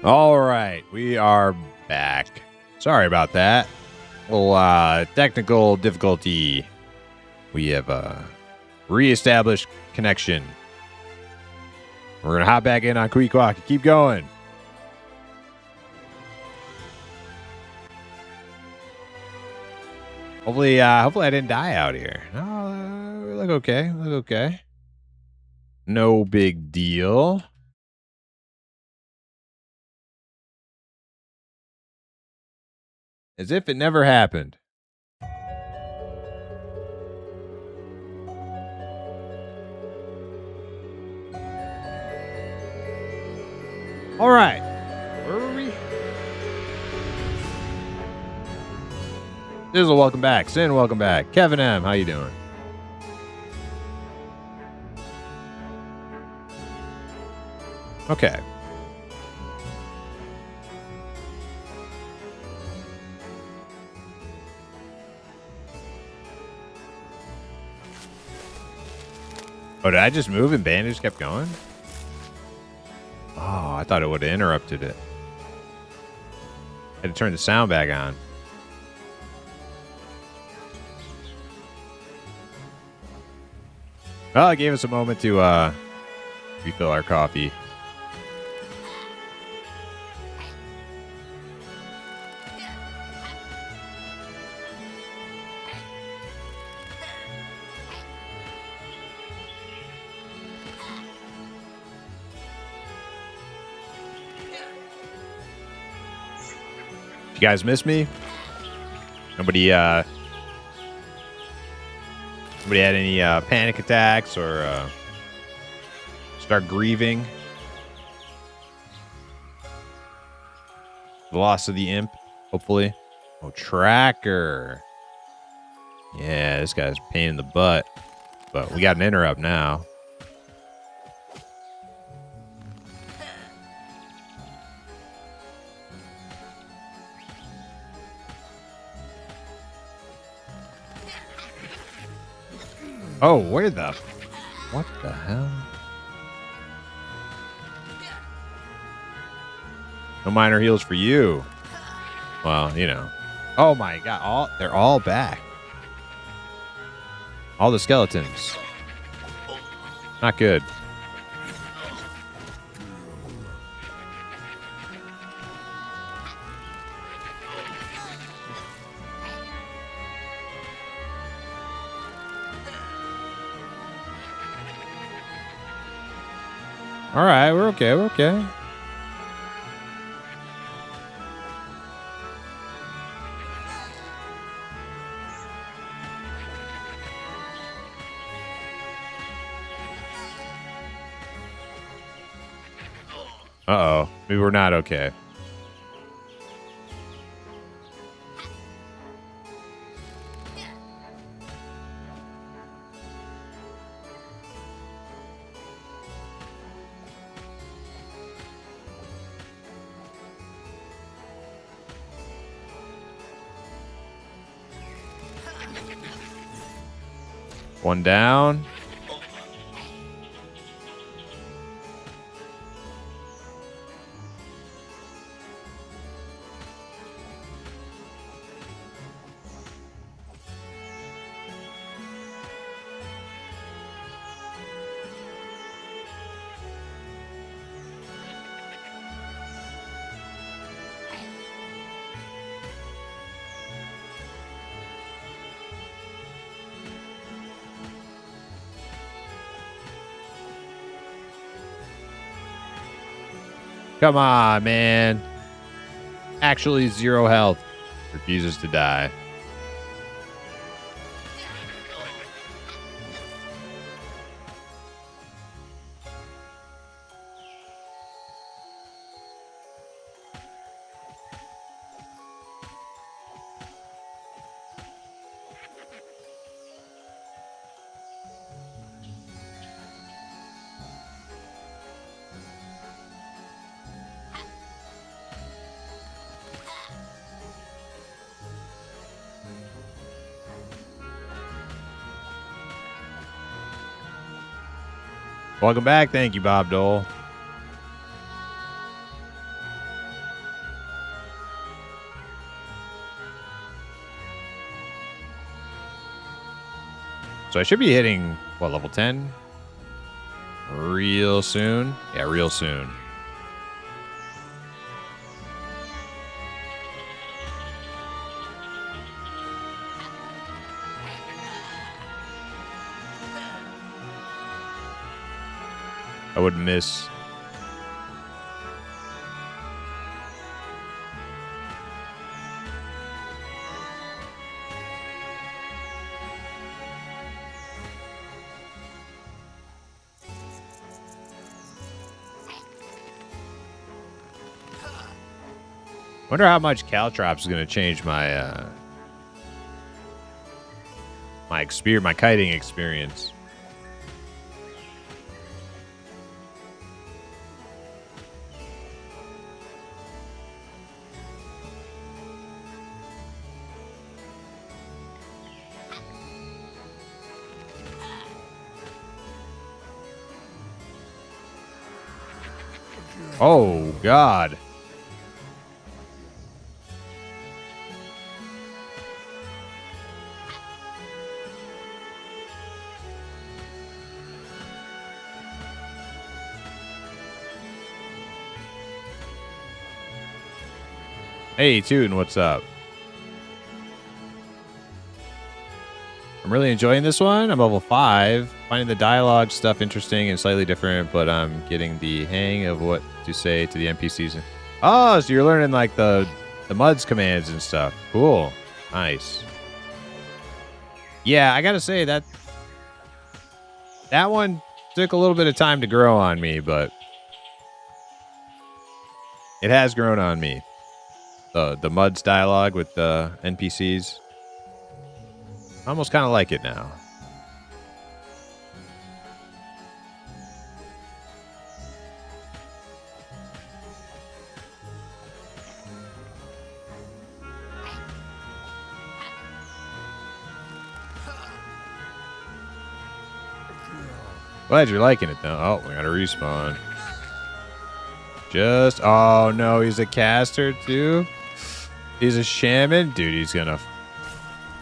All right, we are back. Sorry about that. Well, technical difficulty. We have reestablished connection. We're gonna hop back in on Queequeg and keep going. Hopefully I didn't die out here. No, we look okay. We look okay. No big deal. As if it never happened. All right. Where were we? Dizzle, welcome back. Sin, welcome back. Kevin M, how you doing? Okay. Oh, did I just move and bandage kept going? Oh, I thought it would have interrupted it. Had to turn the sound back on. Well, it gave us a moment to refill our coffee. You guys miss me? Nobody had any panic attacks or start grieving? The loss of the imp, hopefully. Oh, tracker. Yeah, this guy's a pain in the butt. But we got an interrupt now. Oh, where the... What the hell? No minor heals for you. Well, you know. Oh my god, they're all back. All the skeletons. Not good. All right, we're okay. We're okay. Uh-oh. We were not okay. One down. Come on, man. Actually, 0 health. Refuses to die. Welcome back. Thank you, Bob Dole. So I should be hitting, what, level 10? Real soon? Yeah, real soon. I wouldn't miss. Wonder how much Caltrops is going to change my my kiting experience. Oh, God. Hey, Toon, what's up? I'm really enjoying this one. I'm level 5. Finding the dialogue stuff interesting and slightly different, but I'm getting the hang of what to say to the NPCs. Oh, so you're learning like the MUDs commands and stuff. Cool. Nice. Yeah, I gotta say that one took a little bit of time to grow on me, but it has grown on me. The MUDs dialogue with the NPCs. I almost kind of like it now. Glad you're liking it, though. Oh, we got to respawn. Oh, no, he's a caster, too? He's a shaman? Dude, he's going to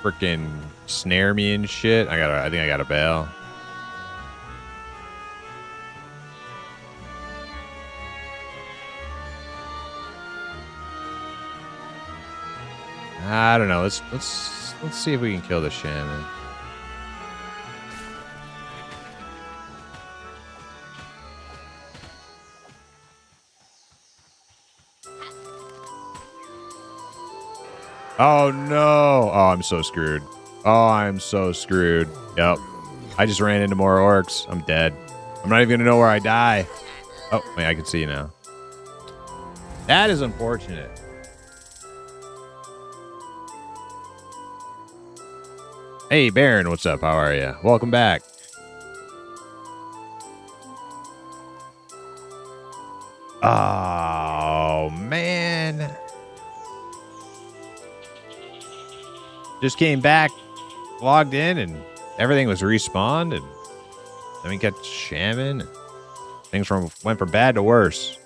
freaking snare me and shit. I think I got to bail. I don't know. Let's see if we can kill the shaman. Oh, no. Oh, I'm so screwed. Oh, I'm so screwed. Yep. I just ran into more orcs. I'm dead. I'm not even going to know where I die. Oh, wait, I can see now. That is unfortunate. Hey, Baron, what's up? How are you? Welcome back. Oh, man. Just came back, logged in, and everything was respawned, and then we got shaman, and things went from bad to worse.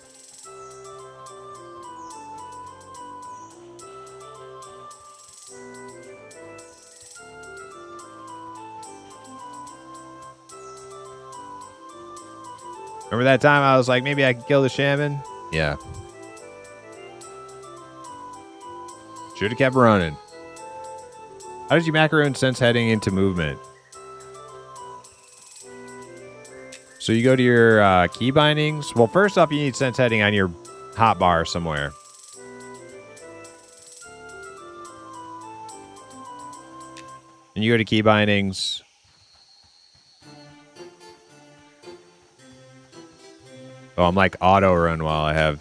Remember that time I was like, maybe I could kill the shaman? Yeah. Should have kept running. How did you macaroon sense heading into movement? So you go to your key bindings. Well, first off, you need sense heading on your hotbar somewhere. And you go to key bindings. Oh, I'm like auto run while I have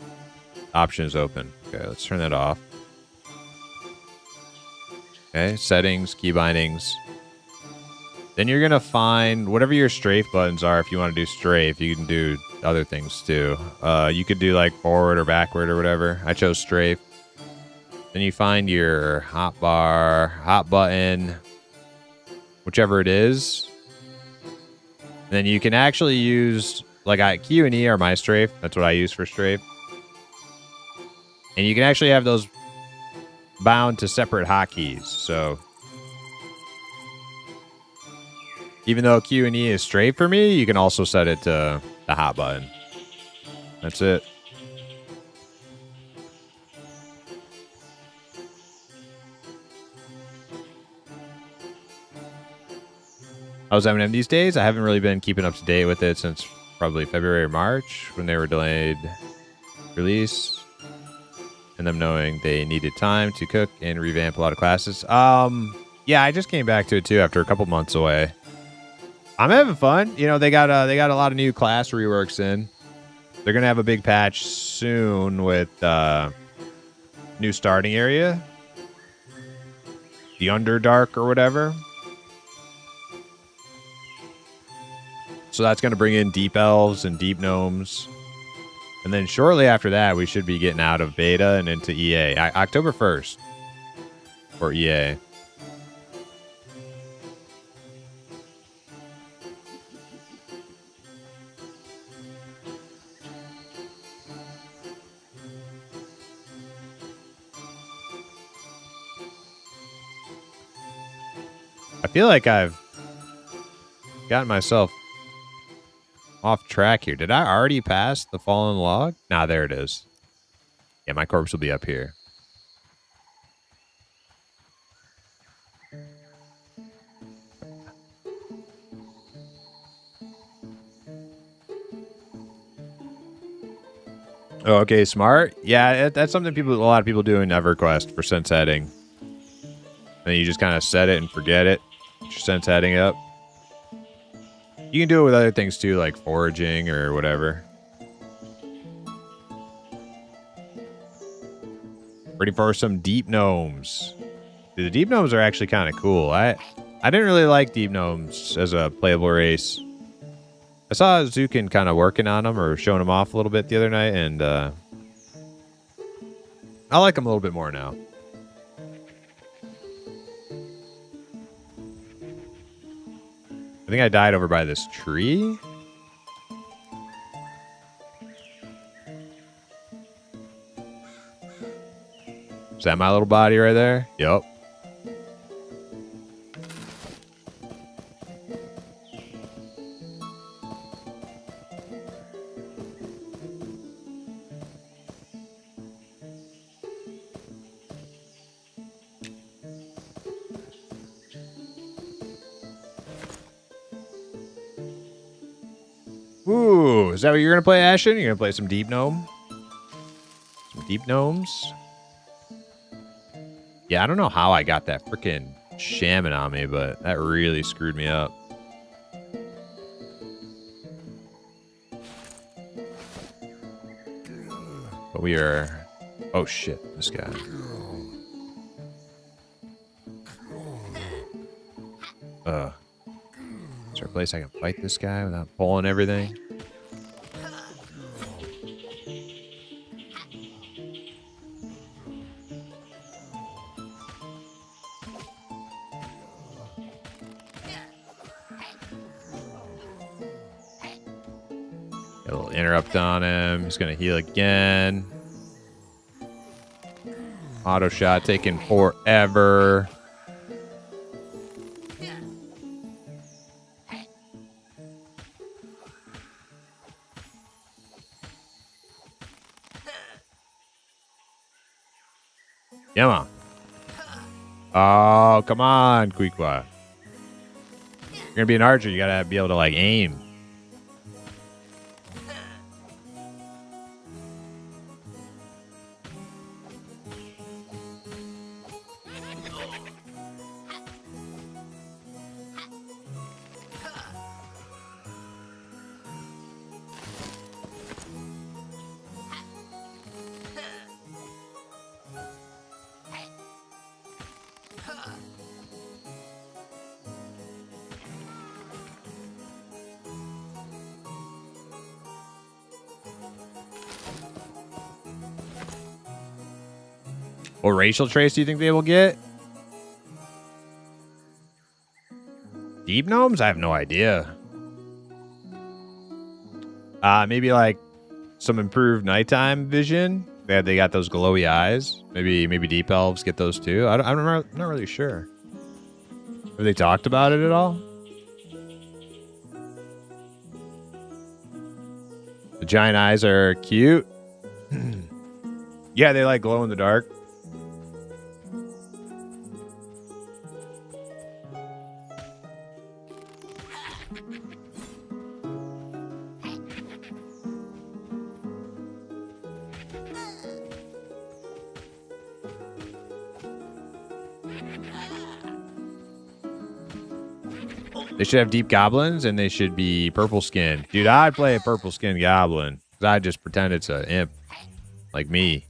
options open. Okay, let's turn that off. Okay, settings, key bindings. Then you're going to find whatever your strafe buttons are. If you want to do strafe, you can do other things too. You could do like forward or backward or whatever. I chose strafe. Then you find your hotbar, hot button, whichever it is. And then you can actually use, like Q and E are my strafe. That's what I use for strafe. And you can actually have those bound to separate hotkeys. So Even though Q and E is straight for me, you can also set it to the hot button. That's it. How's M&M these days? I haven't really been keeping up to date with it since probably February or March when they were delayed release. And them knowing they needed time to cook and revamp a lot of classes. Yeah, I just came back to it too after a couple months away. I'm having fun. You know, they got a lot of new class reworks in. They're gonna have a big patch soon with new starting area, the Underdark or whatever. So that's gonna bring in deep elves and deep gnomes, and then shortly after that, we should be getting out of beta and into EA. October 1st for EA. I feel like I've gotten myself off track here. Did I already pass the fallen log? Nah, there it is. Yeah, my corpse will be up here. Oh, okay, smart. Yeah, that's something a lot of people do in EverQuest for sense heading. And you just kind of set it and forget it. Get your sense heading up. You can do it with other things too, like foraging or whatever. Ready for some deep gnomes. Dude, the deep gnomes are actually kind of cool. I didn't really like deep gnomes as a playable race. I saw Zukin kind of working on them or showing them off a little bit the other night, and I like them a little bit more now. I think I died over by this tree. Is that my little body right there? Yep. Ooh, is that what you're going to play, Ashen? You're going to play some Deep Gnome? Some Deep Gnomes? Yeah, I don't know how I got that freaking shaman on me, but that really screwed me up. But we are... Oh, shit. This guy. Is there a place I can fight this guy without pulling everything? Got a little interrupt on him. He's going to heal again. Auto shot taking forever. Come on. Oh, come on, Quiqua. You're going to be an archer. You got to be able to, like, aim. What racial traits do you think they will get? Deep gnomes? I have no idea. Maybe like some improved nighttime vision. They got those glowy eyes. Maybe deep elves get those too. I'm not really sure. Have they talked about it at all? giant eyes are cute. Yeah, they like glow in the dark. They should have deep goblins, and they should be purple skin. Dude, I'd play a purple skin goblin. Because I just pretend it's an imp. Like me.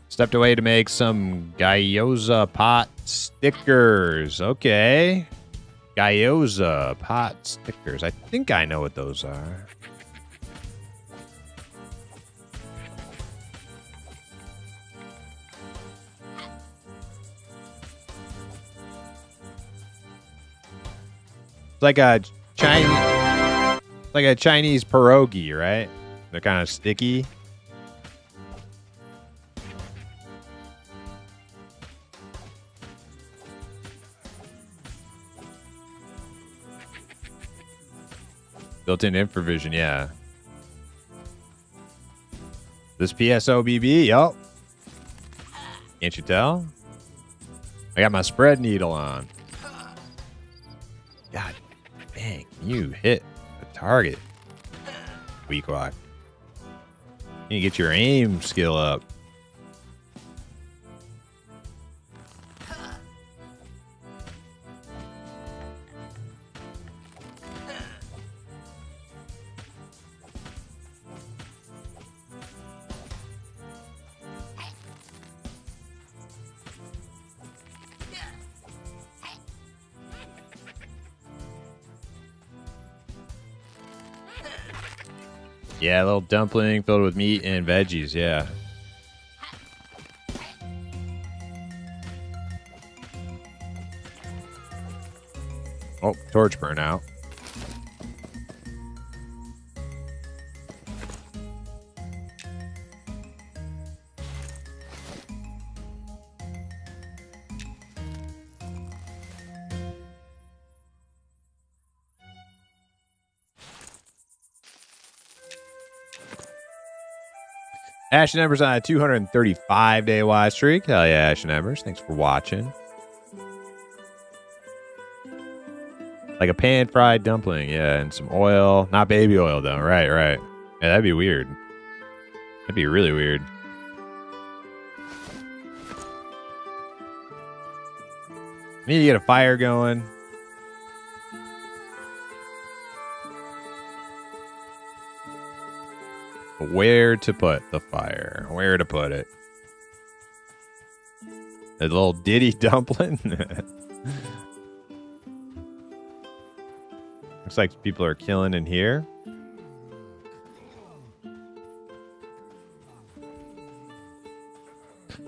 Stepped away to make some gyoza pot stickers. Okay. Gyoza pot stickers. I think I know what those are. It's like a Chinese pierogi, right? They're kind of sticky. Built-in infravision, yeah. This PSOBB, yup. Can't you tell? I got my spread needle on. God dang, you hit a target. Weak walk. You need to get your aim skill up. Yeah, a little dumpling filled with meat and veggies, yeah. Oh, torch burnout. Ashen Embers on a 235-day watch streak. Hell yeah, Ashen Embers. Thanks for watching. Like a pan-fried dumpling, yeah, and some oil. Not baby oil, though. Right, right. Yeah, that'd be weird. That'd be really weird. Need to get a fire going. Where to put the fire? Where to put it? A little ditty dumpling? Looks like people are killing in here.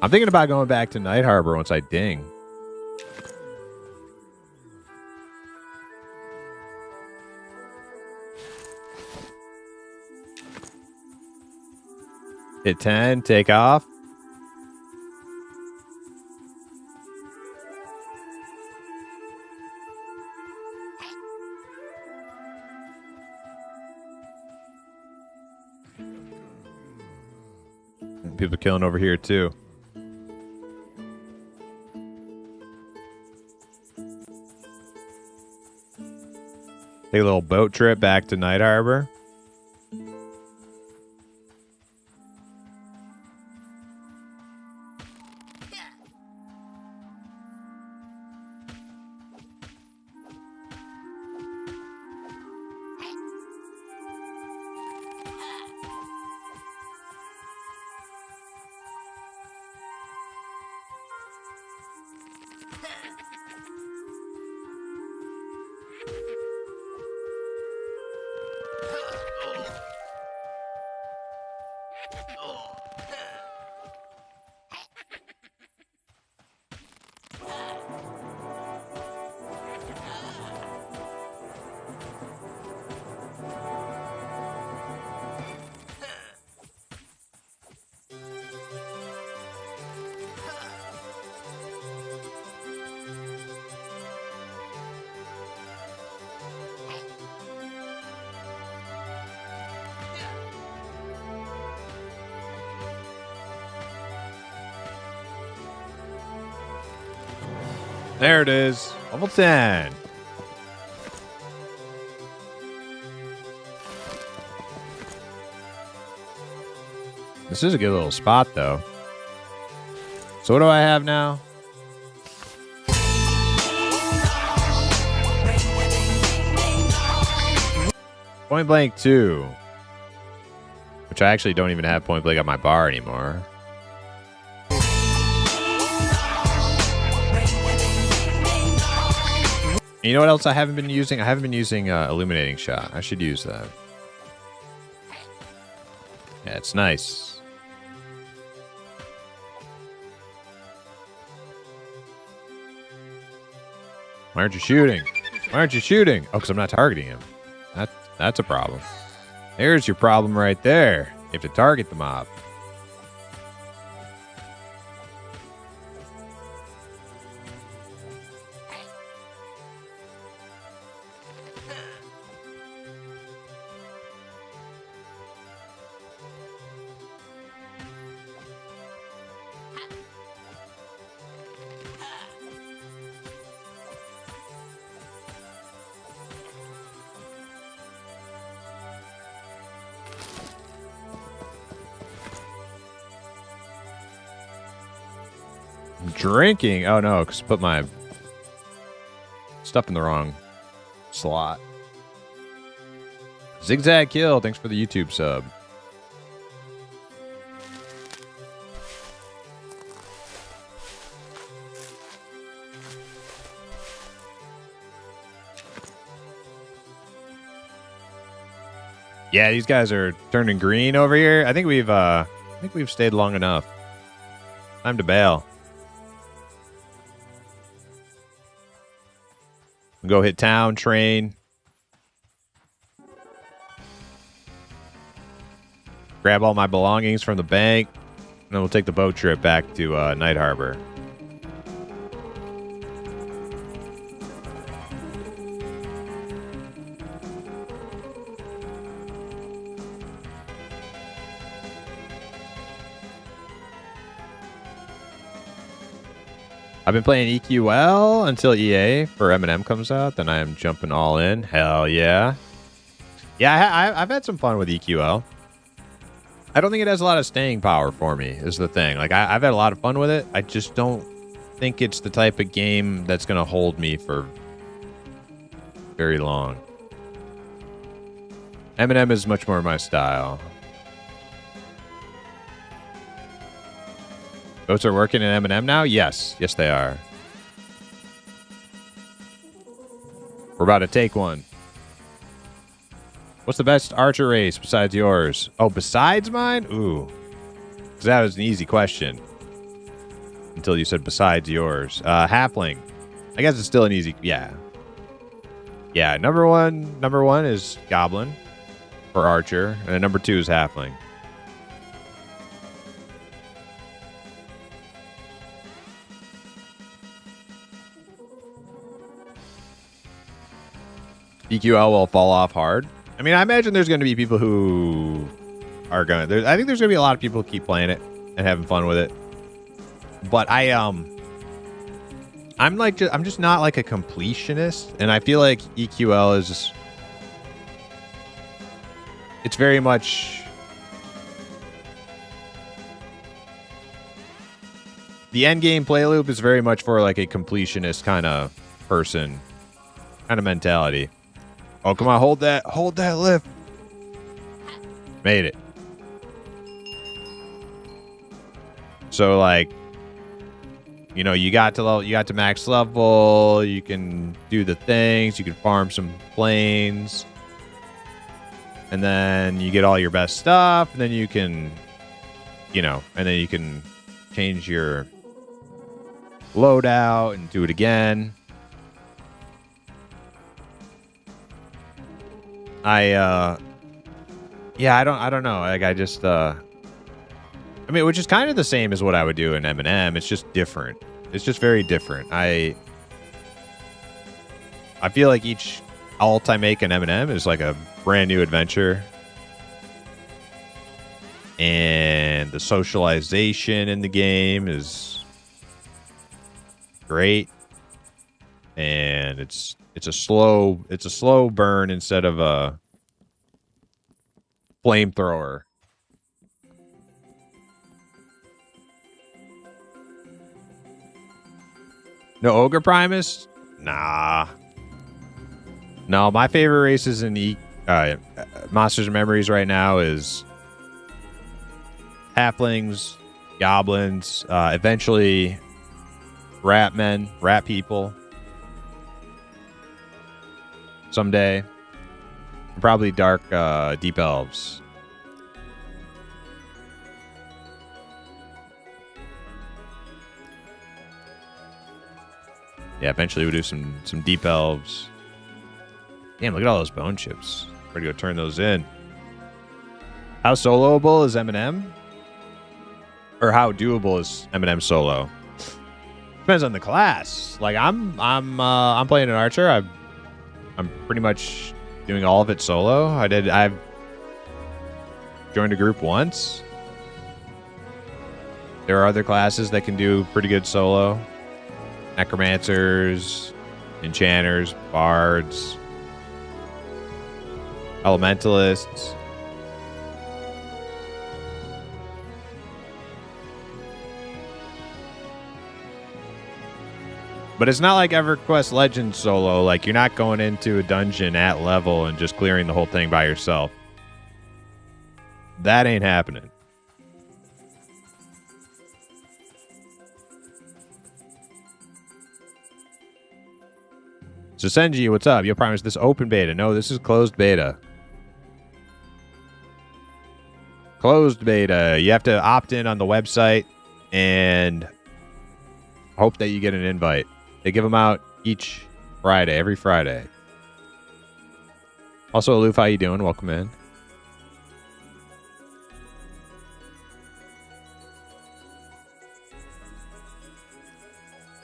I'm thinking about going back to Night Harbor once I ding. Hit 10, take off. People killing over here too. Take a little boat trip back to Night Harbor. There it is. Level 10. This is a good little spot, though. So what do I have now? Point Blank 2. Which I actually don't even have Point Blank on my bar anymore. You know what else I haven't been using? I haven't been using Illuminating Shot. I should use that. Yeah, it's nice. Why aren't you shooting? Why aren't you shooting? Oh, because I'm not targeting him. That's a problem. There's your problem right there. You have to target the mob. Drinking? Oh no, because I put my stuff in the wrong slot. Zigzag Kill, thanks for the YouTube sub. Yeah, these guys are turning green over here. I think we've stayed long enough. Time to bail. Go hit town, train. Grab all my belongings from the bank. And then we'll take the boat trip back to Night Harbor. I've been playing EQL until EA for M&M comes out. Then I am jumping all in. Hell yeah. Yeah, I've had some fun with EQL. I don't think it has a lot of staying power for me, is the thing. Like, I've had a lot of fun with it. I just don't think it's the type of game that's going to hold me for very long. M&M is much more my style. Boats are working in M&M now? Yes. Yes, they are. We're about to take one. What's the best archer race besides yours? Oh, besides mine? Ooh. Because that was an easy question. Until you said besides yours. Halfling. I guess it's still an easy... Yeah. Yeah, number one is Goblin for archer. And then number 2 is Halfling. EQL will fall off hard. I mean, I imagine there's going to be people who are going to... I think there's going to be a lot of people who keep playing it and having fun with it. But I'm just not like a completionist. And I feel like EQL is... It's very much... The end game play loop is very much for like a completionist kind of person. Kind of mentality. Oh, come on, hold that lift. Made it. So like, you know, you got to max level, you can do the things, you can farm some planes. And then you get all your best stuff, and then you can, you know, and then you can change your loadout and do it again. I don't know. Like, I just, I mean, which is kind of the same as what I would do in M&M. It's just different. It's just very different. I feel like each alt I make in M&M is like a brand new adventure. And the socialization in the game is great. and it's a slow burn instead of a flamethrower. No Ogre Primus? Nah. No, my favorite races in Monsters and Memories right now is halflings, goblins, eventually rat men, rat people. Someday. And probably dark, deep elves. Yeah, eventually we'll do some deep elves. Damn, look at all those bone chips. Ready to go turn those in. How soloable is M&M? Or how doable is M&M solo? Depends on the class. Like I'm playing an archer. I'm pretty much doing all of it solo. I've joined a group once. There are other classes that can do pretty good solo. Necromancers, enchanters, bards, elementalists. But it's not like EverQuest Legends solo. Like, you're not going into a dungeon at level and just clearing the whole thing by yourself. That ain't happening. So Senji, what's up? Yo, Primus, this open beta. No, this is closed beta. Closed beta. You have to opt in on the website and hope that you get an invite. They give them out each Friday, every Friday. Also, Aloof, how you doing? Welcome in.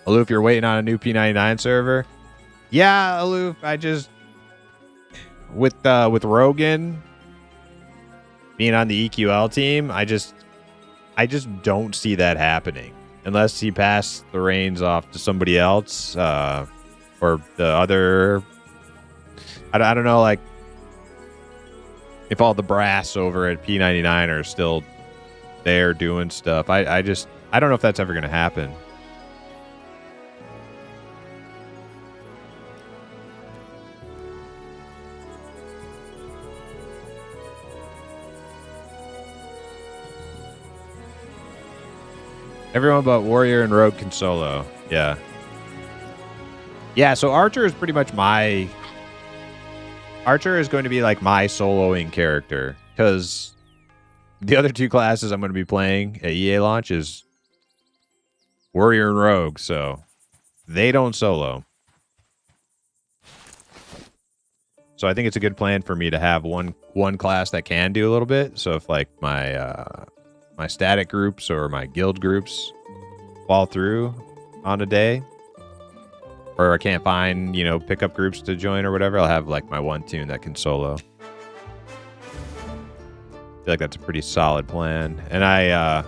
Aloof, you're waiting on a new P99 server? Yeah, Aloof, I just with Rogan being on the EQL team, I just don't see that happening unless he passed the reins off to somebody else or the other. I don't know, like if all the brass over at P99 are still there doing stuff. I don't know if that's ever going to happen. Everyone but Warrior and Rogue can solo. Yeah. Yeah, so Archer is pretty much my... Archer is going to be like my soloing character. Because the other two classes I'm going to be playing at EA launch is Warrior and Rogue. So they don't solo. So I think it's a good plan for me to have one class that can do a little bit. So if like my static groups or my guild groups fall through on a day, or I can't find, pickup groups to join or whatever, I'll have like my one tune that can solo. I feel like that's a pretty solid plan. And I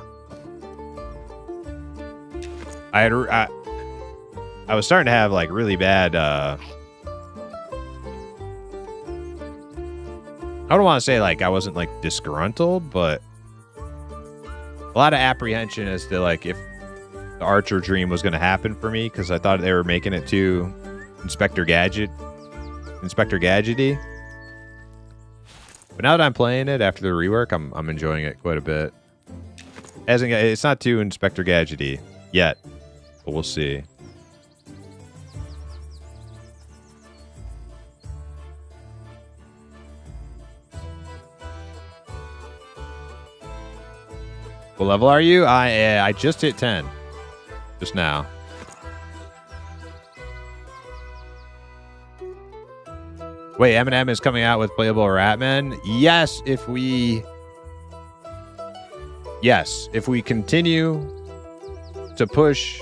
was starting to have like really bad I don't want to say like I wasn't like disgruntled, but a lot of apprehension as to like if the Archer dream was going to happen for me, because I thought they were making it too Inspector Gadgety. But now that I'm playing it after the rework, I'm enjoying it quite a bit. It's not too Inspector Gadgety yet, but we'll see. What level are you? I just hit 10. Just now. Wait, M&M is coming out with playable Ratman? Yes, if we continue to push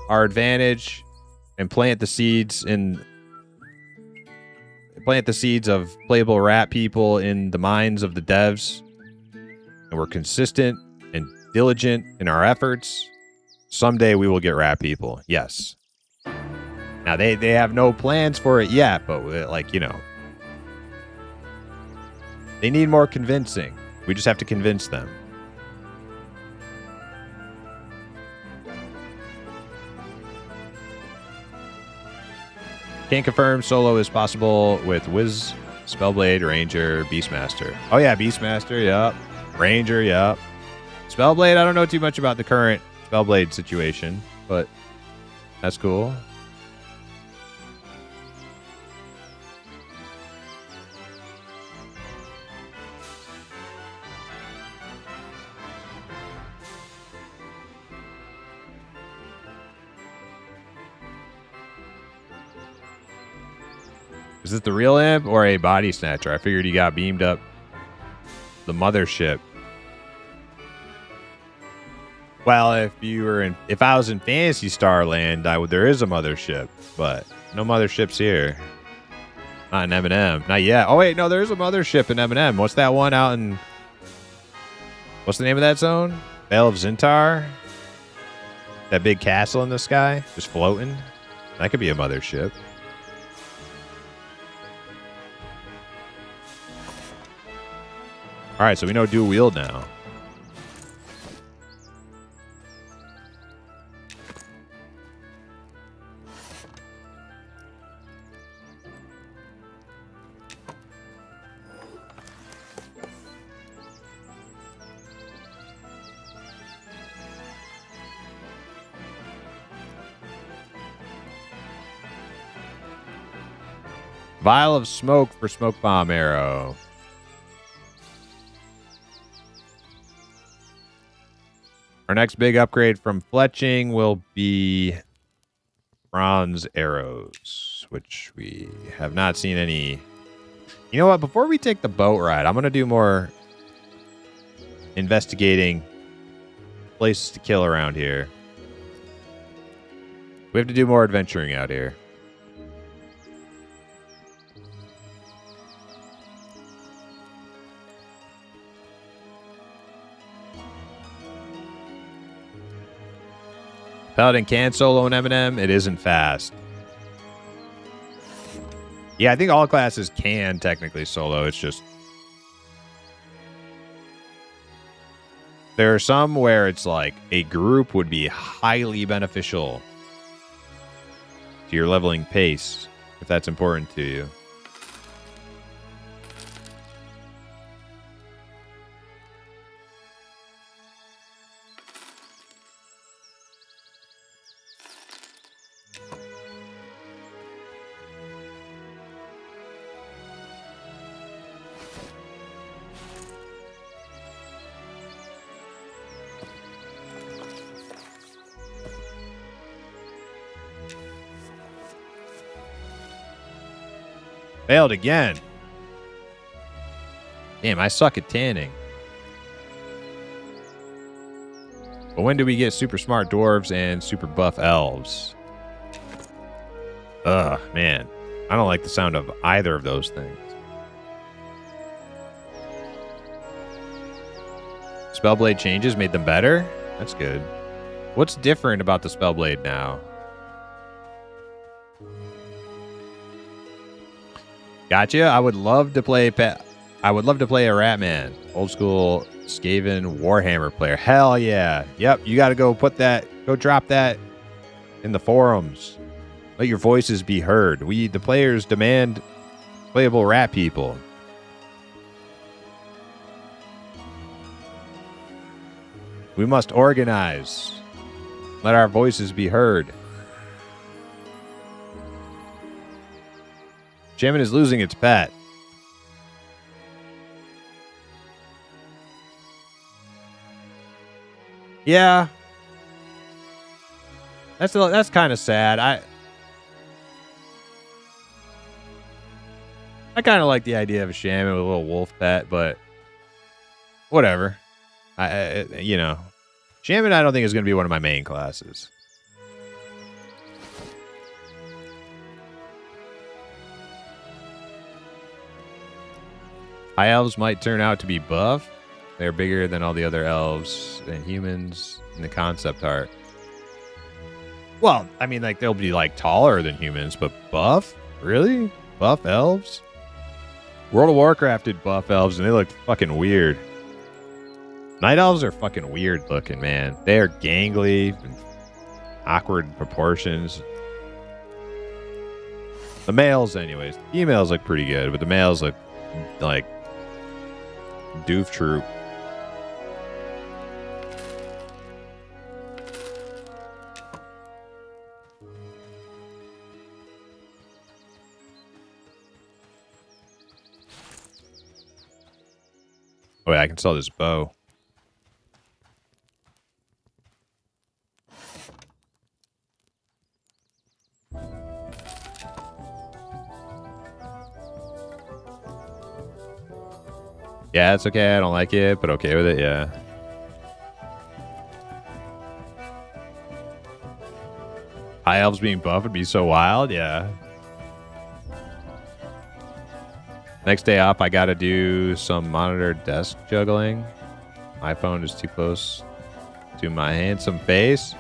our advantage and plant the seeds of playable rat people in the minds of the devs, and we're consistent and diligent in our efforts, someday we will get rat people. Yes. Now, they have no plans for it yet, but, like, you know, they need more convincing. We just have to convince them. Can't confirm solo is possible with Wiz, Spellblade, Ranger, Beastmaster. Oh, yeah, Beastmaster, yep. Ranger, yep. Spellblade, I don't know too much about the current Spellblade situation, but that's cool. Is this the real imp or a body snatcher? I figured he got beamed up the mothership. Well, if I was in Phantasy Star Land, there is a mothership, but no motherships here. Not in M&M. Not yet. Oh wait, no, there is a mothership in M&M. What's that one out in? What's the name of that zone? Vale of Zintar. That big castle in the sky, just floating. That could be a mothership. All right, so we know dual wield now. Vial of smoke for smoke bomb arrow. Our next big upgrade from fletching will be bronze arrows, which we have not seen any. You know what? Before we take the boat ride, I'm going to do more investigating places to kill around here. We have to do more adventuring out here. Paladin can solo in M&M. It isn't fast. Yeah, I think all classes can technically solo. It's just there are some where it's like a group would be highly beneficial to your leveling pace, if that's important to you. Failed again. Damn, I suck at tanning. But when do we get super smart dwarves and super buff elves? Ugh, man. I don't like the sound of either of those things. Spellblade changes made them better? That's good. What's different about the Spellblade now? Gotcha. I would love to play a Ratman. Old school Skaven Warhammer player. Hell yeah. Yep, you gotta go drop that in the forums. Let your voices be heard. The players demand playable rat people. We must organize. Let our voices be heard. Shaman is losing its pet. Yeah. That's kind of sad. I kind of like the idea of a shaman with a little wolf pet, but whatever. You know, shaman I don't think is going to be one of my main classes. High elves might turn out to be buff. They're bigger than all the other elves and humans in the concept art. Well, I mean, like, they'll be, like, taller than humans, but buff? Really? Buff elves? World of Warcraft did buff elves, and they looked fucking weird. Night elves are fucking weird looking, man. They are gangly, and awkward proportions. The males, anyways. The females look pretty good, but the males look like doof troop. Oh, yeah, I can sell this bow. Yeah, it's okay. I don't like it, but okay with it, yeah. High elves being buff would be so wild, yeah. Next day off, I gotta do some monitor desk juggling. My phone is too close to my handsome face.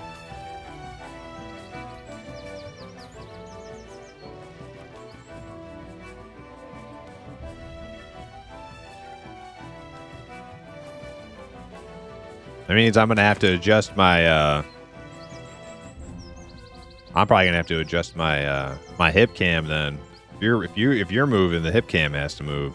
That means I'm gonna have to adjust my I'm probably gonna have to adjust my my hip cam then. If you're moving, the hip cam has to move.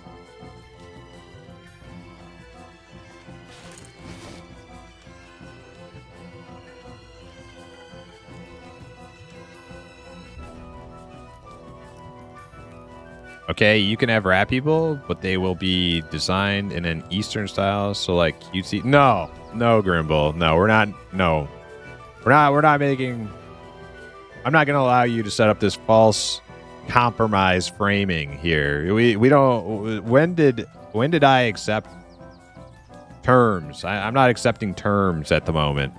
Okay, you can have rat people, but they will be designed in an Eastern style, so like cutesy. No, Grimble. No, we're not. No, we're not making. I'm not going to allow you to set up this false compromise framing here. We don't. When did I accept terms? I'm not accepting terms at the moment.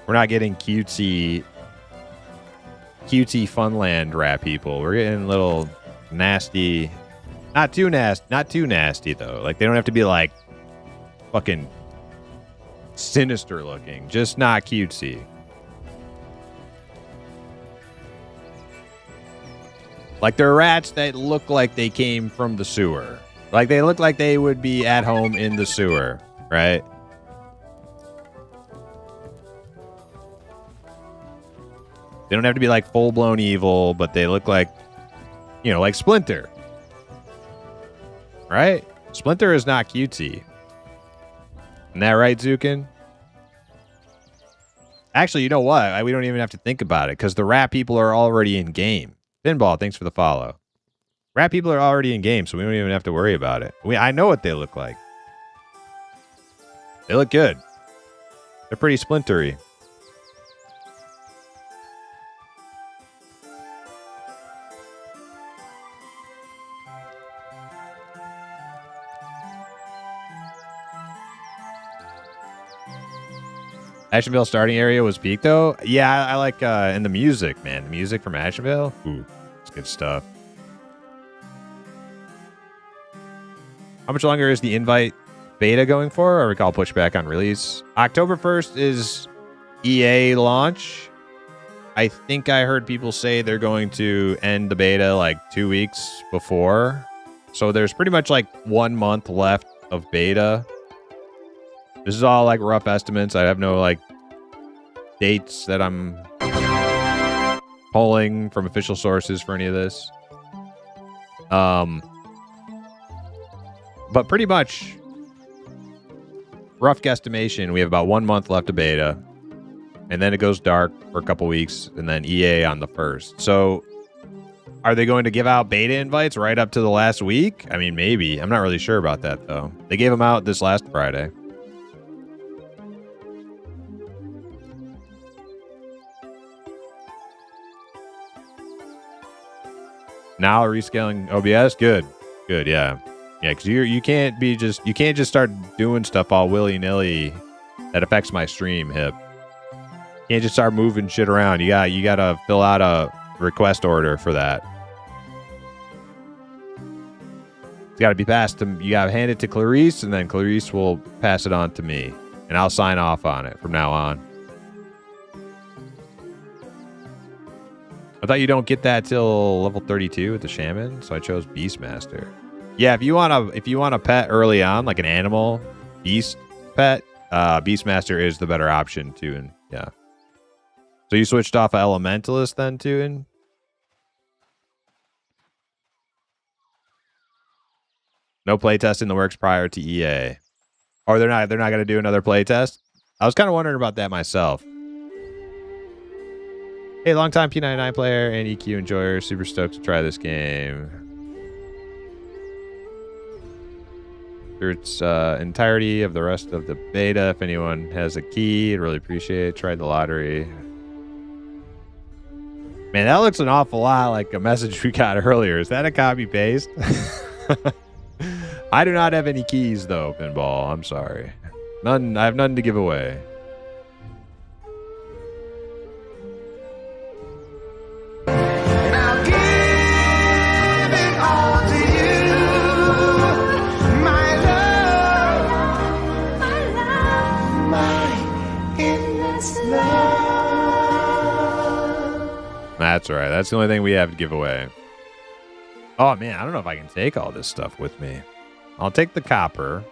We're not getting cutesy funland rat people. We're getting little nasty, not too nasty though. Like they don't have to be like fucking sinister looking, just not cutesy. Like they're rats that look like they came from the sewer. Like they look like they would be at home in the sewer, right? They don't have to be like full-blown evil, but they look like, you know, like Splinter. Right? Splinter is not cutesy. Isn't that right, Zukin? Actually, you know what? We don't even have to think about it because the rat people are already in game. Pinball, thanks for the follow. Rat people are already in game, so we don't even have to worry about it. I know what they look like. They look good. They're pretty splintery. Ashenville starting area was peak though. Yeah, I like and the music, man. The music from Ashenville. Ooh, it's good stuff. How much longer is the invite beta going for? Or we call pushback on release? October 1st is EA launch. I think I heard people say they're going to end the beta like 2 weeks before. So there's pretty much like 1 month left of beta. This is all like rough estimates. I have no like dates that I'm pulling from official sources for any of this. But pretty much rough guesstimation, we have about 1 month left of beta. And then it goes dark for a couple weeks, and then EA on the 1st. So are they going to give out beta invites right up to the last week? I mean, maybe. I'm not really sure about that, though. They gave them out this last Friday. Now rescaling OBS? Good. Good, yeah. Yeah, because you can't just start doing stuff all willy-nilly that affects my stream, Hip. You can't just start moving shit around. You gotta fill out a request order for that. It's gotta be passed to, you gotta hand it to Clarice, and then Clarice will pass it on to me. And I'll sign off on it from now on. I thought you don't get that till level 32 with the shaman, so I chose Beastmaster. Yeah, if you want a pet early on, like an animal beast pet, Beastmaster is the better option too. And yeah. So you switched off of Elementalist then too, and no playtest in the works prior to EA. Or they're not gonna do another playtest? I was kind of wondering about that myself. Hey, longtime P99 player and EQ enjoyer, super stoked to try this game. Through its entirety of the rest of the beta. If anyone has a key, I'd really appreciate it. Tried the lottery. Man, that looks an awful lot like a message we got earlier. Is that a copy paste? I do not have any keys though, Pinball. I'm sorry. None. I have none to give away. That's right. That's the only thing we have to give away. Oh, man. I don't know if I can take all this stuff with me. I'll take the copper.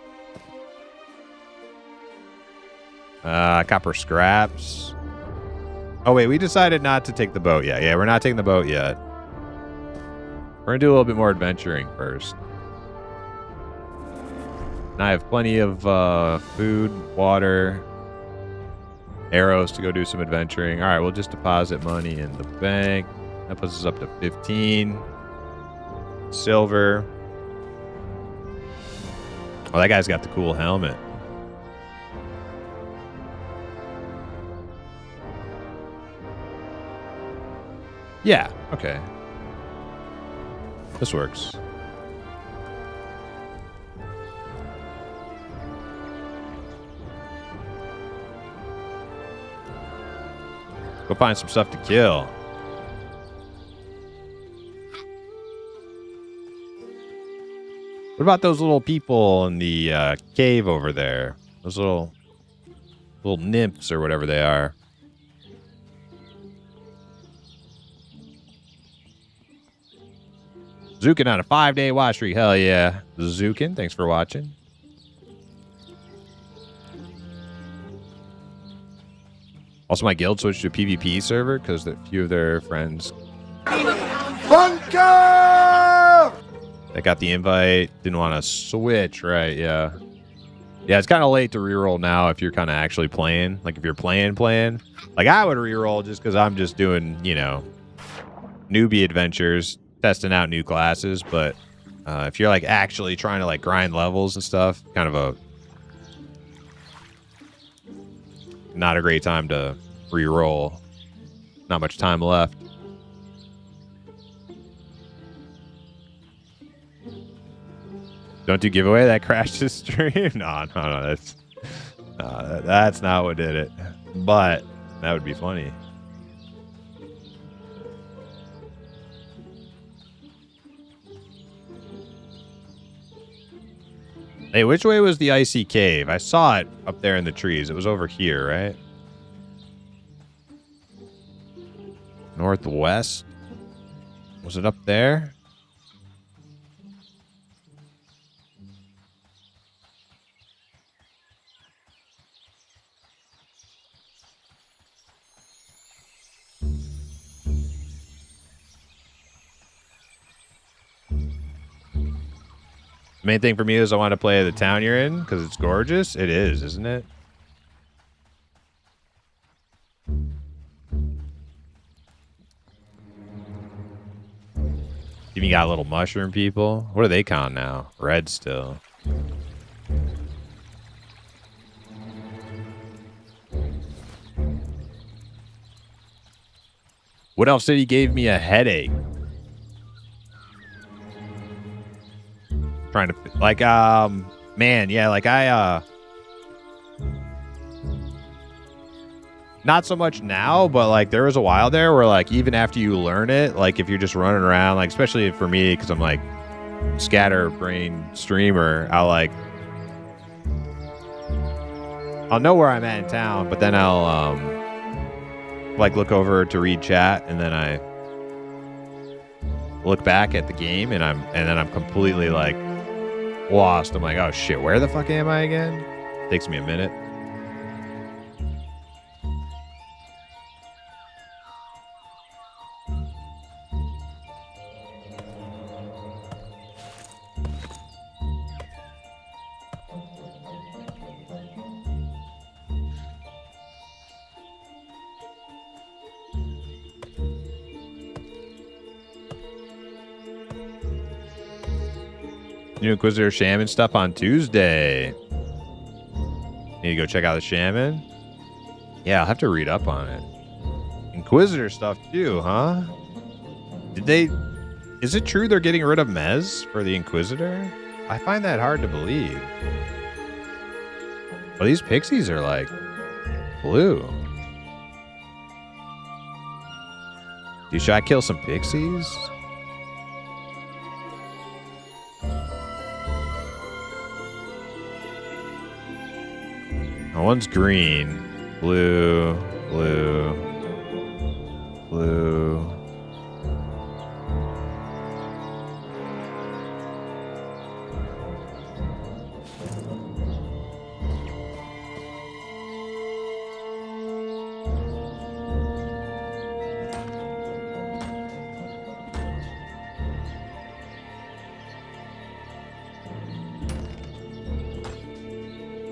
Copper scraps. Oh, wait. We decided not to take the boat yet. Yeah, we're not taking the boat yet. We're going to do a little bit more adventuring first. And I have plenty of food, water, arrows to go do some adventuring. All right, we'll just deposit money in the bank. That puts us up to 15 silver. Oh, that guy's got the cool helmet. Yeah, okay. This works. Go find some stuff to kill. What about those little people in the cave over there? Those little nymphs or whatever they are. Zukin on a 5-day watch streak. Hell yeah. Zukin, thanks for watching. Also, my guild switched to a PvP server because a few of their friends Bunker! They got the invite. Didn't want to switch, right? Yeah. Yeah, it's kind of late to reroll now if you're kind of actually playing. Like, if you're playing. Like, I would reroll just because I'm just doing, you know, newbie adventures, testing out new classes. But if you're, like, actually trying to, like, grind levels and stuff, kind of a not a great time to re-roll. Not much time left. Don't do giveaway. That crashed the stream. No. That's not what did it. But that would be funny. Hey, which way was the icy cave? I saw it up there in the trees. It was over here, right? Northwest? Was it up there? Main thing for me is I want to play the town you're in because it's gorgeous. It is, isn't it? Even got little mushroom people. What are they con now? Red still. What else said he gave me a headache? Trying to like man, yeah, like I not so much now, but like there was a while there where like even after you learn it, like if you're just running around, like especially for me because I'm like scatterbrain streamer, I'll know where I'm at in town, but then I'll like look over to read chat and then I look back at the game and then I'm completely like lost. I'm like, oh shit, where the fuck am I again? Takes me a minute. New Inquisitor Shaman stuff on Tuesday. Need to go check out the Shaman? Yeah, I'll have to read up on it. Inquisitor stuff too, huh? Is it true they're getting rid of Mez for the Inquisitor? I find that hard to believe. Well, these pixies are like blue. Dude, should I kill some pixies? Oh, one's green, blue, blue, blue.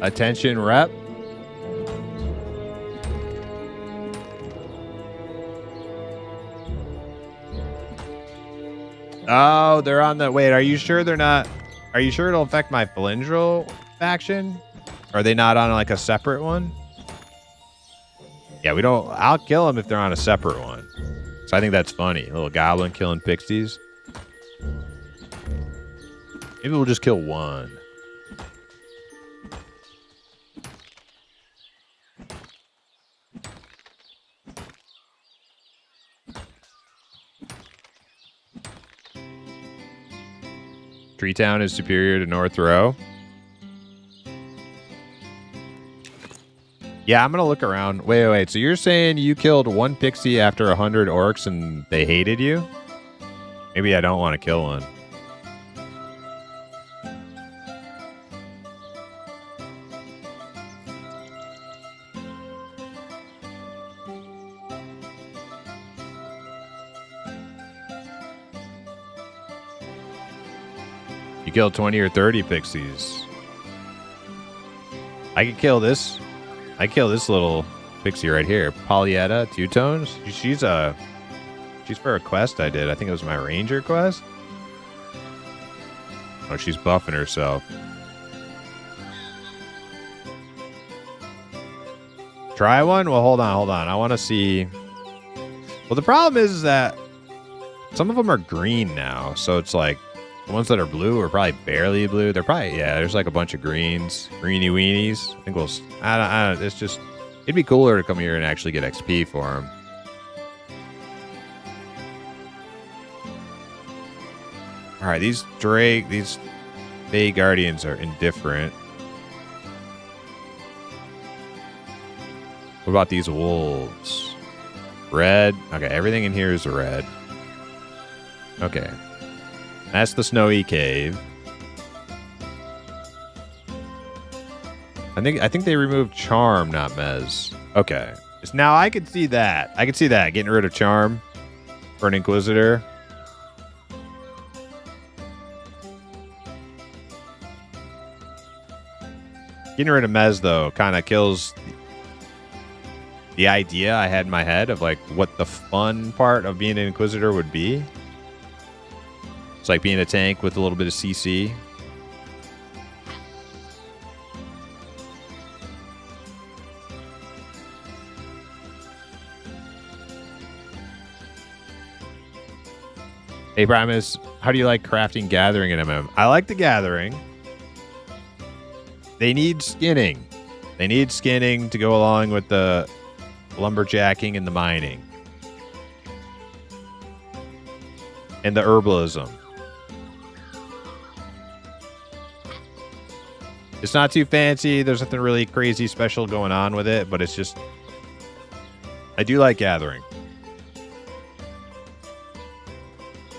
Attention, rep. Oh, they're on the... Wait, are you sure they're not... Are you sure it'll affect my Felindril faction? Are they not on like a separate one? Yeah, we don't... I'll kill them if they're on a separate one. So I think that's funny. A little goblin killing pixies. Maybe we'll just kill one. Treetown is superior to North Row. Yeah, I'm going to look around. Wait. So you're saying you killed one pixie after 100 orcs and they hated you? Maybe I don't want to kill one. You killed 20 or 30 pixies. I could kill this. I kill this little pixie right here. Polyetta, 2 tones. She's for a quest I did. I think it was my ranger quest. Oh, she's buffing herself. Try one? Well, hold on. I want to see. Well, the problem is that some of them are green now, so it's like the ones that are blue are probably barely blue. They're probably, yeah, there's like a bunch of greens, greeny weenies. I think I don't, it's just, it'd be cooler to come here and actually get XP for them. All right, these Fey Guardians are indifferent. What about these wolves? Red. Okay, everything in here is red. Okay. That's the snowy cave. I think they removed charm, not mez. Okay. Now I could see that. I could see that. Getting rid of charm for an Inquisitor. Getting rid of mez, though, kind of kills the idea I had in my head of like what the fun part of being an Inquisitor would be. It's like being a tank with a little bit of CC. Hey, Primus, how do you like crafting gathering in MM? I like the gathering. They need skinning. They need skinning to go along with the lumberjacking and the mining. And the herbalism. It's not too fancy. There's nothing really crazy special going on with it, but it's just... I do like gathering.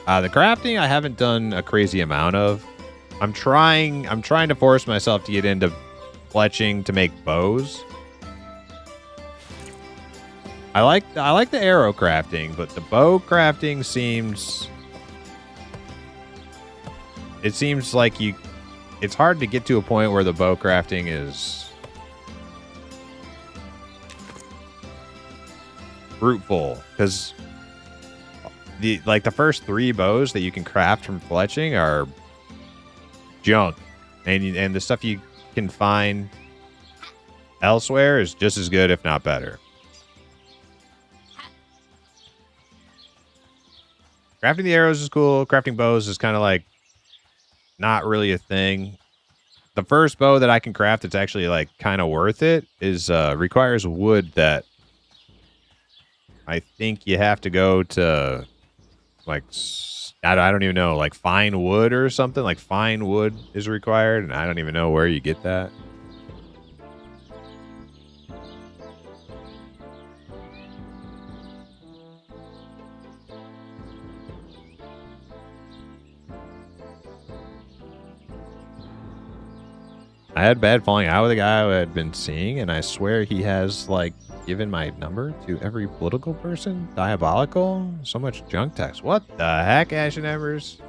The crafting I haven't done a crazy amount of. I'm trying to force myself to get into fletching to make bows. I like the arrow crafting, but the bow crafting seems like it's hard to get to a point where the bow crafting is fruitful, because the first 3 bows that you can craft from fletching are junk, and the stuff you can find elsewhere is just as good, if not better. Crafting the arrows is cool. Crafting bows is kind of like not really a thing. The first bow that I can craft that's actually like kind of worth it is requires wood that I think you have to go to like I don't even know, like fine wood or something. Like fine wood is required, and I don't even know where you get that. I had bad falling out with a guy who I had been seeing, and I swear he has, like, given my number to every political person. Diabolical. So much junk text. What the heck, Ashen Embers?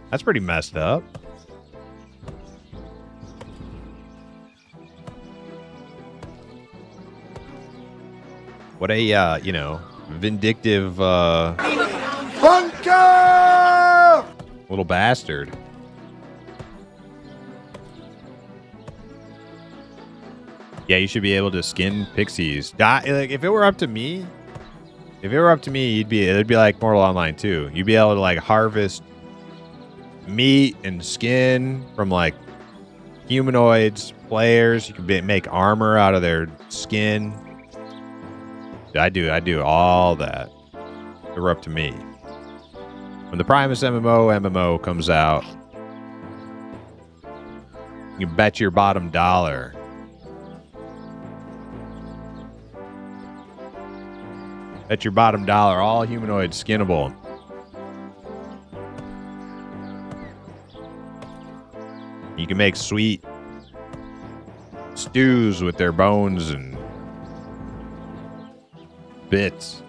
That's pretty messed up. What a, you know, vindictive, bunker! Little bastard. Yeah, you should be able to skin pixies. Like, if it were up to me, it'd be like Mortal Online 2. You'd be able to like harvest meat and skin from like humanoids, players. You can make armor out of their skin. I do all that. If it were up to me. When the Primus MMO comes out, you can bet your bottom dollar. Bet your bottom dollar, all humanoids skinnable. You can make sweet stews with their bones and bits.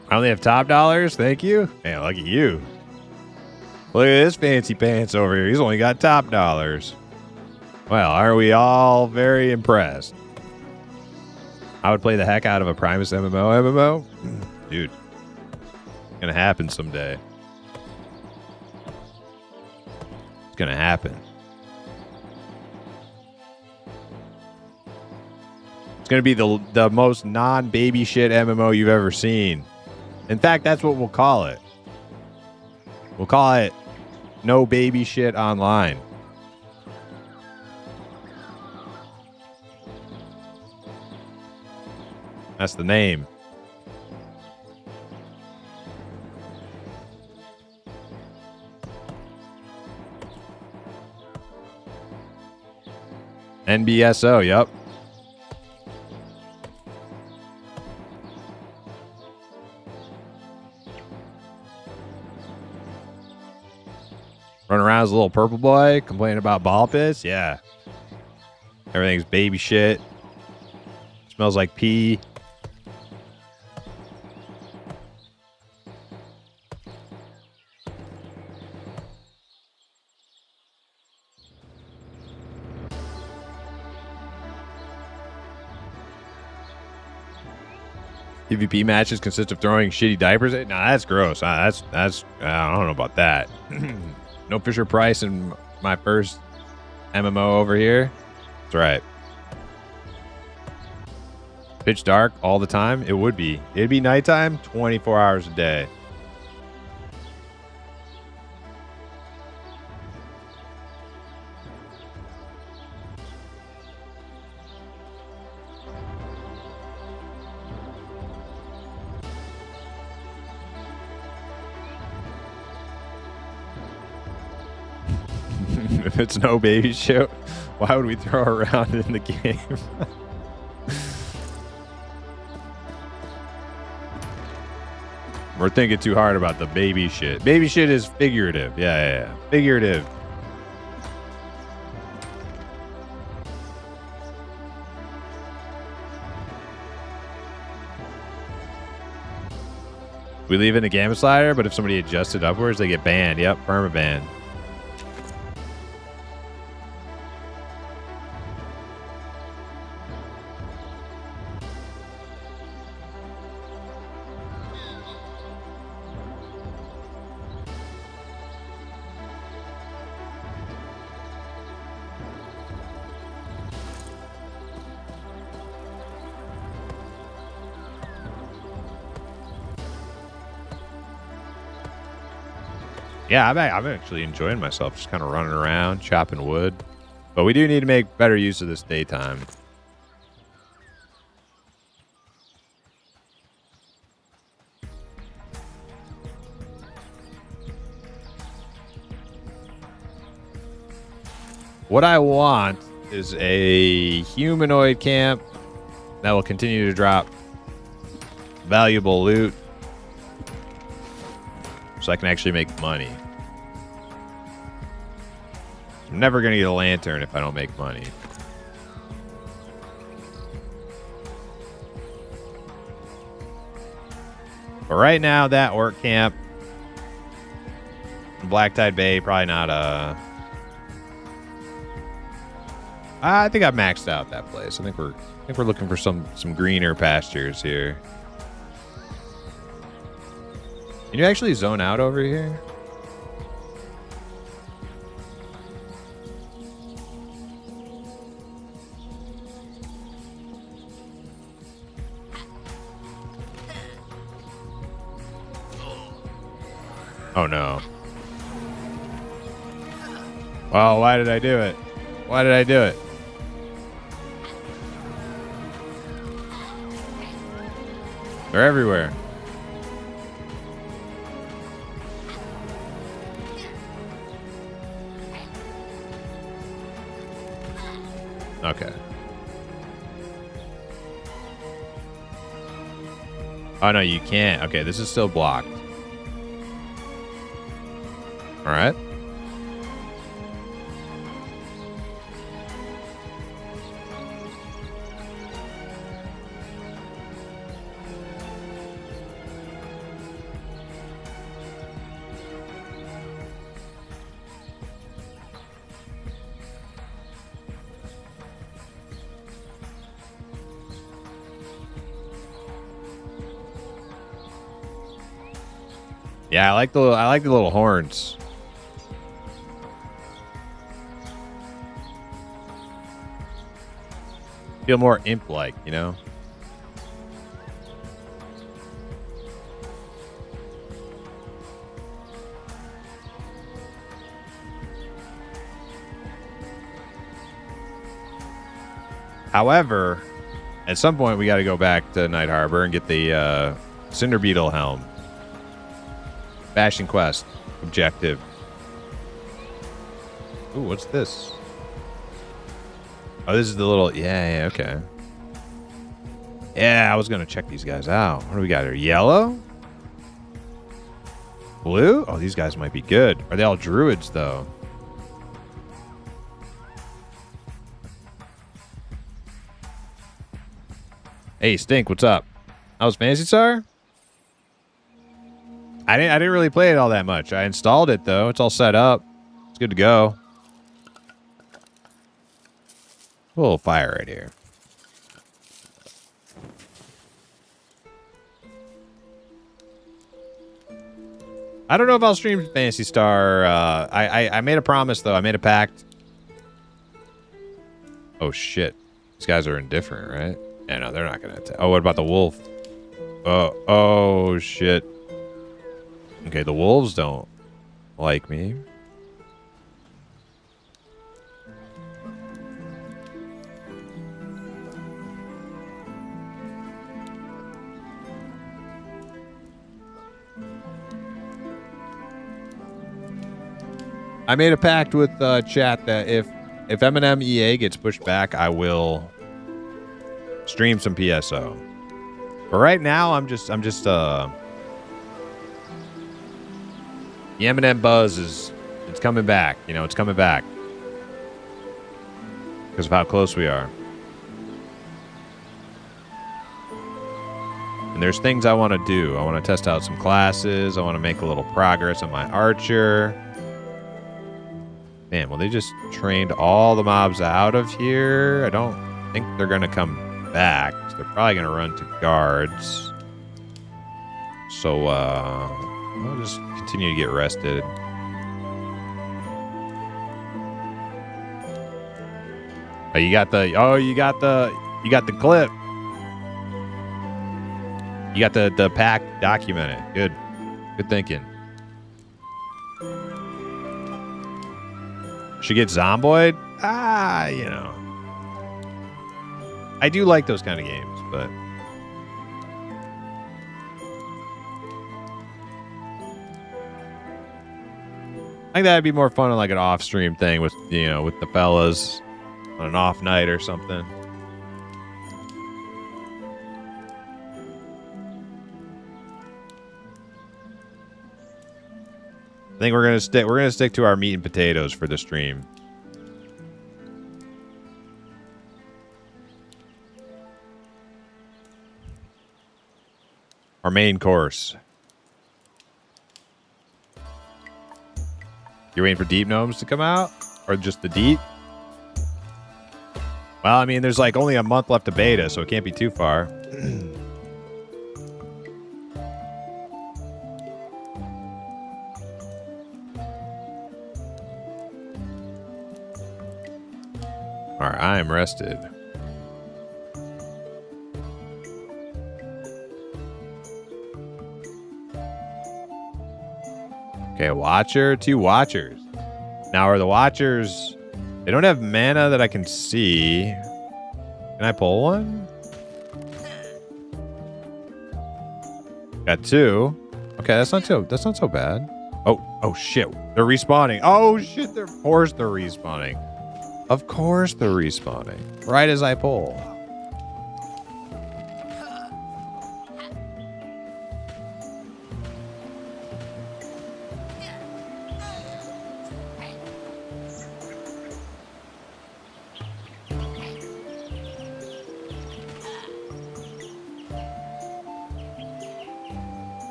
I only have top dollars. Thank you. Man, look at you. Look at this fancy pants over here. He's only got top dollars. Well, are we all very impressed? I would play the heck out of a Primus MMO. Dude, it's gonna happen someday. It's gonna happen. It's gonna be the most non-baby shit MMO you've ever seen. In fact, that's what we'll call it. We'll call it No Baby Shit Online. That's the name. NBSO, yep. Running around as a little purple boy, complaining about ball piss. Yeah. Everything's baby shit. Smells like pee. PvP matches consist of throwing shitty diapers at? Nah, that's gross. That's I don't know about that. No Fisher Price in my first MMO over here. That's right. Pitch dark all the time? It would be. It'd be nighttime 24 hours a day. If it's no baby shoot, why would we throw around in the game? We're thinking too hard about the baby shit. Baby shit is figurative. Yeah. Figurative. We leave in the gamma slider, but if somebody adjusts it upwards, they get banned. Yep, permaban. Yeah, I'm actually enjoying myself, just kind of running around, chopping wood. But we do need to make better use of this daytime. What I want is a humanoid camp that will continue to drop valuable loot so I can actually make money. I'm never going to get a lantern if I don't make money. But right now, that orc camp in Black Tide Bay, probably not a... I think I've maxed out that place. I think we're looking for some greener pastures here. Can you actually zone out over here? Oh no. Well, why did I do it? Why did I do it? They're everywhere. Okay. Oh, no, you can't. Okay, this is still blocked. All right. Yeah, I like the little horns. Feel more imp-like, you know? However, at some point we got to go back to Night Harbor and get the Cinder Beetle helm. Bastion quest objective. Ooh, what's this? Oh, this is the little... Yeah, okay. Yeah, I was going to check these guys out. What do we got here? Yellow? Blue? Oh, these guys might be good. Are they all druids, though? Hey, Stink, what's up? How's Fantasy Star? I didn't really play it all that much. I installed it, though. It's all set up. It's good to go. A little fire right here. I don't know if I'll stream Fantasy Star. I made a promise, though. I made a pact. Oh, shit. These guys are indifferent, right? Yeah, no, they're not going to attack. Oh, what about the wolf? Oh, shit. Okay, the wolves don't like me. I made a pact with chat that if MMORPG gets pushed back, I will stream some PSO. But right now, I'm just the M&M buzz it's coming back. You know, it's coming back because of how close we are. And there's things I want to do. I want to test out some classes. I want to make a little progress on my archer. Man, well, they just trained all the mobs out of here. I don't think they're going to come back. So they're probably going to run to guards. So, I'll just continue to get rested. Oh, you got the clip. You got the pack documented. Good thinking. Should get zomboid? You know. I do like those kind of games, but I think that'd be more fun on like an off-stream thing with, you know, with the fellas on an off night or something. I think we're gonna stick to our meat and potatoes for the stream. Our main course. You're waiting for deep gnomes to come out? Or just the deep? Well, I mean, there's like only a month left of beta, so it can't be too far. Alright, I am rested. Okay, watcher, 2 watchers. Now, are the watchers... They don't have mana that I can see. Can I pull one? Got 2. Okay, that's not so bad. Oh shit. They're respawning. Oh shit, of course they're respawning. Of course they're respawning. Right as I pull.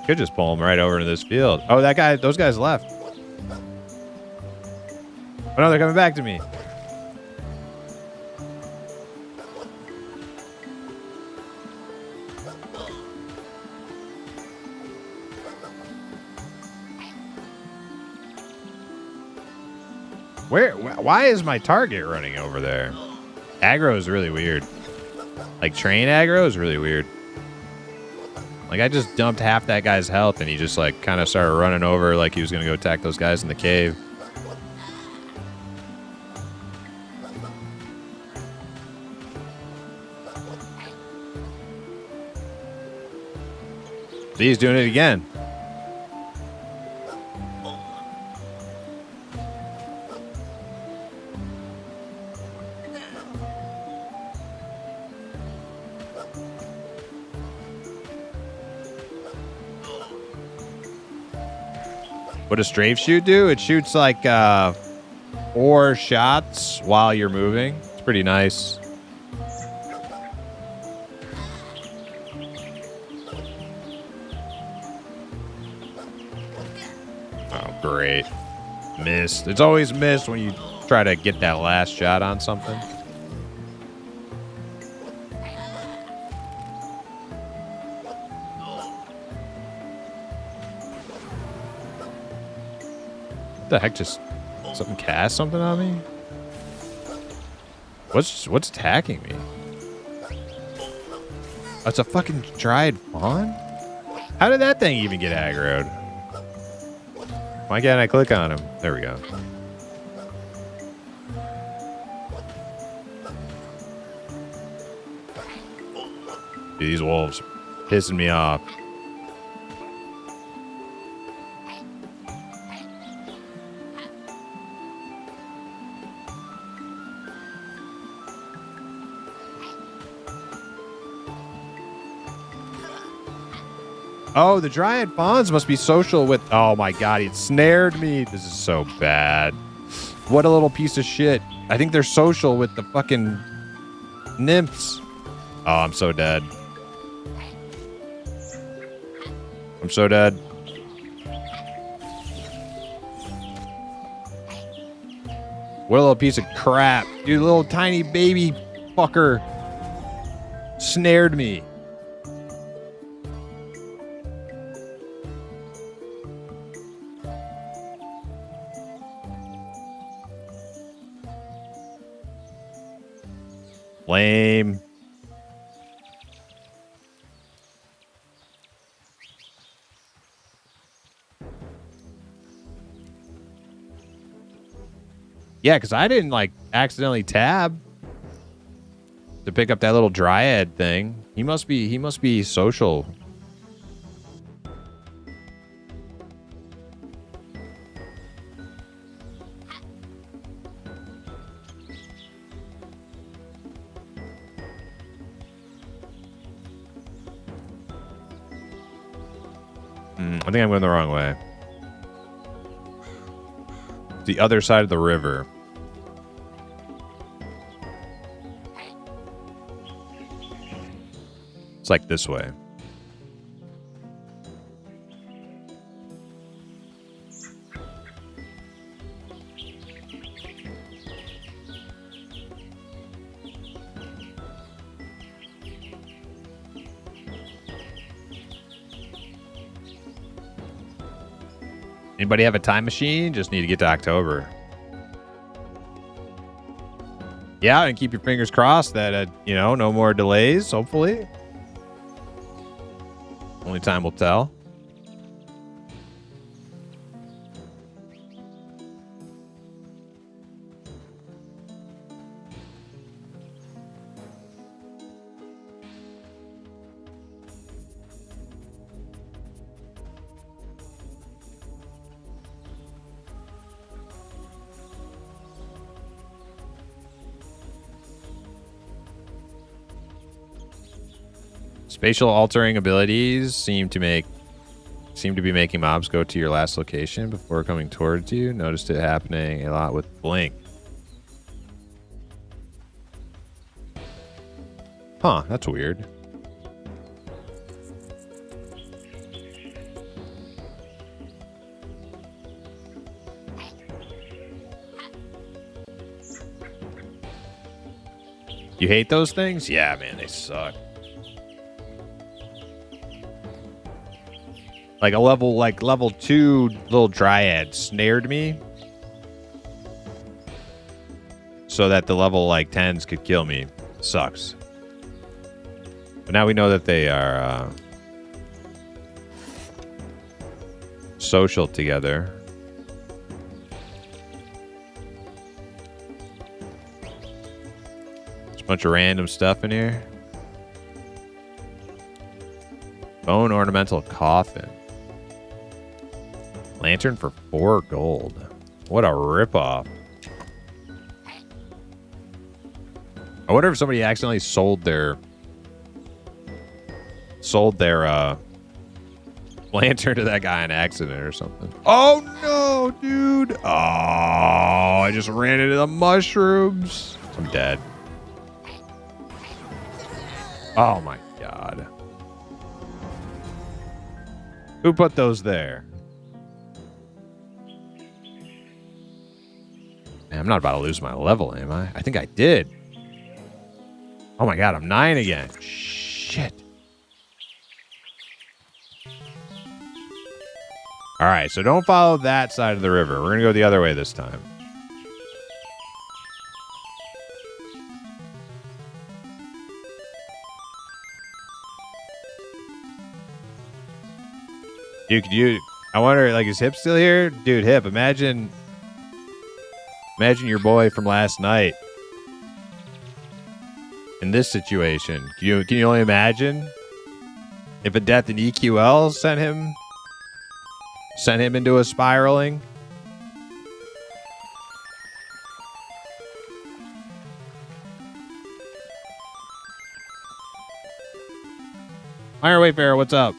Could just pull them right over into this field. Oh, those guys left. Oh no, they're coming back to me. Why is my target running over there? Aggro is really weird. Like train aggro is really weird. Like I just dumped half that guy's health and he just like kind of started running over like he was going to go attack those guys in the cave. See, he's doing it again. What does strafe shoot do? It shoots like 4 shots while you're moving. It's pretty nice. Oh, great. Missed. It's always missed when you try to get that last shot on something. What the heck? Just something cast something on me? What's attacking me? Oh, it's a fucking dried fawn? How did that thing even get aggroed? Why can't I click on him? There we go. Dude, these wolves are pissing me off. Oh, the Dryad Fawns must be social with... Oh, my God. It snared me. This is so bad. What a little piece of shit. I think they're social with the fucking nymphs. Oh, I'm so dead. I'm so dead. What a little piece of crap. Dude, little tiny baby fucker snared me. Lame. Yeah, because I didn't like accidentally tab to pick up that little dryad thing. He must be social. I think I'm going the wrong way. The other side of the river. It's like this way. Anybody have a time machine? Just need to get to October. Yeah, and keep your fingers crossed that, you know, no more delays, hopefully. Only time will tell. Spatial altering abilities seem to be making mobs go to your last location before coming towards you. Noticed it happening a lot with Blink. Huh, that's weird. You hate those things? Yeah, man, they suck. Like level 2 little dryad snared me so that the level 10s could kill me. Sucks. But now we know that they are social together. There's a bunch of random stuff in here. Bone ornamental coffin. Lantern for 4 gold. What a ripoff. I wonder if somebody accidentally sold their lantern to that guy in accident or something. Oh no, dude. Oh, I just ran into the mushrooms. I'm dead. Oh my God. Who put those there? Man, I'm not about to lose my level, am I? I think I did. Oh my God, I'm 9 again. Shit. All right, so don't follow that side of the river. We're going to go the other way this time. Dude, I wonder, is Hip still here? Dude, Hip, imagine your boy from last night in this situation. Can you only imagine if a death in EQL sent him into a spiraling? Iron Wayfarer, what's up?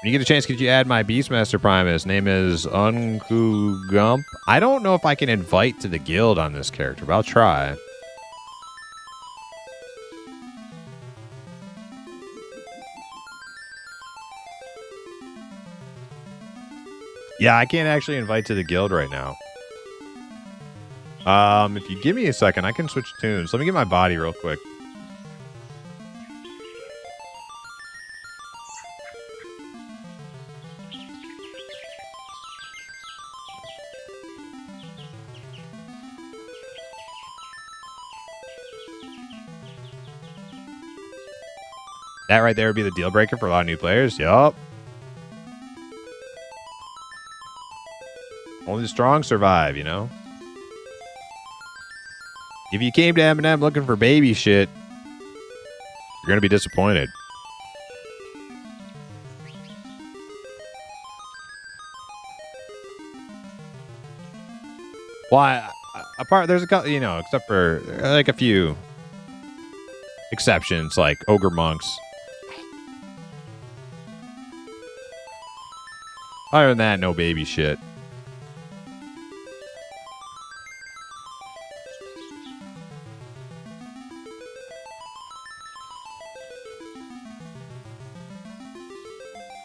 When you get a chance, could you add my Beastmaster Primus? Name is Unku Gump. I don't know if I can invite to the guild on this character, but I'll try. Yeah, I can't actually invite to the guild right now. If you give me a second, I can switch tunes. Let me get my body real quick. That right there would be the deal breaker for a lot of new players. Yup. Only the strong survive, you know? If you came to M&M looking for baby shit, you're going to be disappointed. Well, apart, there's a couple, you know, except for like a few exceptions, like ogre monks. Other than that, no baby shit.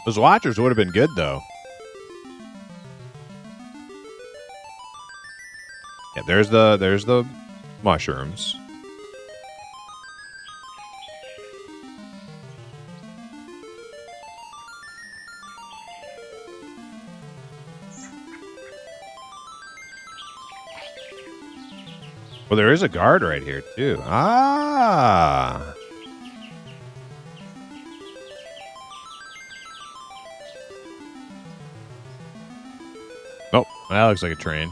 Those watchers would have been good, though. Yeah, there's the mushrooms. Well, there is a guard right here, too. Ah. Oh, that looks like a train.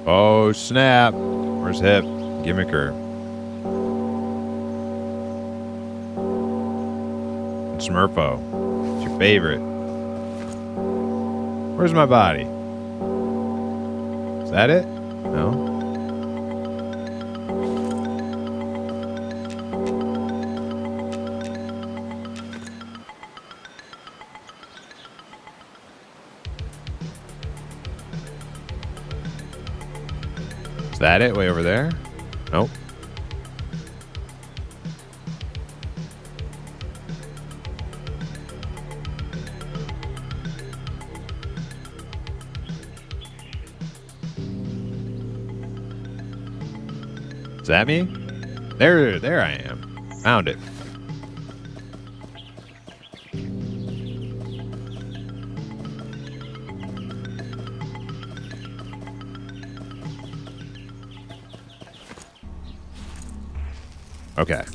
Oh, snap. Where's Hip? Gimmicker. And Smurfo. It's your favorite. Where's my body? Is that it? No? Is that it? Way over there? Nope. Is that me? There I am. Found it. Okay.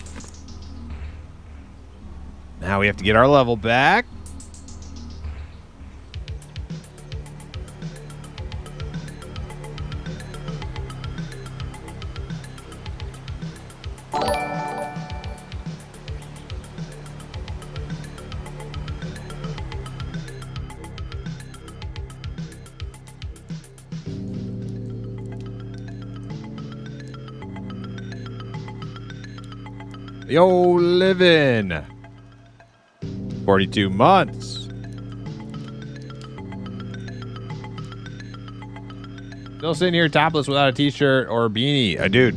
Now we have to get our level back. Yo, living 42 months. Still sitting here topless without a t-shirt or a beanie. Dude,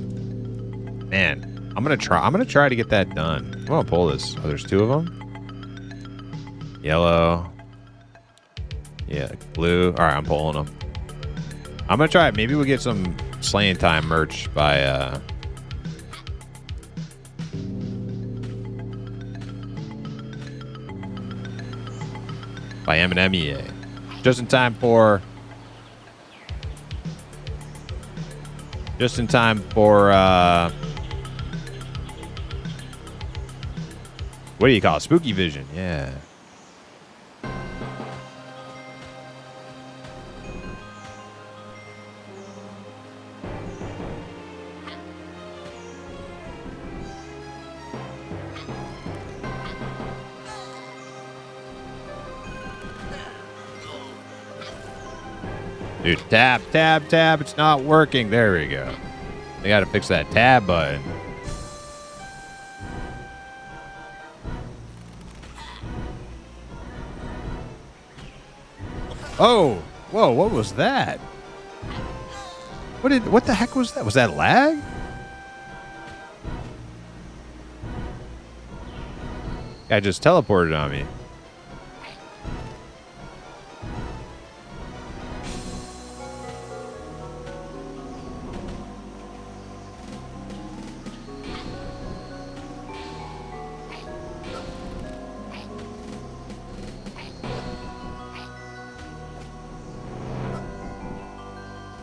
man, I'm gonna try to get that done. I'm gonna pull this. Oh, there's two of them. Yellow. Yeah, blue. All right, I'm pulling them. I'm gonna try it. Maybe we'll get some Slaying Time merch by MMORPG. Just in time for what do you call it? Spooky Vision. Yeah. Dude, tab, tab, tab. It's not working. There we go. I gotta fix that tab button. Oh, whoa, what was that? What the heck was that? Was that lag? Guy just teleported on me.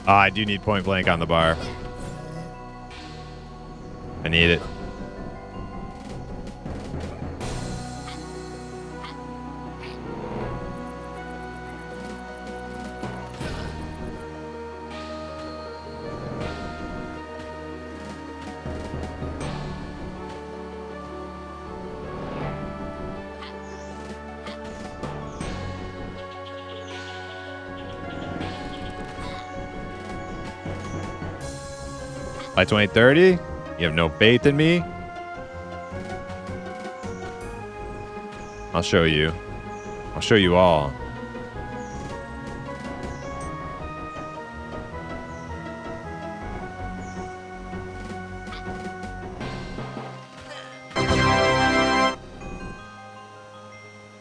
Oh, I do need point blank on the bar. I need it. By 2030, you have no faith in me? I'll show you. I'll show you all.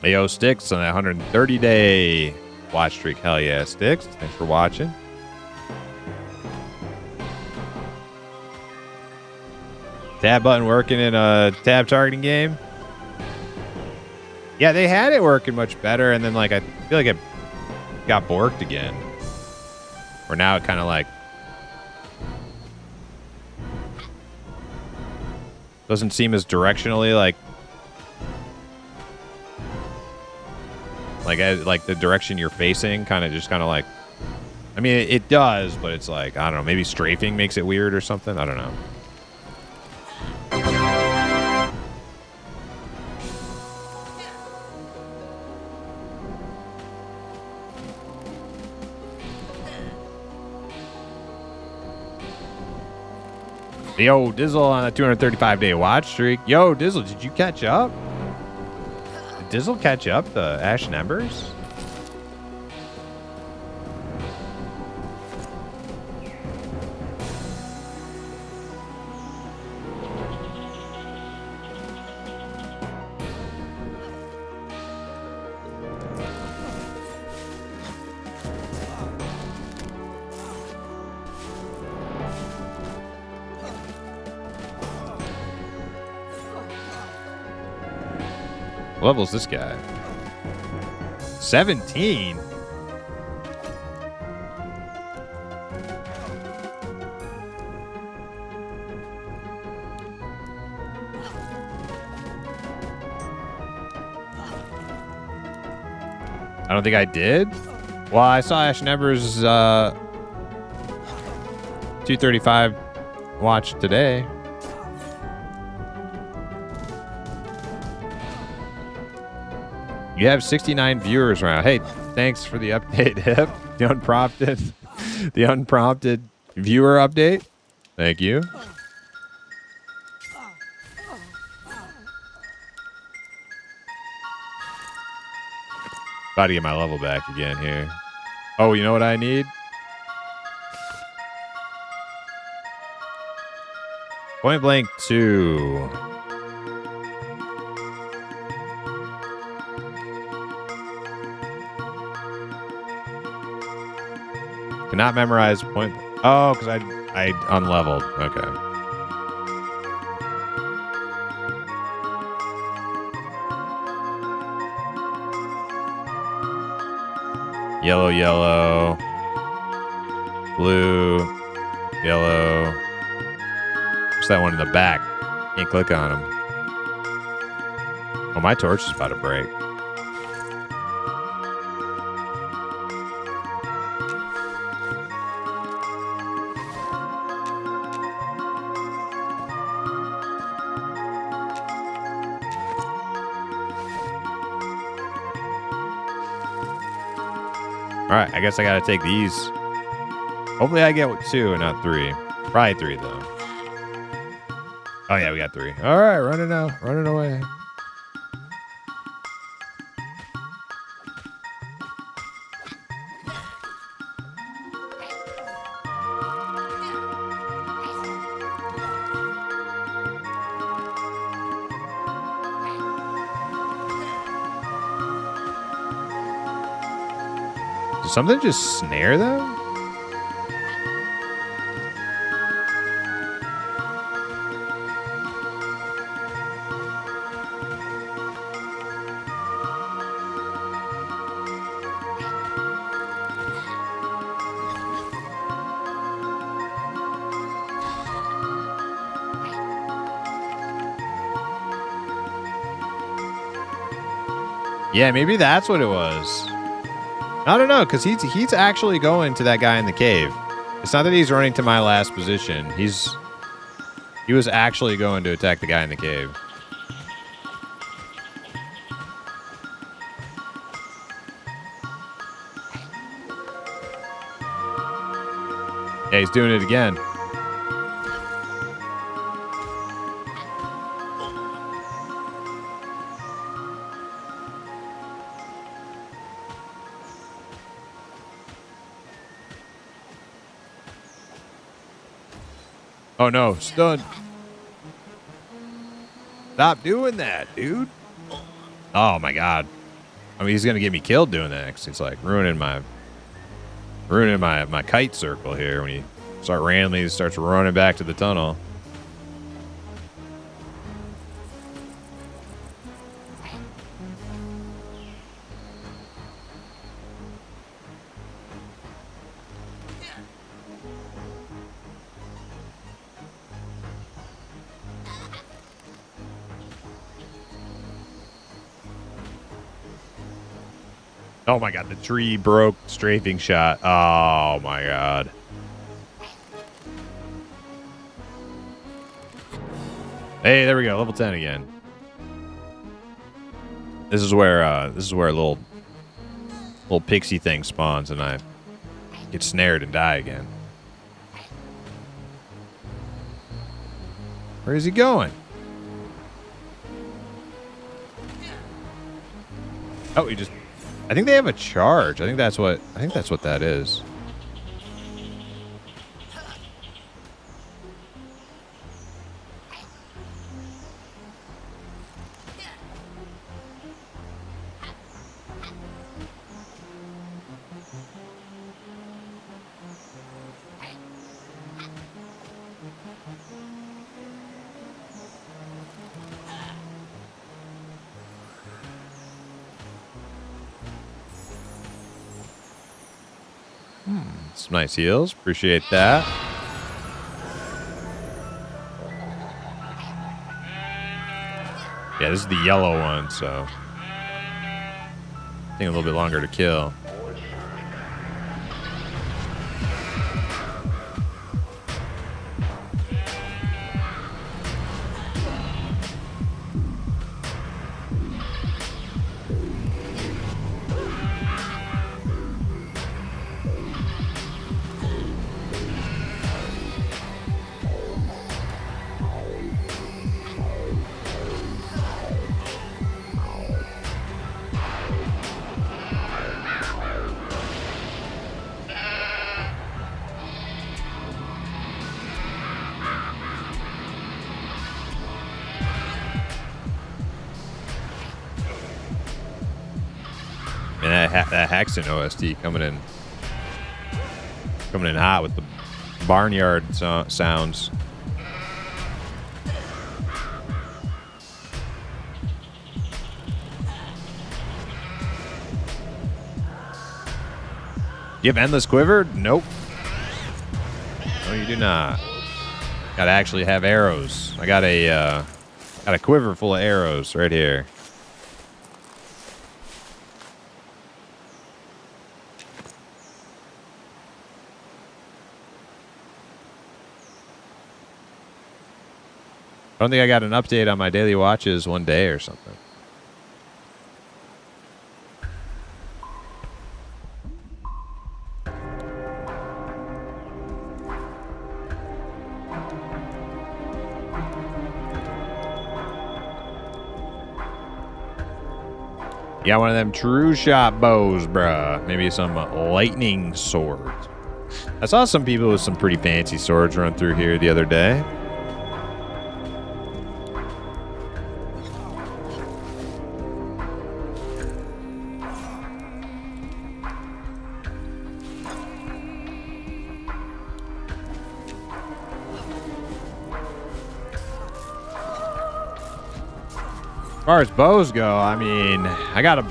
Hey, yo, Sticks on that 130-day watch streak. Hell yeah, Sticks. Thanks for watching. Tab button working in a tab targeting game. Yeah, they had it working much better, and then like I feel like it got borked again. Or now it kind of like doesn't seem as directionally like the direction you're facing kind of like. I mean, it does, but it's like I don't know. Maybe strafing makes it weird or something. I don't know. Yo, Dizzle on a 235-day watch streak. Yo, Dizzle, did you catch up? Did Dizzle catch up the Ashen Embers? What level's this guy? 17? I don't think I did. Well, I saw Ashen Ember's 235 watch today. You have 69 viewers around. Hey, thanks for the update, Hip. The unprompted viewer update. Thank you. About to get my level back again here. Oh, you know what I need? Point Blank 2. Cannot memorize point. Oh, because I unleveled. Okay. Yellow, yellow. Blue, yellow. What's that one in the back? Can't click on him. Oh, my torch is about to break. All right, I guess I gotta take these Hopefully I get 2 and not 3. Probably 3 though. Oh yeah, we got 3. All right, running out, running away. Did something just snare them? Yeah, maybe that's what it was. I don't know, because he's actually going to that guy in the cave. It's not that he's running to my last position. He was actually going to attack the guy in the cave. Yeah, he's doing it again. Oh no, stunned. Stop doing that, dude. Oh my god. I mean, he's gonna get me killed doing that because it's like ruining my kite circle here when he randomly starts running back to the tunnel. Oh my god, the tree broke strafing shot. Oh my god. Hey, there we go. Level 10 again. This is where a little pixie thing spawns and I get snared and die again. Where is he going? Oh, he just... I think they have a charge. I think that's what that is. Some nice heals. Appreciate that. Yeah, this is the yellow one, so I think a little bit longer to kill. And that Haxton OST coming in hot with the barnyard sounds. You have endless quiver? Nope. No, you do not. Gotta actually have arrows. I got a quiver full of arrows right here. I don't think I got an update on my daily watches one day or something. You got one of them true shot bows, bruh. Maybe some lightning swords. I saw some people with some pretty fancy swords run through here the other day. As far as bows go, I mean, I got a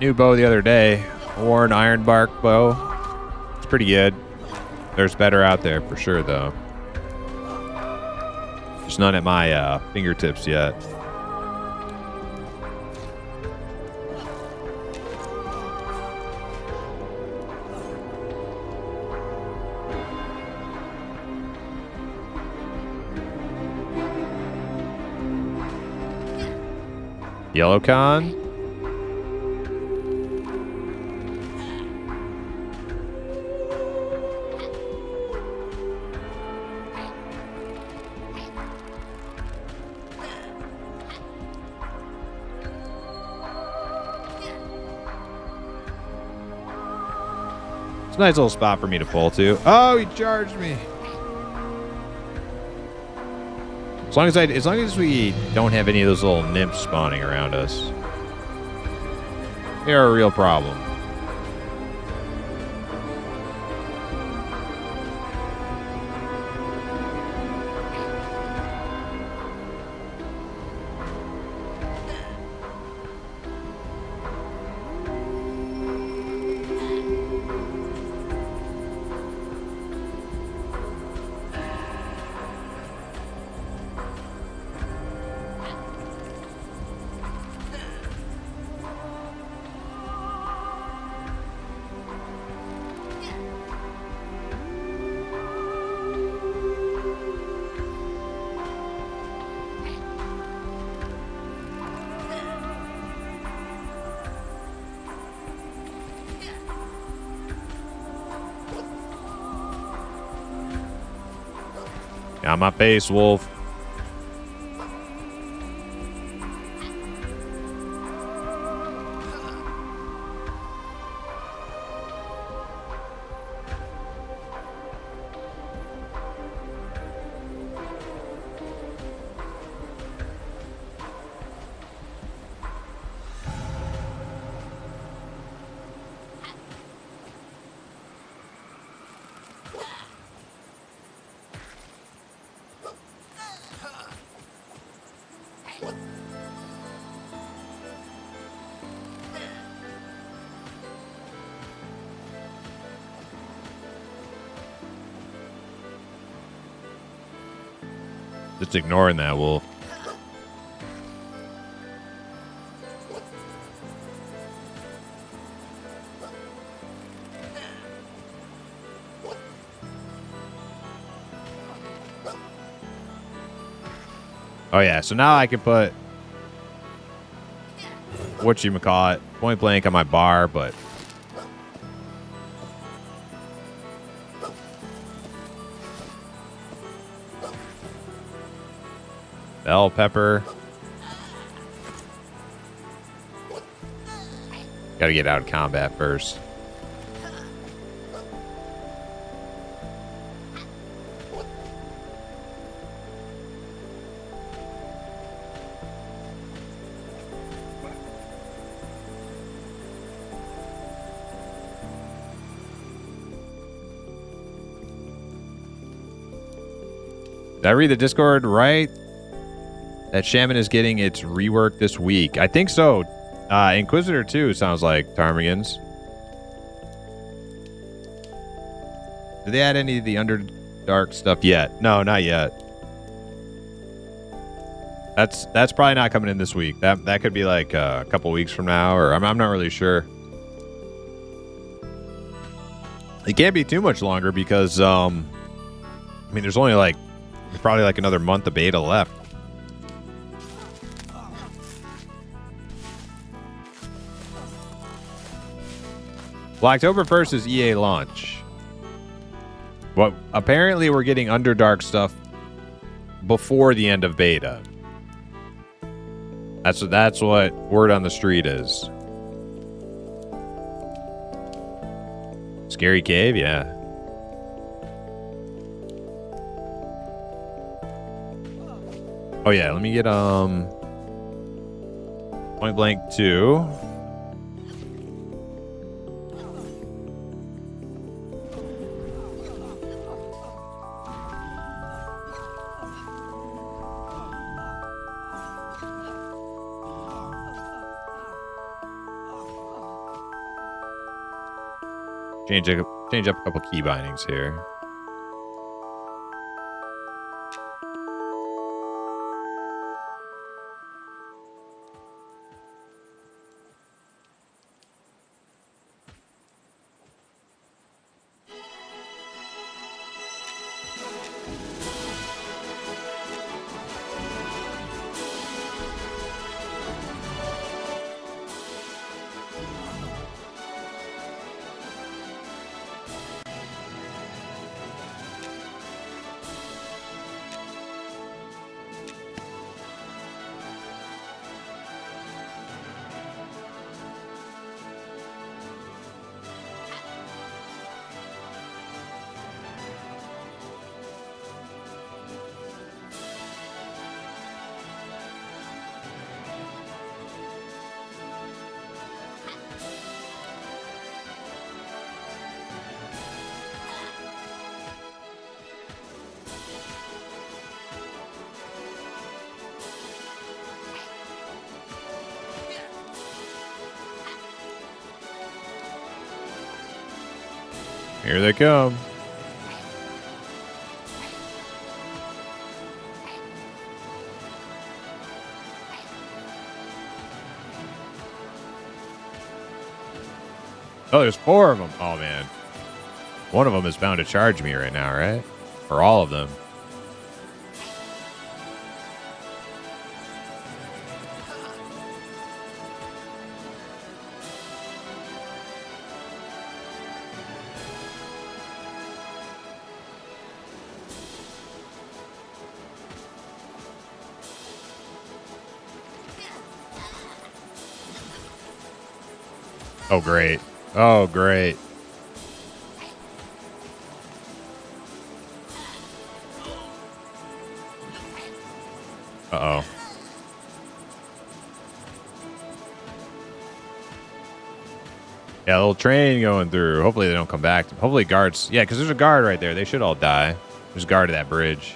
new bow the other day. Worn ironbark bow. It's pretty good. There's better out there for sure, though. Just none at my fingertips yet. Yellow con. It's a nice little spot for me to pull to. Oh, he charged me. As long as we don't have any of those little nymphs spawning around us, they're a real problem. Got my face, wolf. Just ignoring that wolf. Oh yeah, so now I can put whatchamacallit, point blank on my bar, but bell pepper. Gotta get out of combat first. Did I read the Discord right? That Shaman is getting its rework this week. I think so. Inquisitor 2 sounds like Ptarmigans. Did they add any of the Underdark stuff yet? No, not yet. That's probably not coming in this week. That could be like a couple weeks from now, or I'm not really sure. It can't be too much longer because I mean, there's only like probably like another month of beta left. Well, October 1st is EA launch. Well, apparently we're getting Underdark stuff before the end of beta. That's what word on the street is. Scary cave, yeah. Oh yeah, let me get point blank 2. Change up a couple key bindings here. Here they come. Oh, there's 4 of them. Oh, man. One of them is bound to charge me right now, right? Or all of them. Oh, great. Oh, great. Uh-oh. Yeah, a little train going through. Hopefully they don't come back. Hopefully guards. Yeah, because there's a guard right there. They should all die. There's a guard at that bridge.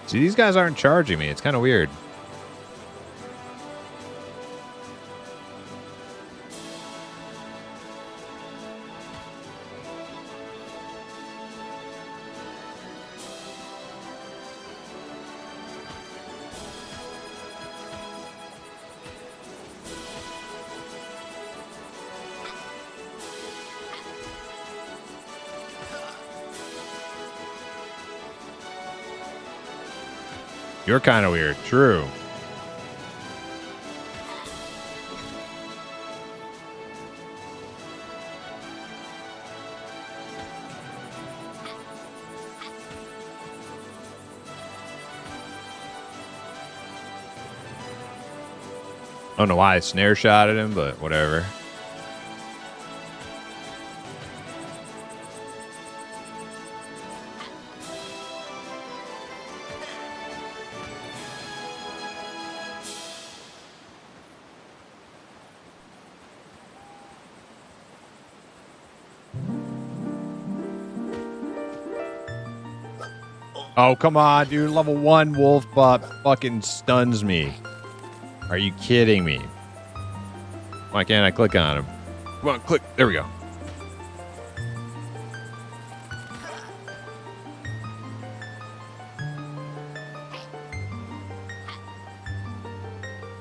See, these guys aren't charging me. It's kind of weird. You're kind of weird. True. I don't know why I snare shot at him, but whatever. Oh, come on, dude. Level 1 wolf butt fucking stuns me. Are you kidding me? Why can't I click on him? Come on, click. There we go.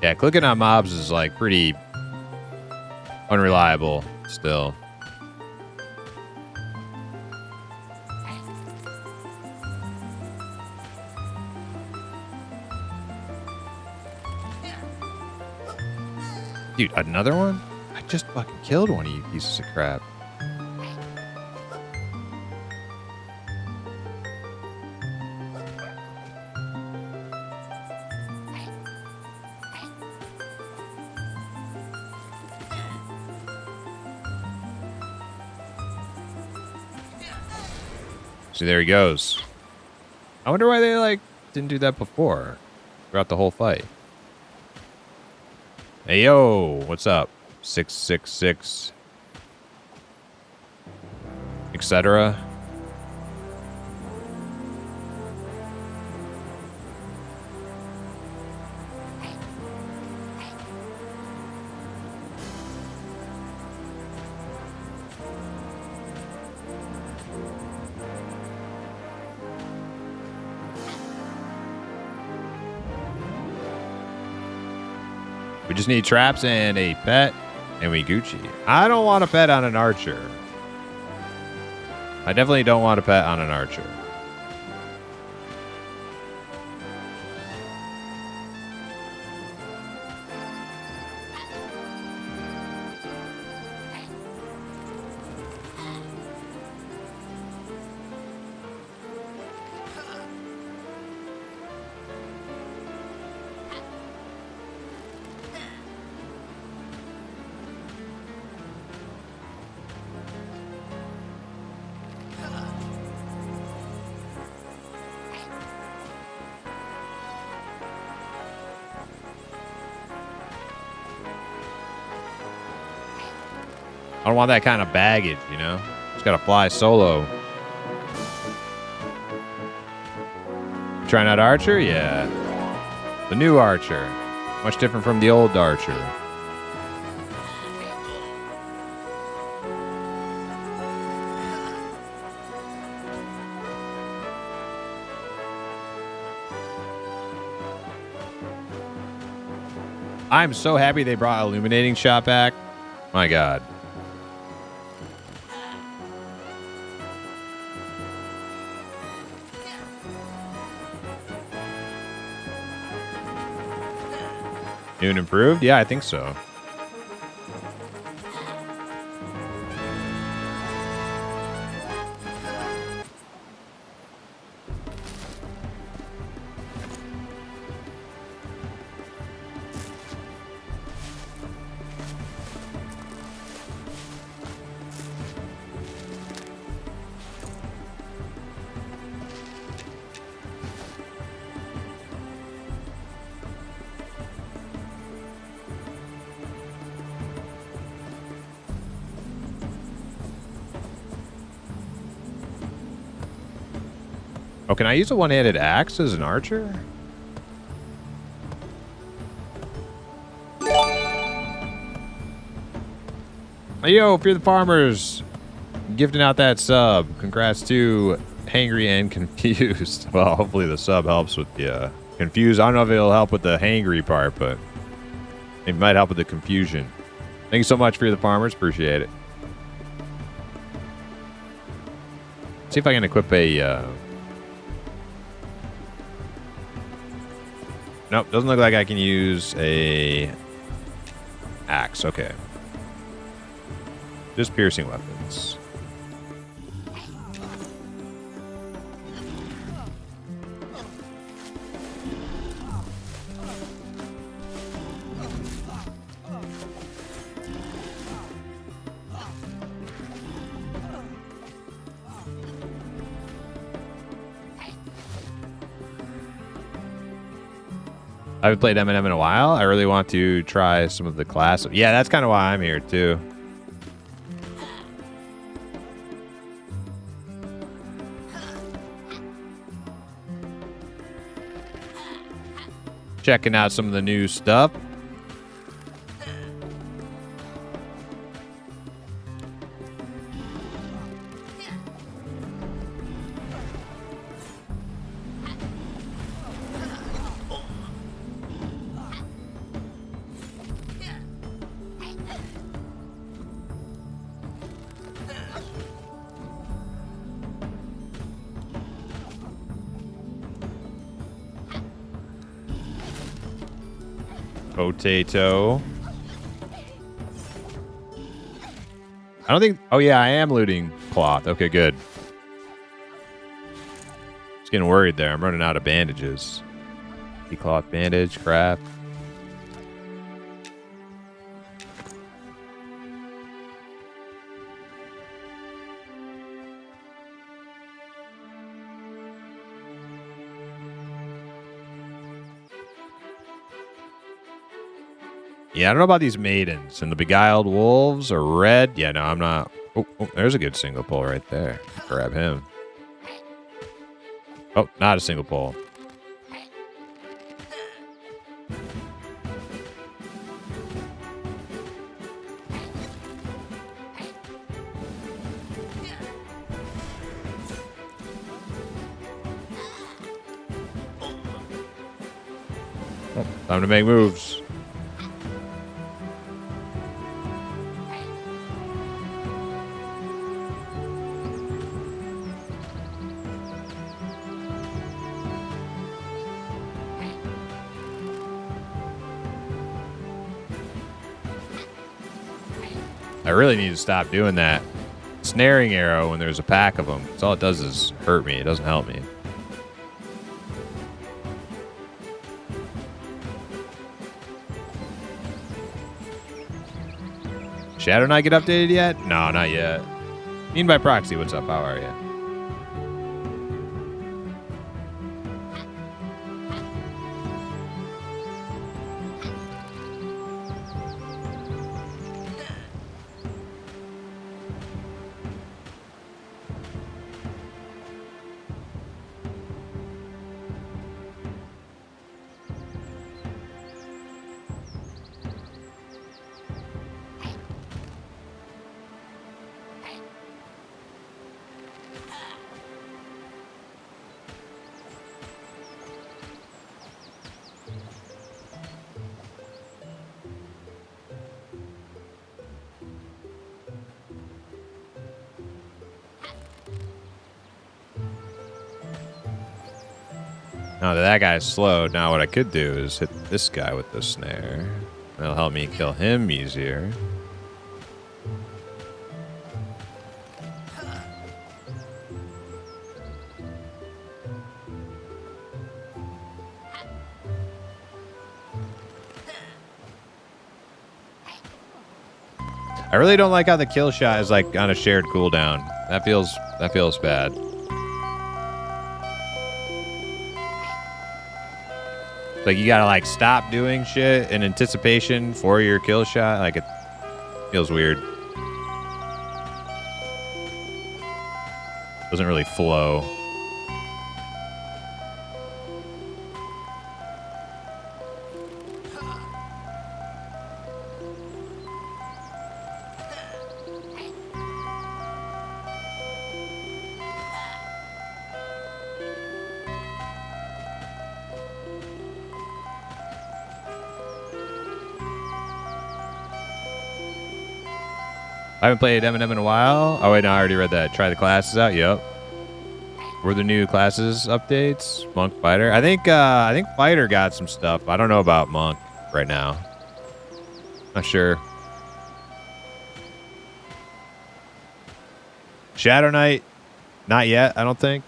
Yeah, clicking on mobs is like pretty unreliable still. Dude, another one? I just fucking killed one of you pieces of crap. See, there he goes. I wonder why they, like, didn't do that before. Throughout the whole fight. Hey, yo, what's up? 666. Etc. We just need traps and a pet, and we Gucci. I don't want a pet on an archer. I definitely don't want a pet on an archer. I don't want that kind of baggage, you know? Just gotta fly solo. Trying out Archer? Yeah. The new Archer. Much different from the old Archer. I'm so happy they brought Illuminating Shot back. My God. New and improved? Yeah, I think so. Oh, can I use a one-handed axe as an archer? Hey, yo, Fear the Farmers gifting out that sub. Congrats to Hangry and Confused. Well, hopefully the sub helps with the confused. I don't know if it'll help with the hangry part, but it might help with the confusion. Thank you so much, Fear the Farmers. Appreciate it. See if I can equip a... Nope, doesn't look like I can use a axe. Okay. Just piercing weapons. I haven't played M&M in a while. I really want to try some of the class. Yeah, that's kind of why I'm here too. Checking out some of the new stuff. Potato. I don't think... Oh, yeah, I am looting cloth. Okay, good. Just getting worried there. I'm running out of bandages. Cloth bandage, crap. Yeah, I don't know about these maidens. And the beguiled wolves are red. Yeah, no, I'm not. Oh, there's a good single pull right there. Grab him. Oh, not a single pull. Oh, time to make moves. I really need to stop doing that snaring arrow when there's a pack of them. Because all it does is hurt me. It doesn't help me. Shadow Knight get updated yet? No, not yet. Mean by proxy, what's up? How are you? Now that guy's slowed, now what I could do is hit this guy with the snare. That'll help me kill him easier. I really don't like how the kill shot is like on a shared cooldown. That feels bad. Like you gotta like stop doing shit in anticipation for your kill shot. Like it feels weird. Doesn't really flow. I haven't played M&M in a while. Oh, wait, no, I already read that. Try the classes out. Yep. Were the new classes updates? Monk, Fighter. I think Fighter got some stuff. I don't know about Monk right now. Not sure. Shadow Knight, not yet, I don't think.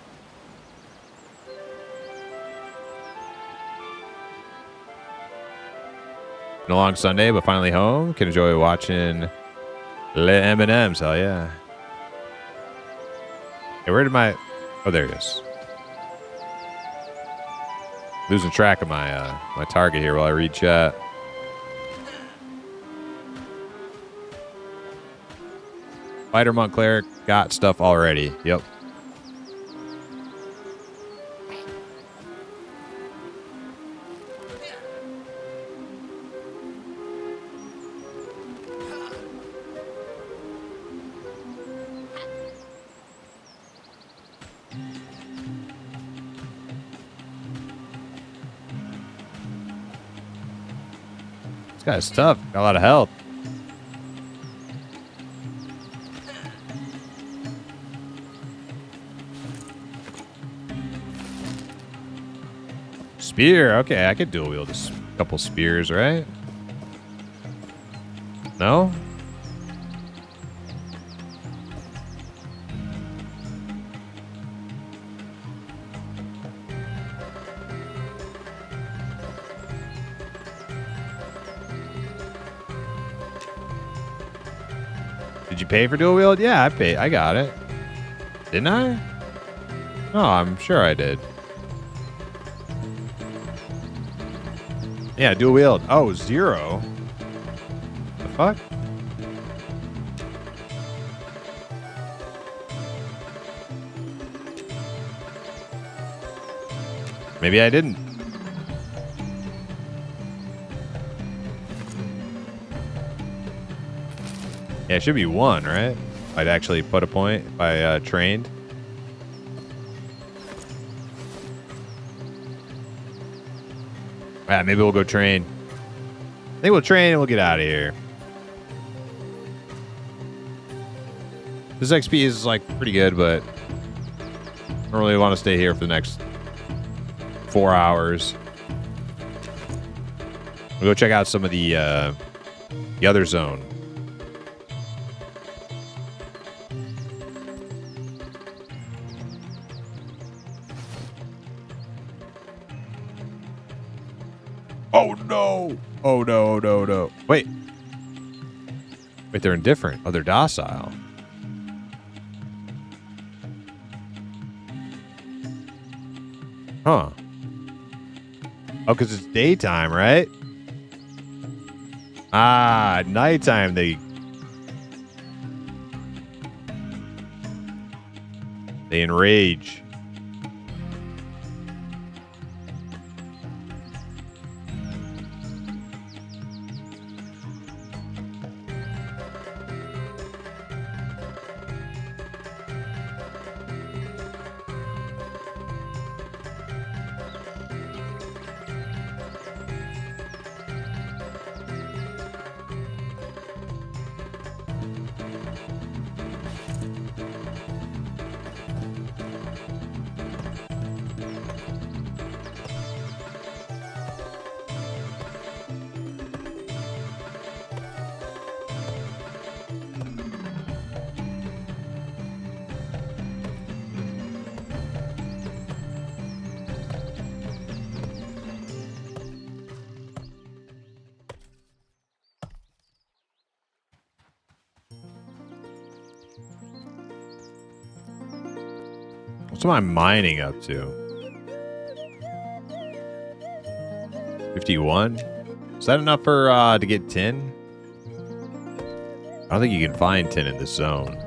Been a long Sunday, but finally home. Can enjoy watching Le M&Ms, hell yeah. Hey, where did my... Oh, there it is. Losing track of my my target here while I read chat. Fighter, Monk, Cleric got stuff already. Yep. This guy's tough. Got a lot of health. Spear. Okay, I could dual wield a couple spears, right? No? Did you pay for dual wield? Yeah, I paid. I got it. Didn't I? Oh, I'm sure I did. Yeah, dual wield. Oh, 0. The fuck? Maybe I didn't. Yeah, it should be 1, right? I'd actually put a point if I trained. Yeah, maybe we'll go train. I think we'll train and we'll get out of here. This XP is like pretty good, but I don't really want to stay here for the next 4 hours. We'll go check out some of the other zone. Oh no! Oh no! No! No! Wait. Wait, they're indifferent. Oh, they're docile. Huh. Oh, because it's daytime, right? Ah, at nighttime they enrage. What's my mining up to? 51? Is that enough for to get tin? I don't think you can find tin in this zone.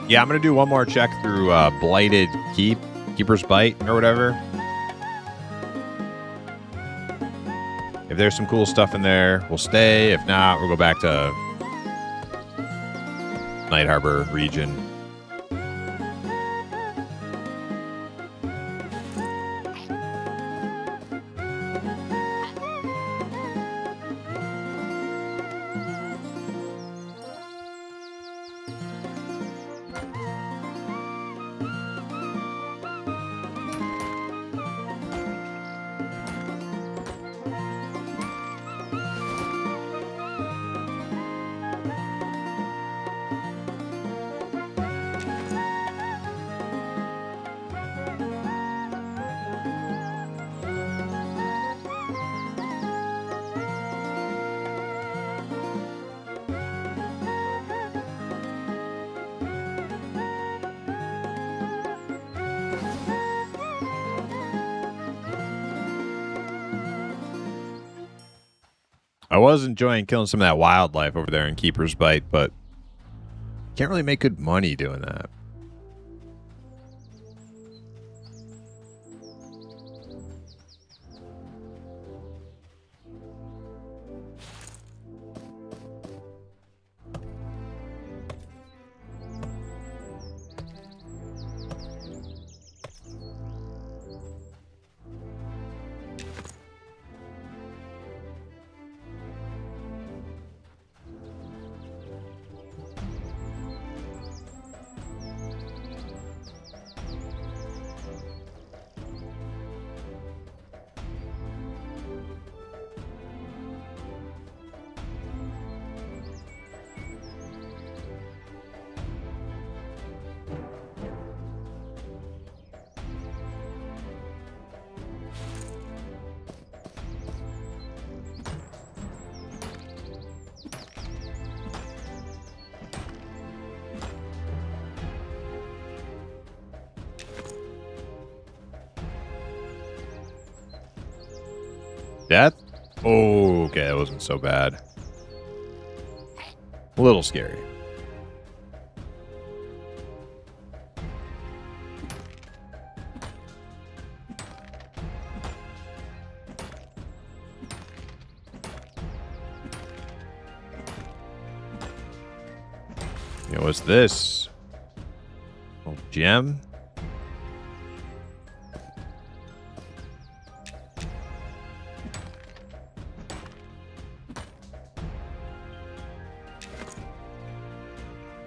Yeah, I'm going to do one more check through Blighted Keeper's Bite, or whatever. If there's some cool stuff in there, we'll stay. If not, we'll go back to Night Harbor region. I was enjoying killing some of that wildlife over there in Keeper's Bite, but can't really make good money doing that. Death? Oh, okay, that wasn't so bad. A little scary. What's this? Oh, gem?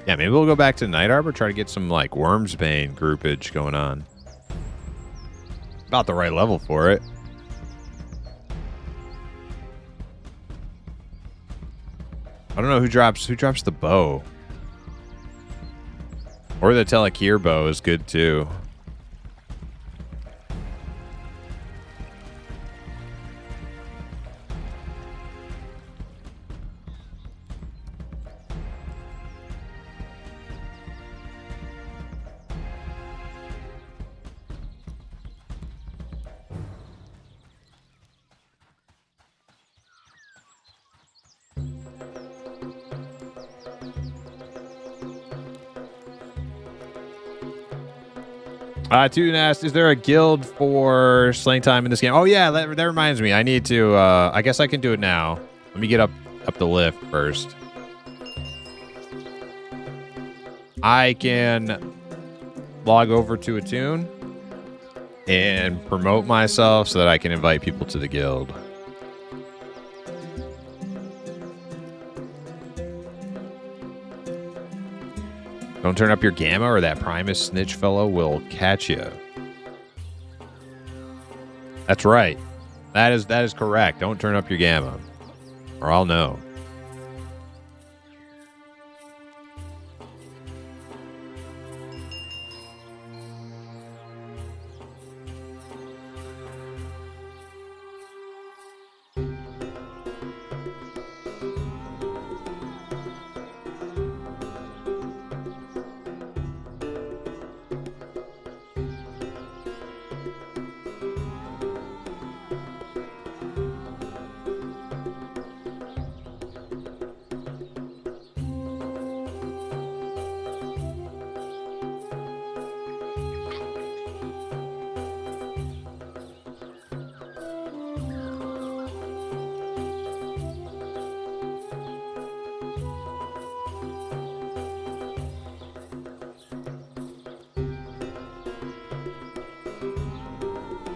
Yeah, maybe we'll go back to Night Arbor, try to get some, like, Wormsbane groupage going on. About the right level for it. I don't know who drops the bow. Or the Telekir bow is good too. Tune asked, is there a guild for slaying time in this game? Oh yeah, that reminds me. I need to I guess I can do it now. Let me get up the lift first. I can log over to a tune and promote myself so that I can invite people to the guild. Don't turn up your gamma or that Primus snitch fellow will catch you. That's right. That is correct. Don't turn up your gamma, or I'll know.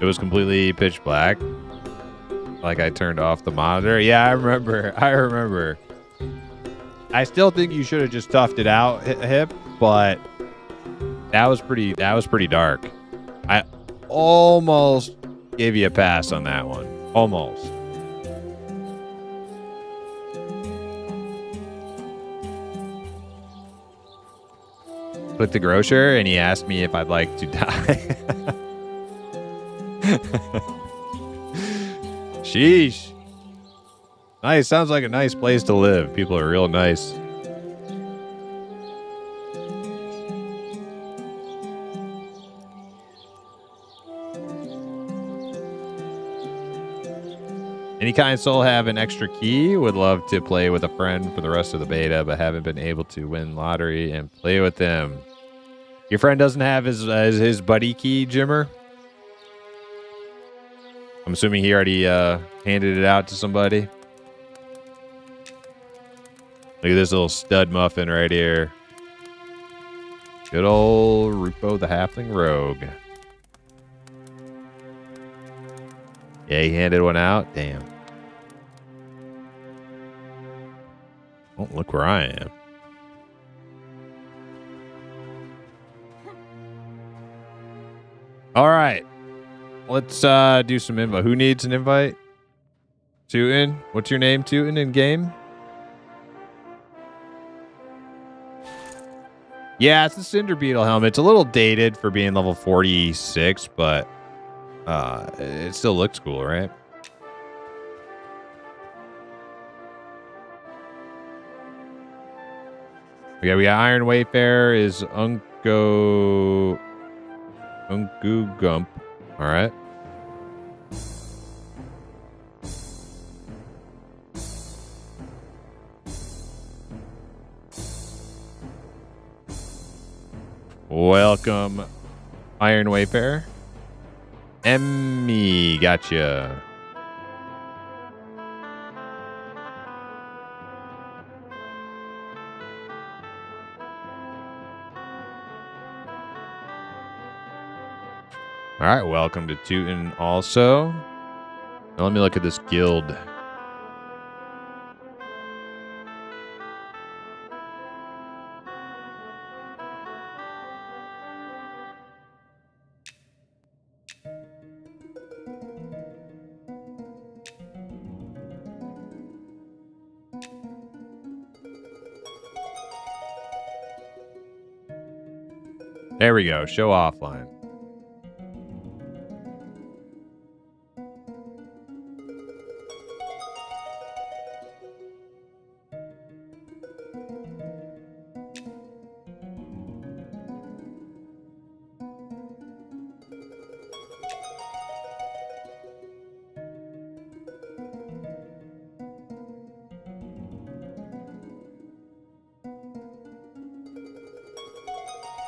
It was completely pitch black. Like I turned off the monitor. Yeah, I remember. I still think you should have just toughed it out, Hip, but that was pretty dark. I almost gave you a pass on that one. Almost. Click the grocer and he asked me if I'd like to die. Sheesh. Nice. Sounds like a nice place to live. People are real nice. Any kind soul have an extra key? Would love to play with a friend for the rest of the beta, but haven't been able to win lottery and play with them. Your friend doesn't have his buddy key, Jimmer? I'm assuming he already handed it out to somebody. Look at this little stud muffin right here. Good old Rupo the Halfling Rogue. Yeah, he handed one out. Damn. Oh, look where I am. All right. Let's do some invite. Who needs an invite? Tootin? What's your name, Tootin, in game? Yeah, it's the Cinder Beetle helmet. It's a little dated for being level 46, but it still looks cool, right? We got Iron Wayfarer is Ungu Gump. All right. Welcome, Iron Wayfarer. Emmy, gotcha. All right, welcome to Tootin also. Now let me look at this guild. There we go. Show offline.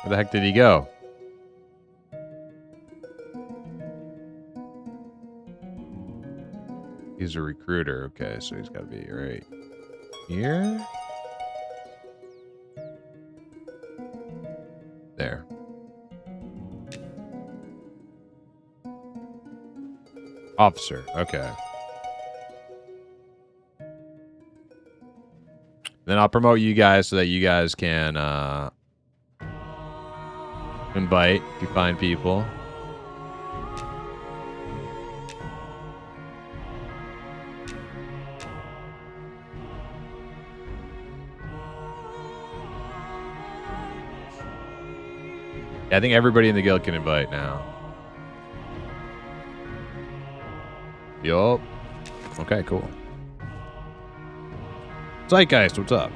Where the heck did he go? He's a recruiter. Okay, so he's got to be right here. There. Officer. Okay. Then I'll promote you guys so that you guys can invite if you find people. Yeah, I think everybody in the guild can invite now. Yup. Okay, cool. Zeitgeist, what's up?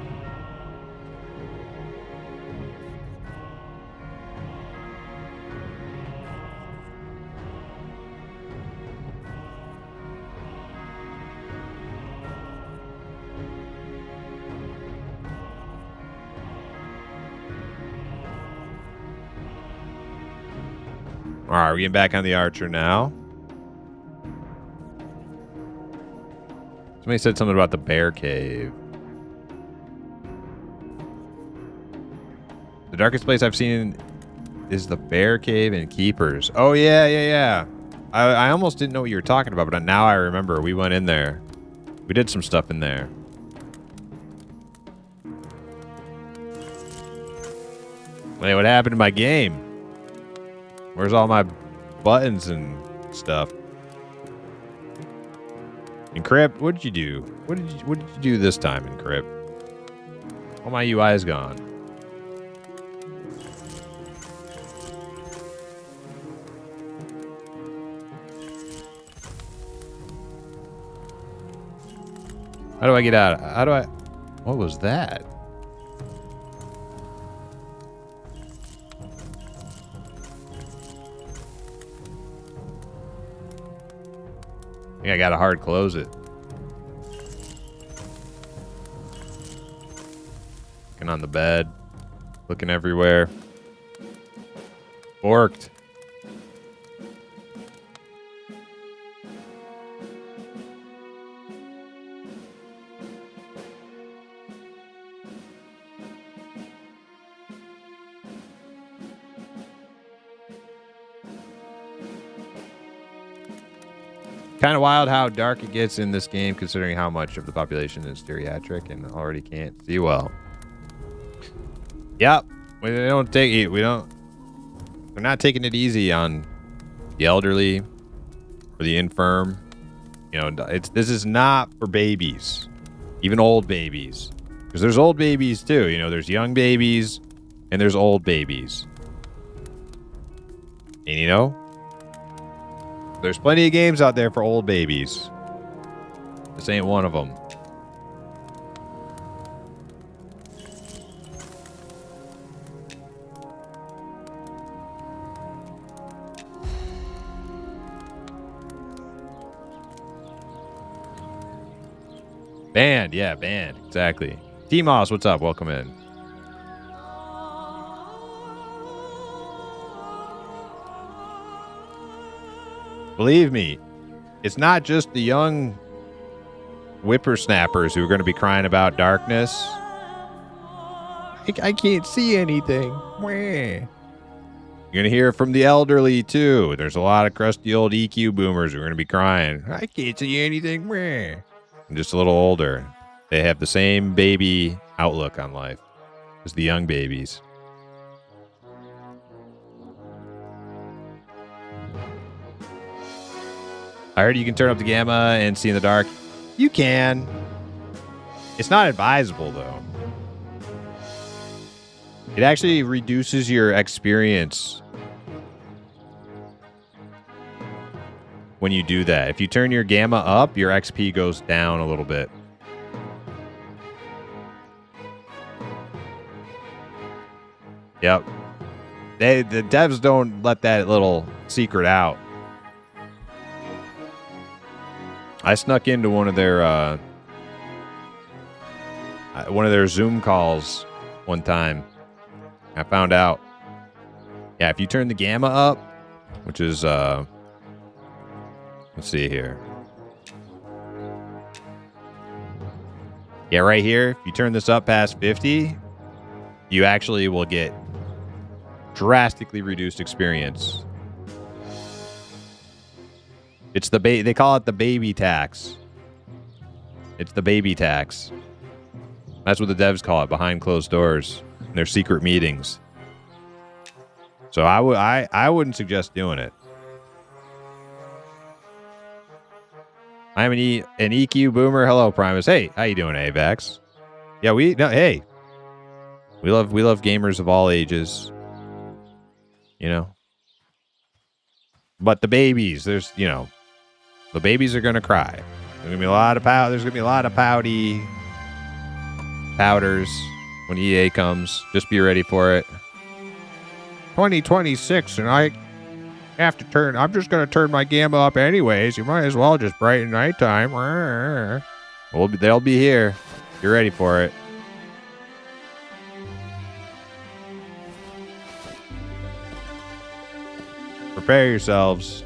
All right, we're getting back on the archer now. Somebody said something about the bear cave. The darkest place I've seen is the bear cave and keepers. Oh, yeah. I almost didn't know what you were talking about, but now I remember. We went in there. We did some stuff in there. Wait, what happened to my game? Where's all my buttons and stuff? Encrypt, what did you do? What did you do this time, Encrypt? All my UI is gone. How do I get out? How do I... What was that? I think I gotta hard close it. Looking on the bed. Looking everywhere. Forked. Kind of wild how dark it gets in this game, considering how much of the population is geriatric and already can't see well. Yep, we're not taking it easy on the elderly or the infirm. You know, this is not for babies, even old babies, because there's old babies too. You know, there's young babies and there's old babies, and you know. There's plenty of games out there for old babies. This ain't one of them. Banned, yeah, banned. Exactly. T-Moss, what's up? Welcome in. Believe me, it's not just the young whippersnappers who are going to be crying about darkness. I can't see anything. You're going to hear it from the elderly, too. There's a lot of crusty old EQ boomers who are going to be crying. I can't see anything. I'm just a little older. They have the same baby outlook on life as the young babies. I heard you can turn up the gamma and see in the dark. You can. It's not advisable, though. It actually reduces your experience when you do that. If you turn your gamma up, your XP goes down a little bit. Yep. The devs don't let that little secret out. I snuck into one of their Zoom calls one time. I found out. Yeah, if you turn the gamma up, which is let's see here. Yeah, right here. If you turn this up past 50, you actually will get drastically reduced experience. It's they call it the baby tax. It's the baby tax. That's what the devs call it behind closed doors in their secret meetings. So I wouldn't suggest doing it. I'm an EQ boomer. Hello, Primus. Hey, how you doing, Avax? Yeah, hey. We love gamers of all ages. You know. But the babies, the babies are gonna cry. There's gonna be a lot of pouty powders when EA comes. Just be ready for it. 2026, and I have to turn. I'm just gonna turn my gamma up anyways. You might as well just brighten nighttime. They'll be here. You're ready for it. Prepare yourselves.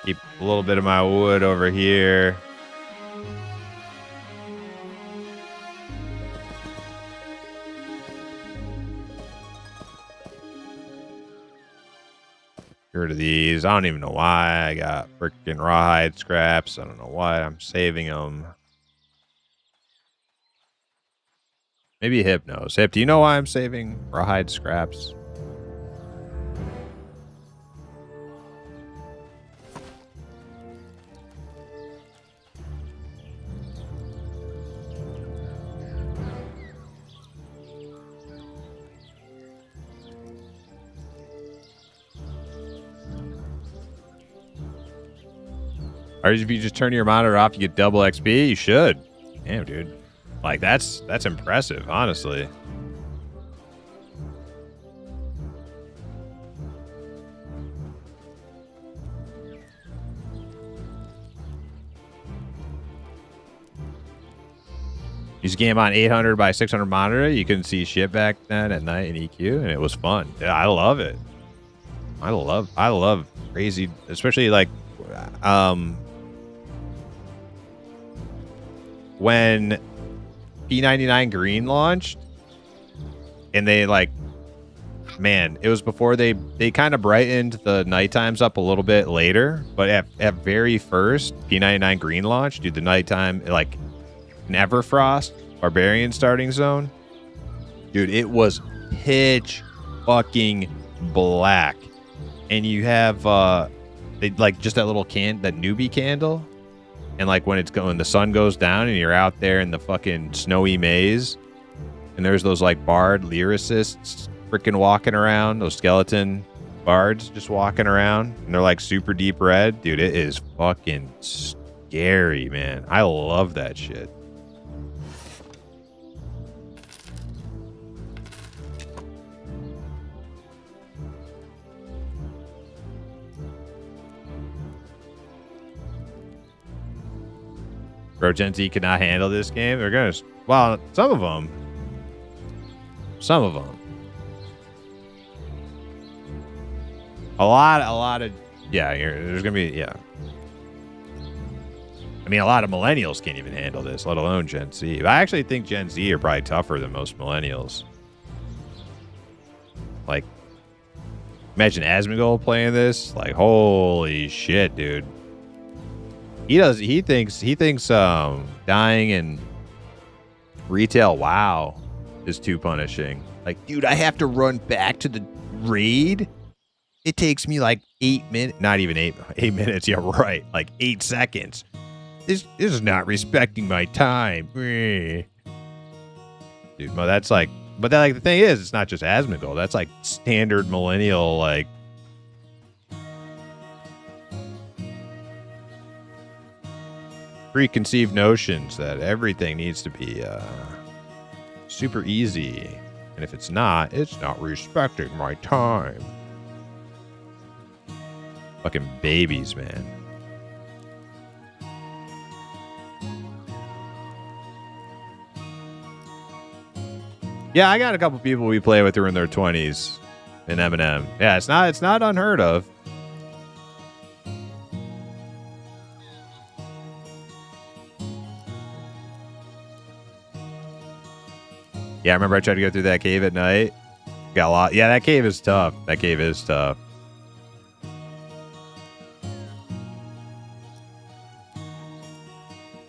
Keep a little bit of my wood over here. Get rid of these. I don't even know why. I got freaking rawhide scraps. I don't know why I'm saving them. Maybe Hip knows. Hip, do you know why I'm saving rawhide scraps? Or if you just turn your monitor off, you get double XP. You should. Damn, dude. Like, that's impressive, honestly. Use a game on 800 by 600 monitor. You couldn't see shit back then at night in EQ, and it was fun. Yeah, I love it. I love crazy, especially like when P99 Green launched, and they it was before they kind of brightened the night times up a little bit later, but at very first P99 Green launch, dude, the nighttime, like Neverfrost Barbarian starting zone, dude, it was pitch fucking black, and you have just that little that newbie candle. And like when the sun goes down and you're out there in the fucking snowy maze, and there's those like bard lyricists freaking walking around, those skeleton bards just walking around, and they're like super deep red. Dude, it is fucking scary, man. I love that shit. Bro, Gen Z cannot handle this game. They're gonna. Well, some of them. Some of them. A lot of. Yeah, there's gonna be. Yeah. I mean, a lot of millennials can't even handle this, let alone Gen Z. But I actually think Gen Z are probably tougher than most millennials. Like, imagine Asmongold playing this. Like, holy shit, dude. He thinks dying in retail WoW is too punishing. Like, dude, I have to run back to the raid. It takes me like 8 minutes. Not even 8 minutes. Yeah, right. Like 8 seconds. This is not respecting my time. Dude, well, that's like, but that, like, the thing is, it's not just Asmongold. That's like standard millennial, like, preconceived notions that everything needs to be super easy. And if it's not respecting my time. Fucking babies, man. Yeah, I got a couple people we play with who are in their 20s in M&M. Yeah, it's not unheard of. Yeah, I remember I tried to go through that cave at night. Got a lot. Yeah, that cave is tough. That cave is tough.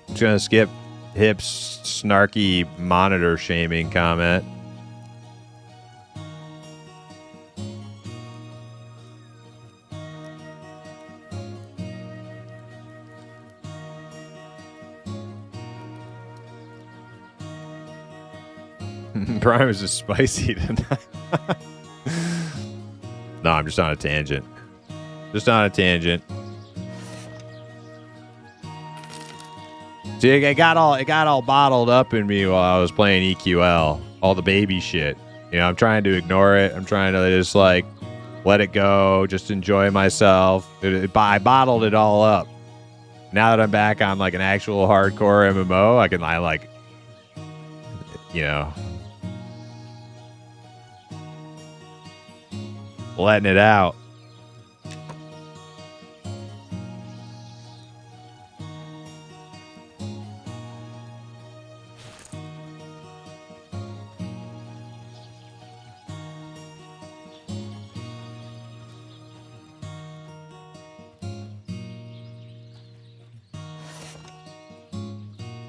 I'm just gonna skip Hip's snarky monitor shaming comment. Prime is just spicy tonight. No, I'm just on a tangent. Just on a tangent. See, it got all bottled up in me while I was playing EQL. All the baby shit. You know, I'm trying to ignore it. I'm trying to just, like, let it go. Just enjoy myself. I bottled it all up. Now that I'm back on, like, an actual hardcore MMO, I like, you know, letting it out.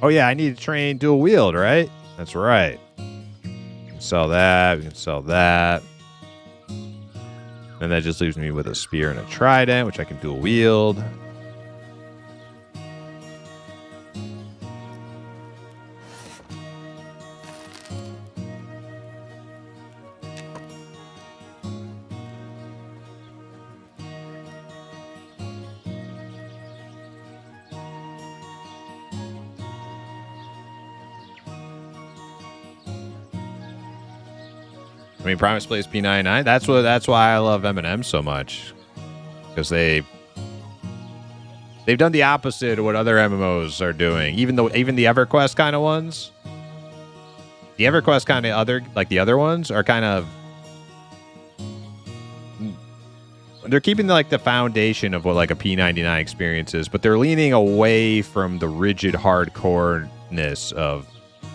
Oh yeah, I need to train dual wield, right? That's right. We can sell that. We can sell that. And that just leaves me with a spear and a trident, which I can dual wield. I mean, Primus plays P99. That's why I love M&M so much, because they've done the opposite of what other MMOs are doing. Even the EverQuest kind of ones, the EverQuest kind of the other ones are kind of, they're keeping like the foundation of what like a P99 experience is, but they're leaning away from the rigid hardcoreness of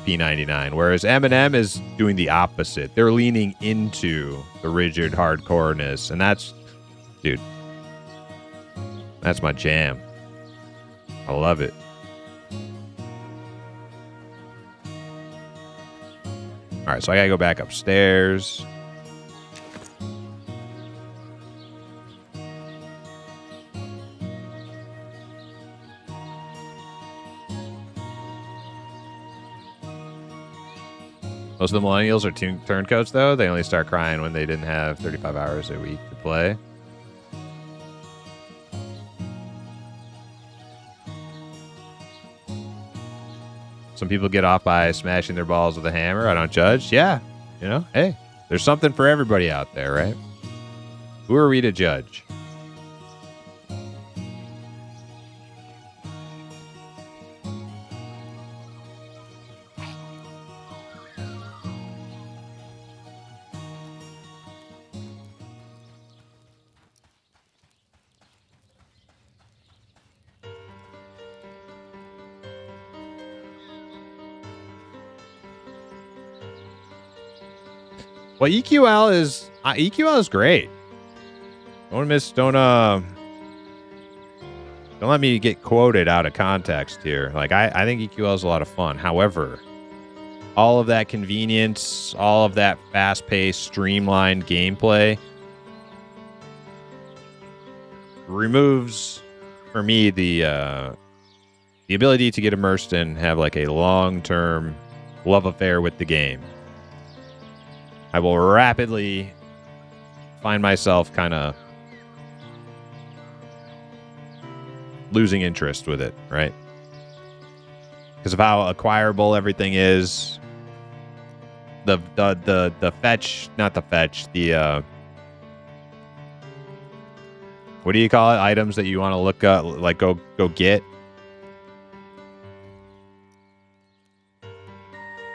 P99, whereas M&M is doing the opposite. They're leaning into the rigid hardcoreness, and that's, dude, that's my jam. I love it. All right, so I gotta go back upstairs. Most of the millennials are turncoats, though. They only start crying when they didn't have 35 hours a week to play. Some people get off by smashing their balls with a hammer. I don't judge. Yeah. You know, hey, there's something for everybody out there, right? Who are we to judge? Well, EQL is great. Don't let me get quoted out of context here. Like I think EQL is a lot of fun. However, all of that convenience, all of that fast-paced, streamlined gameplay removes for me the ability to get immersed and have like a long-term love affair with the game. I will rapidly find myself kind of losing interest with it, right? Because of how acquirable everything is. The fetch, not the fetch, the what do you call it? Items that you want to look up, like go get.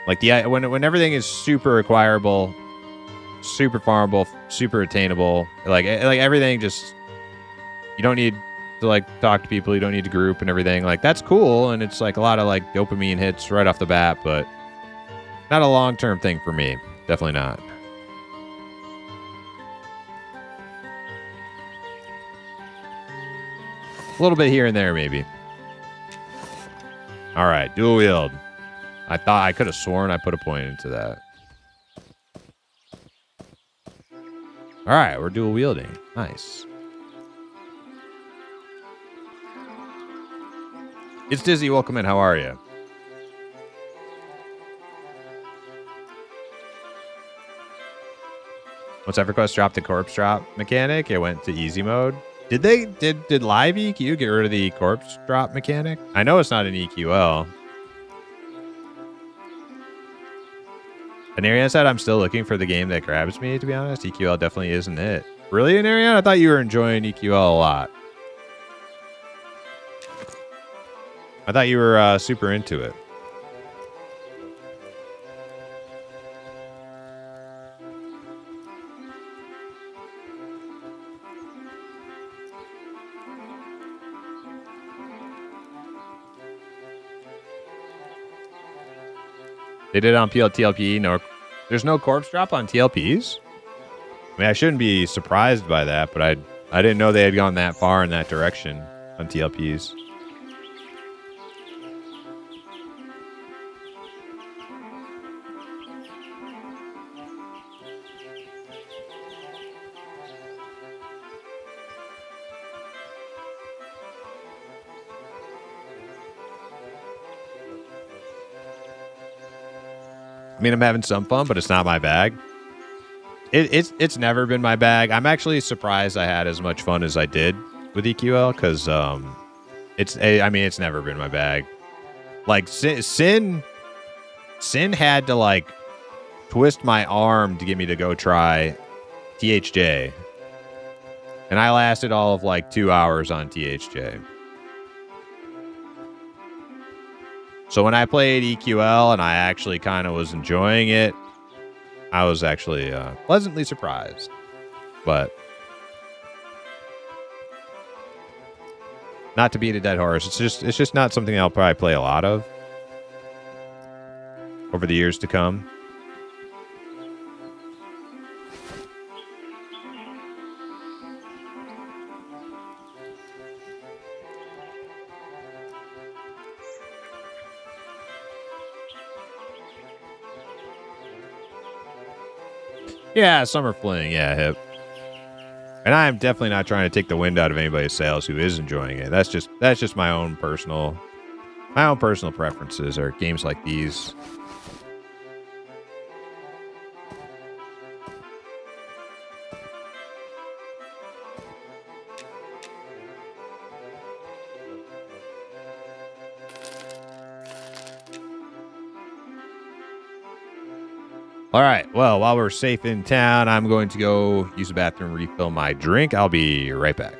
Like when everything is super acquirable, super farmable, super attainable, like everything just, you don't need to like talk to people, you don't need to group and everything. Like that's cool, and it's like a lot of like dopamine hits right off the bat, but not a long-term thing for me. Definitely not. A little bit here and there, maybe. All right, dual wield. I thought I could have sworn I put a point into that. All right, we're dual wielding. Nice. It's Dizzy. Welcome in. How are you? Once EverQuest dropped the corpse drop mechanic, it went to easy mode. Did Live EQ get rid of the corpse drop mechanic? I know it's not an EQL. Anarian said I'm still looking for the game that grabs me, to be honest. EQL definitely isn't it. Really, Anarian? I thought you were enjoying EQL a lot. I thought you were super into it. They did it on TLP. No, there's no corpse drop on TLPs. I mean, I shouldn't be surprised by that, but I didn't know they had gone that far in that direction on TLPs. I mean, I'm having some fun, but it's not my bag. It's never been my bag. I'm actually surprised I had as much fun as I did with EQL because it's never been my bag. Like Sin had to like twist my arm to get me to go try THJ, and I lasted all of like 2 hours on THJ. So when I played EQL and I actually kind of was enjoying it, I was actually pleasantly surprised. But not to beat a dead horse, it's just not something I'll probably play a lot of over the years to come. Yeah, Summer Fling. Yeah, hip. And I'm definitely not trying to take the wind out of anybody's sails who is enjoying it. That's just my own personal preferences are games like these. All right. Well, while we're safe in town, I'm going to go use the bathroom, refill my drink. I'll be right back.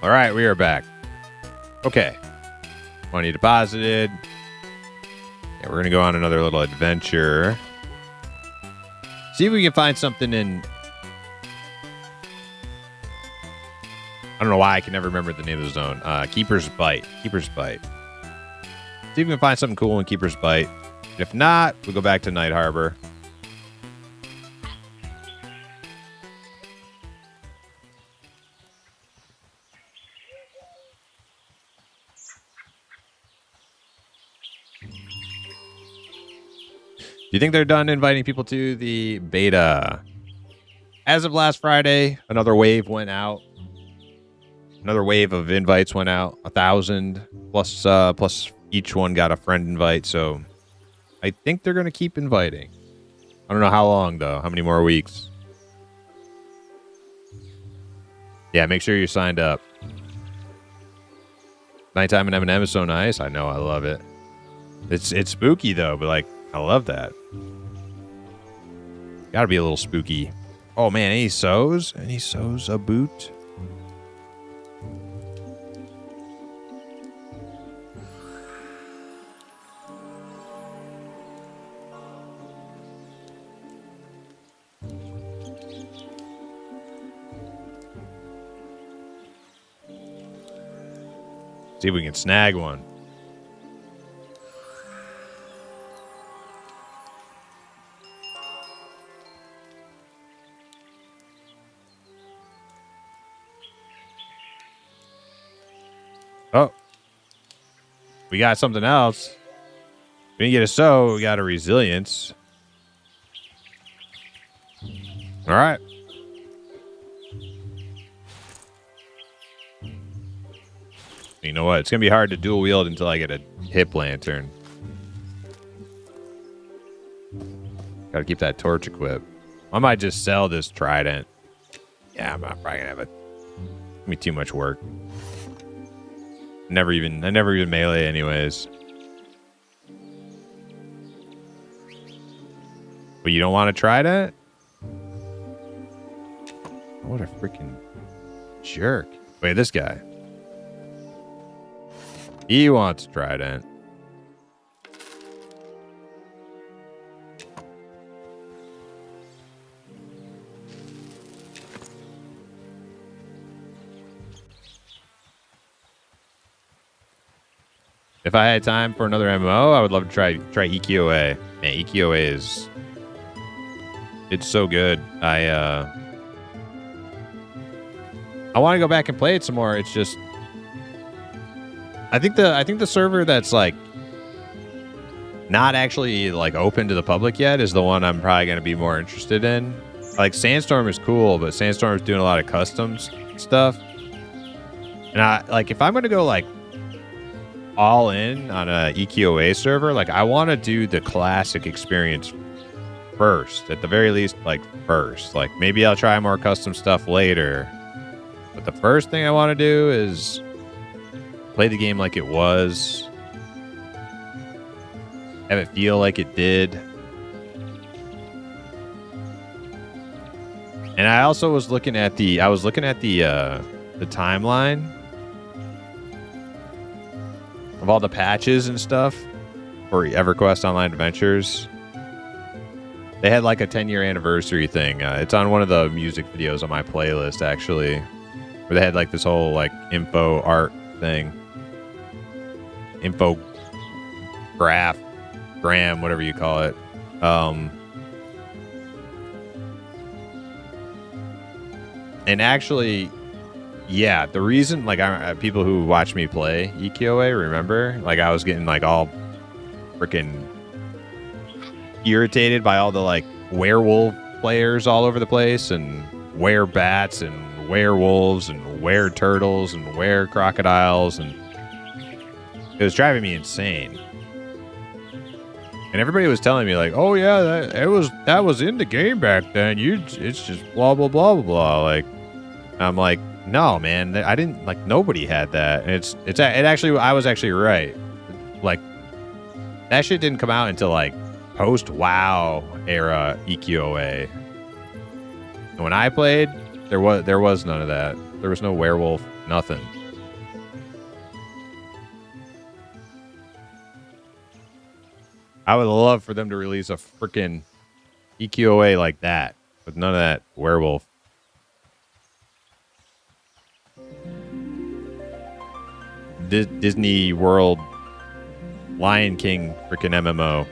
All right, we are back. Okay. Money deposited. Yeah, we're going to go on another little adventure. See if we can find something in... I don't know why I can never remember the name of the zone. Keeper's Bite. Keeper's Bite. See if we can find something cool in Keeper's Bite. If not, we'll go back to Night Harbor. Do you think they're done inviting people to the beta? As of last Friday, another wave went out. Another wave of invites went out. 1,000 plus each one got a friend invite. So I think they're going to keep inviting. I don't know how long, though. How many more weeks? Yeah, make sure you're signed up. Nighttime and M&M is so nice. I know. I love it. It's spooky, though. But, like, I love that. Gotta be a little spooky. Oh, man. Any sows? Any sows a boot? See if we can snag one. Oh. We got something else. We didn't get a sow, we got a resilience. All right. You know what? It's going to be hard to dual wield until I get a hip lantern. Got to keep that torch equipped. I might just sell this trident. Yeah, I'm not probably going to have it. Give me too much work. I never even melee anyways. But you don't want a trident? What a freaking jerk. Wait, this guy. He wants a trident. If I had time for another MMO, I would love to try EQOA. Man, EQOA is... It's so good. I want to go back and play it some more. It's just... I think the server that's like not actually like open to the public yet is the one I'm probably going to be more interested in. Like Sandstorm is cool, but Sandstorm is doing a lot of customs stuff. And I like if I'm going to go like all in on a EQOA server, like I want to do the classic experience first, at the very least, like first. Like maybe I'll try more custom stuff later. But the first thing I want to do is play the game like it was. Have it feel like it did. And I also was looking at the timeline of all the patches and stuff for EverQuest Online Adventures. They had like a 10-year anniversary thing. It's on one of the music videos on my playlist, actually, where they had like this whole like info art thing. Info graph, gram, whatever you call it. And actually, yeah, the reason, like, people who watch me play EQOA remember, like, I was getting like all freaking irritated by all the like werewolf players all over the place, and werebats and werewolves and wereturtles and werecrocodiles, and it was driving me insane. And everybody was telling me like, "Oh yeah, that was in the game back then. It's just blah blah blah blah blah." Like, I'm like, no, man, I didn't, like, nobody had that. And it actually, I was actually right. Like, that shit didn't come out until like post WoW era EQOA. And when I played, there was none of that. There was no werewolf nothing. I would love for them to release a freaking EQOA like that, with none of that werewolf. Disney World Lion King freaking MMO.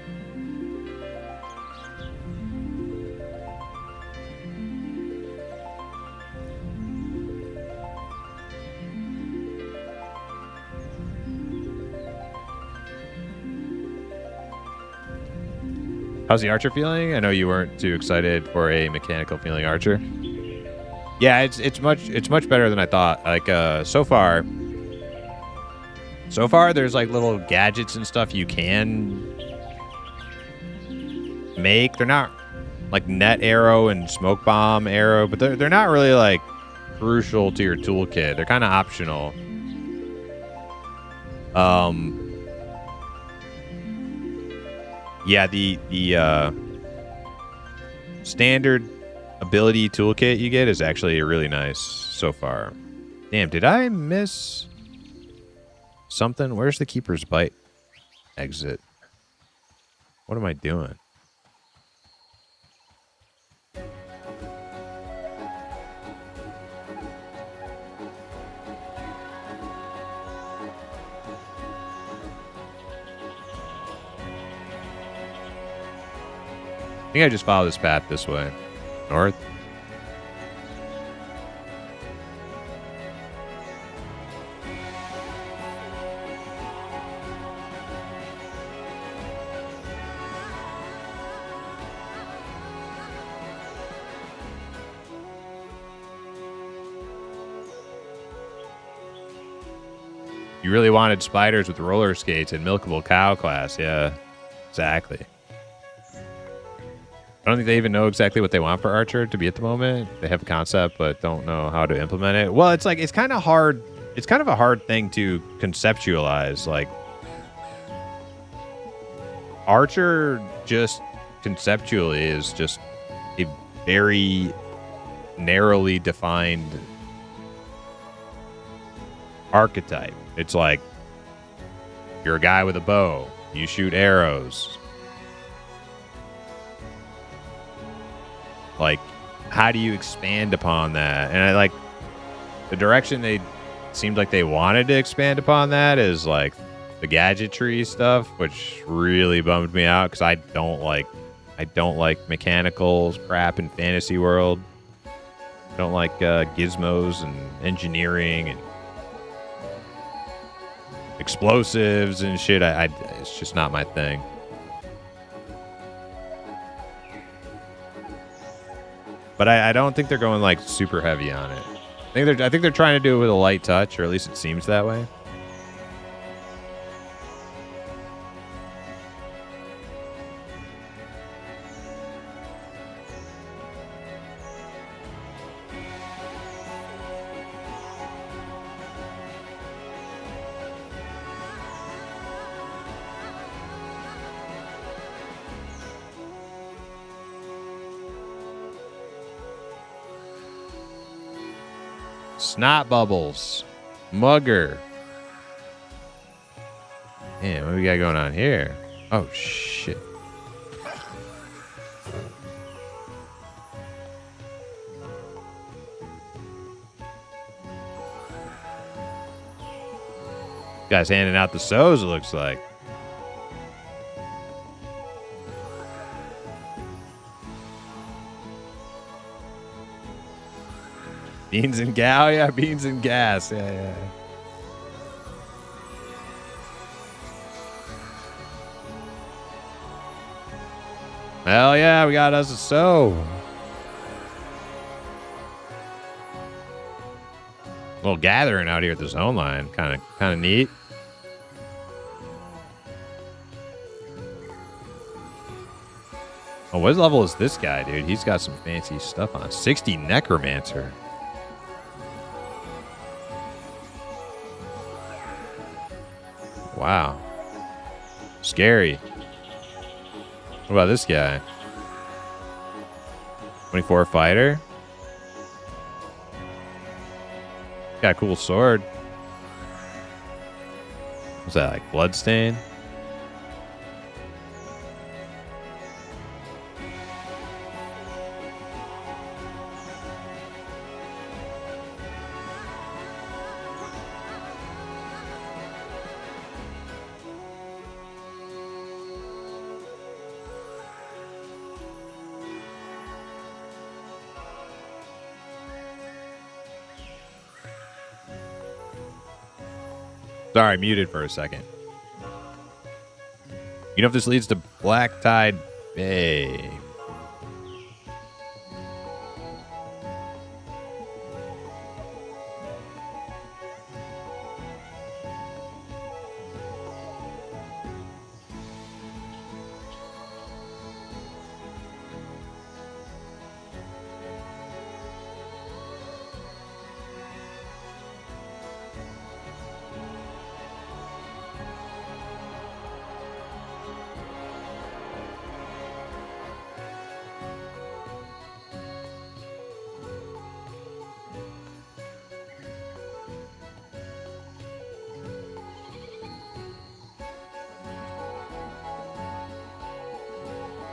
How's the Archer feeling? I know you weren't too excited for a mechanical feeling Archer. Yeah, it's much better than I thought. Like so far there's like little gadgets and stuff you can make. They're not like net arrow and smoke bomb arrow, but they're not really like crucial to your toolkit. They're kind of optional. Yeah, the standard ability toolkit you get is actually really nice so far. Damn, did I miss something? Where's the Keeper's Bite exit? What am I doing? I think I just follow this path this way. North. You really wanted spiders with roller skates and milkable cow class. Yeah, exactly. I don't think they even know exactly what they want for Archer to be at the moment. They have a concept, but don't know how to implement it. Well, it's like, it's kind of hard. It's kind of a hard thing to conceptualize. Like, Archer just conceptually is just a very narrowly defined archetype. It's like, you're a guy with a bow. You shoot arrows. Like, how do you expand upon that? And I like the direction they seemed like they wanted to expand upon that is like the gadgetry stuff, which really bummed me out because I don't like mechanical crap in fantasy world. I don't like gizmos and engineering and explosives and shit. It's just not my thing. But I don't think they're going like super heavy on it. I think they're trying to do it with a light touch, or at least it seems that way. Snot bubbles. Mugger. Man, what do we got going on here? Oh, shit. Guy's handing out the sows, it looks like. Beans and gal, yeah, beans and gas, yeah. Hell yeah, we got us a sow. Little gathering out here at the zone line, kind of neat. Oh, what level is this guy, dude? He's got some fancy stuff on. 60 Necromancer. Wow. Scary. What about this guy? 24 fighter. Got a cool sword. Was that like bloodstain? Sorry, muted for a second. You know if this leads to Black Tide Bay?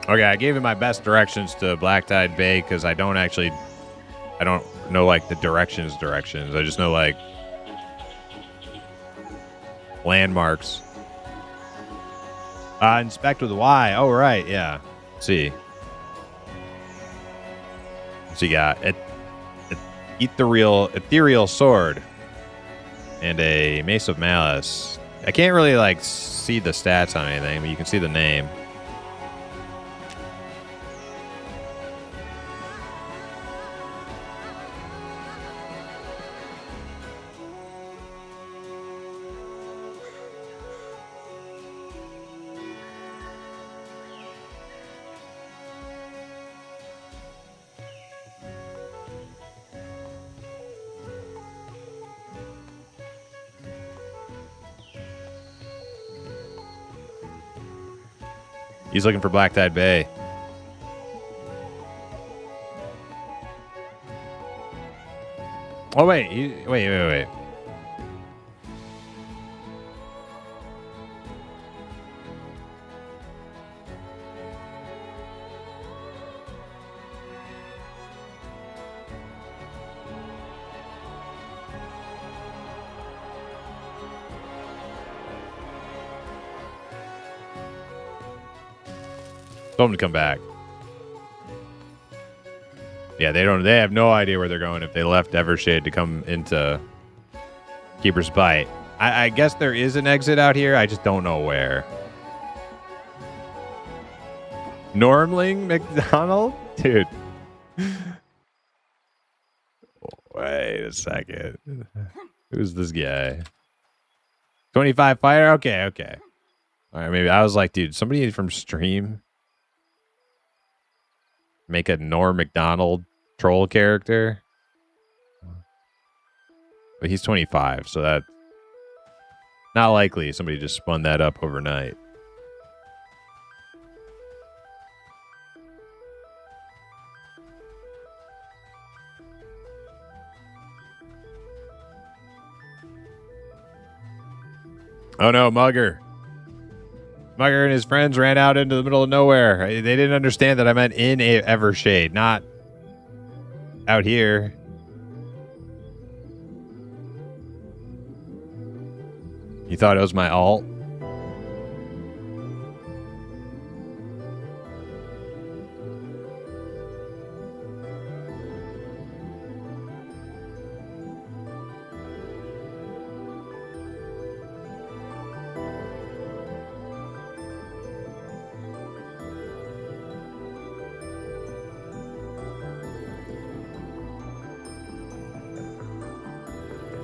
Okay, I gave him my best directions to Black Tide Bay because I don't know like the directions. I just know like landmarks. Inspect with Y. Oh, right. Yeah. Let's see. So you got ethereal sword and a mace of malice. I can't really like see the stats on anything, but you can see the name. He's looking for Black Tide Bay. Oh, wait. Wait. Told them to come back. Yeah, they have no idea where they're going if they left Evershade to come into Keeper's Bite. I guess there is an exit out here. I just don't know where. Normling McDonald? Dude. Wait a second. Who's this guy? 25 fire? Okay. All right, maybe I was like, dude, somebody from stream make a Norm McDonald troll character. But he's 25, so that's not likely somebody just spun that up overnight. Oh no, Mugger. Mugger and his friends ran out into the middle of nowhere. They didn't understand that I meant in Evershade, not out here. You thought it was my alt?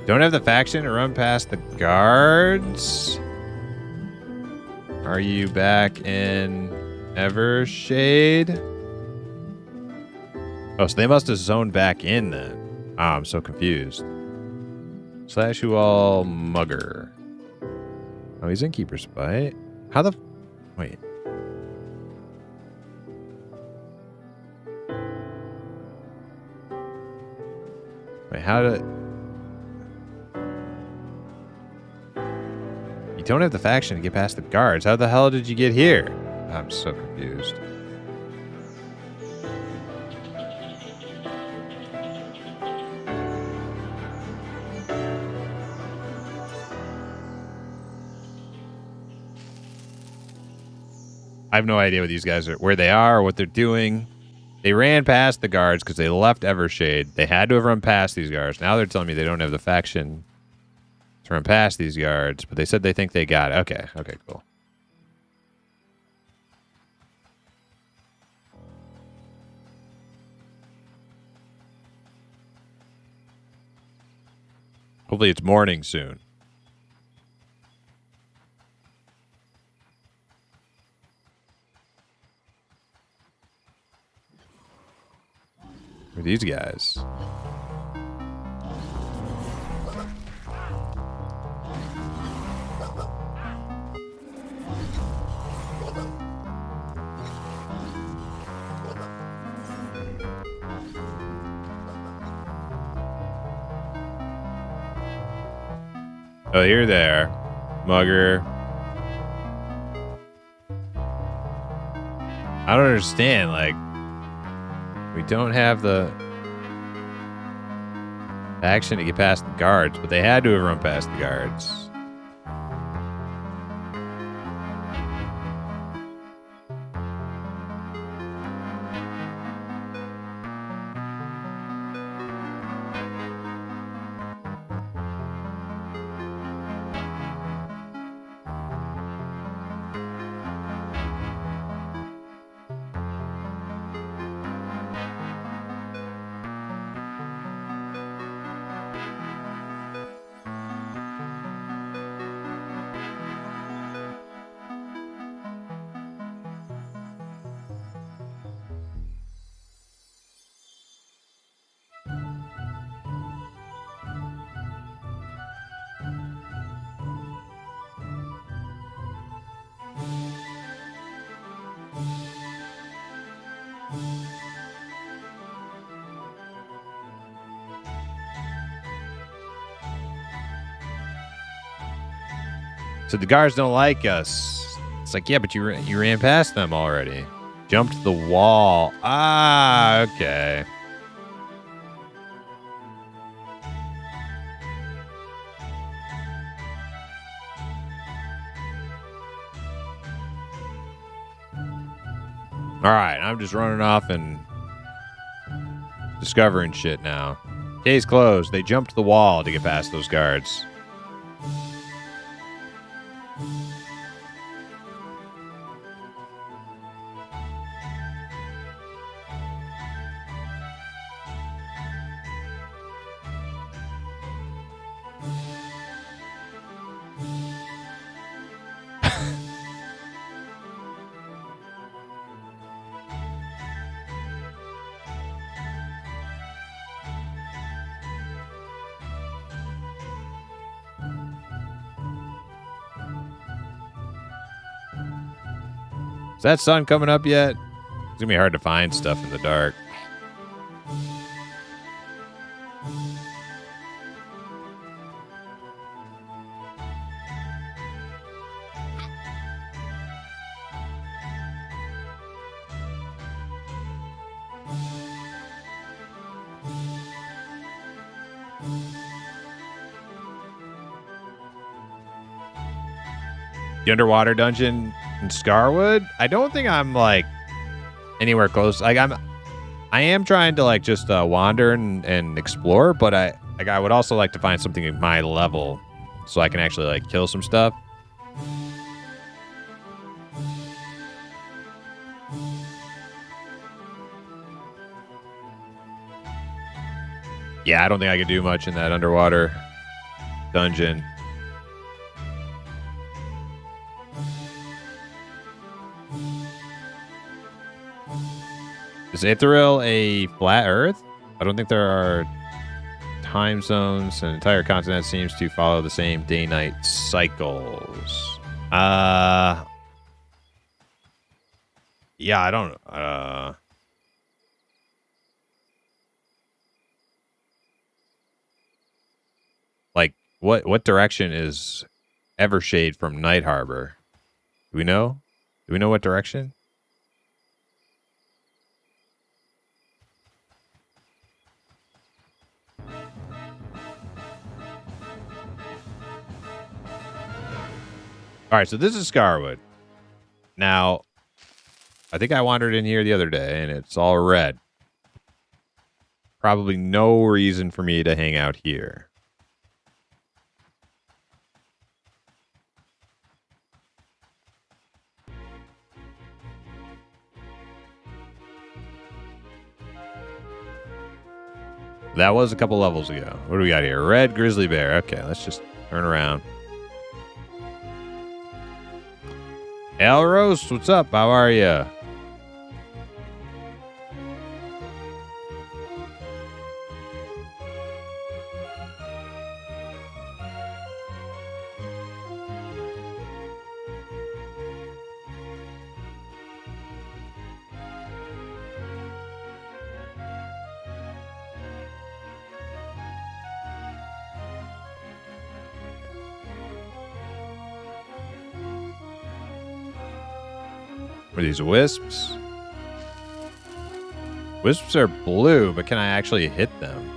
Don't have the faction to run past the guards? Are you back in Evershade? Oh, so they must have zoned back in then. Oh, I'm so confused. Slash you all Mugger. Oh, he's in Keeper's Bite. How the... Wait. Wait, how did... You don't have the faction to get past the guards. How the hell did you get here? I'm so confused. I have no idea what these guys are, where they are, or what they're doing. They ran past the guards because they left Evershade. They had to have run past these guards. Now they're telling me they don't have the faction to run past these guards, but they said they think they got it. Okay, okay, cool. Hopefully it's morning soon. Who are these guys? Oh, you're there, mugger. I don't understand. Like, we don't have the action to get past the guards, but they had to have run past the guards. So the guards don't like us. It's like, yeah, but you ran past them already. Jumped the wall. Ah, okay. All right, I'm just running off and discovering shit now. Case closed. They jumped the wall to get past those guards. Is that sun coming up yet? It's gonna be hard to find stuff in the dark. The underwater dungeon in Scarwood? I don't think I'm like anywhere close. Like I am trying to like just wander and explore, but I would also like to find something at my level so I can actually like kill some stuff. Yeah, I don't think I could do much in that underwater dungeon. Is Ithril a flat Earth? I don't think there are time zones. An entire continent seems to follow the same day-night cycles. Yeah, I don't. Like what direction is Evershade from Night Harbor. Do we know? Do we know what direction? All right, so this is Scarwood. Now, I think I wandered in here the other day, and it's all red. Probably no reason for me to hang out here. That was a couple levels ago. What do we got here? Red grizzly bear. Okay, let's just turn around. Al Roast, what's up? How are you? What are these wisps? Wisps are blue, but can I actually hit them?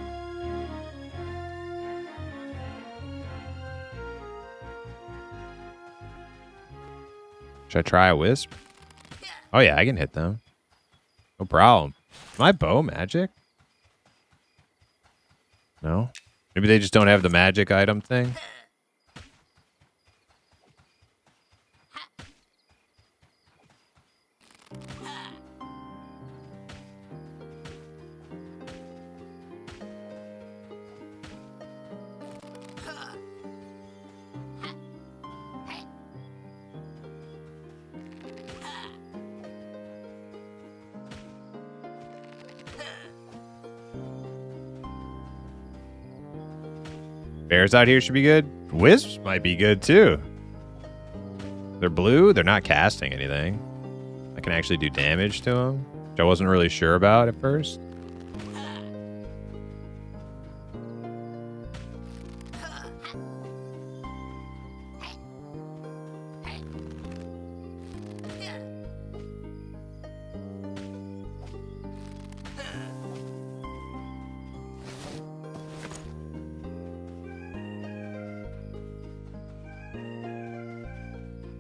Should I try a wisp? Oh yeah, I can hit them. No problem. My bow magic? No? Maybe they just don't have the magic item thing? Bears out here should be good. Wisps might be good too. They're blue. They're not casting anything. I can actually do damage to them, which I wasn't really sure about at first.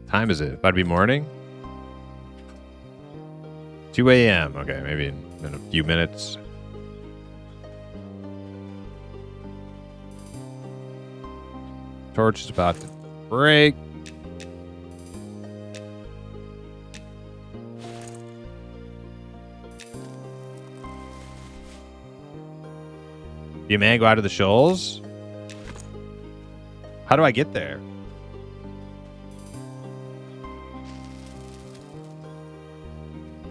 Time is it? About to be morning? 2 a.m. Okay, maybe in a few minutes. Torch is about to break. You man go out of the shoals? How do I get there?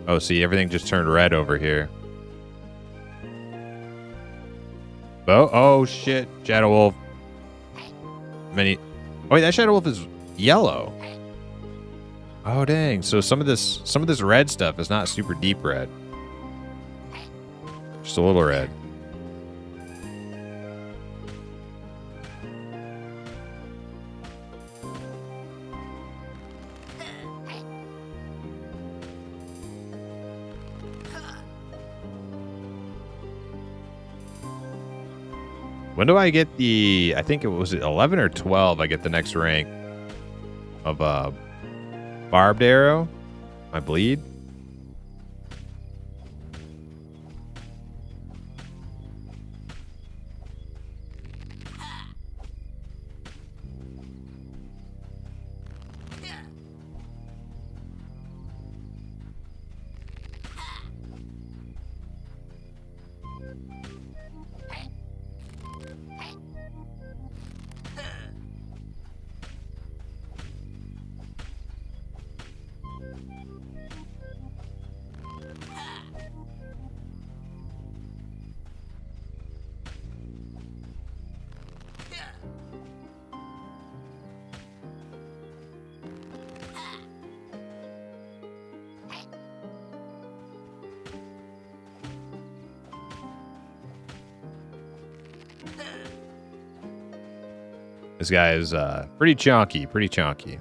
Oh, see, everything just turned red over here. Oh shit. Shadow Wolf. Oh, wait, that Shadow Wolf is yellow. Oh, dang. So some of this red stuff is not super deep red. Just a little red. When do I get the, I think it was 11 or 12, I get the next rank of barbed arrow, my bleed. This guy is pretty chunky, pretty chunky.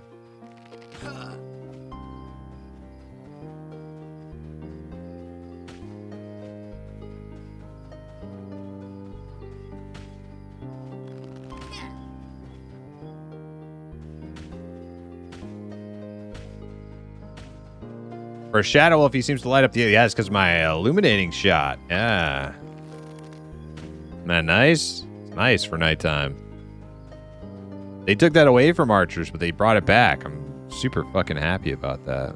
For a Shadow Wolf, he seems to light up the... Yeah, it's because my illuminating shot. Yeah. Isn't that nice? It's nice for nighttime. They took that away from archers, but they brought it back. I'm super fucking happy about that.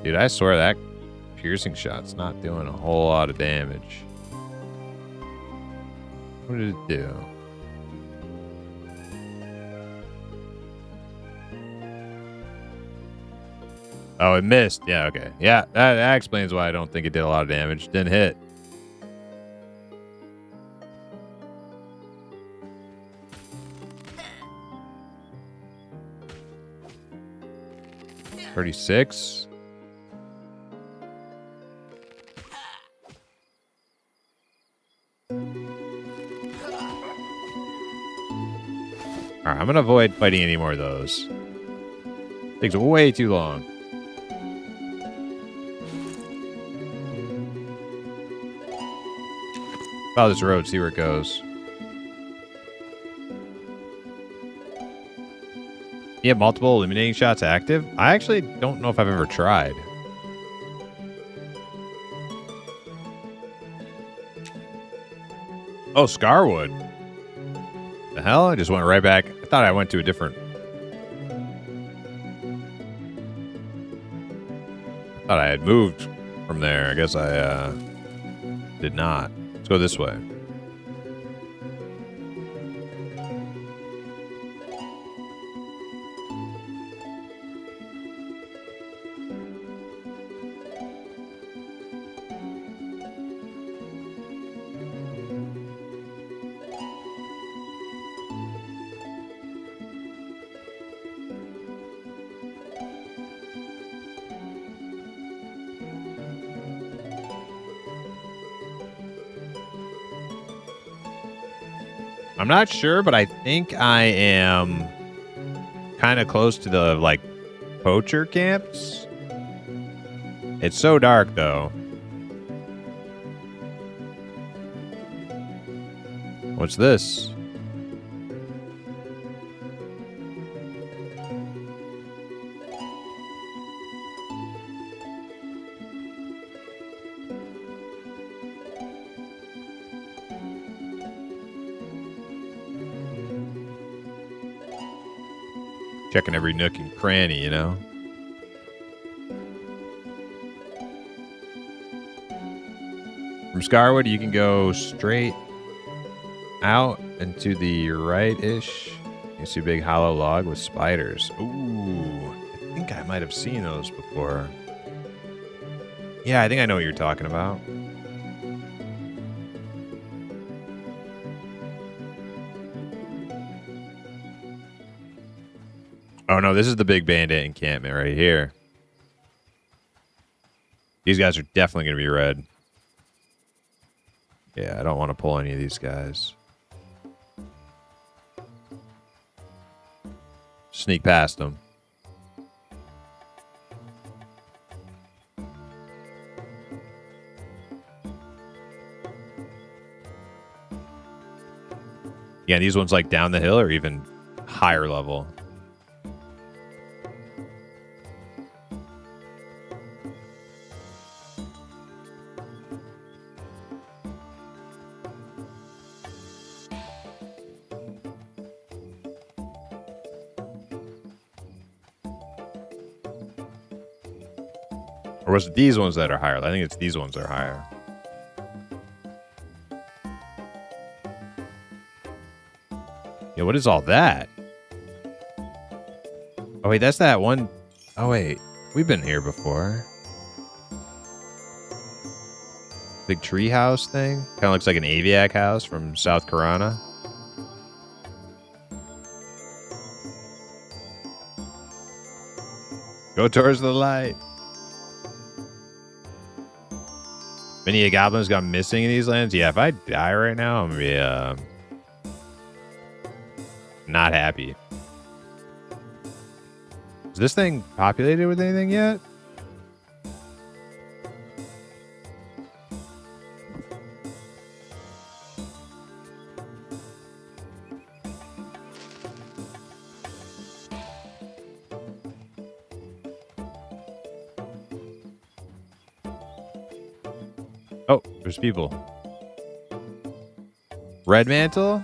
Dude, I swear that piercing shot's not doing a whole lot of damage. What did it do? Oh, it missed. Yeah, okay. Yeah, that explains why I don't think it did a lot of damage. Didn't hit. $36. Alright, I'm gonna avoid fighting any more of those. Takes way too long. Follow this road, see where it goes. You have multiple eliminating shots active? I actually don't know if I've ever tried. Oh, Scarwood. The hell? I just went right back. I thought I went to a different... I thought I had moved from there. I guess I did not. Let's go this way. I'm not sure, but I think I am kind of close to the, like, poacher camps. It's so dark, though. What's this? Checking every nook and cranny, you know? From Scarwood, you can go straight out and to the right-ish. You see a big hollow log with spiders. Ooh, I think I might have seen those before. Yeah, I think I know what you're talking about. Oh, no, this is the big bandit encampment right here. These guys are definitely going to be red. Yeah, I don't want to pull any of these guys. Sneak past them. Yeah, these ones like down the hill or even higher level. Or was it these ones that are higher? I think it's these ones that are higher. Yeah, what is all that? Oh, wait, that's that one. Oh, wait. We've been here before. Big tree house thing. Kind of looks like an aviac house from South Karana. Go towards the light. Many goblins got missing in these lands. Yeah, if I die right now, I'm gonna be not happy. Is this thing populated with anything yet? Oh, there's people. Red mantle?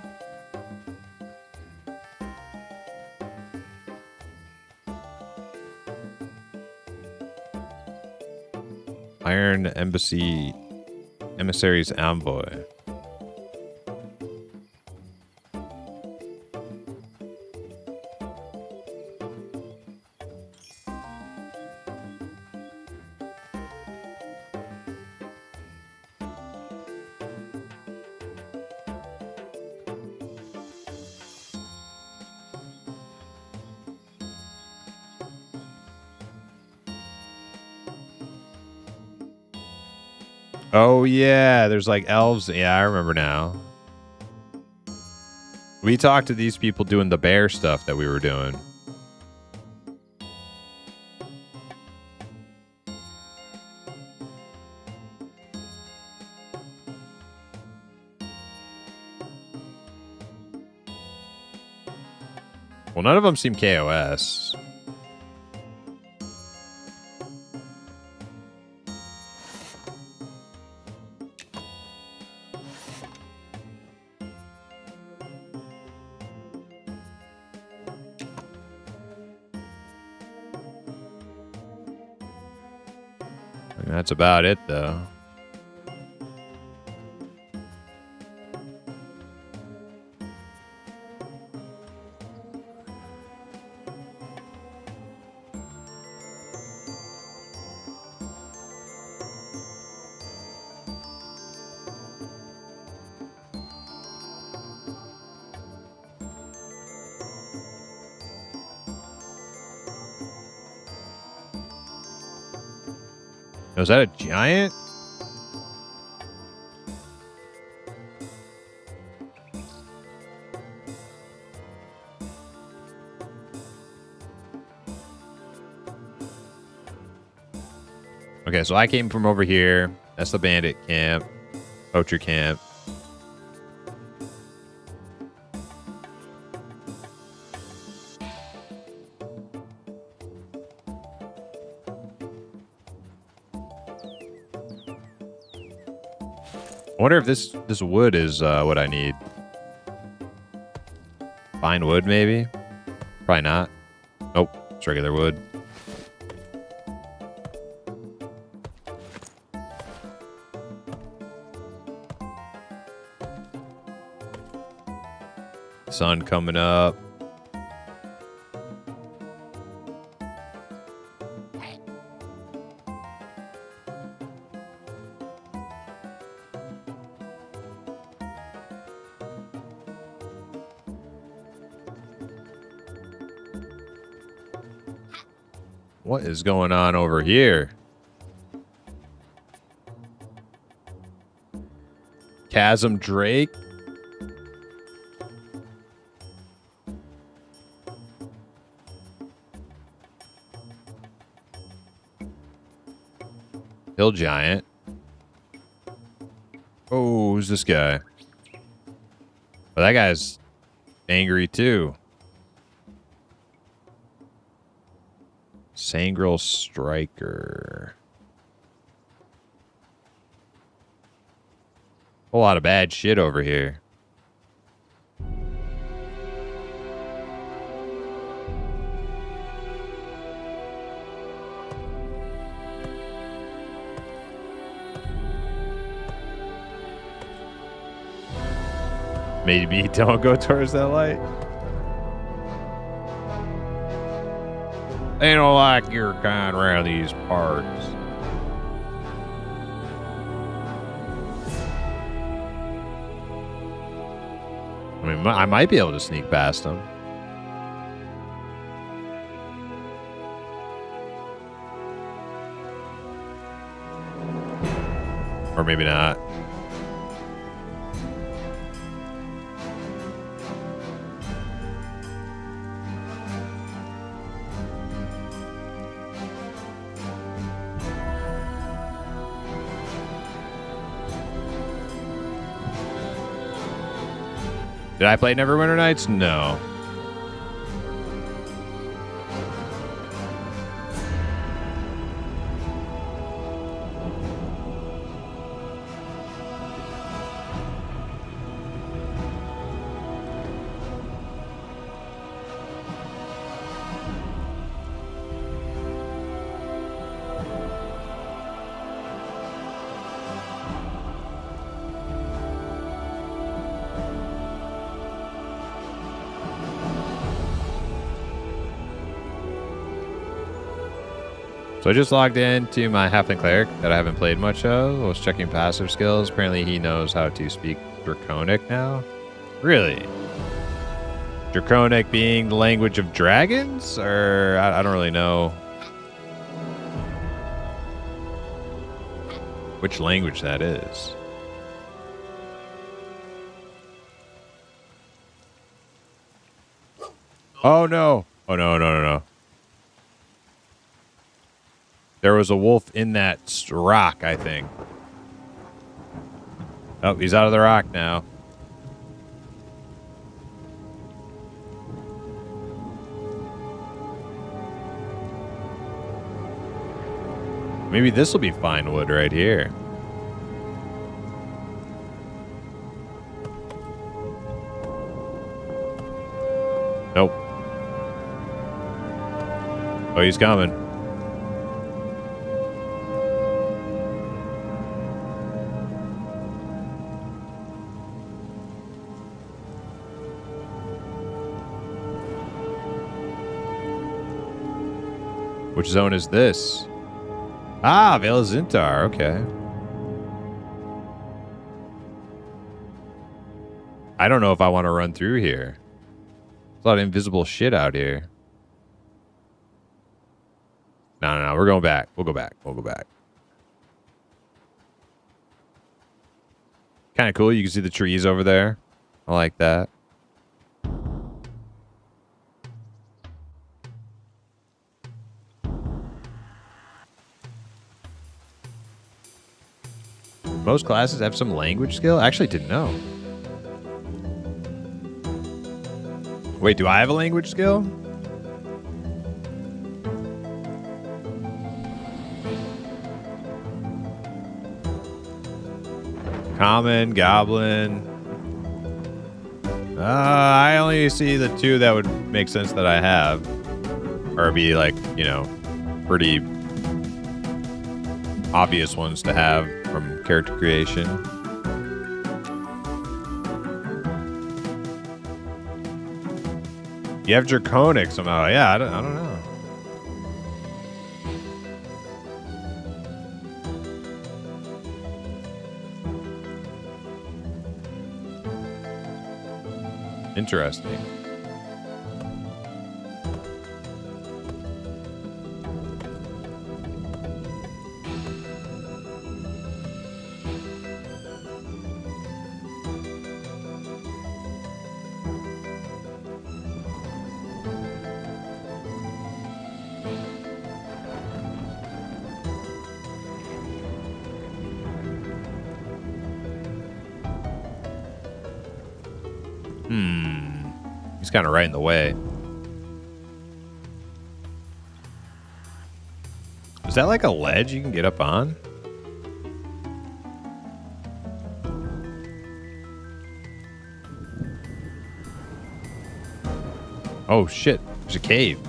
Iron Embassy Emissary's Envoy. Oh, yeah. There's like elves. Yeah, I remember now. We talked to these people doing the bear stuff that we were doing. Well, none of them seem KOS. That's about it, though. Was that a giant? Okay, so I came from over here. That's the bandit camp, poacher camp. I wonder if this wood is what I need. Fine wood, maybe? Probably not. Nope, it's regular wood. Sun coming up. What is going on over here? Chasm Drake? Hill Giant. Oh, who's this guy? Oh, that guy's angry too. Sangrel Striker. Whole lot of bad shit over here. Maybe don't go towards that light. They don't like your kind around these parts. I mean, I might be able to sneak past them. Or maybe not. Did I play Neverwinter Nights? No. So I just logged into my Halfling Cleric that I haven't played much of. I was checking passive skills. Apparently he knows how to speak Draconic now. Really? Draconic being the language of dragons? Or I don't really know which language that is. Oh no. Oh no, no, no, no. There was a wolf in that rock, I think. Oh, he's out of the rock now. Maybe this will be fine wood right here. Nope. Oh, he's coming. Which zone is this? Ah, Vale of Zintar. Okay. I don't know if I want to run through here. There's a lot of invisible shit out here. No, no, no. We're going back. We'll go back. We'll go back. Kind of cool. You can see the trees over there. I like that. Most classes have some language skill? I actually didn't know. Wait, do I have a language skill? Common, Goblin. I only see the two that would make sense that I have. Or be like, you know, pretty obvious ones to have from character creation. You have Draconic somehow. Yeah, I don't know. Interesting. He's kind of right in the way. Is that like a ledge you can get up on? Oh shit, there's a cave.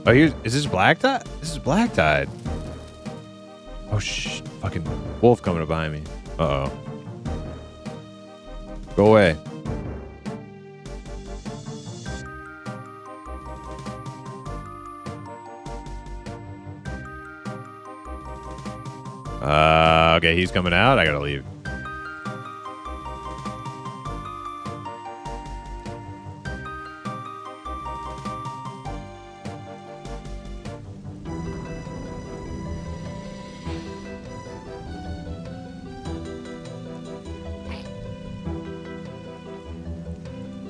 Oh, is this black tide? This is black tide. Oh shh. Fucking wolf coming up behind me. Uh-oh. Go away. Okay, he's coming out. I gotta leave.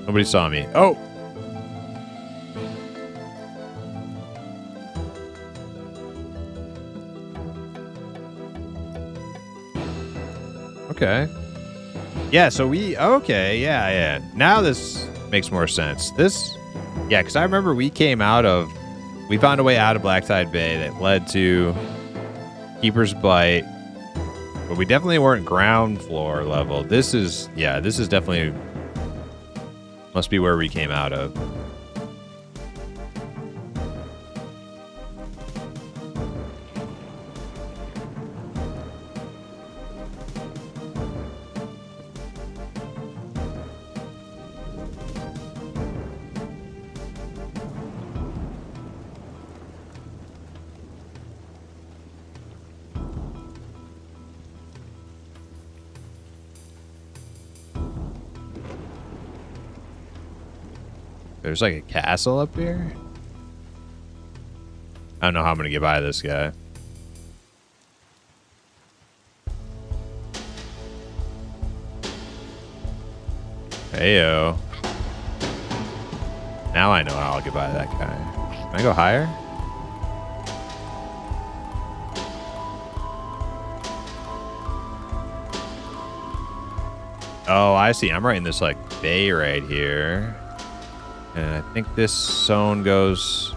Nobody saw me. Oh! Okay. Yeah, so okay, yeah. Now this makes more sense. Yeah, because I remember we found a way out of Blacktide Bay that led to Keeper's Bite, but we definitely weren't ground floor level. This is definitely, must be where we came out of. There's like a castle up here. I don't know how I'm gonna get by this guy. Heyo. Now I know how I'll get by that guy. Can I go higher? Oh, I see. I'm right in this like bay right here. And I think this zone goes...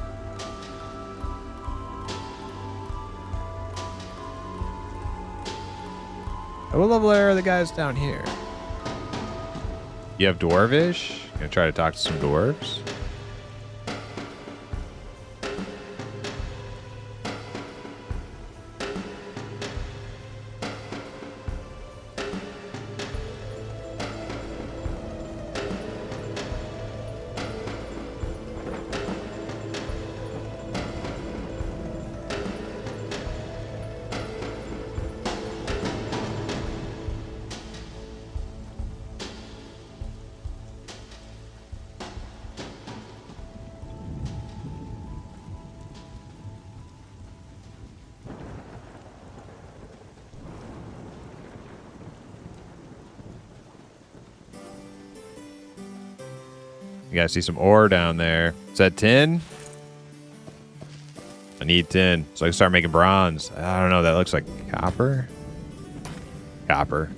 What level are the guys down here? You have Dwarvish? Gonna try to talk to some dwarves? You guys see some ore down there. Is that tin? I need tin, so I can start making bronze. I don't know. That looks like copper. Copper.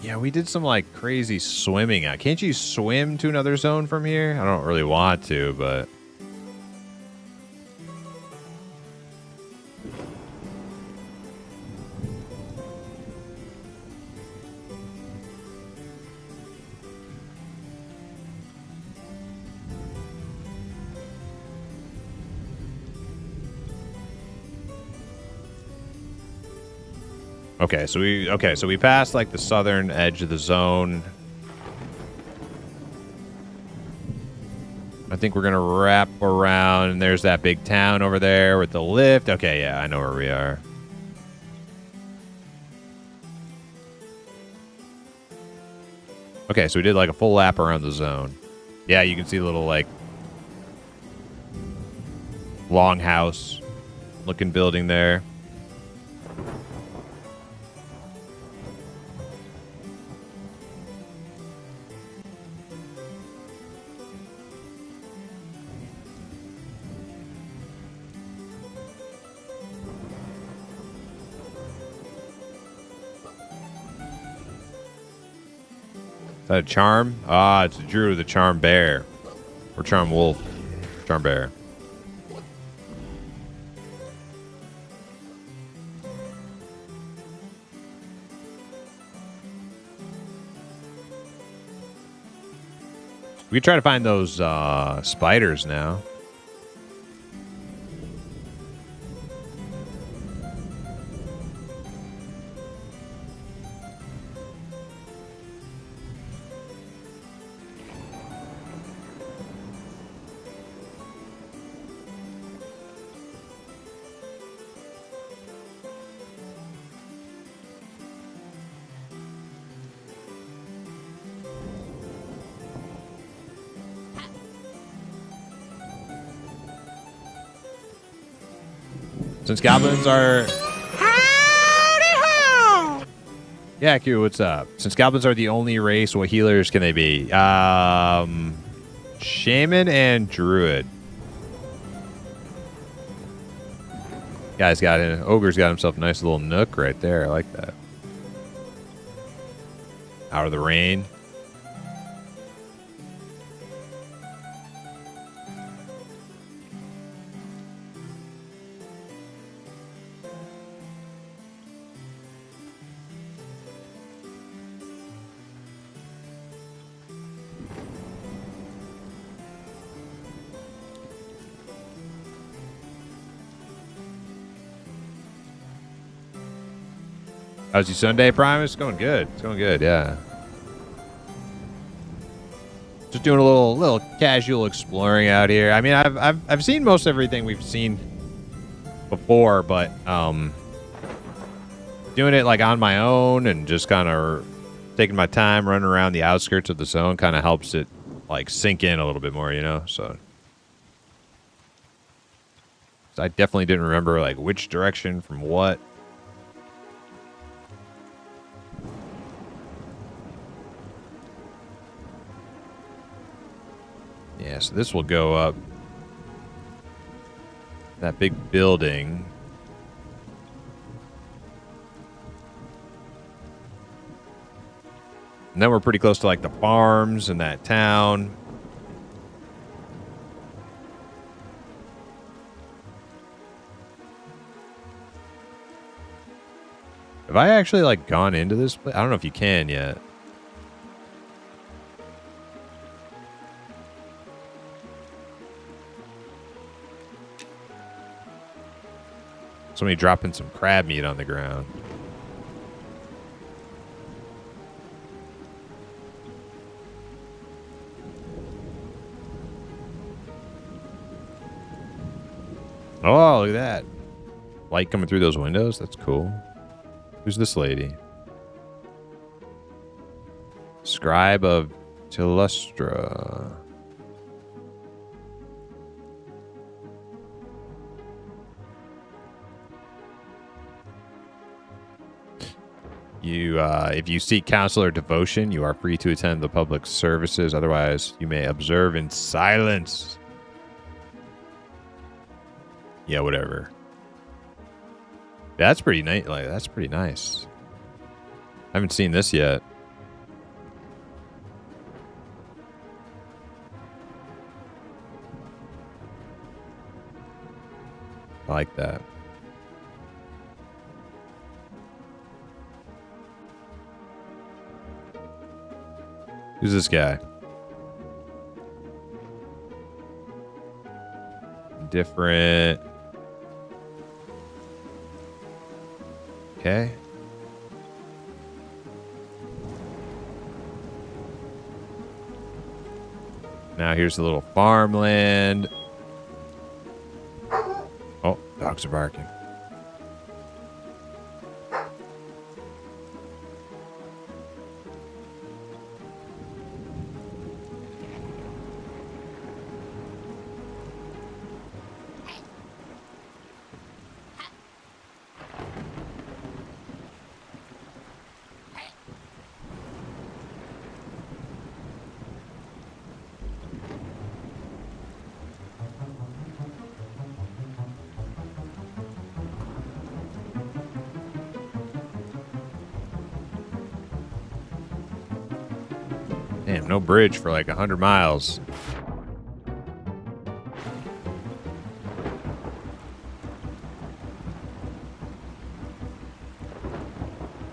Yeah, we did some like crazy swimming. Can't you swim to another zone from here? I don't really want to, but... Okay, so we passed like the southern edge of the zone. I think we're gonna wrap around, and there's that big town over there with the lift. Okay, yeah, I know where we are. Okay, so we did like a full lap around the zone. Yeah, you can see a little like longhouse looking building there. Is that a charm? Ah, it's a Drew, the charm bear. Or charm wolf. Charm bear. We can try to find those spiders now. Since goblins are... Howdy ho! Yeah, Q, what's up? Since goblins are the only race, what healers can they be? Shaman and druid. Guy's got it. Ogre's got himself a nice little nook right there. I like that. Out of the rain. How's your Sunday, Prime? It's going good. It's going good, yeah. Just doing a little casual exploring out here. I mean, I've seen most everything we've seen before, but doing it like on my own and just kind of taking my time running around the outskirts of the zone kind of helps it like sink in a little bit more, you know? So I definitely didn't remember like which direction from what. Yeah, so this will go up that big building. And then we're pretty close to like the farms and that town. Have I actually like gone into this place? I don't know if you can yet. Somebody dropping some crab meat on the ground. Oh, look at that. Light coming through those windows. That's cool. Who's this lady? Scribe of Telustra. If you seek counsel or devotion, you are free to attend the public services. Otherwise, you may observe in silence. Yeah, whatever. That's pretty nice. Like, that's pretty nice. I haven't seen this yet. I like that. Who's this guy? Different. Okay. Now here's the little farmland. Oh, dogs are barking. no bridge for like 100 miles.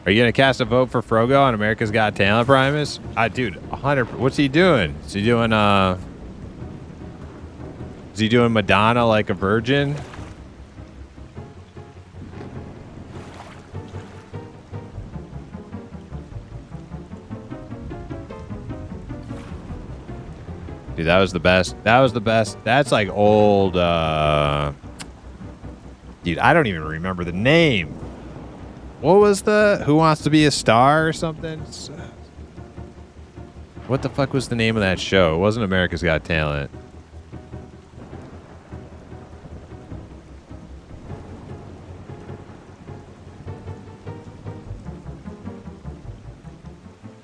Are you gonna cast a vote for Frogo on America's Got Talent, Primus? Dude, 100. What's he doing? Is he doing Madonna like a virgin? Dude, that was the best. That was the best. That's like old. Dude, I don't even remember the name. What was the Who Wants to Be a Star or something? What the fuck was the name of that show? It wasn't America's Got Talent.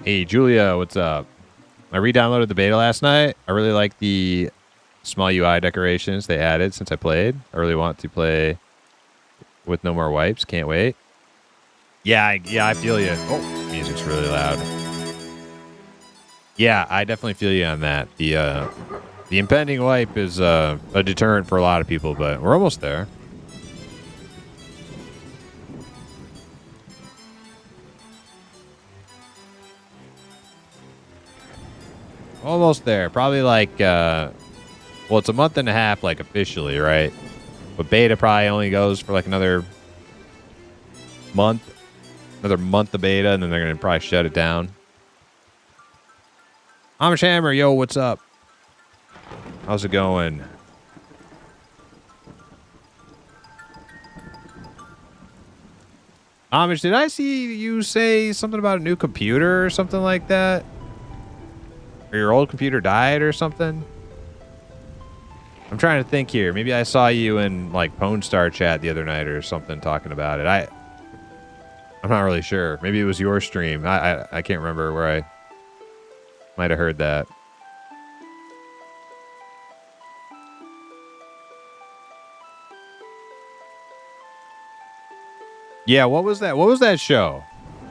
Hey, Julia, what's up? I re-downloaded the beta last night. I really like the small UI decorations they added since I played. I really want to play with no more wipes. Can't wait. Yeah, I feel you. Oh, music's really loud. Yeah, I definitely feel you on that. The impending wipe is a deterrent for a lot of people, but we're almost there. Almost there. Probably like, well, it's a month and a half, like officially, right? But beta probably only goes for like another month of beta, and then they're gonna probably shut it down. Amish Hammer, yo, what's up? How's it going? Amish, did I see you say something about a new computer or something like that? Or your old computer died or something? I'm trying to think here. Maybe I saw you in like Pwn Star chat the other night or something talking about it. I'm not really sure. Maybe it was your stream. I can't remember where I might have heard that. Yeah, what was that? What was that show?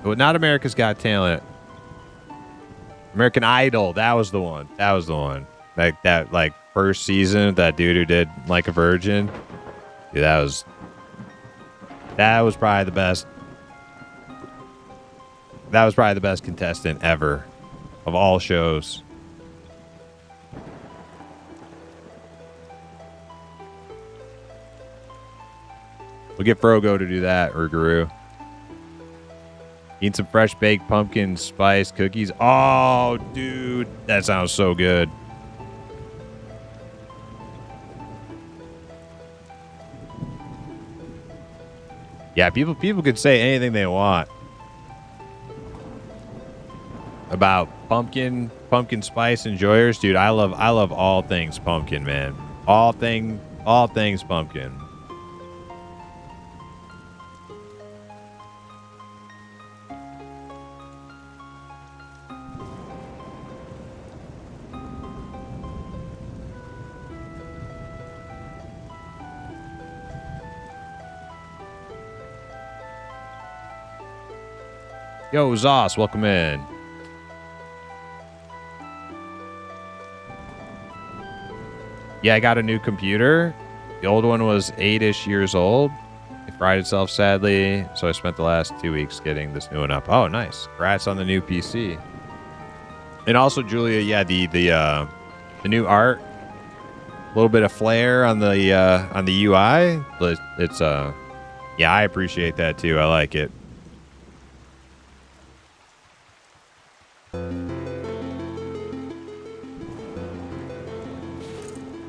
Well, not America's Got Talent. American Idol. That was the one. That was the one. That like first season, that dude who did Like a Virgin. Dude, that was probably the best. That was probably the best contestant ever of all shows. We'll get Frogo to do that, or Guru. Eat some fresh baked pumpkin spice cookies. Oh, dude, that sounds so good. Yeah, people could say anything they want about pumpkin spice enjoyers, dude. I love all things pumpkin, man. All things pumpkin. Yo, Zoss, welcome in. Yeah, I got a new computer. The old one was 8-ish years old. It fried itself, sadly, so I spent the last 2 weeks getting this new one up. Oh, nice. Congrats on the new PC. And also, Julia, yeah, the new art, a little bit of flair on the UI. It's yeah, I appreciate that too. I like it.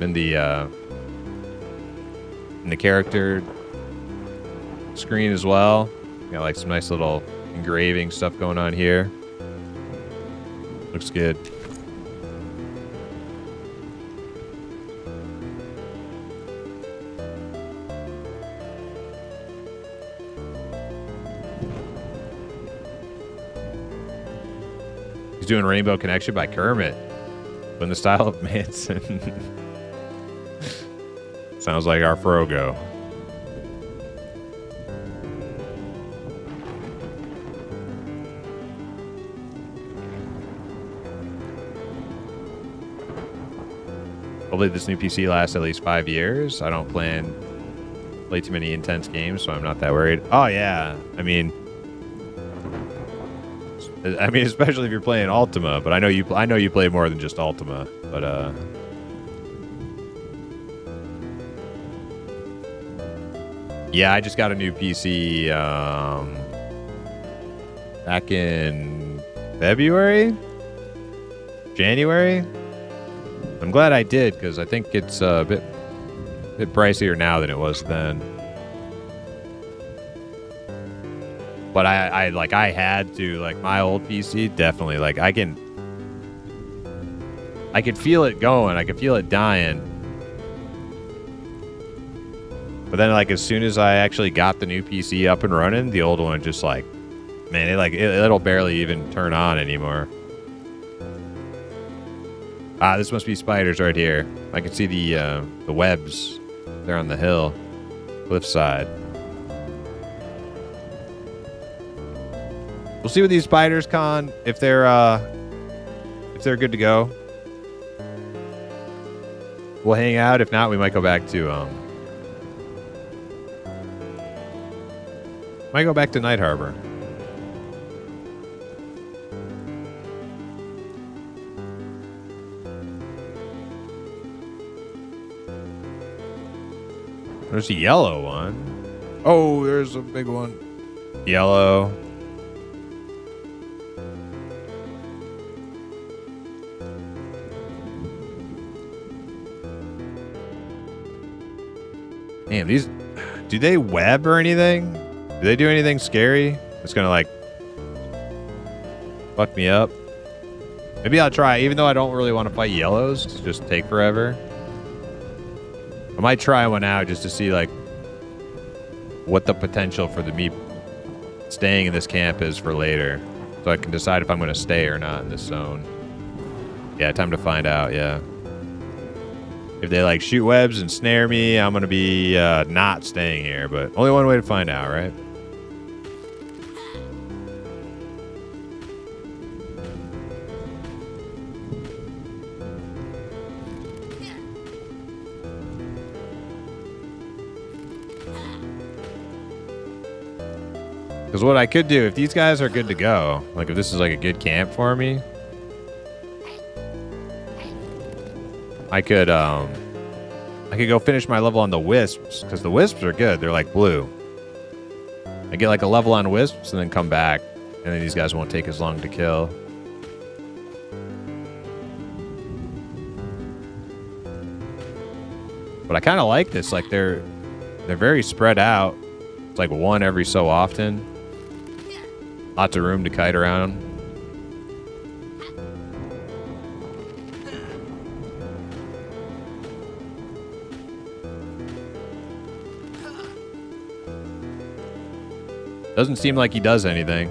In the character screen as well. Got like some nice little engraving stuff going on here. Looks good. He's doing Rainbow Connection by Kermit, but in the style of Manson. Sounds like our Frogo. Hopefully this new PC lasts at least 5 years. I don't play too many intense games, so I'm not that worried. Oh yeah, I mean, especially if you're playing Ultima. But I know you play more than just Ultima. But yeah, I just got a new PC back in February, January. I'm glad I did, because I think it's a bit pricier now than it was then. But I had to, like, my old PC, definitely, like, I could feel it going. I could feel it dying. But then, like, as soon as I actually got the new PC up and running, the old one just, like, man, it'll barely even turn on anymore. Ah, this must be spiders right here. I can see the webs. They're on the hill, cliffside. We'll see what these spiders con if they're good to go. We'll hang out. If not, we might go back to Night Harbor. There's a yellow one. Oh, there's a big one. Yellow. Damn, these... Do they web or anything? Do they do anything scary? It's gonna, like... fuck me up. Maybe I'll try, even though I don't really want to fight yellows. It's just take forever. I might try one out just to see, like, what the potential for me staying in this camp is for later. So I can decide if I'm going to stay or not in this zone. Yeah, time to find out, yeah. If they, like, shoot webs and snare me, I'm going to be not staying here. But only one way to find out, right? Because what I could do, if these guys are good to go, like if this is like a good camp for me, I could go finish my level on the wisps, because the wisps are good. They're like blue. I get like a level on wisps and then come back, and then these guys won't take as long to kill. But I kind of like this. Like they're very spread out. It's like one every so often. Lots of room to kite around. Doesn't seem like he does anything.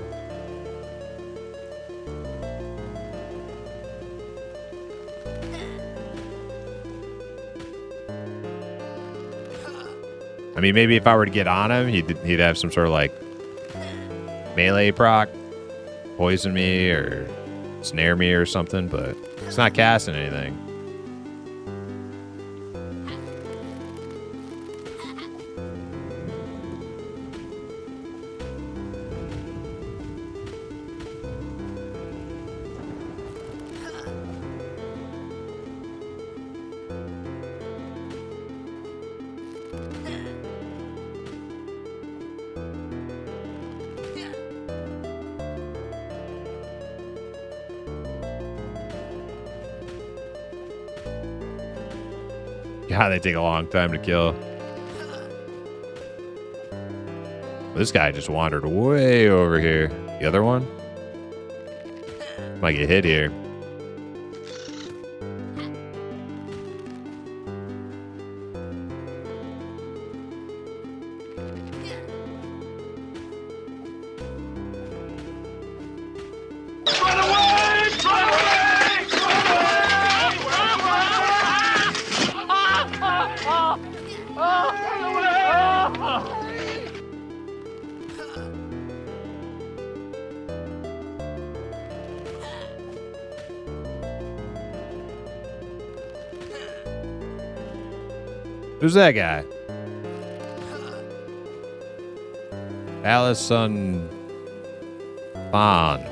I mean, maybe if I were to get on him, he'd have some sort of like melee proc, poison me or snare me or something, but it's not casting anything. God, they take a long time to kill. This guy just wandered way over here. The other one? Might get hit here. Who's that guy? Allison Bond.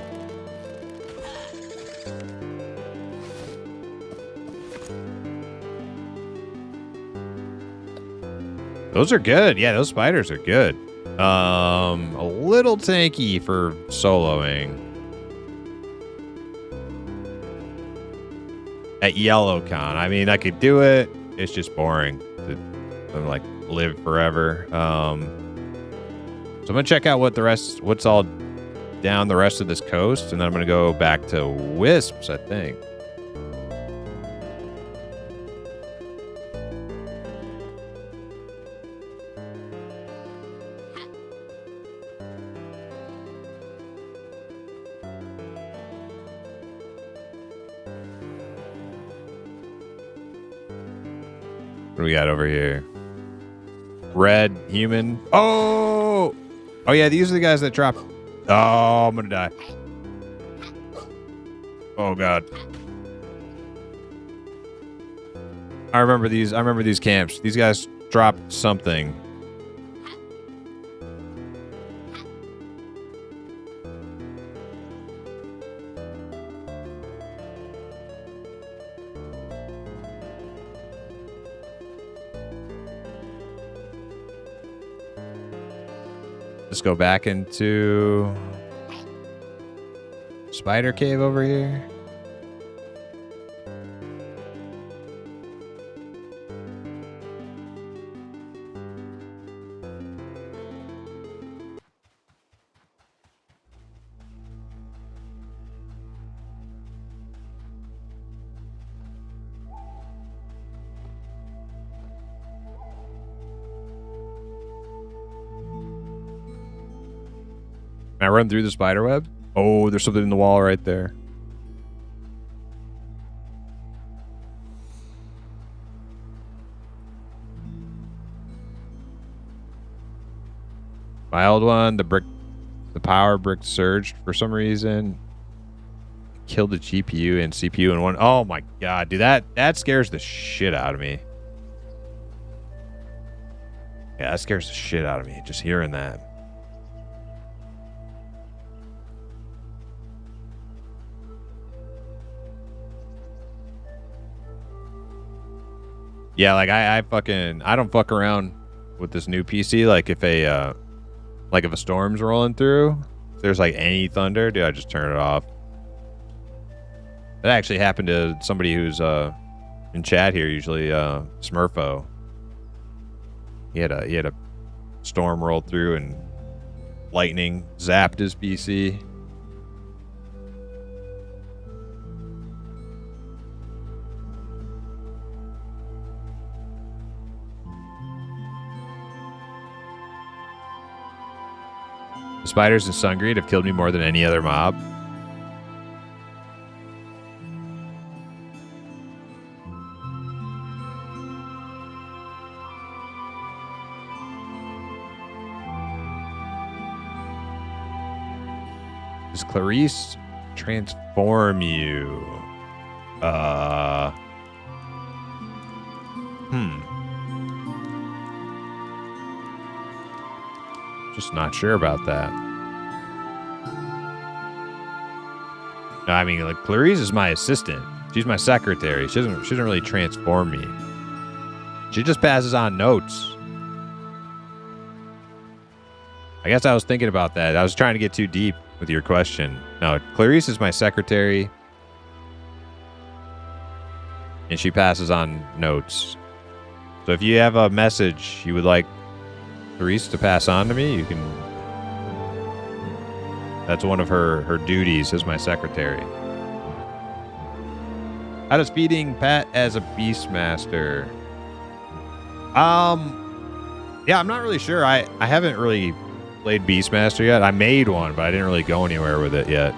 Those are good. Yeah, those spiders are good. A little tanky for soloing. At YellowCon. I mean, I could do it. It's just boring to like live forever. So I'm gonna check out what's all down the rest of this coast, and then I'm gonna go back to Wisps, I think. What do we got over here? Red human. Oh yeah, these are the guys that drop. Oh, I'm gonna die. Oh god. I remember these camps. These guys dropped something. Let's go back into Spider Cave over here. Can I run through the spider web? Oh, there's something in the wall right there. My old one, the power brick surged for some reason. Killed the GPU and CPU in one. Oh my god, dude, that scares the shit out of me. Yeah, that scares the shit out of me, just hearing that. Yeah, like I don't fuck around with this new PC. Like if a storm's rolling through, if there's like any thunder, dude, I just turn it off. That actually happened to somebody who's in chat here, usually Smurfo. He had a storm roll through and lightning zapped his PC. The spiders and Sungreed have killed me more than any other mob. Does Clarice transform you? Just not sure about that. No, I mean, like, Clarice is my assistant. She's my secretary. She doesn't really transform me. She just passes on notes. I guess I was thinking about that. I was trying to get too deep with your question. No, Clarice is my secretary. And she passes on notes. So if you have a message you would like Clarice to pass on to me, you can. That's one of her duties as my secretary. How does feeding Pat as a Beastmaster? Yeah, I'm not really sure. I haven't really played Beastmaster yet. I made one, but I didn't really go anywhere with it yet.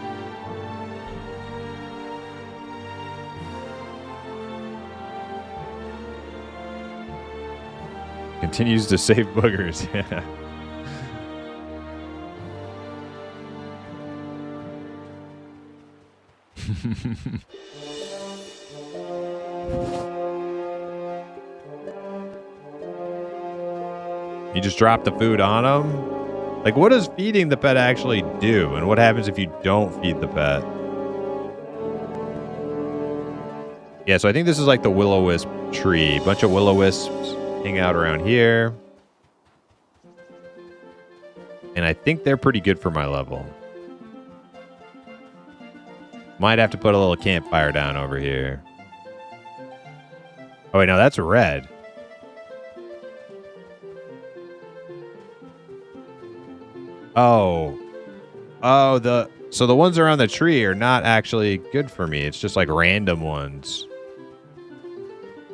Continues to save boogers. Yeah. You just drop the food on them? Like, what does feeding the pet actually do? And what happens if you don't feed the pet? Yeah, so I think this is like the will-o-wisp tree. Bunch of will-o-wisps hang out around here. And I think they're pretty good for my level. Might have to put a little campfire down over here. Oh, wait, no, that's red. Oh. Oh, so the ones around the tree are not actually good for me. It's just like random ones.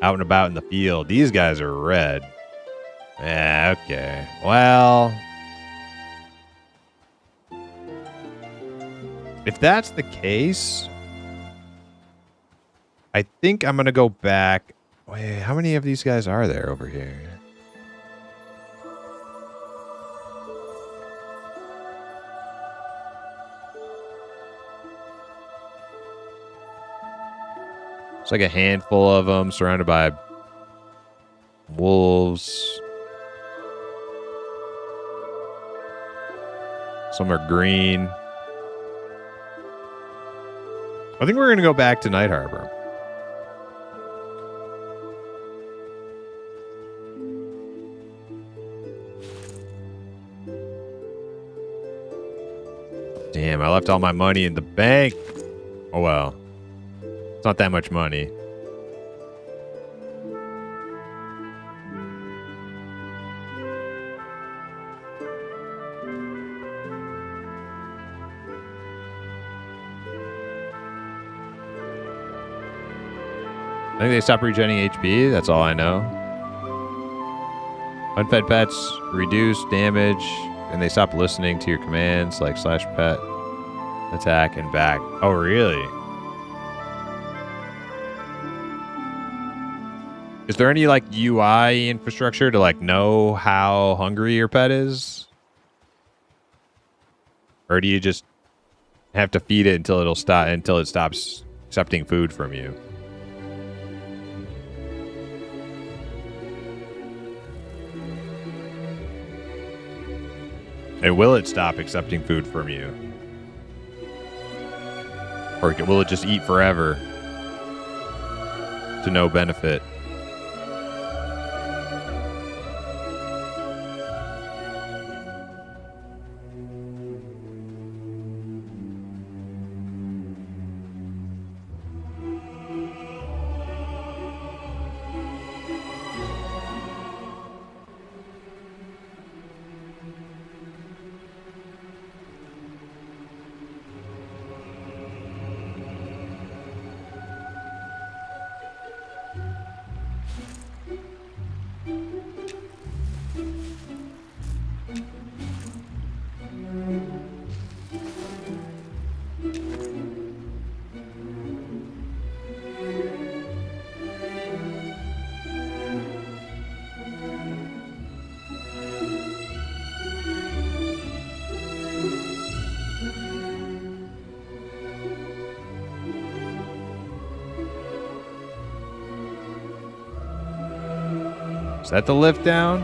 Out and about in the field. These guys are red. Yeah, okay. Well, if that's the case, I think I'm going to go back. Wait, how many of these guys are there over here? It's like a handful of them surrounded by wolves. Some are green. I think we're going to go back to Night Harbor. Damn, I left all my money in the bank. Oh, well. It's not that much money. I think they stop regenerating HP. That's all I know. Unfed pets reduce damage, and they stop listening to your commands like /pet, attack, and back. Oh, really? Is there any like UI infrastructure to like know how hungry your pet is? Or do you just have to feed it until it stops accepting food from you? And will it stop accepting food from you? Or will it just eat forever to no benefit? Is that the lift down?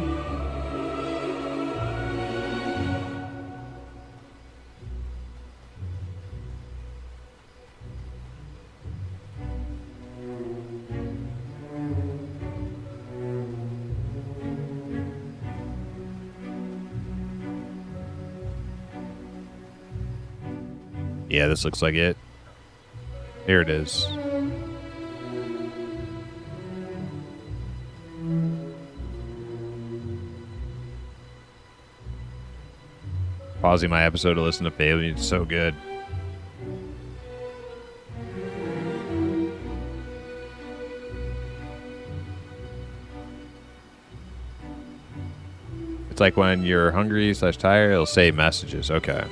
Yeah, this looks like it. Here it is. Pausing my episode to listen to Bailey. It's so good. It's like when you're hungry / tired, it'll say messages. Okay.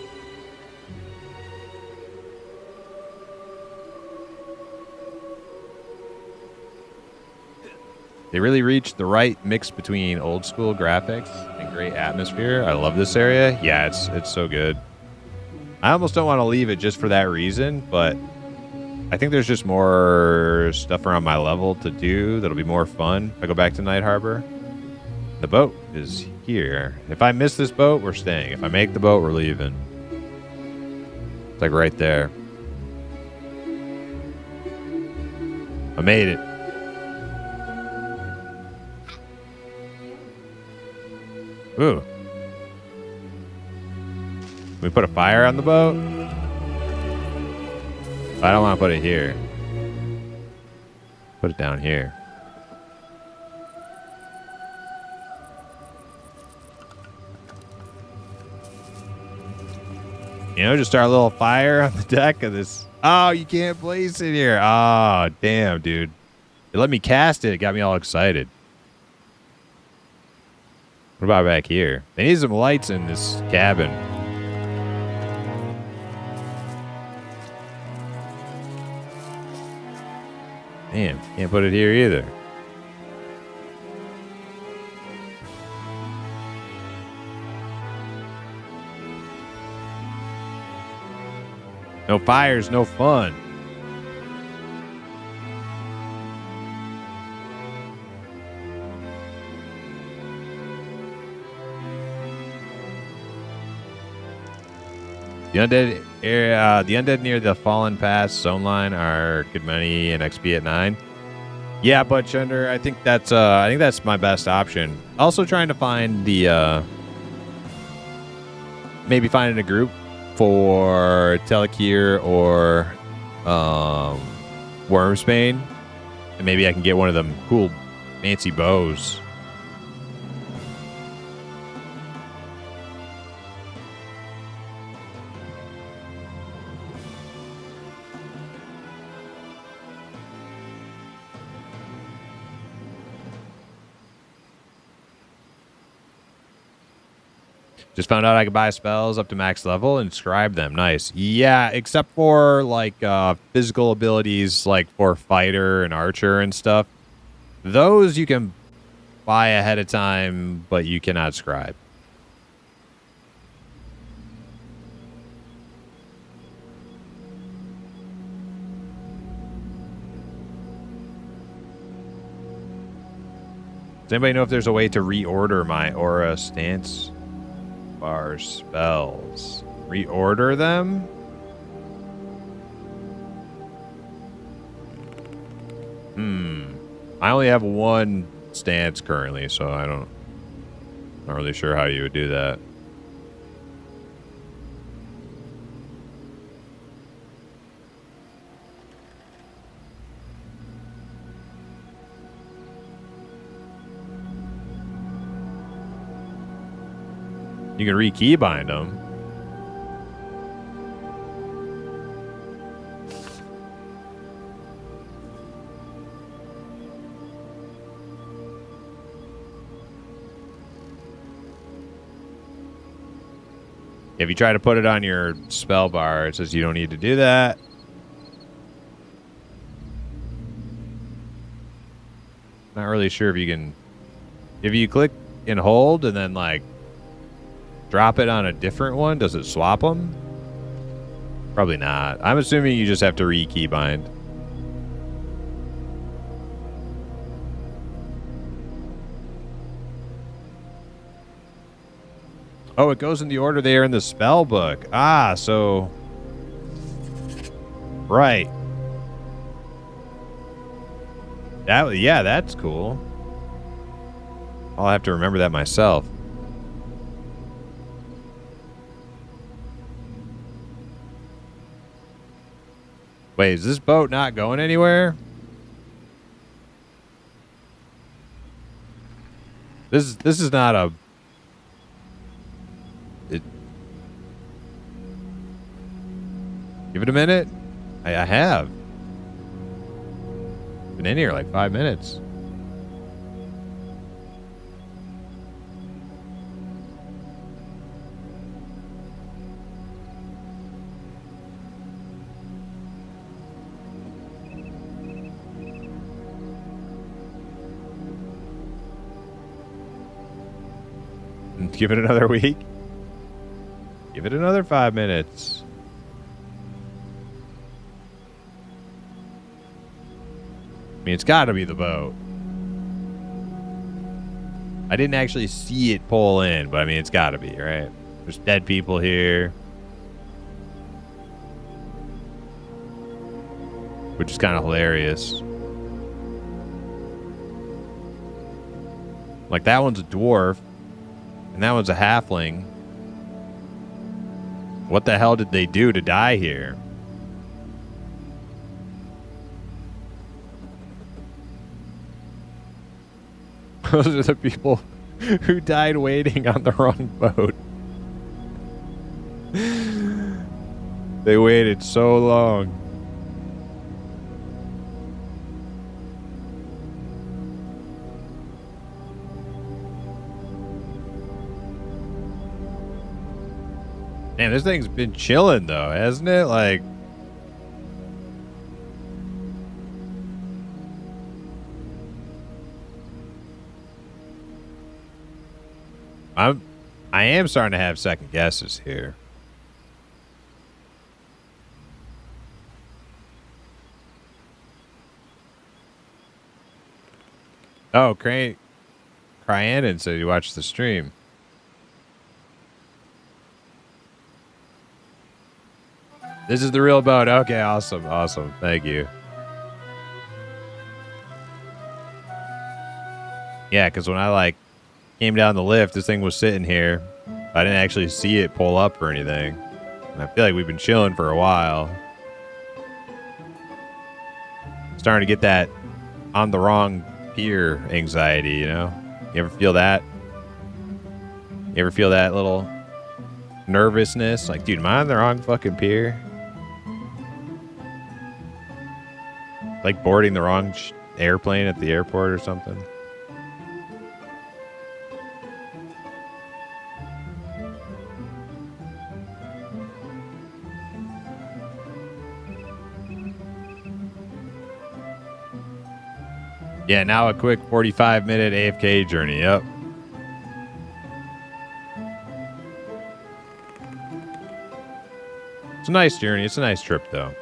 They really reached the right mix between old school graphics and great atmosphere. I love this area. Yeah, it's so good. I almost don't want to leave it just for that reason, but I think there's just more stuff around my level to do that'll be more fun if I go back to Night Harbor. The boat is here. If I miss this boat, we're staying. If I make the boat, we're leaving. It's like right there. I made it. Ooh. Can we put a fire on the boat? I don't want to put it here. Put it down here. You know, just start a little fire on the deck of this. Oh, you can't place it here. Oh, damn, dude. It let me cast it. It got me all excited. What about back here? They need some lights in this cabin. Damn, can't put it here either. No fires, no fun. The undead area, the undead near the Fallen Pass zone line are good money and XP at 9. Yeah, but Chunder, I think that's my best option. Also trying to find the maybe finding a group for Telekir or Wormsbane, and maybe I can get one of them cool fancy bows. Just found out I could buy spells up to max level and inscribe them. Nice. Yeah, except for like physical abilities like for fighter and archer and stuff. Those you can buy ahead of time, but you cannot scribe. Does anybody know if there's a way to reorder my aura stance bar spells? Reorder them? I only have one stance currently, so not really sure how you would do that. You can re-keybind them. If you try to put it on your spell bar, it says you don't need to do that. Not really sure if you can... If you click and hold and then, like, drop it on a different one, does it swap them? Probably not. I'm assuming you just have to re-keybind. Oh, it goes in the order they are in the spell book. Ah, so... Right. Yeah, that's cool. I'll have to remember that myself. Wait, is this boat not going anywhere? This is not a... Give it a minute. I have. Been in here like 5 minutes. Give it another week. Give it another 5 minutes. I mean, it's got to be the boat. I didn't actually see it pull in, but I mean, it's got to be, right? There's dead people here. Which is kind of hilarious. Like, that one's a dwarf, and that one's a halfling. What the hell did they do to die here? Those are the people who died waiting on the wrong boat. They waited so long. Damn, this thing's been chilling though, hasn't it? Like, I am starting to have second guesses here. Oh, Cryanon said you watched the stream. This is the real boat. Okay, awesome. Awesome. Thank you. Yeah, because when I, like, came down the lift, this thing was sitting here. I didn't actually see it pull up or anything. And I feel like we've been chilling for a while. Starting to get that on the wrong pier anxiety, you know? You ever feel that? You ever feel that little nervousness? Like, dude, am I on the wrong fucking pier? Like boarding the wrong airplane at the airport or something. Yeah, now a quick 45-minute AFK journey. Yep. It's a nice journey. It's a nice trip, though.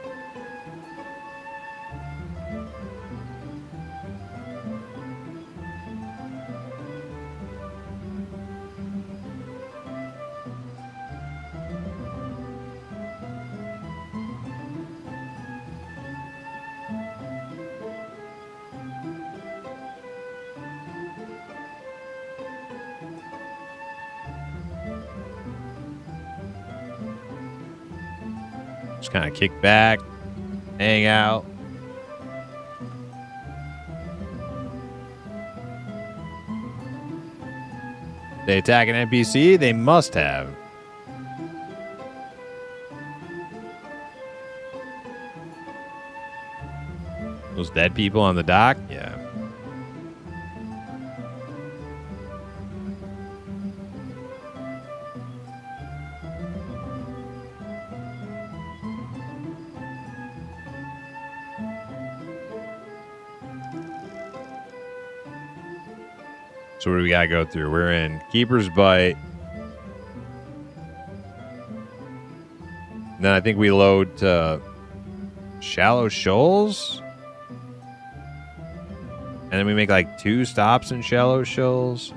Just kind of kick back, hang out. They attack an NPC? They must have. Those dead people on the dock? Yeah. So what do we gotta go through? We're in Keeper's Bite. And then I think we load to Shallow Shoals. And then we make like 2 stops in Shallow Shoals.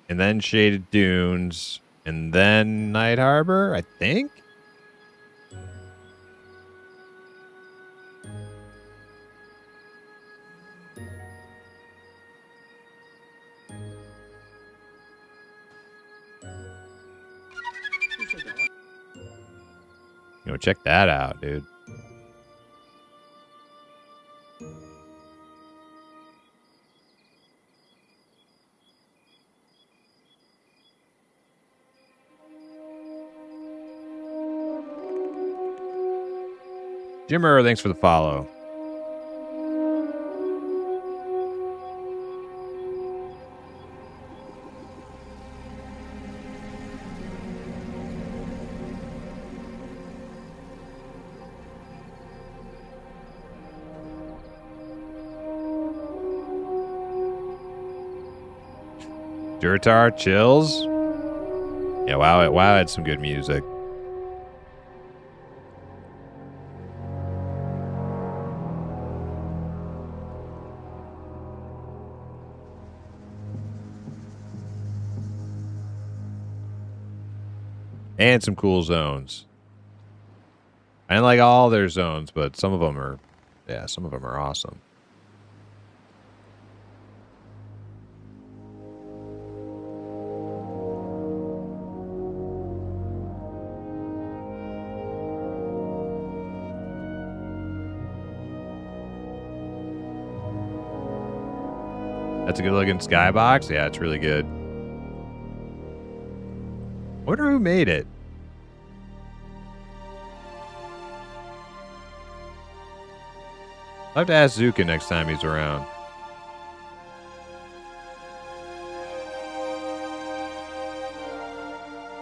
And then Shaded Dunes. And then Night Harbor, I think. You know, check that out, dude. Jimmer, thanks for the follow. Durtar chills. Yeah, WoW had some good music. And some cool zones. I didn't like all their zones, but some of them are, yeah, some of them are awesome. That's a good looking skybox. Yeah, it's really good. Wonder who made it. I'll have to ask Zuka next time he's around.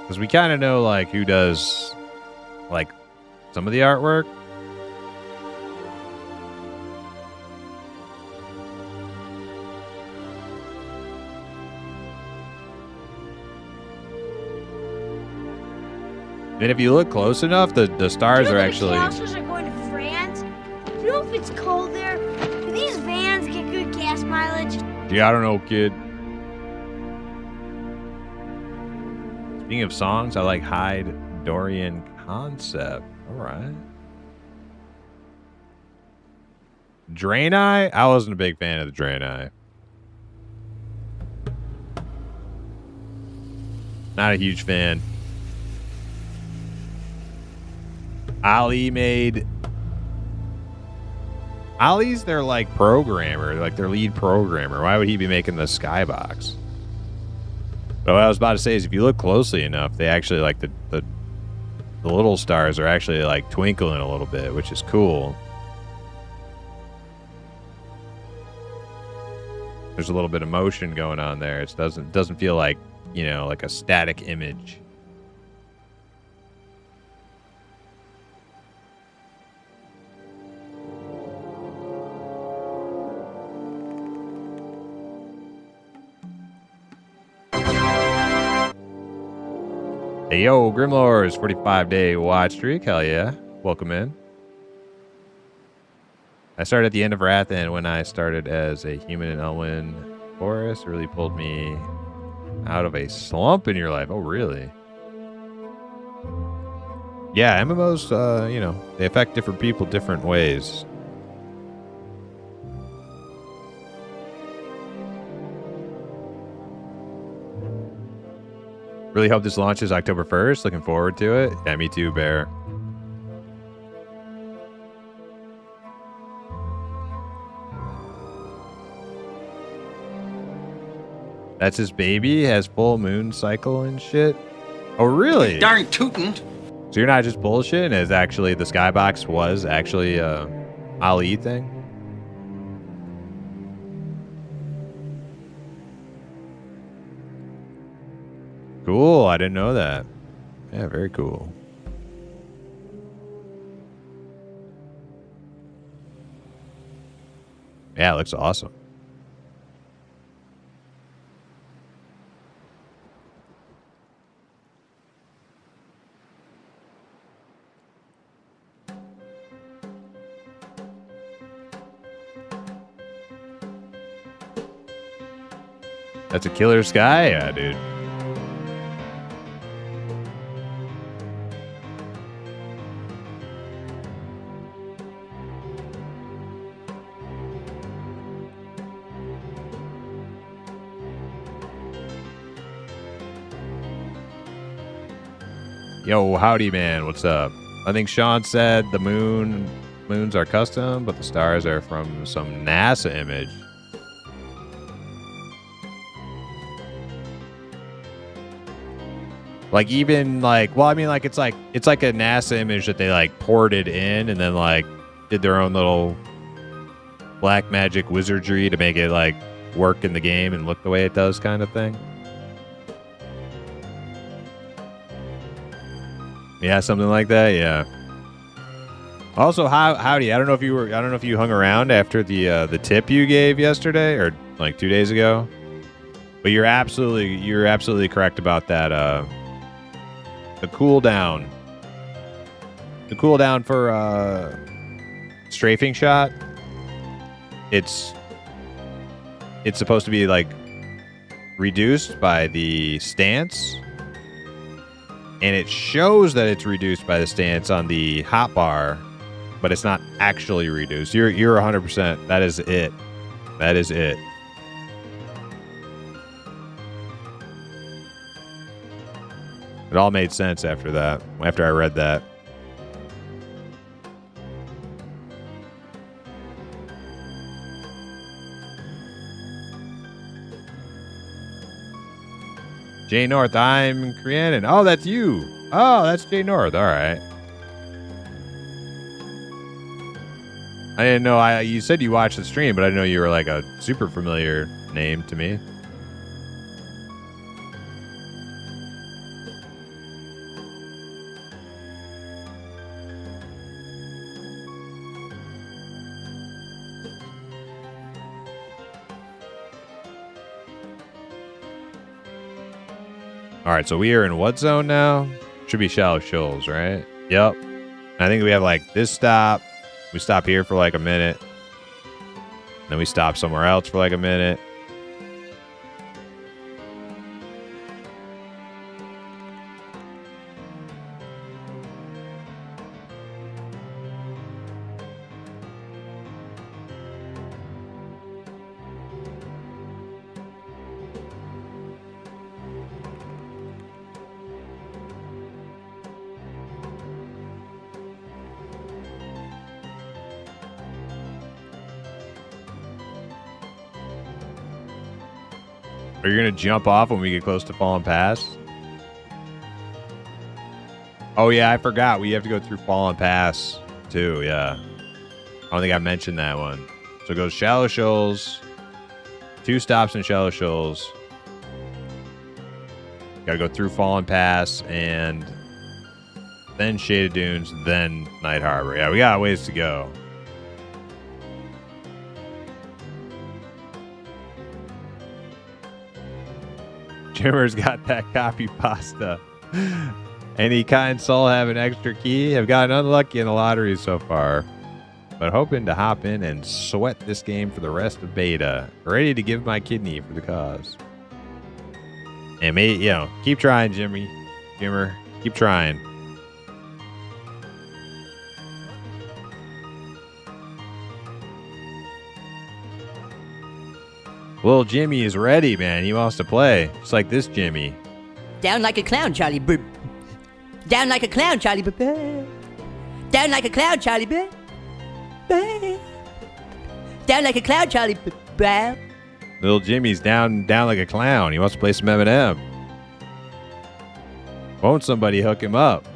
Because we kind of know, like, who does, like, some of the artwork. And if you look close enough, the stars are actually... The Chaosers are going to France. Do you know if it's cold there? Do these vans get good gas mileage? Yeah, I don't know, kid. Speaking of songs, I like Hyde Dorian Concept. All right. Draenei? I wasn't a big fan of the Draenei. Not a huge fan. Ali made... Ali's their, like, programmer, like, their lead programmer. Why would he be making the skybox? But what I was about to say is if you look closely enough, they actually, like, the little stars are actually, like, twinkling a little bit, which is cool. There's a little bit of motion going on there. It doesn't feel like, you know, like a static image. Hey, yo, Grimlor's 45-day watch streak. Hell yeah. Welcome in. I started at the end of Wrath, and when I started as a human in Elwyn Forest, it really pulled me out of a slump in your life. Oh, really? Yeah, MMOs, you know, they affect different people different ways. Really hope this launches October 1st. Looking forward to it. Yeah, me too, Bear. That's his baby? Has full moon cycle and shit? Oh, really? Darn tootin'. So you're not just bullshitting? Is actually the skybox was actually a Ali thing? Cool. I didn't know that. Yeah, very cool. Yeah, it looks awesome. That's a killer sky? Yeah, dude. Yo, howdy, man. What's up? I think Sean said the moons are custom, but the stars are from some NASA image. Like, even, like, well, I mean, like, it's like a NASA image that they, like, ported in and then, like, did their own little black magic wizardry to make it, like, work in the game and look the way it does kind of thing. Yeah, something like that. Yeah. Also, howdy. I don't know if you hung around after the tip you gave yesterday or like 2 days ago, but you're absolutely correct about that. The cooldown for strafing shot. It's supposed to be like reduced by the stance. And it shows that it's reduced by the stance on the hotbar, but it's not actually reduced. You're 100%. That is it. That is it. It all made sense after that, after I read that. Jay North, I'm Krianan. Oh, that's you. Oh, that's Jay North. All right. I didn't know. You said you watched the stream, but I didn't know you were like a super familiar name to me. All right, so we are in what zone now? Should be Shallow Shoals, right? Yep. I think we have like this stop. We stop here for like a minute. Then we stop somewhere else for like a minute. Are you going to jump off when we get close to Fallen Pass? Oh, yeah, I forgot. We have to go through Fallen Pass, too, yeah. I don't think I mentioned that one. So it goes Shallow Shoals. 2 stops in Shallow Shoals. Got to go through Fallen Pass and then Shaded Dunes, then Night Harbor. Yeah, we got a ways to go. Jimmer's got that copy pasta. Any kind soul have an extra key? Have gotten unlucky in the lottery so far, but hoping to hop in and sweat this game for the rest of beta. Ready to give my kidney for the cause. And keep trying, Jimmer. Keep trying. Little Jimmy is ready, man. He wants to play. Just like this Jimmy. Down like a clown, Charlie. Down like a clown, Charlie. Down like a clown, Charlie. Down like a clown, Charlie. Little Jimmy's down like a clown. He wants to play some M&M. Won't somebody hook him up?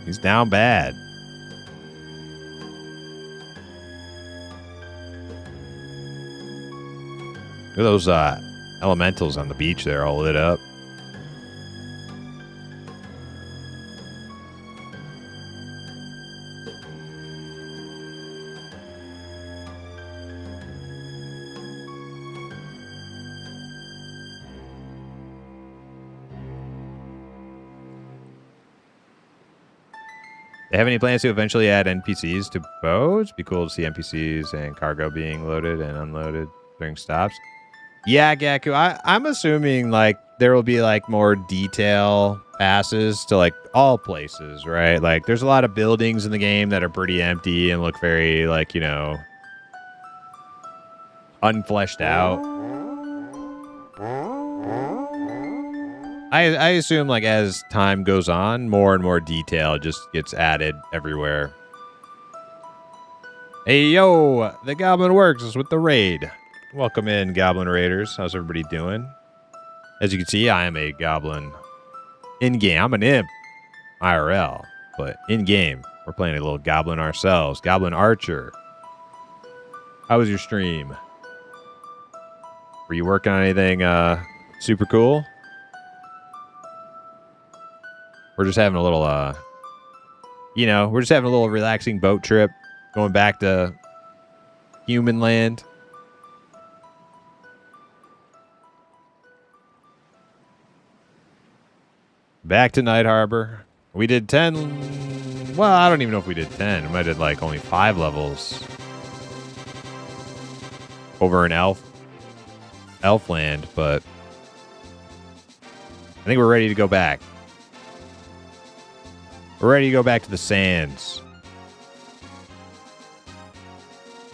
He's down bad. Look at those elementals on the beach there all lit up. They have any plans to eventually add NPCs to boats? Be cool to see NPCs and cargo being loaded and unloaded during stops. Yeah, Gaku, I'm assuming like there will be like more detail passes to like all places, right? Like there's a lot of buildings in the game that are pretty empty and look very like, unfleshed out. I assume like as time goes on, more and more detail just gets added everywhere. Hey, yo, the Goblin Works with the raid. Welcome in, Goblin Raiders. How's everybody doing? As you can see, I am a Goblin in-game. I'm an imp, IRL, but in-game, we're playing a little Goblin ourselves. Goblin Archer. How was your stream? Were you working on anything super cool? We're just having a little, we're just having a little relaxing boat trip, going back to human land. Back to Night Harbor. We did 10. Well, I don't even know if we did 10. We might have did like only 5 levels. over in Elfland, but I think we're ready to go back. We're ready to go back to the sands.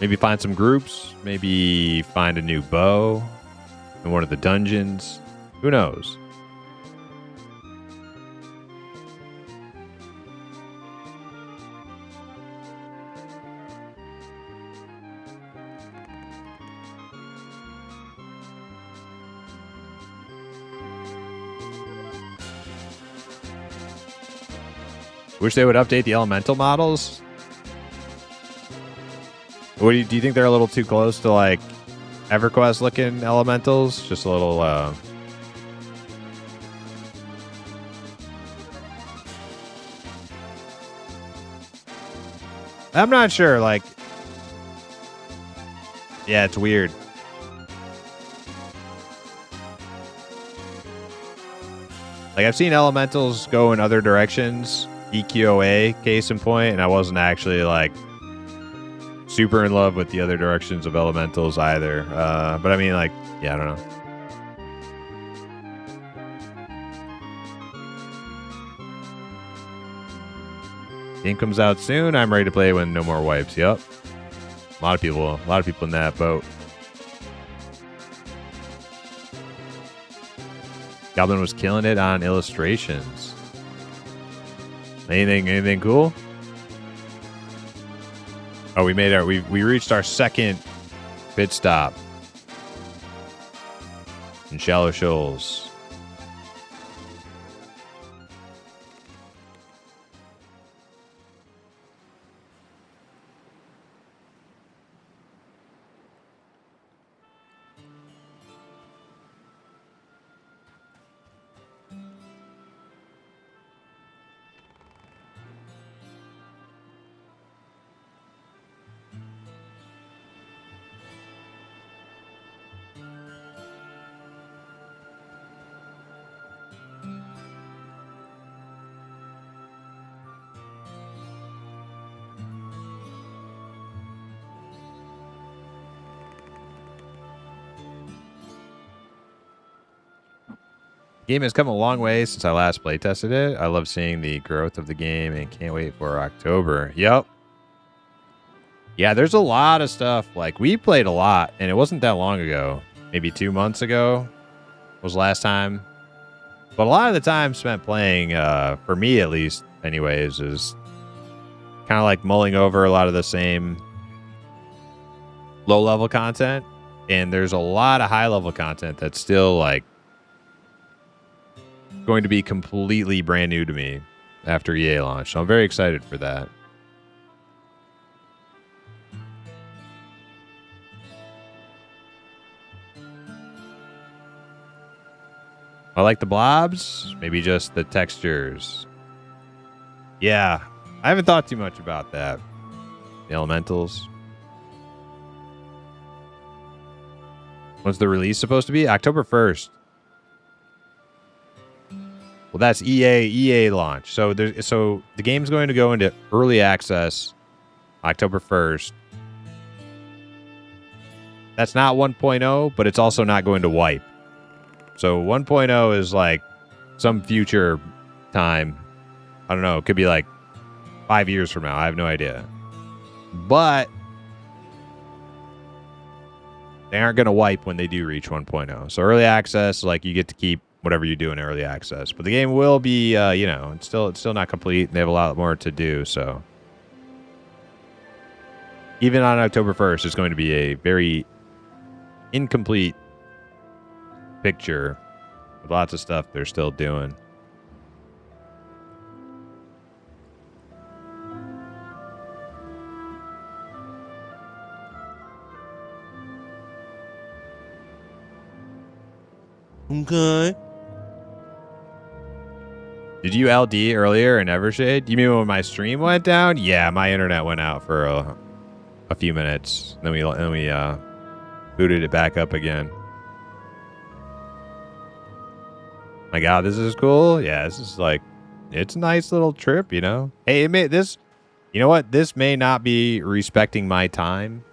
Maybe find some groups. Maybe find a new bow in one of the dungeons. Who knows? Wish they would update the elemental models. What do you think they're a little too close to like EverQuest looking elementals? Just a little I'm not sure, like yeah, it's weird. Like I've seen elementals go in other directions. EQOA, case in point, and I wasn't actually like super in love with the other directions of elementals either. But I mean, like, yeah, I don't know. Game comes out soon. I'm ready to play when no more wipes. Yep. A lot of people in that boat. Goblin was killing it on illustrations. Anything cool? Oh, we reached our second pit stop in Shallow Shoals. Game has come a long way since I last playtested it. I love seeing the growth of the game and can't wait for October. Yep. Yeah, there's a lot of stuff. Like, we played a lot, and it wasn't that long ago. Maybe 2 months ago was last time. But a lot of the time spent playing, for me at least, anyways, is kind of like mulling over a lot of the same low-level content. And there's a lot of high-level content that's still, like, going to be completely brand new to me after EA launch. So I'm very excited for that. I like the blobs, maybe just the textures. Yeah, I haven't thought too much about that. The elementals. When's the release supposed to be? October 1st. Well, that's EA launch. So the game's going to go into early access October 1st. That's not 1.0, but it's also not going to wipe. So 1.0 is like some future time. I don't know. It could be like 5 years from now. I have no idea. But they aren't going to wipe when they do reach 1.0. So early access, like you get to keep whatever you do in early access. But the game will be, it's still not complete. They have a lot more to do. So even on October 1st, it's going to be a very incomplete picture with lots of stuff they're still doing. Okay. Did you LD earlier in Evershade? You mean when my stream went down? Yeah, my internet went out for a few minutes. Then we booted it back up again. My God, this is cool. Yeah, this is like, it's a nice little trip, you know. Hey, you know what? This may not be respecting my time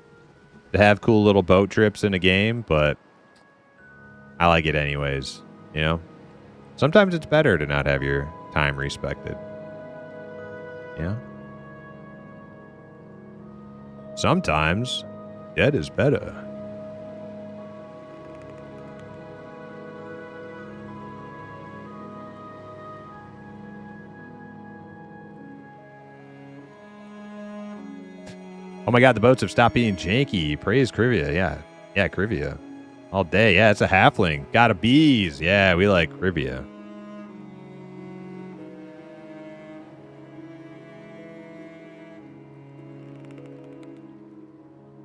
to have cool little boat trips in a game, but I like it anyways, you know? Sometimes it's better to not have your time respected. You know? Sometimes dead is better. Oh my god, the boats have stopped being janky. Praise Krivia. Yeah. Yeah, Krivia. All day. Yeah, it's a halfling. Got a bees. Yeah, we like Krivia.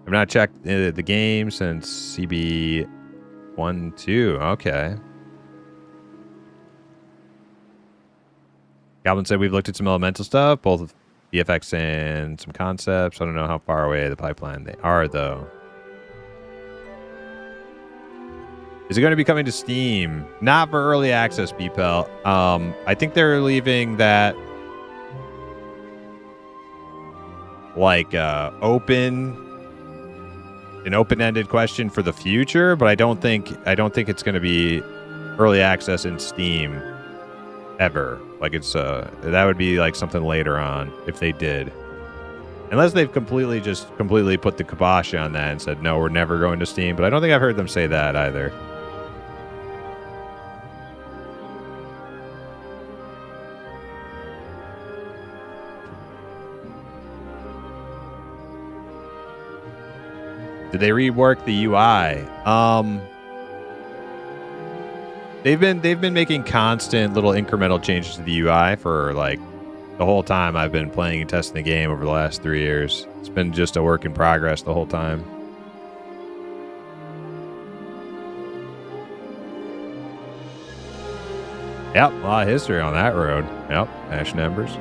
I've not checked the game since CB 1-2. Okay. Goblin said we've looked at some elemental stuff, both VFX and some concepts. I don't know how far away the pipeline they are, though. Is it going to be coming to Steam? Not for early access, BPEL. I think they're leaving that like an open-ended question for the future, but I don't think it's going to be early access in Steam ever. Like it's that would be like something later on if they did. Unless they've completely put the kibosh on that and said, no, we're never going to Steam. But I don't think I've heard them say that either. Did they rework the UI? They've been making constant little incremental changes to the UI for like the whole time I've been playing and testing the game over the last 3 years. It's been just a work in progress the whole time. Yep, a lot of history on that road. Yep, Ashen Embers.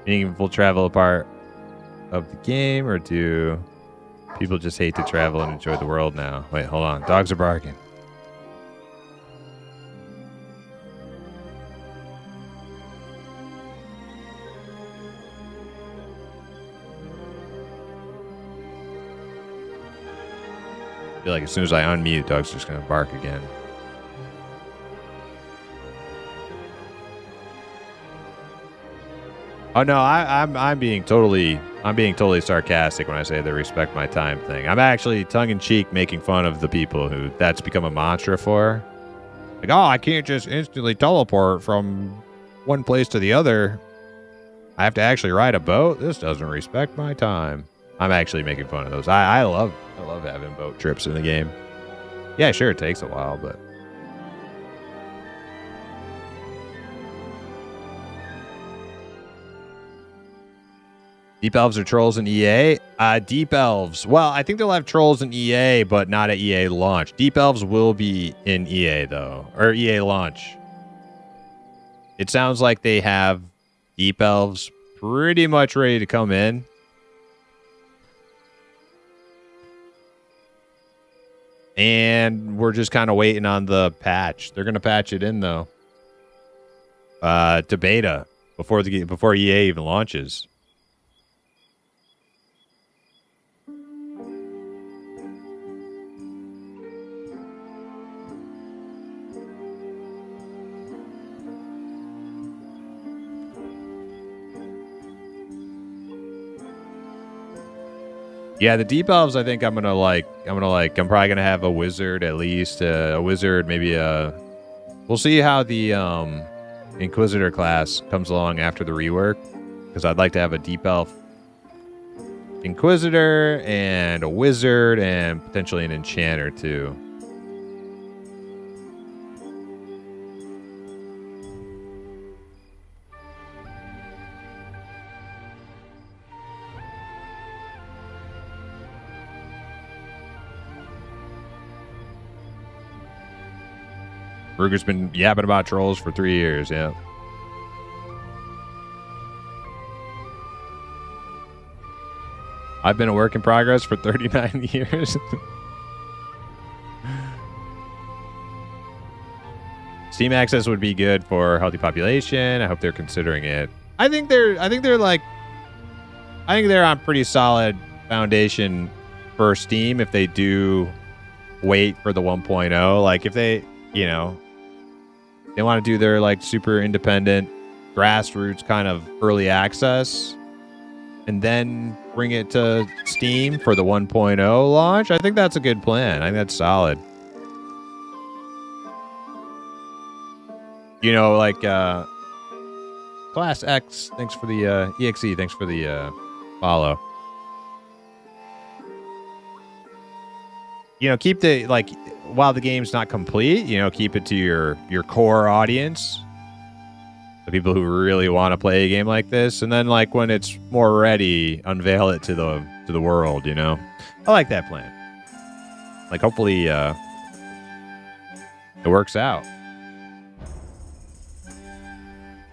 Meaningful travel a part of the game, or do people just hate to travel and enjoy the world now? Wait, hold on. Dogs are barking. I feel like as soon as I unmute, Doug's just gonna bark again. Oh no, I'm being totally sarcastic when I say the respect my time thing. I'm actually tongue in cheek making fun of the people who that's become a mantra for. Like, oh, I can't just instantly teleport from one place to the other. I have to actually ride a boat. This doesn't respect my time. I'm actually making fun of those. I love having boat trips in the game. Yeah, sure, it takes a while, but Deep Elves are trolls in EA? Deep Elves. Well, I think they'll have trolls in EA, but not at EA launch. Deep Elves will be in EA, though. Or EA launch. It sounds like they have Deep Elves pretty much ready to come in. And we're just kind of waiting on the patch. They're going to patch it in, though. To beta before EA even launches. Yeah, the Deep Elves, I think I'm probably gonna have a wizard at least, a wizard, maybe we'll see how the Inquisitor class comes along after the rework, because I'd like to have a Deep Elf Inquisitor and a wizard and potentially an enchanter too. Ruger's been yapping about trolls for 3 years, yeah. I've been a work in progress for 39 years. Steam access would be good for healthy population. I hope they're considering it. I think they're on pretty solid foundation for Steam if they do wait for the 1.0. Like if they, you know, they want to do their like super independent grassroots kind of early access and then bring it to Steam for the 1.0 launch. I think that's a good plan. I think that's solid. You know, like Class X, thanks for the EXE, thanks for the follow. You know, keep the, like, while the game's not complete, you know, keep it to your core audience. The people who really want to play a game like this. And then, like, when it's more ready, unveil it to the world, you know? I like that plan. Like, hopefully, it works out.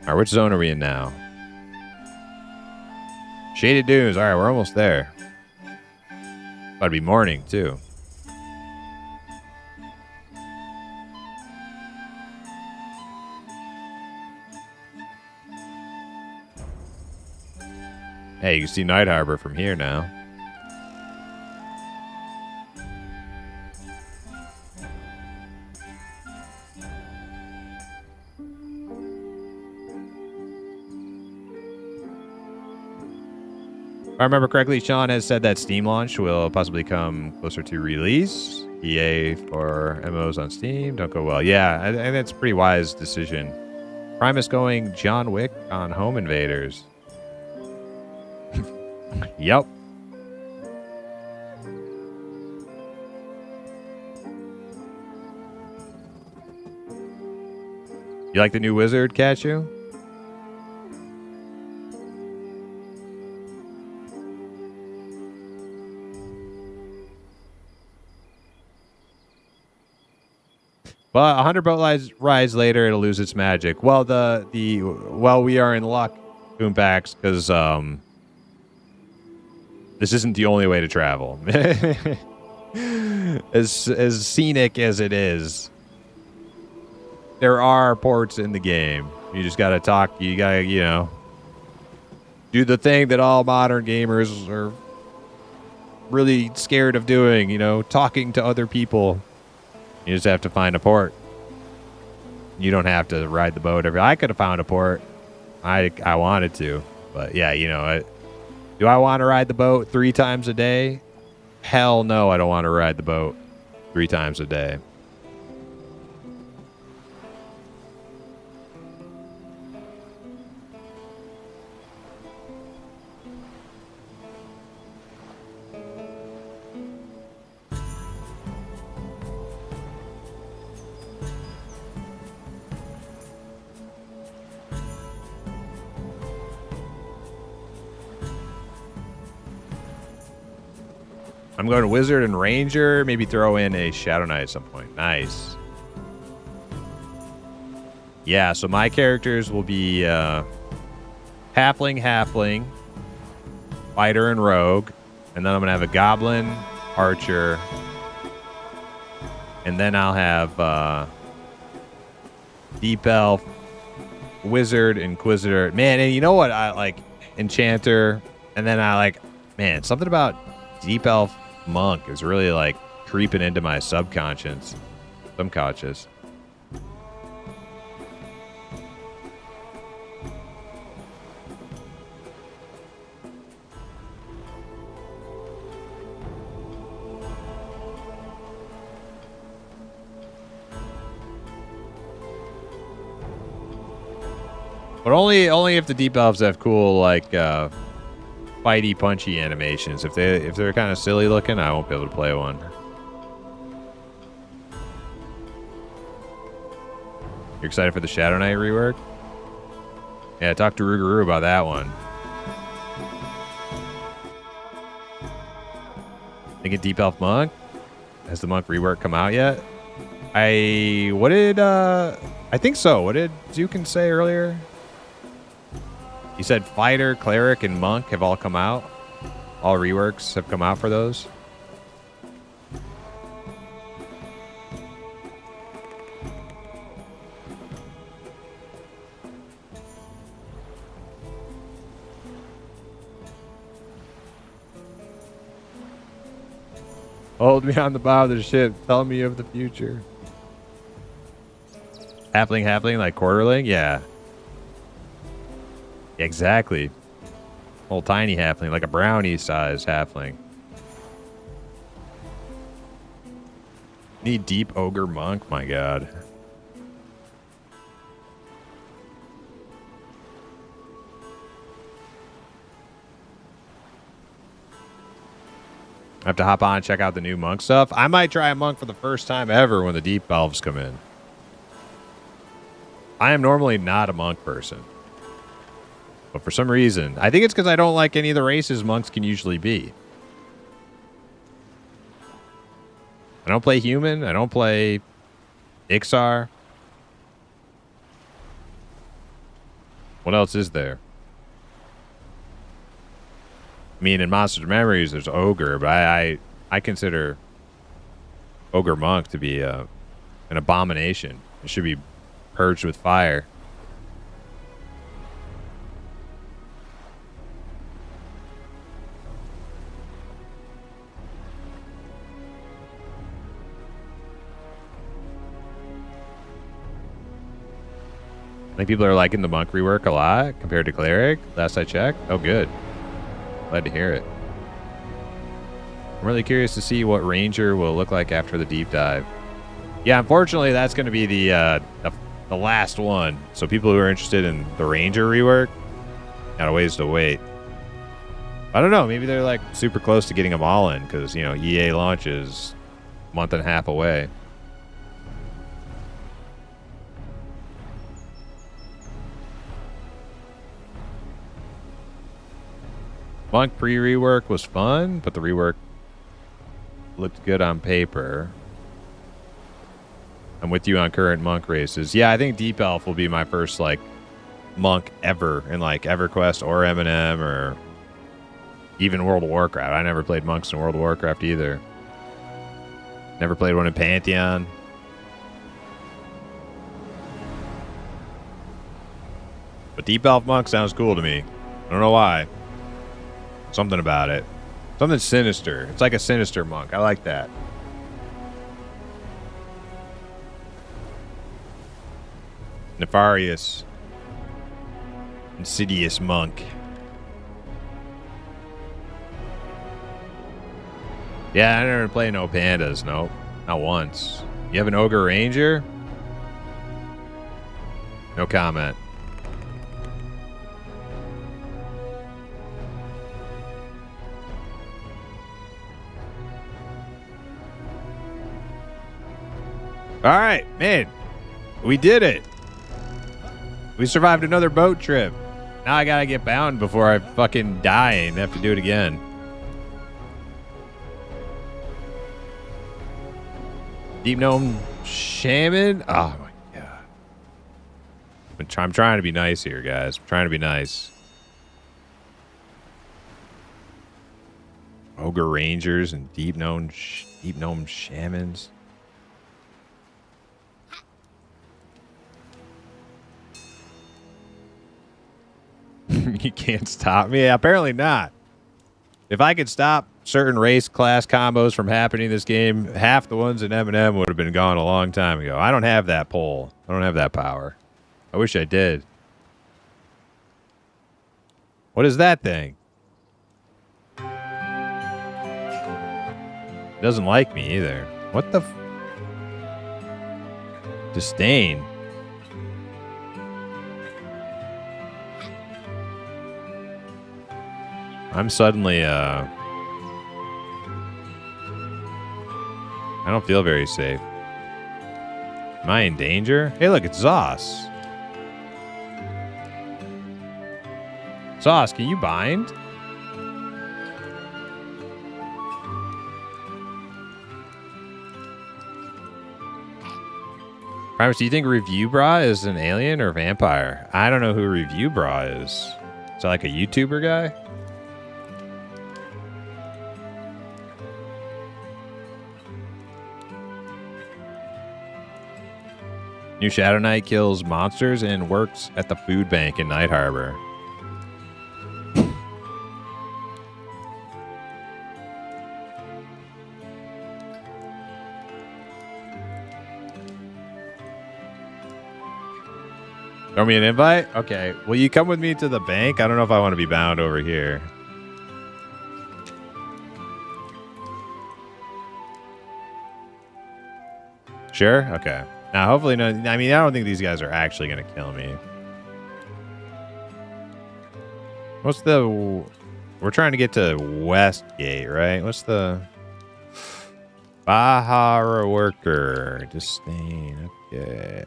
All right, which zone are we in now? Shaded Dunes. All right, we're almost there. About to be morning, too. Hey, you can see Night Harbor from here now. If I remember correctly, Sean has said that Steam launch will possibly come closer to release. EA for MMOs on Steam don't go well. Yeah, I think that's a pretty wise decision. Primus going John Wick on Home Invaders. Yep. You like the new wizard, Kachu? But 100 boat rides later, it'll lose its magic. Well, we are in luck, Boompax, because this isn't the only way to travel. As scenic as it is, there are ports in the game. You just gotta talk. You gotta, you know, do the thing that all modern gamers are really scared of doing. You know, talking to other people. You just have to find a port. You don't have to ride the boat I could have found a port. I wanted to, but yeah, you know. Do I want to ride the boat 3 times a day? Hell no, I don't want to ride the boat 3 times a day. I'm going to Wizard and Ranger. Maybe throw in a Shadow Knight at some point. Nice. Yeah, so my characters will be Halfling, Fighter, and Rogue. And then I'm going to have a Goblin, Archer. And then I'll have Deep Elf, Wizard, Inquisitor. Man, and you know what? I like Enchanter. And then I like, man, something about Deep Elf Monk is really like creeping into my subconscious. But only if the Deep Elves have cool like fighty punchy animations. If they're kind of silly looking, I won't be able to play one. You're excited for the Shadow Knight rework? Yeah, talk to Rougarou about that one. Thinking Deep Elf Monk? Has the Monk rework come out yet? I think so. What did Zukin say earlier? He said Fighter, Cleric, and Monk have all come out. All reworks have come out for those. Hold me on the bow of the ship. Tell me of the future. Halfling, like quarterling? Yeah. Exactly. Old tiny halfling, like a brownie size halfling. Need deep ogre monk? My god. I have to hop on and check out the new monk stuff. I might try a monk for the first time ever when the deep elves come in. I am normally not a monk person. But for some reason, I think it's because I don't like any of the races monks can usually be. I don't play human. I don't play Ixar. What else is there? I mean, in Monsters and Memories, there's Ogre, but I consider Ogre Monk to be an abomination. It should be purged with fire. I think people are liking the monk rework a lot compared to cleric. Last I checked. Oh, good. Glad to hear it. I'm really curious to see what ranger will look like after the deep dive. Yeah, unfortunately, that's going to be the last one. So people who are interested in the ranger rework got a ways to wait. I don't know. Maybe they're like super close to getting them all in because, you know, EA launches a month and a half away. Monk pre-rework was fun, but the rework looked good on paper. I'm with you on current monk races. Yeah, I think Deep Elf will be my first, like, monk ever in, like, EverQuest or M&M or even World of Warcraft. I never played monks in World of Warcraft either. Never played one in Pantheon. But Deep Elf monk sounds cool to me. I don't know why. Something about it. Something sinister. It's like a sinister monk. I like that. Nefarious. Insidious monk. Yeah, I never played no pandas. Nope. Not once. You have an ogre ranger? No comment. All right, man. We did it. We survived another boat trip. Now I gotta get bound before I fucking die and have to do it again. Deep Gnome Shaman? Oh my god. I'm trying to be nice here, guys. I'm trying to be nice. Ogre Rangers and Deep Gnome Shamans. You can't stop me? Apparently not. If I could stop certain race class combos from happening in this game, half the ones in M&M would have been gone a long time ago. I don't have that pull. I don't have that power. I wish I did. What is that thing? It doesn't like me either. What the disdain. I'm suddenly, I don't feel very safe. Am I in danger? Hey, look, it's Zos. Zos, can you bind? Primus, do you think Review Bra is an alien or vampire? I don't know who Review Bra is. Is that like a YouTuber guy? New Shadow Knight kills monsters and works at the food bank in Night Harbor. Throw me an invite? Okay. Will you come with me to the bank? I don't know if I want to be bound over here. Sure? Okay. Now, hopefully, no. I mean, I don't think these guys are actually going to kill me. What's the... We're trying to get to Westgate, right? What's the... Bahara worker. Disdain. Okay.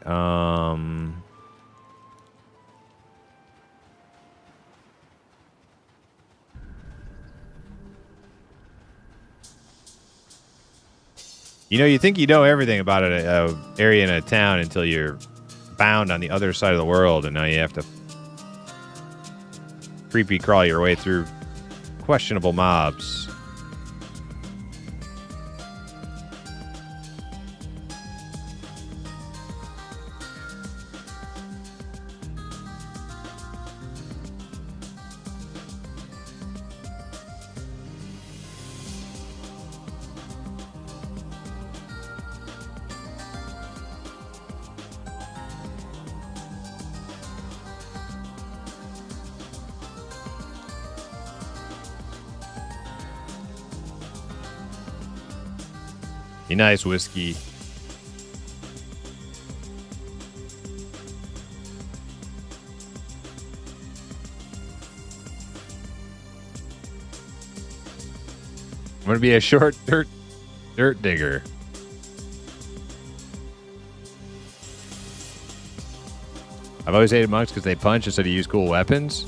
You know, you think you know everything about an area in a town until you're bound on the other side of the world, and now you have to creepy crawl your way through questionable mobs. Be nice, whiskey. I'm gonna be a short dirt digger. I've always hated monks because they punch instead of use cool weapons.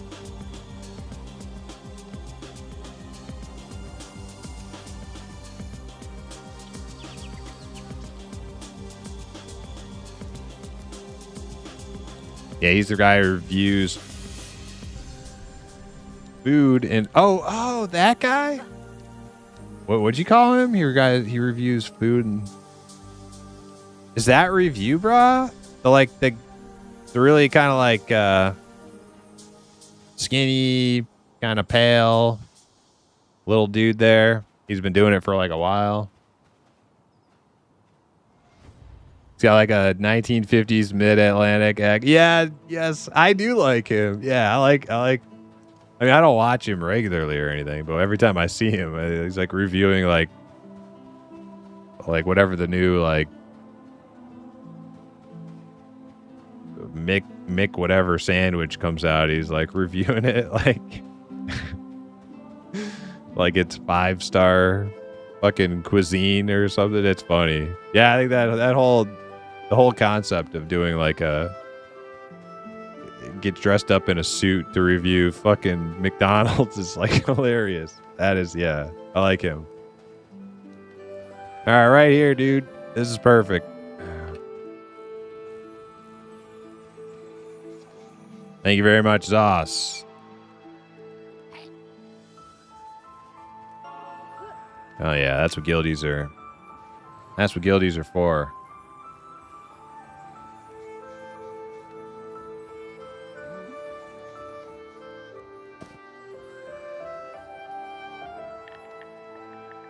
Yeah, he's the guy who reviews food and oh, that guy. What'd you call him? He reviews food and is that review, brah? The really kind of like skinny, kind of pale little dude there. He's been doing it for like a while. He's got like a 1950s mid-Atlantic act. Yeah, yes, I do like him. Yeah, I like. I mean, I don't watch him regularly or anything, but every time I see him, he's like reviewing like whatever the new like Mick whatever sandwich comes out. He's like reviewing it like it's 5-star fucking cuisine or something. It's funny. Yeah, I think the whole concept of doing like get dressed up in a suit to review fucking McDonald's is like hilarious. That is, yeah, I like him. All right here, dude. This is perfect. Thank you very much, Zoss. Oh yeah, that's what guildies are. That's what guildies are for.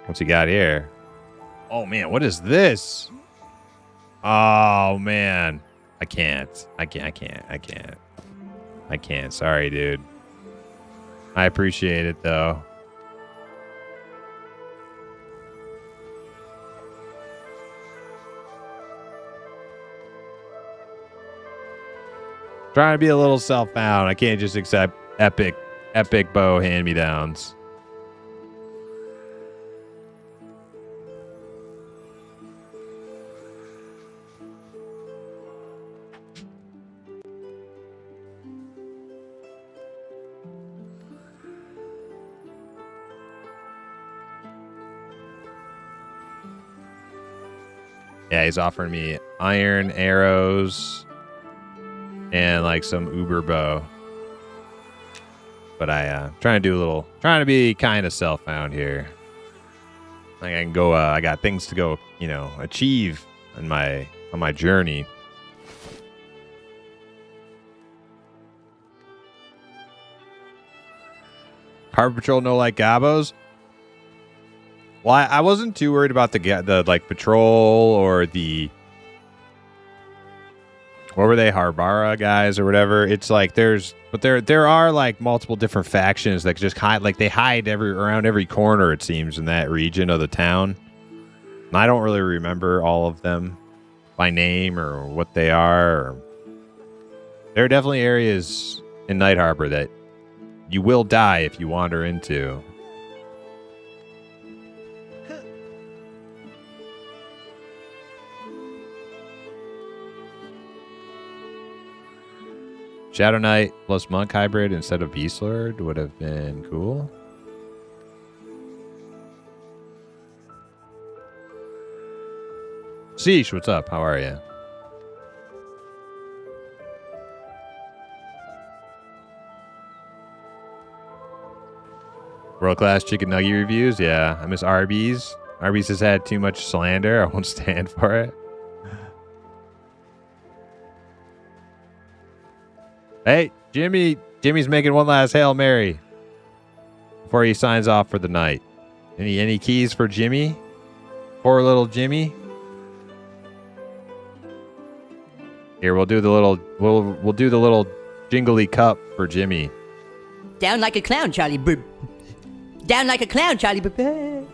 What's he got here? Oh man, what is this? Oh man. I can't. Sorry, dude. I appreciate it though. Trying to be a little self-found. I can't just accept epic bow hand-me-downs. Yeah, he's offering me iron arrows and like some uber bow. But trying to be kind of self-found here. Like I can go, I got things to go, achieve on my journey. Harbor Patrol no like gabos. Well, I wasn't too worried about the like patrol or the what were they, Harbara guys or whatever? It's like there are like multiple different factions that just hide, like they hide around every corner, it seems, in that region of the town. And I don't really remember all of them by name or what they are. There are definitely areas in Night Harbor that you will die if you wander into. Shadow Knight plus Monk hybrid instead of Beast Lord would have been cool. Sheesh, what's up? How are you? World-class chicken nugget reviews? Yeah, I miss Arby's. Arby's has had too much slander. I won't stand for it. Hey, Jimmy's making one last Hail Mary before he signs off for the night. Any keys for Jimmy? Poor little Jimmy. Here, we'll do the little jingly cup for Jimmy. Down like a clown, Charlie. Boop. Down like a clown, Charlie. Boop.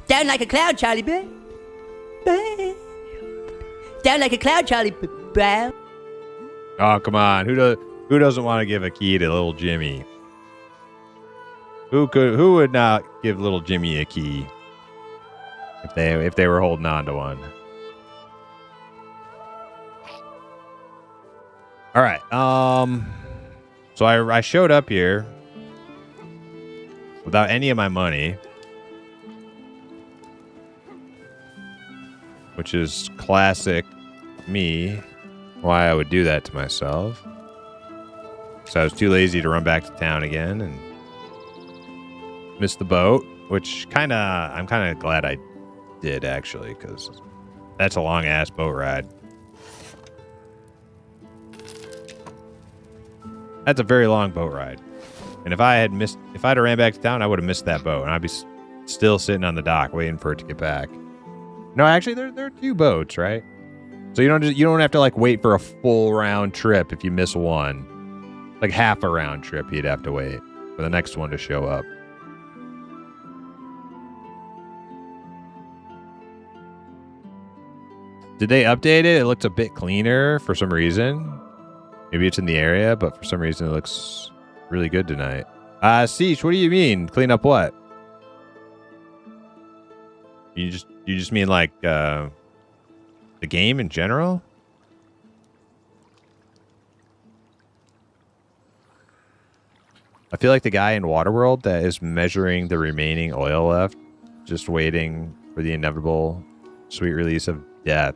Down like a clown, Charlie. Boop. Down like a clown, Charlie. Boop. Oh, come on. Who doesn't want to give a key to little Jimmy? Who would not give little Jimmy a key if they were holding on to one? All right. So I showed up here without any of my money, which is classic me. Why I would do that to myself. So I was too lazy to run back to town again and missed the boat, which I'm kind of glad I did, actually, because that's a long ass boat ride. That's a very long boat ride. And if I had ran back to town, I would have missed that boat, and I'd be still sitting on the dock waiting for it to get back. No, actually, there are 2 boats, right? So you don't have to like wait for a full round trip if you miss one. Like half a round trip, you'd have to wait for the next one to show up. Did they update it? It looks a bit cleaner for some reason. Maybe it's in the area, but for some reason it looks really good tonight. Siege, what do you mean? Clean up what? You just mean like the game in general? I feel like the guy in Waterworld that is measuring the remaining oil left, just waiting for the inevitable sweet release of death.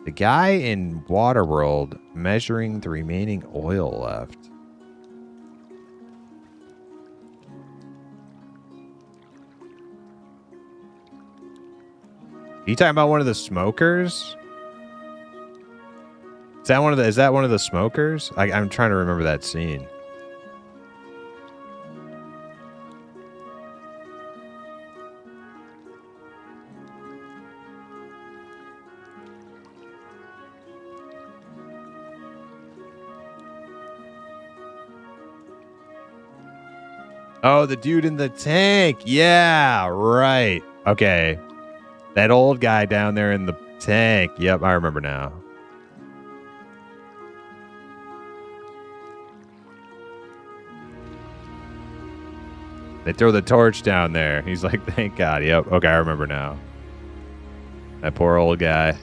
The guy in Waterworld measuring the remaining oil left. Are you talking about one of the smokers? Is that one of the smokers? I'm trying to remember that scene. Oh, the dude in the tank. Yeah, right. Okay. That old guy down there in the tank. Yep, I remember now. They throw the torch down there. He's like, thank God. Yep. Okay, I remember now. That poor old guy.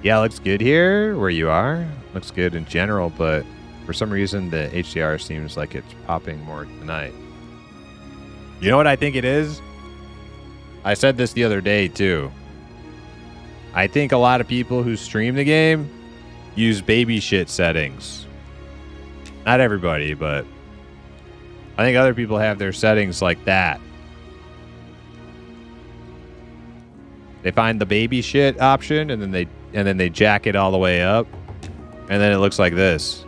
Yeah, looks good here where you are. Looks good in general, but for some reason the HDR seems like it's popping more tonight. You know what I think it is? I said this the other day too. I think a lot of people who stream the game use baby shit settings. Not everybody, but I think other people have their settings like that. They find the baby shit option and then they jack it all the way up, and then it looks like this.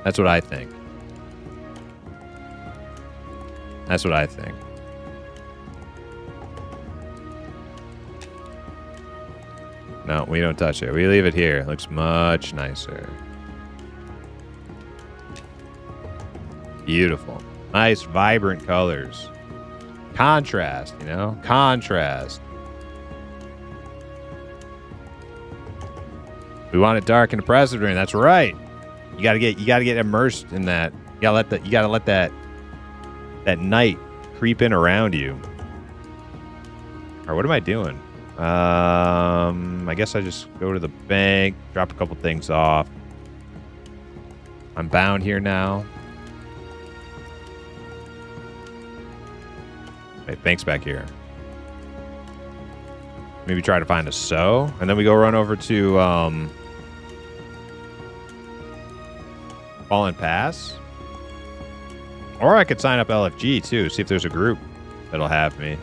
That's what I think. That's what I think. No, we don't touch it. We leave it here. It looks much nicer. Beautiful. Nice, vibrant colors. Contrast, you know? Contrast. We want it dark and oppressive. That's right. You gotta get immersed in that. You gotta let that night creep in around you. Or what am I doing? I guess I just go to the bank, drop a couple things off. I'm bound here now. Wait, bank's back here. Maybe try to find a sew, and then we go run over to Fallen Pass. Or I could sign up LFG too, see if there's a group that'll have me.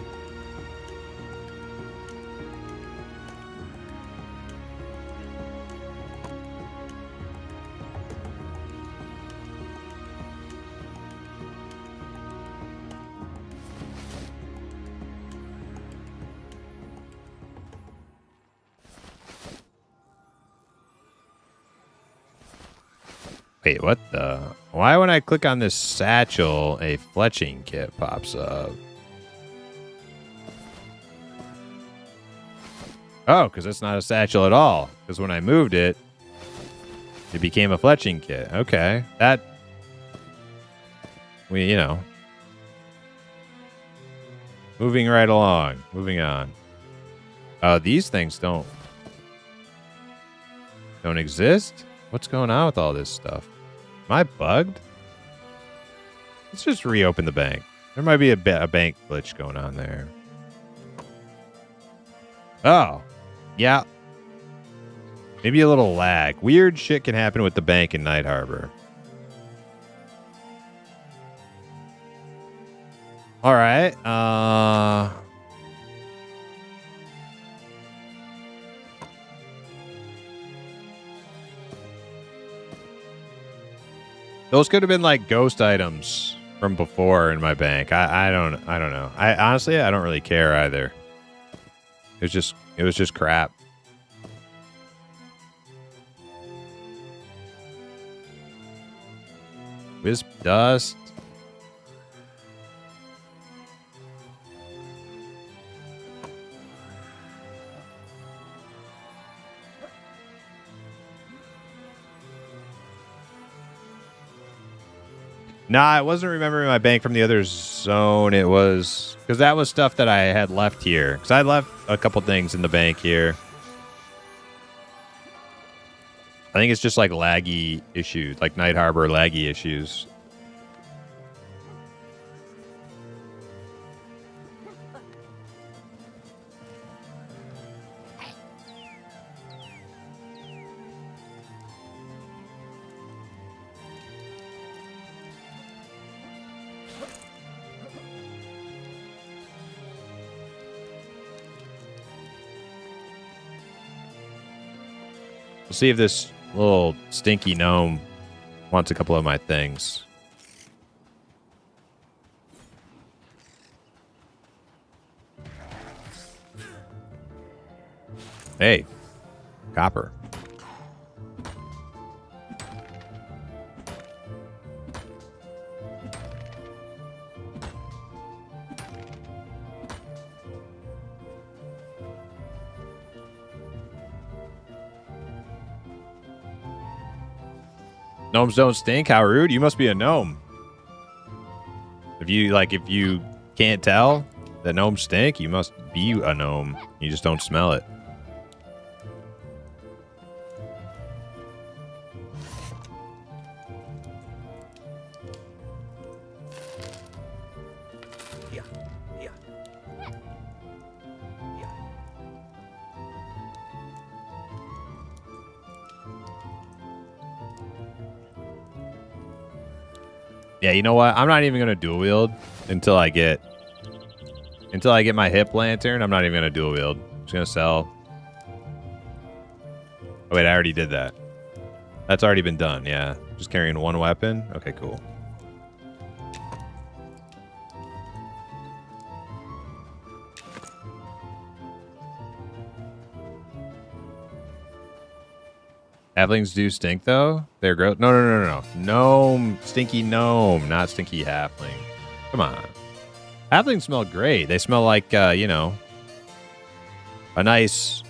Wait, what the? Why when I click on this satchel, a fletching kit pops up? Oh, because it's not a satchel at all. Because when I moved it, it became a fletching kit. Okay. You know. Moving right along. Moving on. These things don't exist? What's going on with all this stuff? Am I bugged? Let's just reopen the bank. There might be a bank glitch going on there. Oh. Yeah. Maybe a little lag. Weird shit can happen with the bank in Night Harbor. All right. Those could have been like ghost items from before in my bank. I don't know. Honestly, I don't really care either. It was just crap. Wisp dust. Nah, I wasn't remembering my bank from the other zone. It was because that was stuff that I had left here. Because I left a couple things in the bank here. I think it's just like laggy issues, like Night Harbor laggy issues. We'll see if this little stinky gnome wants a couple of my things. Hey, copper. Gnomes don't stink? How rude. You must be a gnome. If you can't tell that gnomes stink, you must be a gnome. You just don't smell it. Yeah, you know what? I'm not even gonna dual wield until I get my hip lantern. I'm not even gonna dual wield. I'm just gonna sell. Oh wait, I already did that. That's already been done. Yeah, just carrying one weapon. Okay, cool. Halflings do stink, though? They're gross. No. Gnome. Stinky gnome, not stinky halfling. Come on. Halflings smell great. They smell like, you know, a nice,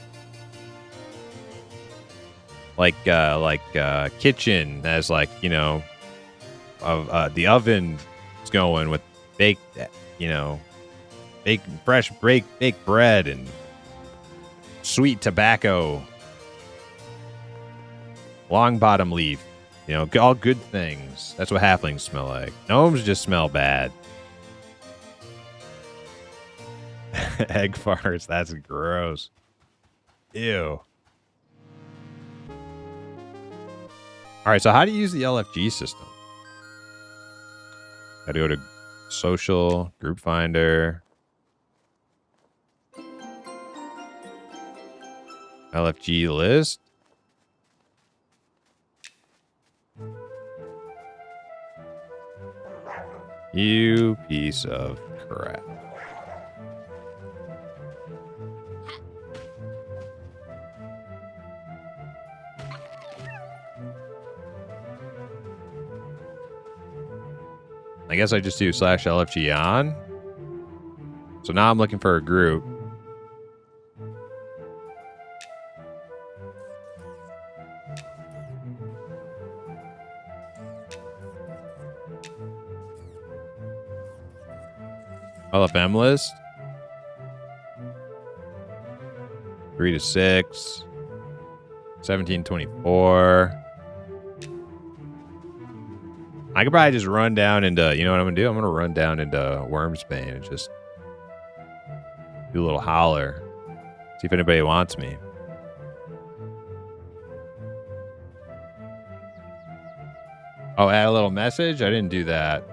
like kitchen as, like, you know, the oven is going with baked, you know, fresh baked bread and sweet tobacco. Long bottom leaf, you know, all good things. That's what halflings smell like. Gnomes just smell bad. Egg farts, that's gross. Ew. All right, so how do you use the LFG system? Gotta go to social, group finder. LFG list. You piece of crap. I guess I just do /LFG on. So now I'm looking for a group. LFM list. 3 to 6. 1724. I could probably just run down into, you know what I'm gonna do? I'm gonna run down into Wormsbane and just do a little holler. See if anybody wants me. Oh, add a little message? I didn't do that.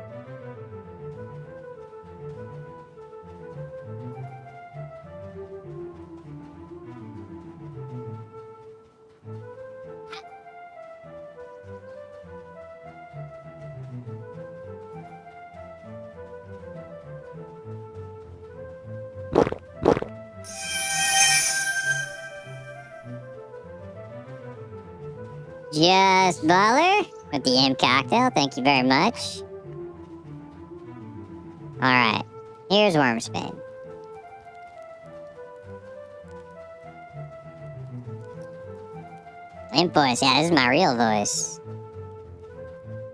Just Baller with the M cocktail. Thank you very much. Alright, here's Wormsbane. Imp voice, yeah, this is my real voice.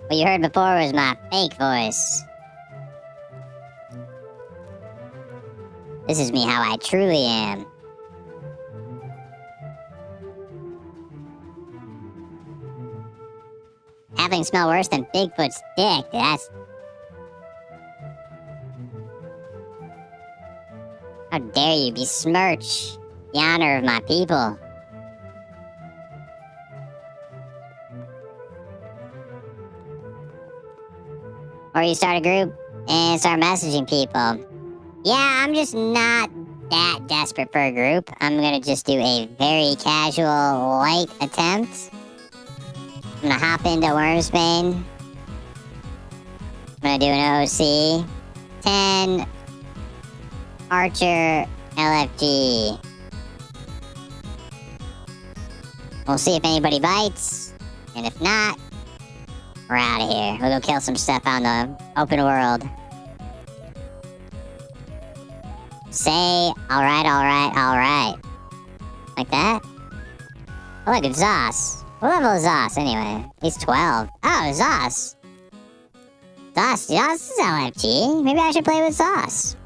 What you heard before was my fake voice. This is me how I truly am. Halflings smell worse than Bigfoot's dick. That's... How dare you besmirch the honor of my people. Or you start a group and start messaging people. Yeah, I'm just not that desperate for a group. I'm gonna just do a very casual, light attempt. I'm gonna hop into Wormsbane. I'm gonna do an OC. 10 Archer LFG. We'll see if anybody bites. And if not, we're out of here. We'll go kill some stuff out in the open world. Say, alright. Like that? Oh, look, it's Zos. What level is Zos, anyway? He's 12. Oh, Zos. Zos is LFG. Maybe I should play with Zos.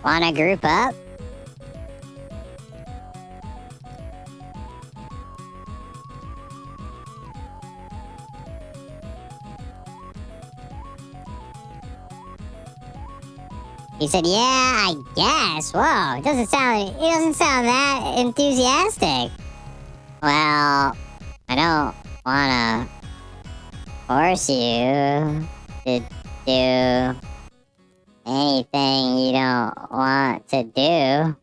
Wanna group up? He said, yeah, I guess. Whoa, he doesn't sound that enthusiastic. Well, I don't wanna force you to do anything you don't want to do.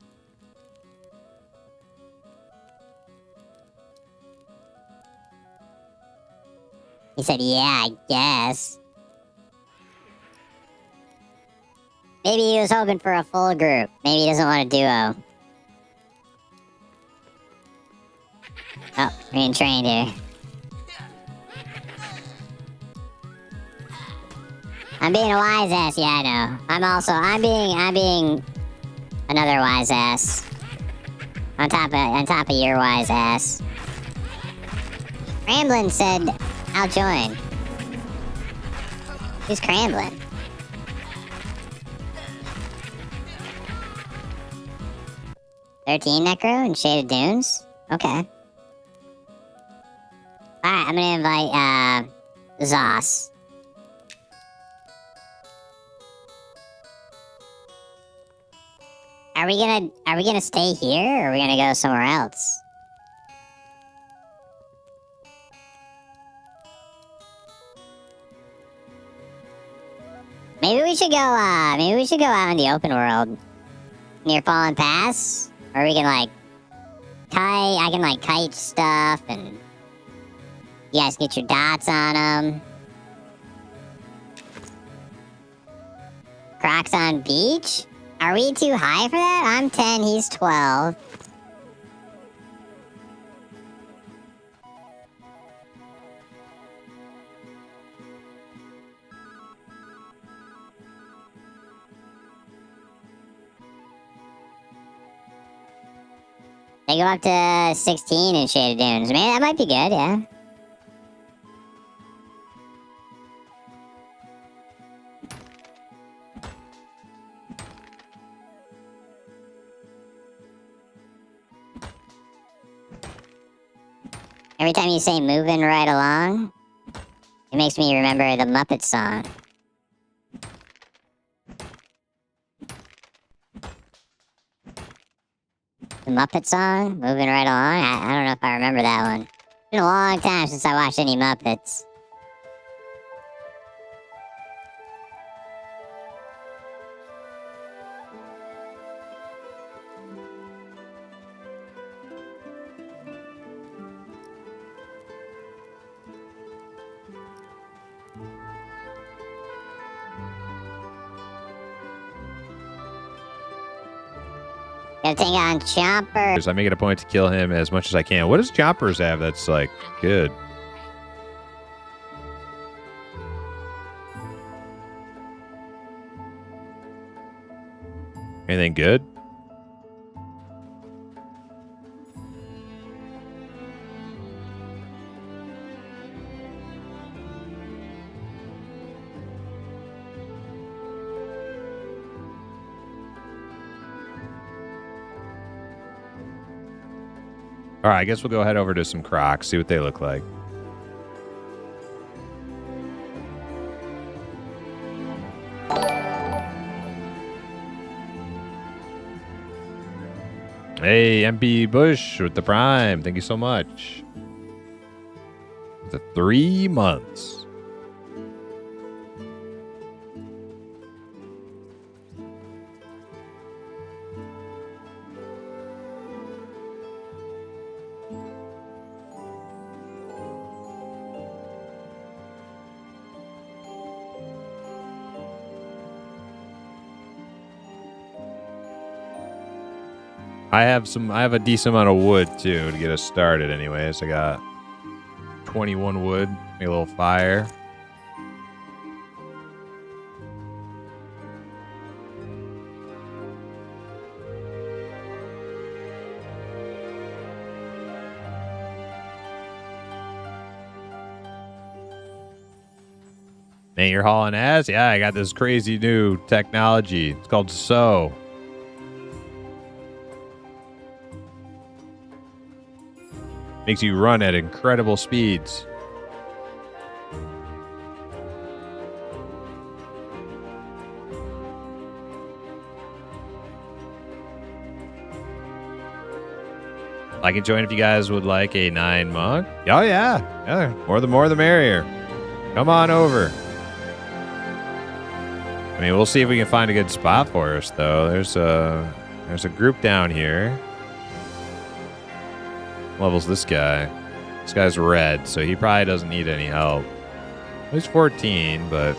He said, yeah, I guess. Maybe he was hoping for a full group. Maybe he doesn't want a duo. Oh, we're getting trained here. I'm being a wise ass, yeah, I know. I'm being another wise ass. On top of your wise ass. Cramblin said, I'll join. Who's Cramblin? "13 Necro and Shaded Dunes? Okay. Alright, I'm gonna invite, Zoss. Are we gonna stay here, or are we gonna go somewhere else? Maybe we should go out in the open world. Near Fallen Pass. Or we can, like, kite. I can, like, kite stuff, and you guys get your dots on them. Crocs on beach? Are we too high for that? I'm 10, he's 12. They go up to 16 in Shaded Dunes. Maybe that might be good, yeah. Every time you say "moving right along," it makes me remember the Muppet song. The Muppet song? Moving right along? I don't know if I remember that one. It's been a long time since I watched any Muppets. Gotta take on Chomper. I make it a point to kill him as much as I can. What does Chompers have that's, like, good? Anything good? All right, I guess we'll go head over to some Crocs, see what they look like. Hey, MP Bush with the Prime. Thank you so much. The 3 months. I have a decent amount of wood too to get us started anyways. I got 21 wood, make a little fire. Man, you're hauling ass? Yeah, I got this crazy new technology. It's called SO. Makes you run at incredible speeds. I can join if you guys would like a 9 month. Oh yeah. Yeah. More the merrier. Come on over. I mean, we'll see if we can find a good spot for us though. There's a group down here. Levels this guy. This guy's red, so he probably doesn't need any help. He's 14, but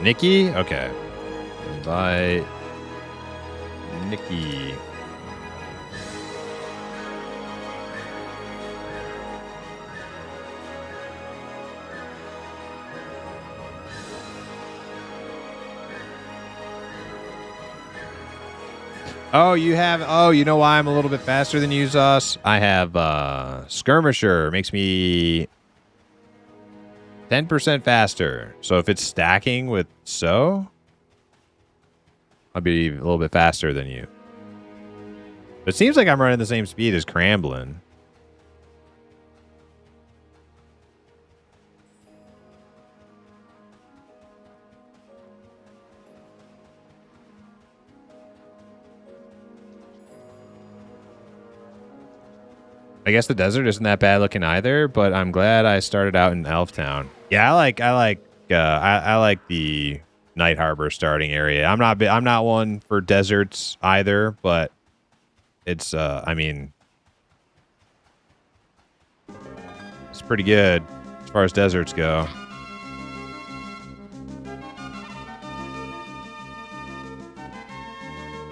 Nikki? Okay. Invite Nikki. Oh, you have... Oh, you know why I'm a little bit faster than you, Zus? I have Skirmisher. Makes me 10% faster. So if it's stacking with I'll be a little bit faster than you. But it seems like I'm running the same speed as Cramblin. I guess the desert isn't that bad looking either, but I'm glad I started out in Elftown. Yeah, I like the Night Harbor starting area. I'm not one for deserts either, but it's I mean, it's pretty good as far as deserts go.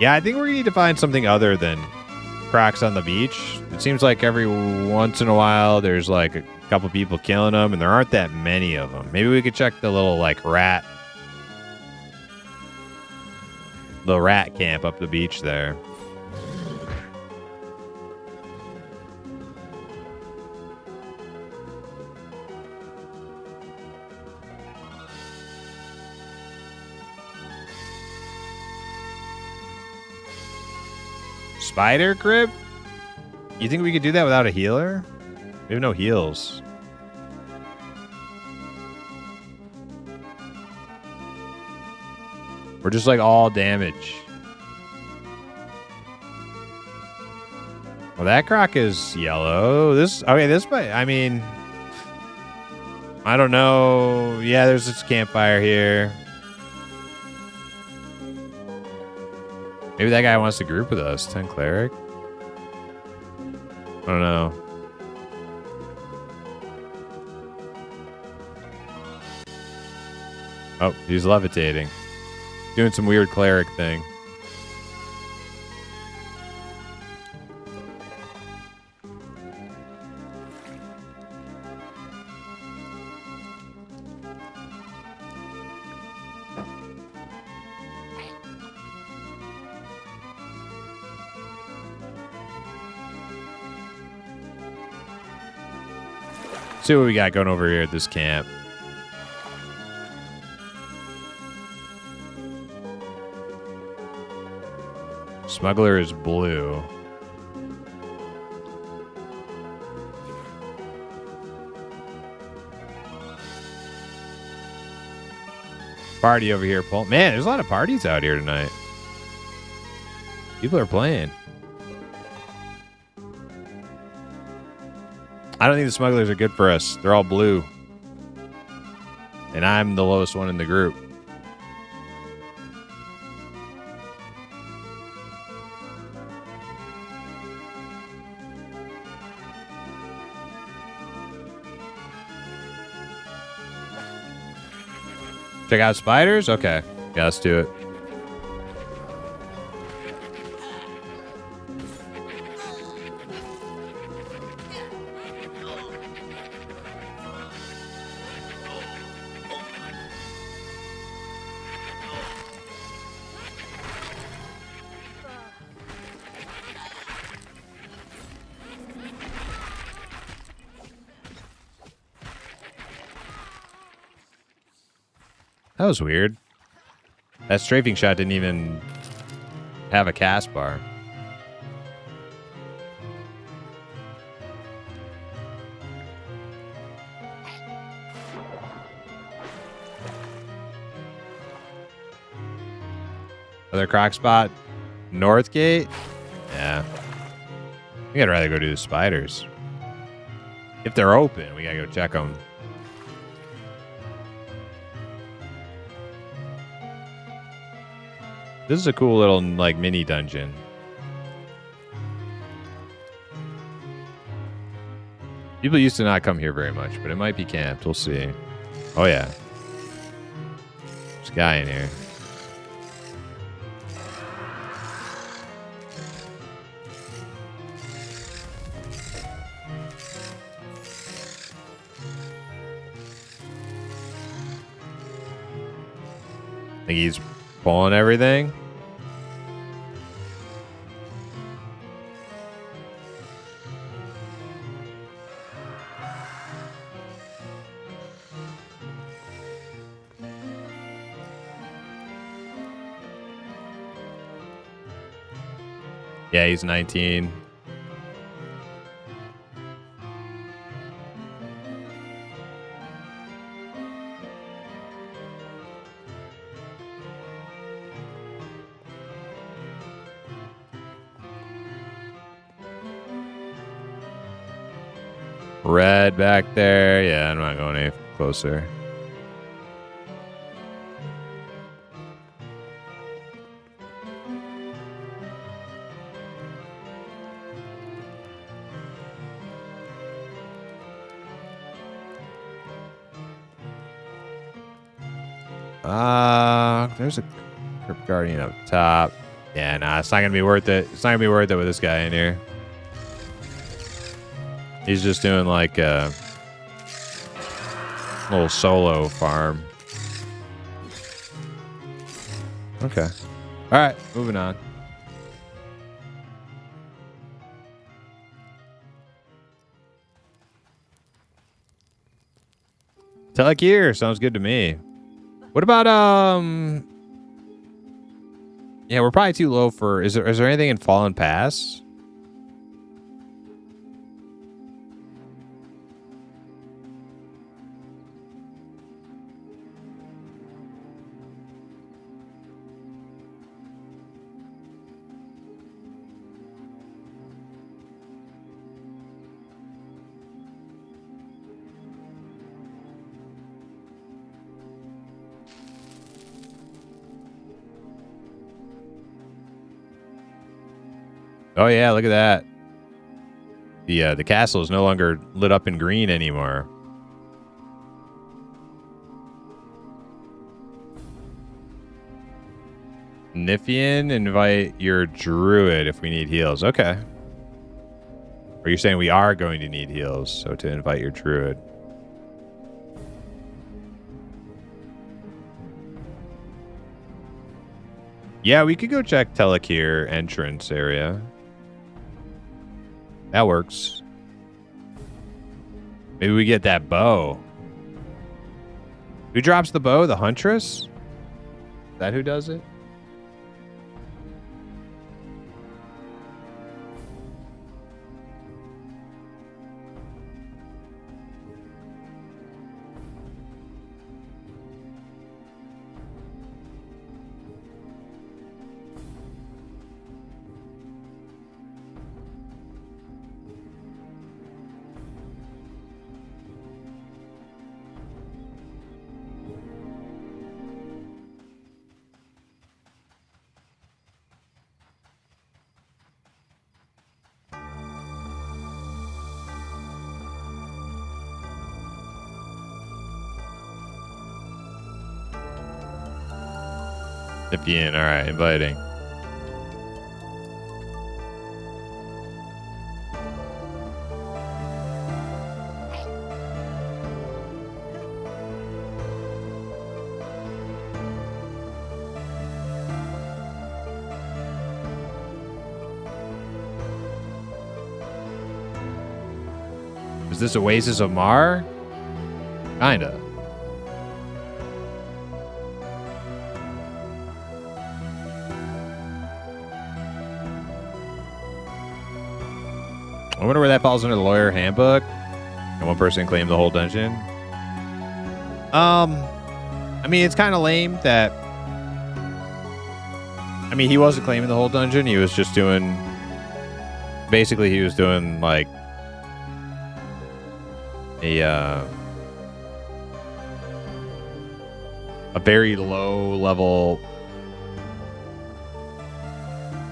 Yeah, I think we're gonna need to find something other than cracks on the beach. It seems like every once in a while there's like a couple people killing them, and there aren't that many of them. Maybe we could check the little like rat camp up the beach there. Spider crib? You think we could do that without a healer? We have no heals. We're just like all damage. Well, that croc is yellow. This might, I mean, I don't know. Yeah, there's this campfire here. Maybe that guy wants to group with us. 10 cleric? I don't know. Oh, he's levitating. Doing some weird cleric thing. See what we got going over here at this camp. Smuggler is blue. Party over here, Paul. Man, there's a lot of parties out here tonight. People are playing. I don't think the smugglers are good for us. They're all blue. And I'm the lowest one in the group. Check out spiders? Okay. Yeah, let's do it. That was weird. That strafing shot didn't even have a cast bar. Other croc spot, North Gate? Yeah. I think I'd rather go do the spiders. If they're open, we gotta go check them. This is a cool little, like, mini dungeon. People used to not come here very much, but it might be camped. We'll see. Oh, yeah. There's a guy in here. Think he's pulling everything. Yeah, he's 19. Red back there. Yeah, I'm not going any closer. There's a Crypt Guardian up top. Yeah, nah, it's not gonna be worth it. It's not gonna be worth it with this guy in here. He's just doing like a little solo farm. Okay. All right, moving on. Telekir sounds good to me. What about yeah, we're probably too low for. Is there anything in Fallen Pass? Oh yeah, look at that. The castle is no longer lit up in green anymore. Niffian, invite your druid if we need heals. Okay. Or you're saying we are going to need heals, so to invite your druid. Yeah, we could go check Telekir entrance area. That works. Maybe we get that bow. Who drops the bow? The Huntress? Is that who does it? Niffian, all right, inviting. Is this Oasis of Mar? Kinda. I wonder where that falls under the lawyer handbook. And one person claimed the whole dungeon. I mean, it's kind of lame that. I mean, he wasn't claiming the whole dungeon. He was just doing. Basically, he was doing like a very low level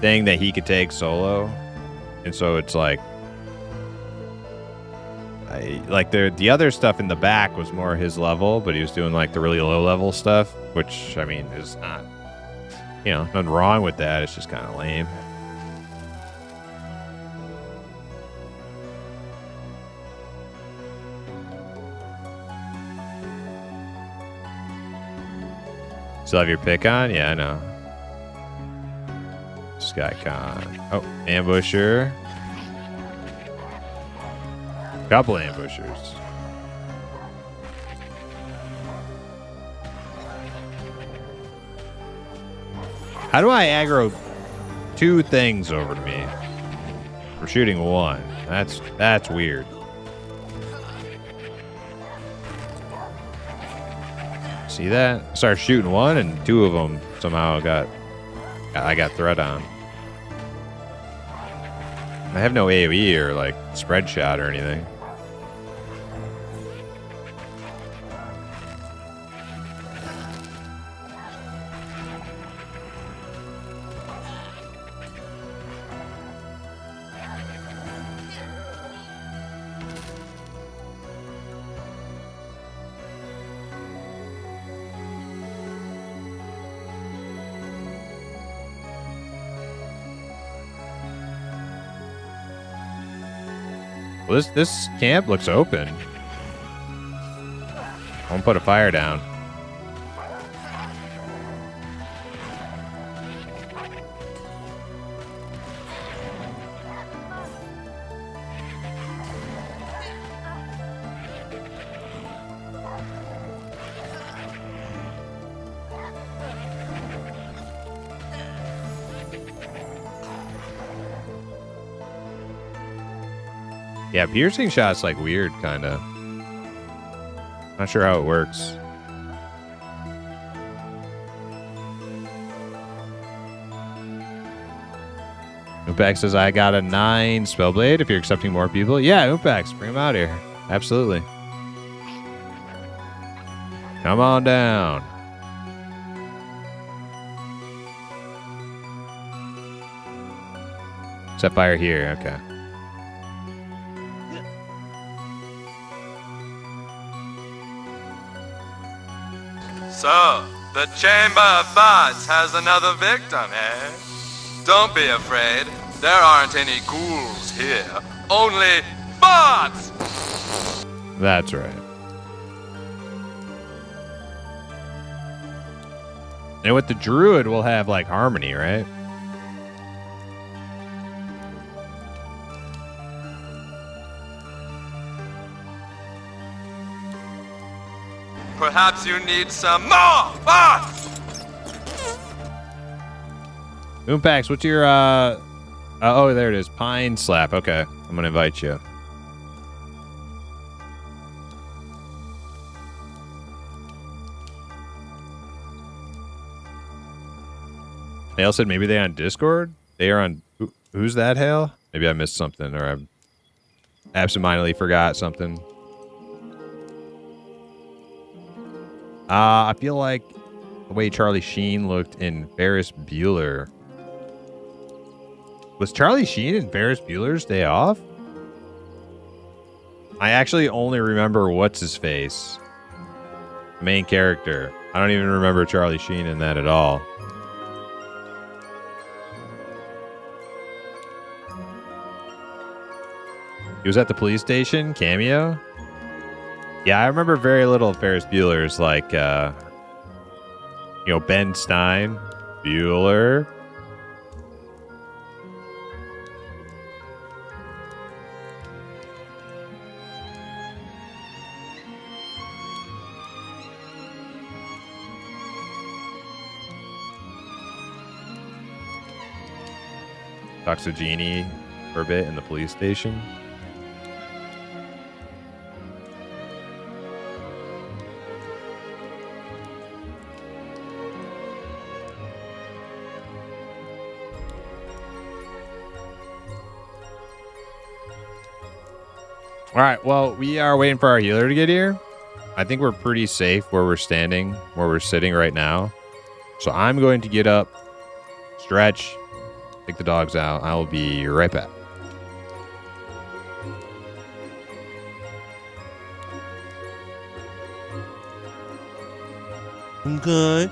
thing that he could take solo, and so it's like. like the other stuff in the back was more his level, but he was doing like the really low level stuff, which I mean is not, you know, nothing wrong with that. It's just kind of lame. Still have your pick on? Yeah, I know. Skycon. Oh, ambusher. Couple ambushers. How do I aggro 2 things over to me? We're shooting 1. That's weird. See that? Start shooting 1 and 2 of them somehow I got threat on. I have no AoE or like spread shot or anything. Well, this camp looks open. I'm gonna put a fire down. Yeah, piercing shot's like weird, kind of. Not sure how it works. Umpax says, I got a 9 Spellblade if you're accepting more people. Yeah, Umpax, bring them out here. Absolutely. Come on down. Set fire here, okay. So, the Chamber of Bots has another victim, eh? Don't be afraid. There aren't any ghouls here. Only bots! That's right. And with the druid, we'll have like harmony, right? Perhaps you need some more bots! Umpax, what's your oh, there it is. Pine slap. Okay. I'm gonna invite you. Hale said maybe they're on Discord? They are on who's that, Hale? Maybe I missed something or I absentmindedly forgot something. I feel like the way Charlie Sheen looked in Ferris Bueller. Was Charlie Sheen in Ferris Bueller's Day Off? I actually only remember what's his face. Main character. I don't even remember Charlie Sheen in that at all. He was at the police station, cameo. Yeah, I remember very little of Ferris Bueller's, like, you know, Ben Stein, Bueller. Talks to Jeannie for a bit in the police station. All right, well, we are waiting for our healer to get here. I think we're pretty safe where we're standing, where we're sitting right now. So I'm going to get up, stretch, take the dogs out. I will be right back. Okay.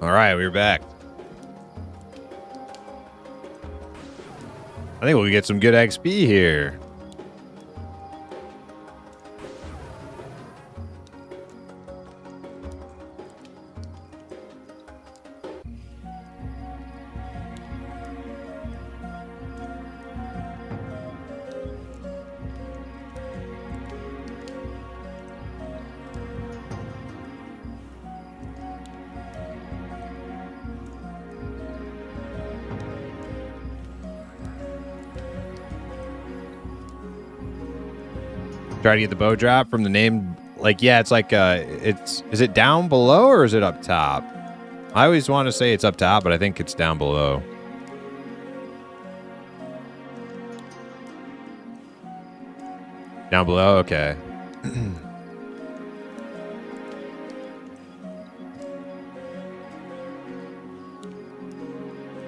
All right, we're back. I think we'll get some good XP here. Try to get the bow drop from the name. Like, yeah, it's like, is it down below or is it up top? I always want to say it's up top, but I think it's down below. Down below? Okay.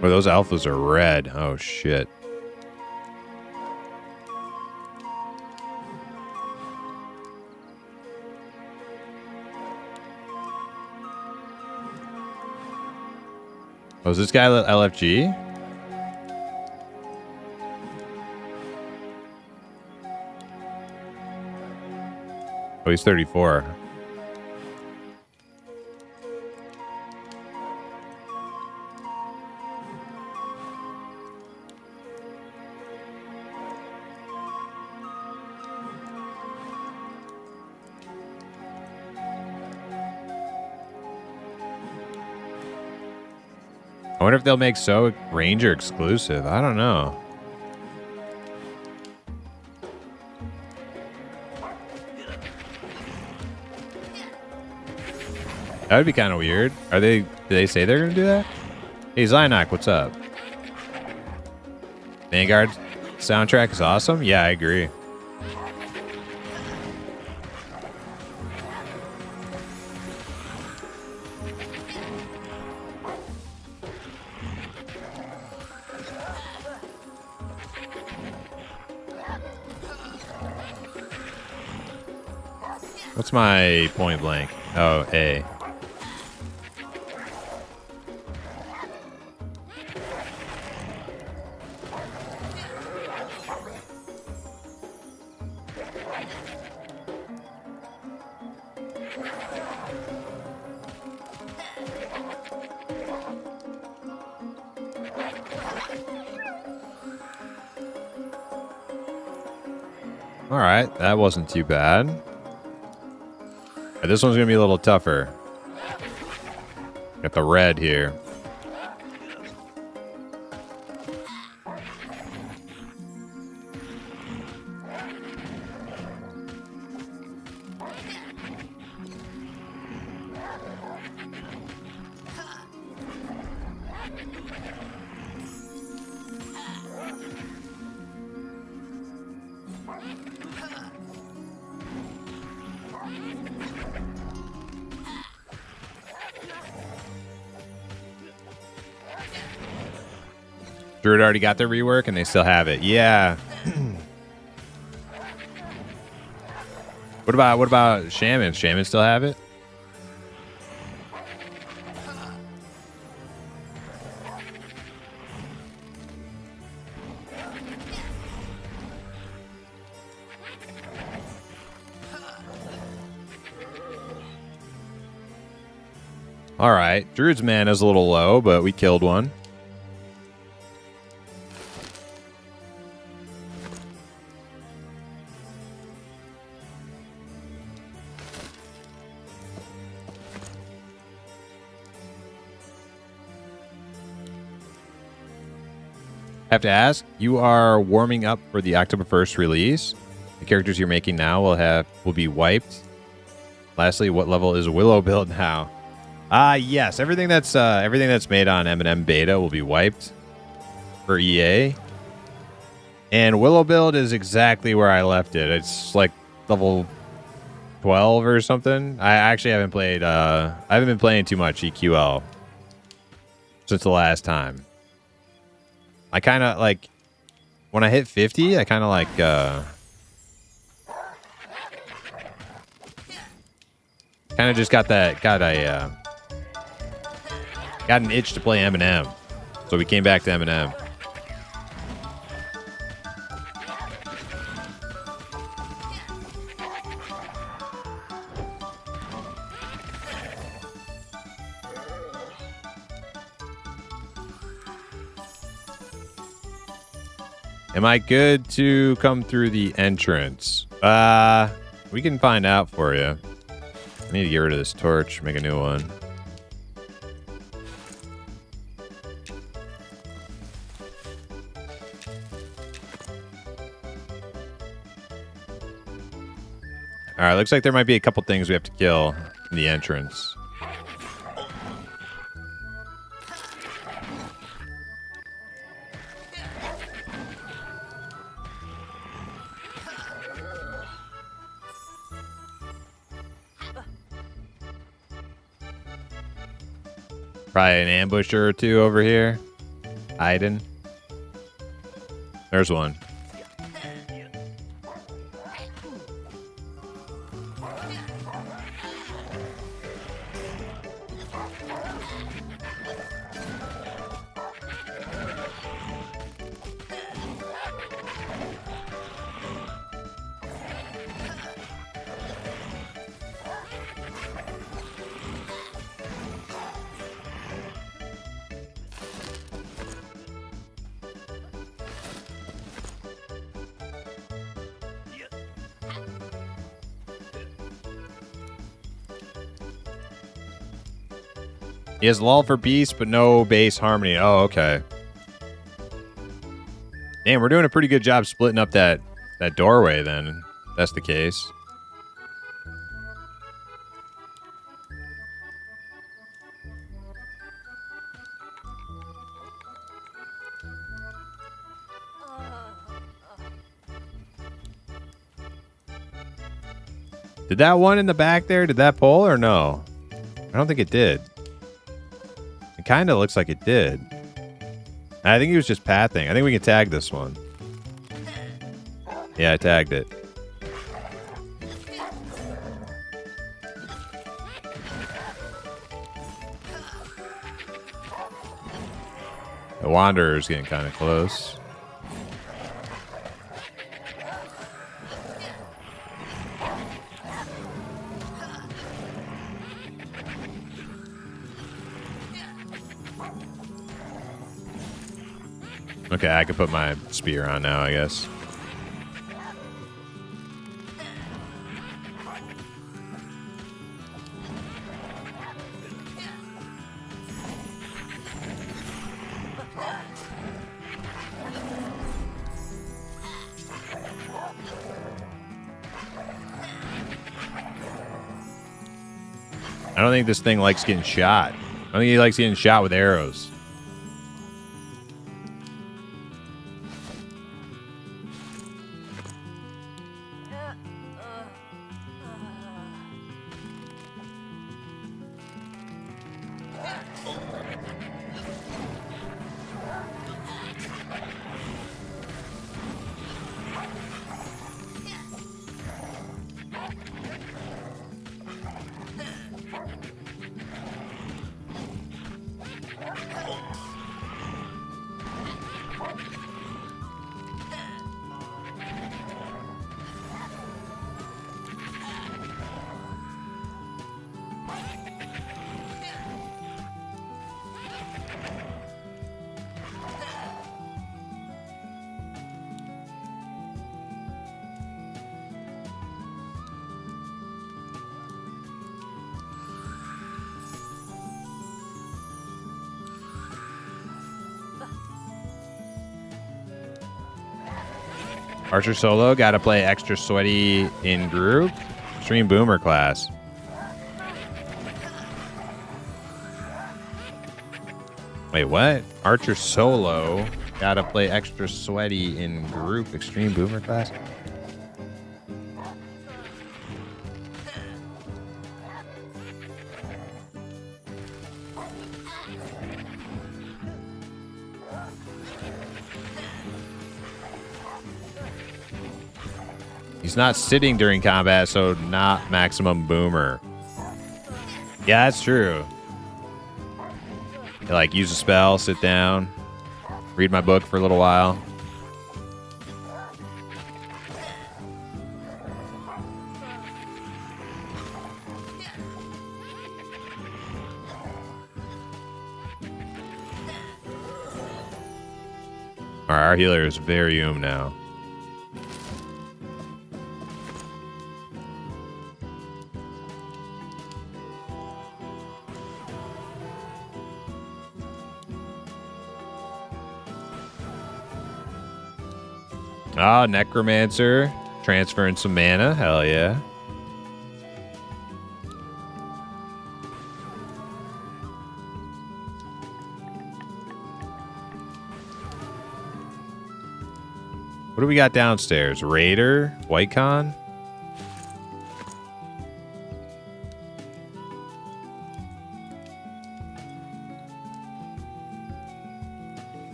Well, those alphas are red. Oh, shit. Oh, is this guy LFG? Oh, he's 34. I wonder if they'll make So Ranger exclusive. I don't know. That would be kind of weird. Did they say they're going to do that? Hey, Zynock, what's up? Vanguard soundtrack is awesome? Yeah, I agree. What's my point blank? Oh, A. All right, that wasn't too bad. This one's gonna be a little tougher. Got the red here. Druid already got their rework and they still have it. Yeah. What about Shaman? Shaman still have it? All right. Druid's mana is a little low, but we killed one. Have to ask, you are warming up for the October 1st release. The characters you're making now will be wiped. Lastly, what level is Willow build now? Yes, everything that's made on M&M beta will be wiped for EA. And Willow build is exactly where I left it. It's like level 12 or something. I actually haven't played I haven't been playing too much EQL since the last time. I kind of like when I hit 50, I kind of like kind of just got a got an itch to play M&M. So we came back to M&M. Am I good to come through the entrance? We can find out for you. I need to get rid of this torch, make a new one. Alright, looks like there might be a couple things we have to kill in the entrance. Probably an ambusher or two over here. Hiding. There's one. He has lull for beast, but no bass harmony. Oh, okay. Damn, we're doing a pretty good job splitting up that doorway then. If that's the case. Did that one in the back there, did that pull or no? I don't think it did. It kind of looks like it did. I think he was just pathing. I think we can tag this one. Yeah, I tagged it. The Wanderer's getting kind of close. Okay, I can put my spear on now, I guess. I don't think this thing likes getting shot. I don't think he likes getting shot with arrows. Archer solo, gotta play extra sweaty in group. Extreme boomer class. Wait, what? Archer solo, gotta play extra sweaty in group. Extreme boomer class? He's not sitting during combat, so not maximum boomer. Yeah, that's true. Like, use a spell, sit down, read my book for a little while. Our healer is very now. Ah, Necromancer. Transferring some mana. Hell yeah. What do we got downstairs? Raider? Whitecon?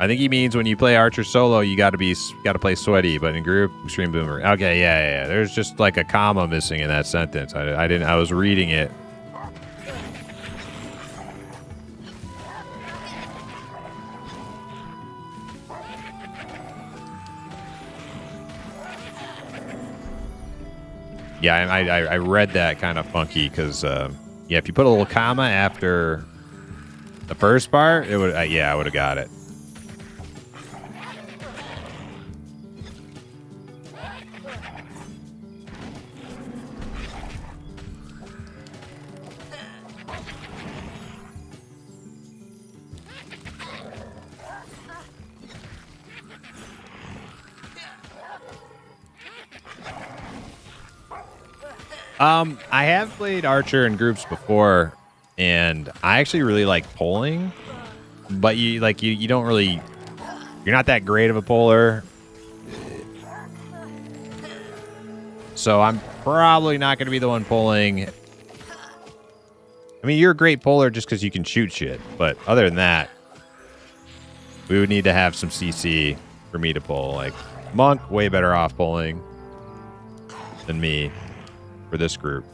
I think he means when you play Archer solo, you got to play sweaty, but in group, extreme boomer. Okay, yeah. There's just like a comma missing in that sentence. I was reading it. Yeah, I read that kind of funky because yeah, if you put a little comma after the first part, it would I would have got it. I have played Archer in groups before, and I actually really like pulling, but you don't really, you're not that great of a puller. So I'm probably not going to be the one pulling. I mean, you're a great puller just because you can shoot shit, but other than that, we would need to have some CC for me to pull. Like, Monk, way better off pulling than me for this group.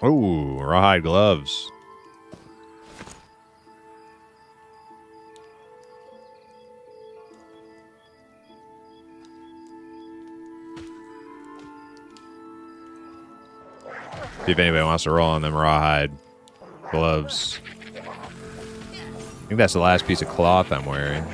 Ooh, rawhide gloves. See if anybody wants to roll on them rawhide gloves. I think that's the last piece of cloth I'm wearing.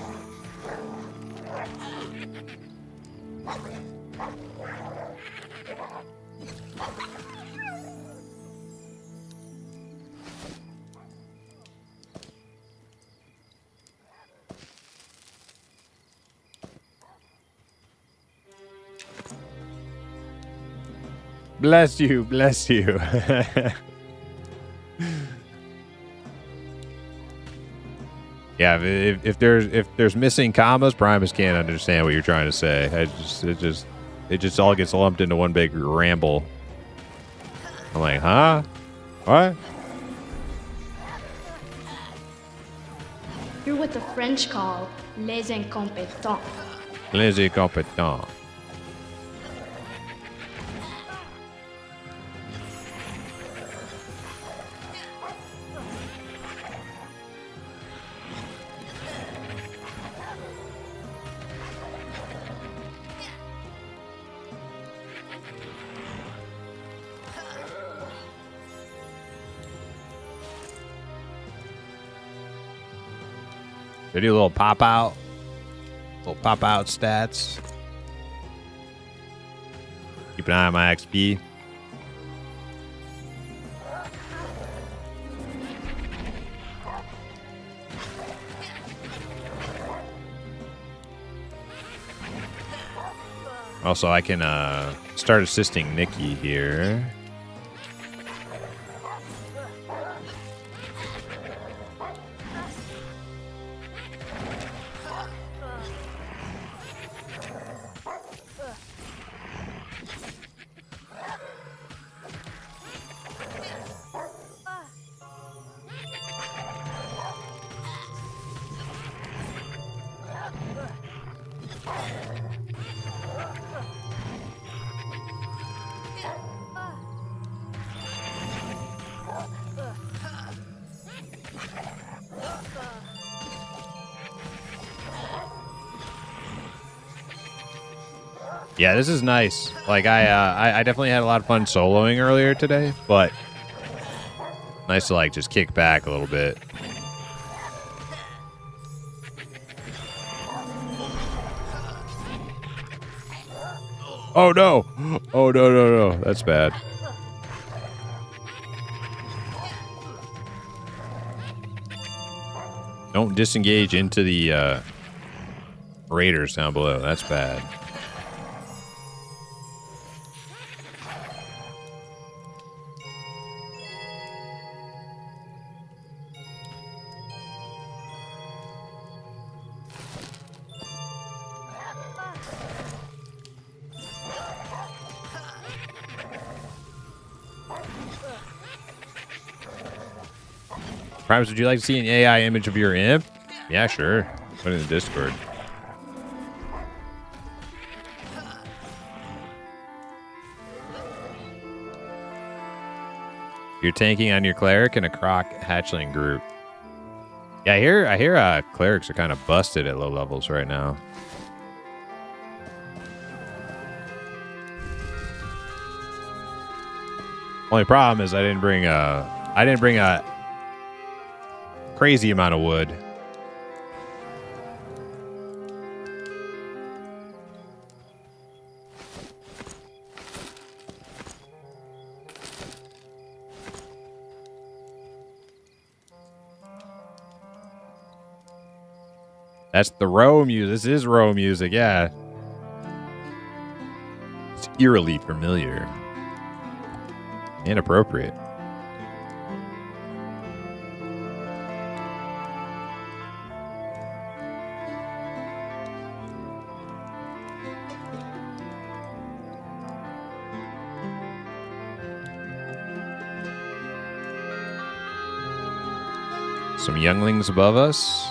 Bless you, bless you. Yeah, if there's missing commas, Primus can't understand what you're trying to say. It just all gets lumped into one big ramble. I'm like, huh? What? You're what the French call les incompétents. Les incompétents. They do a little pop out stats. Keep an eye on my XP. Also, I can start assisting Nikki here. Yeah, this is nice. Like I definitely had a lot of fun soloing earlier today, but nice to like just kick back a little bit. Oh no! Oh no! That's bad. Don't disengage into the raiders down below. That's bad. Primes, would you like to see an AI image of your imp? Yeah, sure. Put it in the Discord. You're tanking on your cleric in a croc hatchling group. Yeah, I hear clerics are kind of busted at low levels right now. Only problem is I didn't bring a crazy amount of wood. That's the row music. This is row music, yeah. It's eerily familiar. And appropriate. Some younglings above us.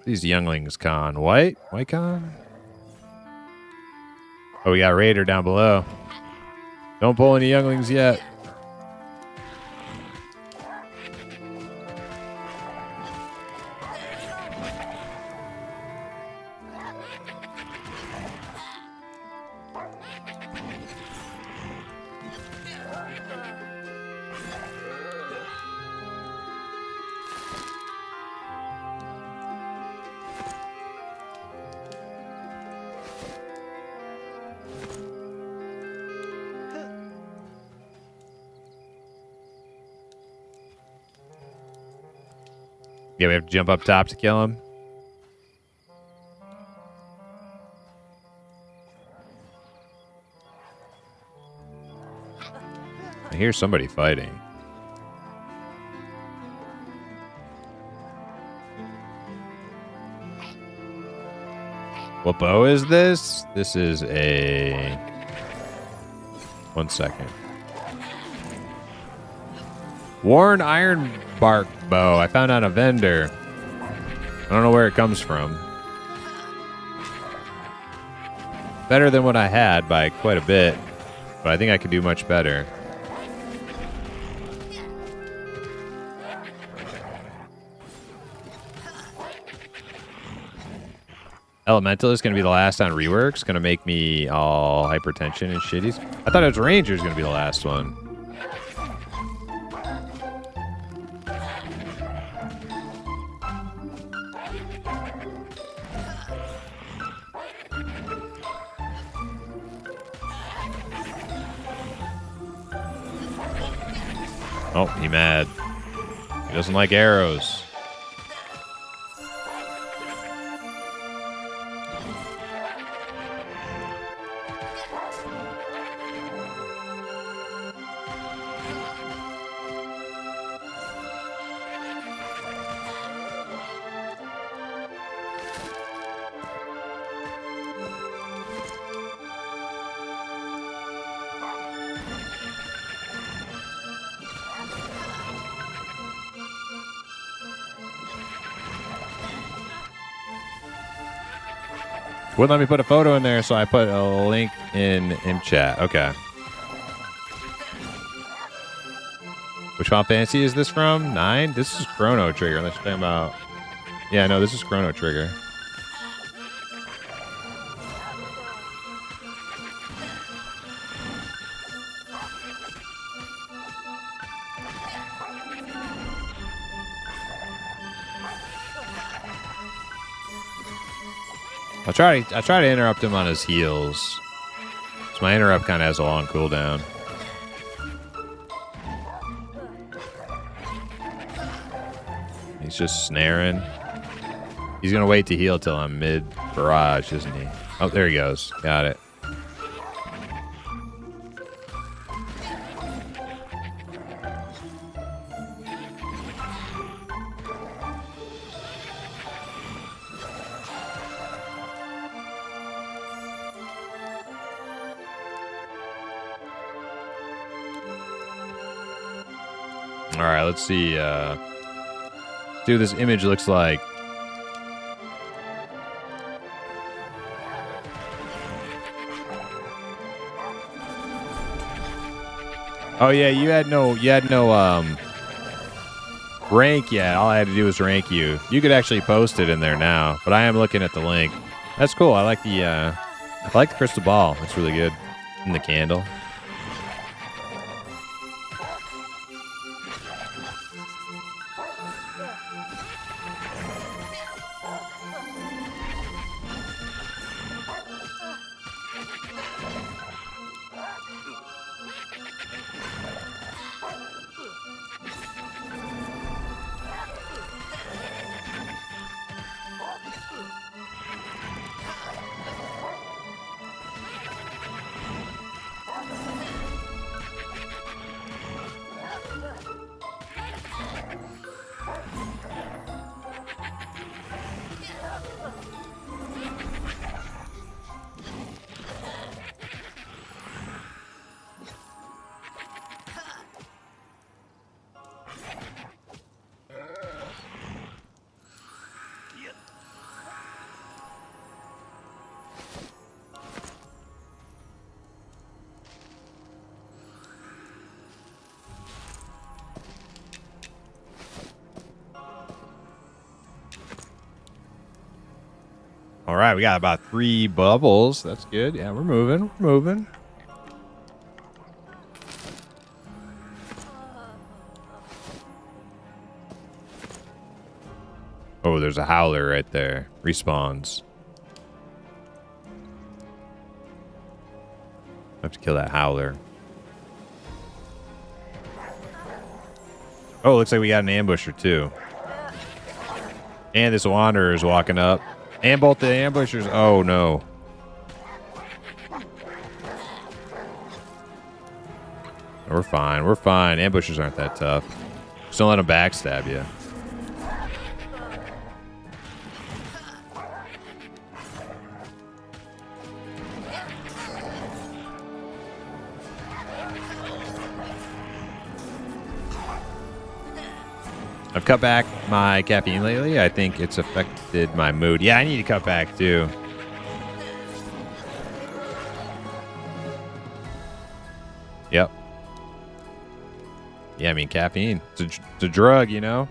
These younglings con. White con? Oh, we got Raider down below. Don't pull any younglings yet. Yeah, we have to jump up top to kill him. I hear somebody fighting. What bow is this? This is a... 1 second. Worn iron bark bow. I found on a vendor. I don't know where it comes from. Better than what I had by quite a bit, but I think I could do much better. Elemental is going to be the last on reworks. Going to make me all hypertension and shitties. I thought it was Ranger's going to be the last one. Oh, he mad. He doesn't like arrows. Wouldn't let me put a photo in there, so I put a link in chat. Okay. Which Final Fantasy is this from? 9? This is Chrono Trigger, unless you're talking about... Yeah, no, this is Chrono Trigger. I try to interrupt him on his heels. So my interrupt kind of has a long cooldown. He's just snaring. He's gonna wait to heal till I'm mid barrage, isn't he? Oh, there he goes. Got it. All right, let's see. See what this image looks like. Oh yeah, you had no rank yet. All I had to do was rank you. You could actually post it in there now, but I am looking at the link. That's cool. I like the crystal ball. That's really good. And the candle. All right, we got about 3 bubbles. That's good. Yeah, we're moving. We're moving. Oh, there's a howler right there. Respawns. I have to kill that howler. Oh, looks like we got an ambusher too. And this wanderer is walking up. And both the ambushers. Oh, no. We're fine. We're fine. Ambushers aren't that tough. Just don't let them backstab you. I've cut back my caffeine lately. I think it's affected my mood. Yeah, I need to cut back too. Yep. Yeah, I mean, caffeine. It's a drug, you know?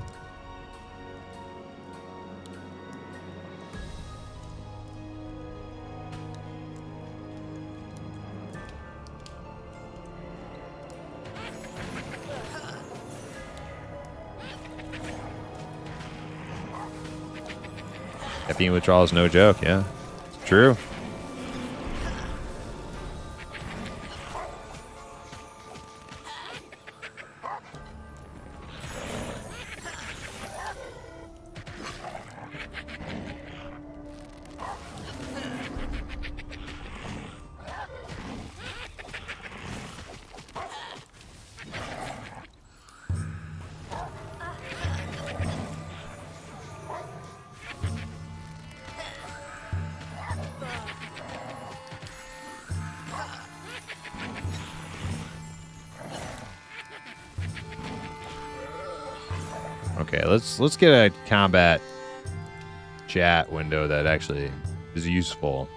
Caffeine withdrawal is no joke, yeah. It's true. Okay, let's get a combat chat window that actually is useful.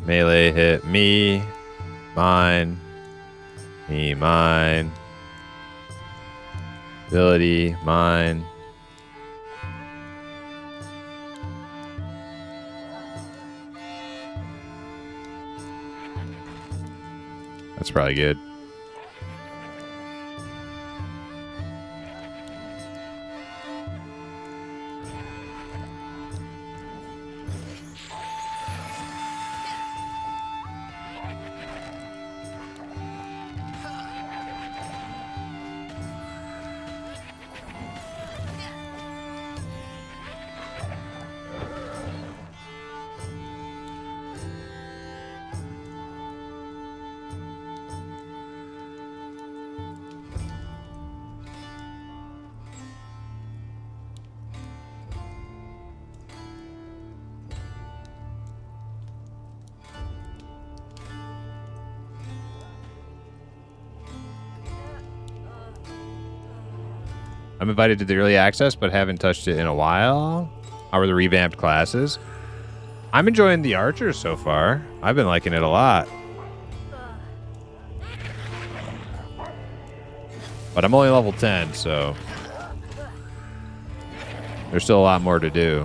Melee hit me. Mine. Me, mine. Ability, mine. That's probably good. I'm invited to the early access, but haven't touched it in a while. How are the revamped classes? I'm enjoying the archers so far. I've been liking it a lot. But I'm only level 10, so there's still a lot more to do.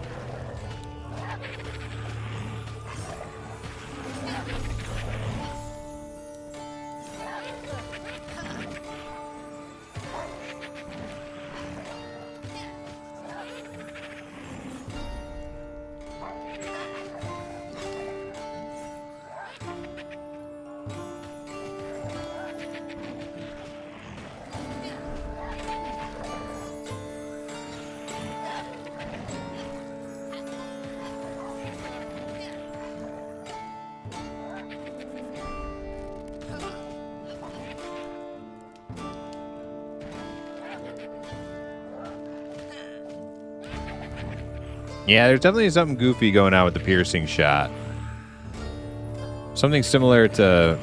Yeah, there's definitely something goofy going on with the piercing shot. Something similar to...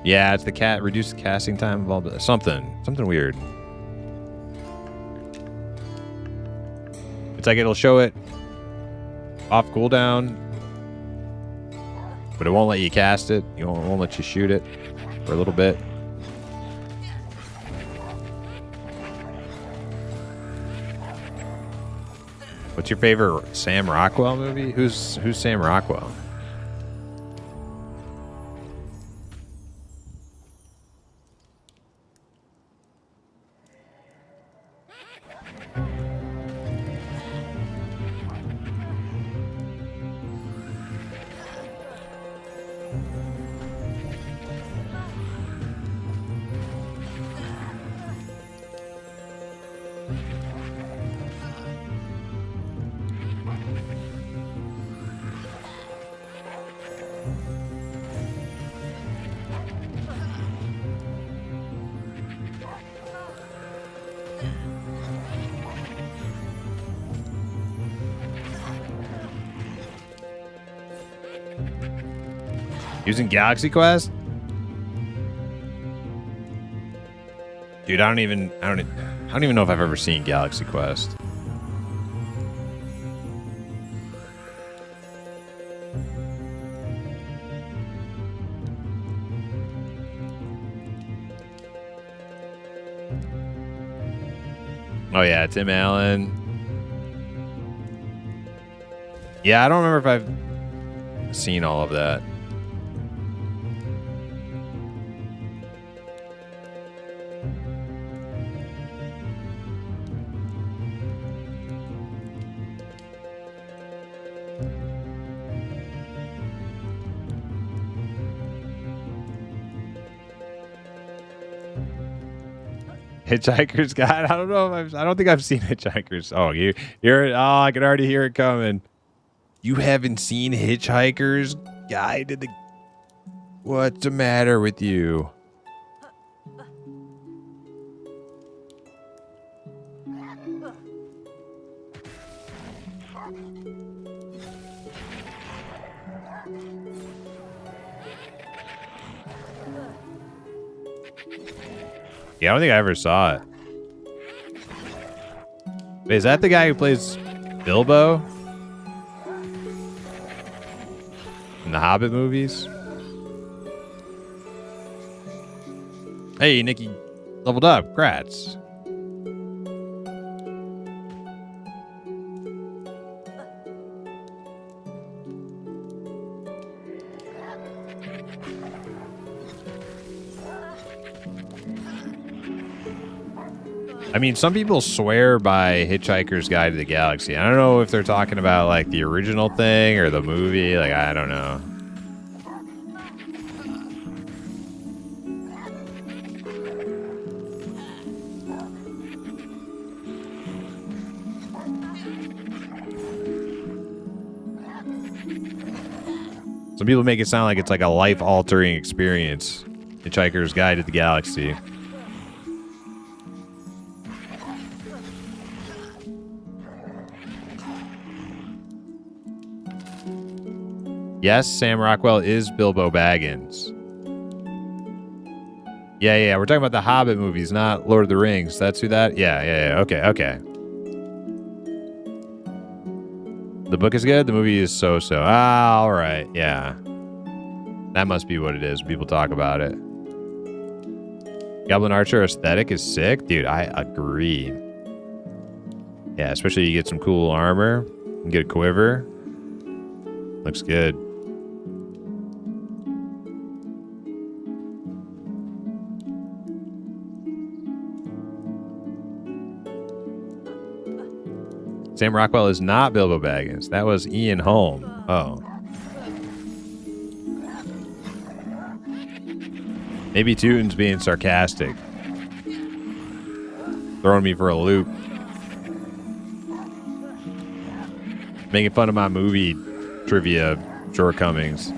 Yeah, it's the cat reduced casting time of all the... Something weird. It's like it'll show it off cooldown, but it won't let you cast it. It won't let you shoot it for a little bit. What's your favorite Sam Rockwell movie? Who's Sam Rockwell? Using Galaxy Quest? Dude, I don't even know if I've ever seen Galaxy Quest. Oh yeah, Tim Allen. Yeah, I don't remember if I've seen all of that. Hitchhiker's Guide. I don't know if I don't think I've seen Hitchhiker's. Oh, I can already hear it coming. You haven't seen Hitchhiker's Guide to the... What's the matter with you? Yeah, I don't think I ever saw it. Wait, is that the guy who plays Bilbo? the Hobbit movies. Hey, Nikki leveled up. Congrats. I mean, some people swear by Hitchhiker's Guide to the Galaxy. I don't know if they're talking about like the original thing or the movie. Like, I don't know. Some people make it sound like it's like a life-altering experience. Hitchhiker's Guide to the Galaxy. Yes, Sam Rockwell is Bilbo Baggins. Yeah, we're talking about the Hobbit movies, not Lord of the Rings. That's who that? Yeah. Okay. The book is good. The movie is so-so. Ah, all right. Yeah. That must be what it is. People talk about it. Goblin Archer aesthetic is sick. Dude, I agree. Yeah, especially you get some cool armor. You can get a quiver. Looks good. Sam Rockwell is not Bilbo Baggins. That was Ian Holm. Oh. Maybe Tootin's being sarcastic. Throwing me for a loop. Making fun of my movie trivia shortcomings.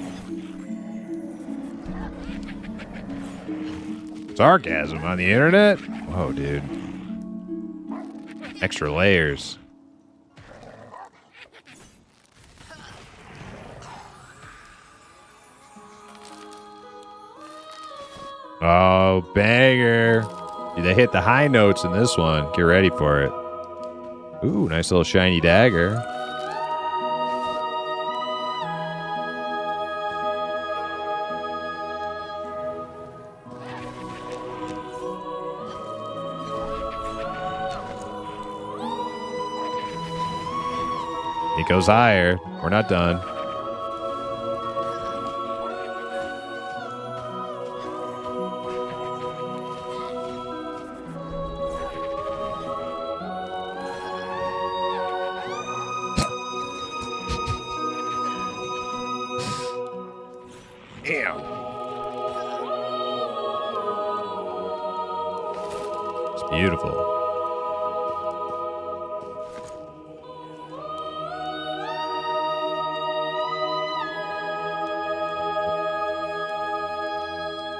Sarcasm on the internet? Whoa, dude. Extra layers. Oh, banger. Dude, they hit the high notes in this one. Get ready for it. Ooh, nice little shiny dagger. It goes higher. We're not done. Damn. It's beautiful.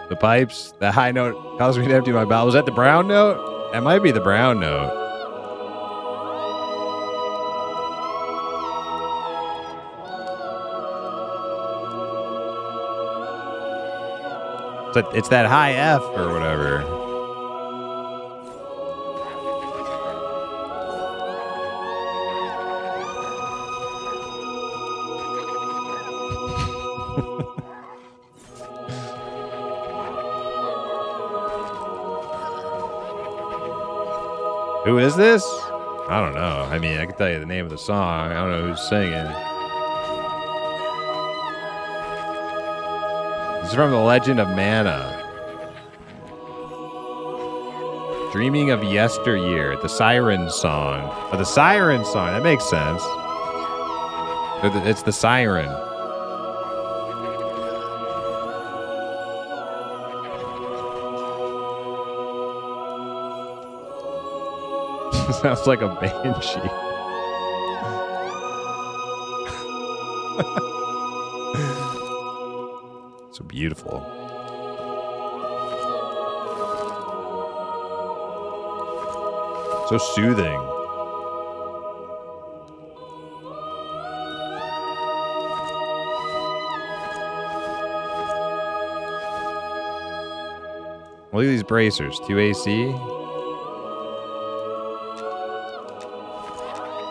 The pipes, the high note caused me to empty my bowel. Was that the brown note? That might be the brown note. It's that high F or whatever. Who is this? I don't know. I mean, I can tell you the name of the song. I don't know who's singing. This is from The Legend of Mana. Dreaming of Yesteryear, the Siren Song. Oh, the Siren Song. That makes sense. It's the Siren. Sounds like a banshee. So beautiful. So soothing. Look at these bracers. 2 AC.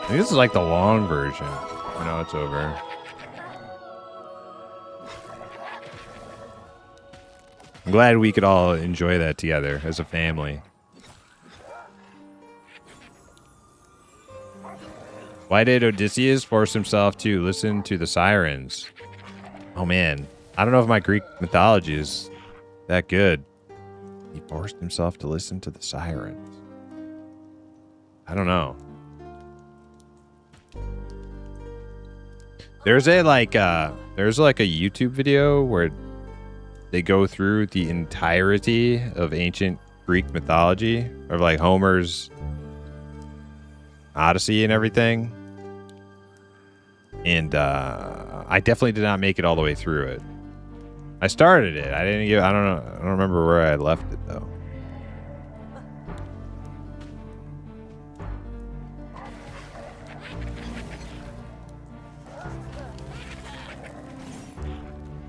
I think this is like the long version. I know it's over. I'm glad we could all enjoy that together as a family. Why did Odysseus force himself to listen to the sirens? Oh man, I don't know if my Greek mythology is that good. He forced himself to listen to the sirens. I don't know. There's like a YouTube video where they go through the entirety of ancient Greek mythology, of like Homer's Odyssey and everything. And I definitely did not make it all the way through it. I started it. I don't remember where I left it though.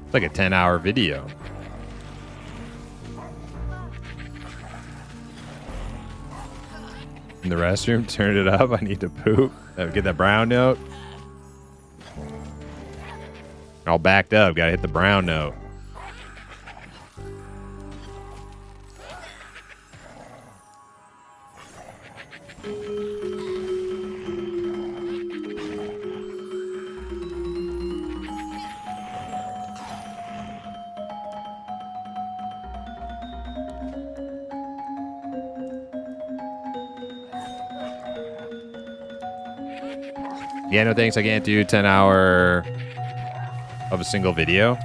It's like a 10-hour video. In the restroom, turn it up. I need to poop. Get that brown note. All backed up. Gotta hit the brown note. Yeah, no thanks. I can't do 10-hour of a single video.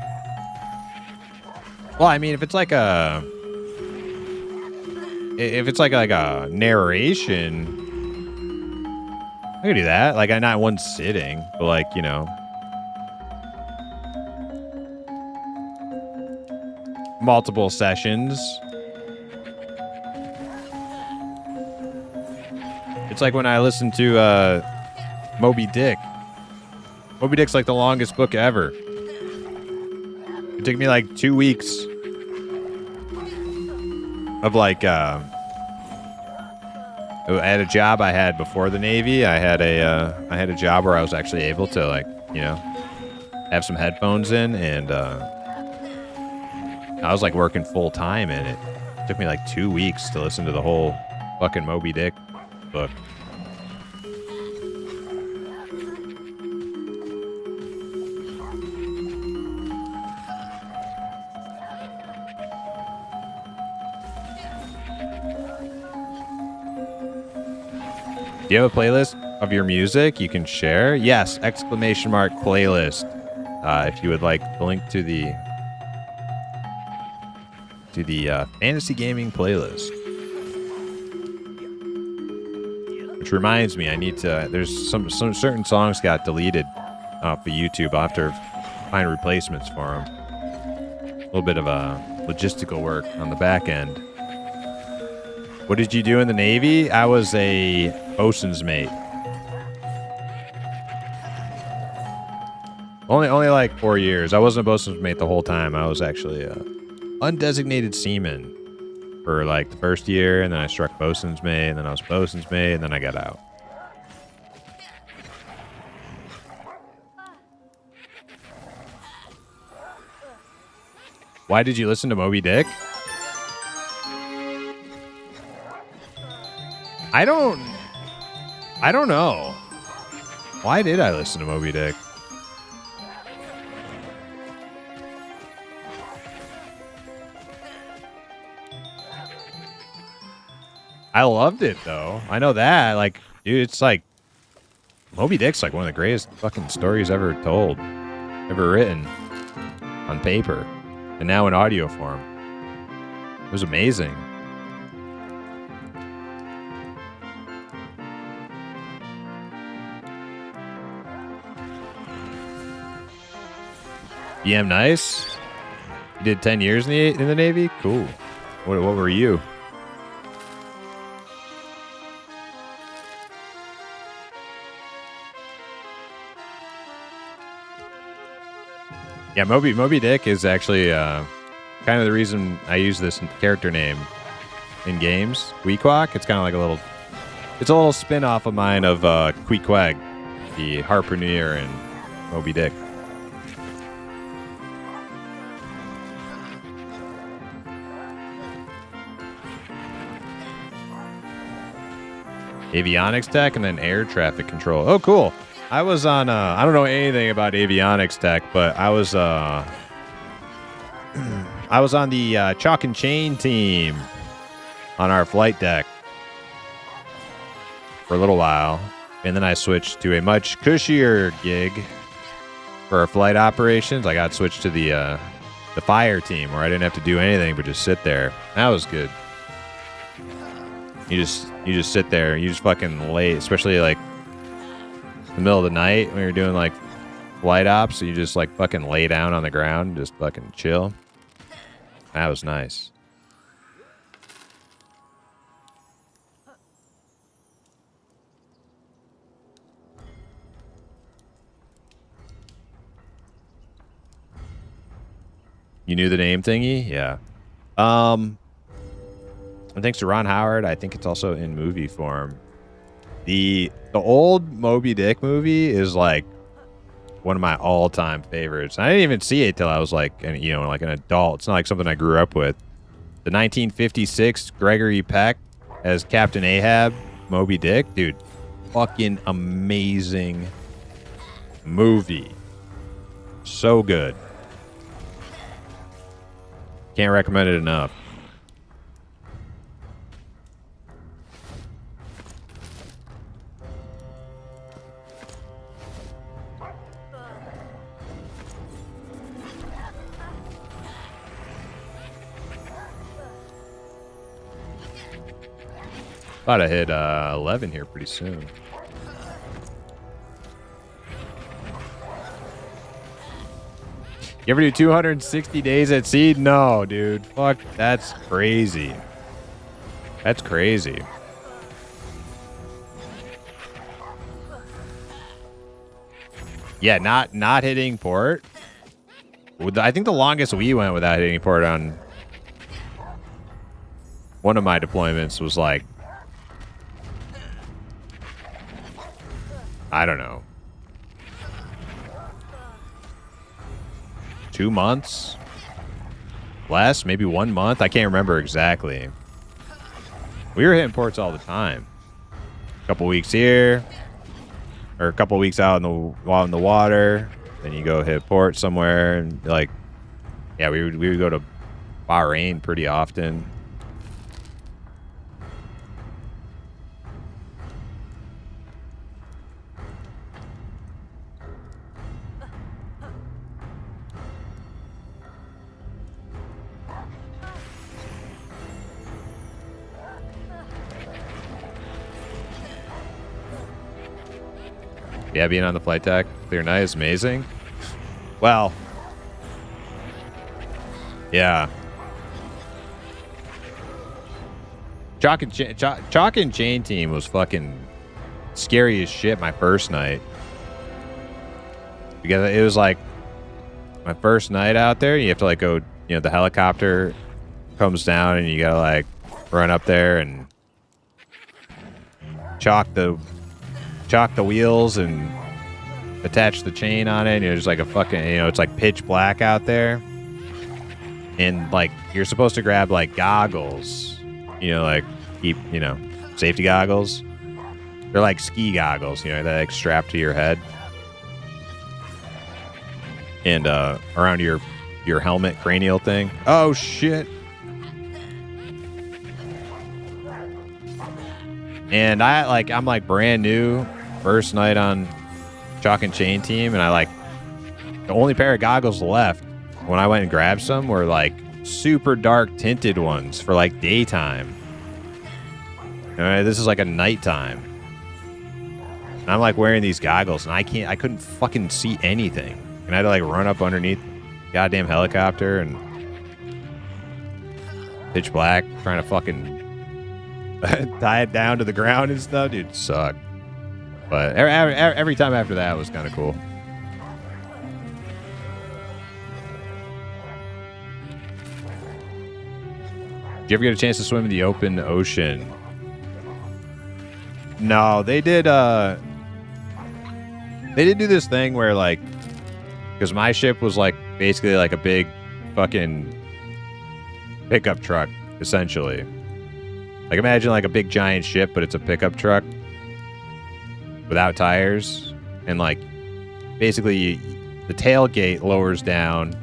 Well, I mean, if it's like a narration, I could do that. Like, not one sitting, but like, you know, multiple sessions. It's like when I listen to Moby Dick. Moby Dick's like the longest book ever. It took me like 2 weeks of like at a job I had before the Navy. I had a job where I was actually able to, like, you know, have some headphones in, and I was like working full time, and it took me like 2 weeks to listen to the whole fucking Moby Dick book. Do you have a playlist of your music you can share? Yes, ! Playlist. If you would like the link to the fantasy gaming playlist. Which reminds me, I need to. There's some certain songs got deleted off of YouTube. I'll have to find replacements for them. A little bit of a logistical work on the back end. What did you do in the Navy? I was a bosun's mate. Only like 4 years. I wasn't a bosun's mate the whole time. I was actually a undesignated seaman for like the first year, and then I struck bosun's mate, and then I was bosun's mate, and then I got out. Why did you listen to Moby Dick? I don't know. Why did I listen to Moby Dick? I loved it though. I know that. Like, dude, it's like Moby Dick's like one of the greatest fucking stories ever told, ever written on paper, and now in audio form. It was amazing. BM nice. You did 10 years in the Navy? Cool. What were you? Yeah, Moby Dick is actually kind of the reason I use this character name in games. Queequeg. It's kind of like it's a little spin-off of mine of Queequeg, the harpooner in Moby Dick. Avionics tech and then air traffic control. Oh, cool. I was on, I don't know anything about avionics tech, but I was on the chalk and chain team on our flight deck for a little while. And then I switched to a much cushier gig for our flight operations. I got switched to the fire team where I didn't have to do anything but just sit there. That was good. You just sit there. You just fucking lay, especially like the middle of the night when you're doing like flight ops. You just like fucking lay down on the ground and just fucking chill. That was nice. You knew the name thingy? Yeah. And thanks to Ron Howard, I think it's also in movie form. The old Moby Dick movie is like one of my all-time favorites. I didn't even see it till I was like, like an adult. It's not like something I grew up with. The 1956 Gregory Peck as Captain Ahab, Moby Dick, dude, fucking amazing movie. So good. Can't recommend it enough. About to hit 11 here pretty soon. You ever do 260 days at sea? No, dude. Fuck, that's crazy. That's crazy. Yeah, not hitting port. I think the longest we went without hitting port on one of my deployments was like, I don't know, 2 months? Less? Maybe 1 month? I can't remember exactly. We were hitting ports all the time. A couple weeks here, or a couple weeks out in the water. Then you go hit port somewhere, and like, yeah, we would go to Bahrain pretty often. Yeah, being on the flight deck, clear night is amazing. Well, yeah. Chalk and Chain team was fucking scary as shit my first night. Because it was like my first night out there. You have to like go, the helicopter comes down and you gotta like run up there and chalk the wheels and attach the chain on it. There's like a fucking, it's like pitch black out there. And like, you're supposed to grab like goggles, like keep, safety goggles. They're like ski goggles, that like strap to your head. And around your helmet cranial thing. Oh shit. And I'm like brand new, first night on Chalk and Chain team, and the only pair of goggles left when I went and grabbed some were like super dark tinted ones for like daytime. This is like a nighttime. And I'm like wearing these goggles, and I couldn't fucking see anything. And I had to like run up underneath the goddamn helicopter and pitch black, trying to fucking tie it down to the ground and stuff. Dude, it sucked. But every time after that was kind of cool. Did you ever get a chance to swim in the open ocean? No, they did do this thing where like, because my ship was like basically like a big fucking pickup truck, essentially. Like imagine like a big giant ship, but it's a pickup truck. without tires, and like basically the tailgate lowers down,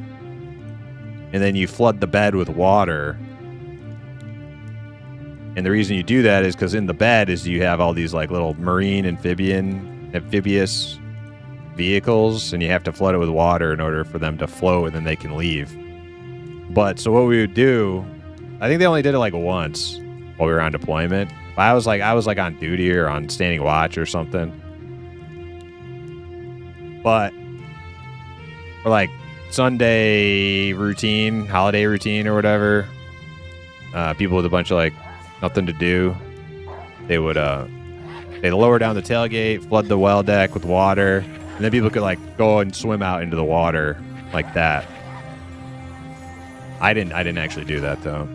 and then you flood the bed with water. And the reason you do that is because in the bed is you have all these like little marine amphibious vehicles, and you have to flood it with water in order for them to float, and then they can leave. But so what we would do, I think they only did it like once while we were on deployment. I was like on duty or on standing watch or something. But for like Sunday routine, holiday routine or whatever, people with a bunch of like nothing to do, they would they'd lower down the tailgate, flood the well deck with water, and then people could like go and swim out into the water like that. I didn't actually do that though.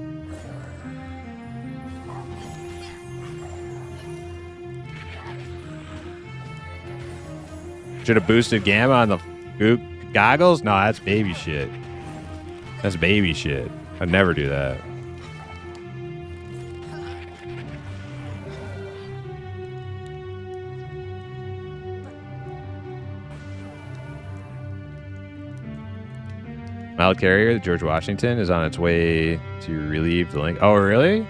Should have boosted gamma on the goggles? No, that's baby shit. That's baby shit. I'd never do that. Mild carrier, the George Washington, is on its way to relieve the link. Oh, really?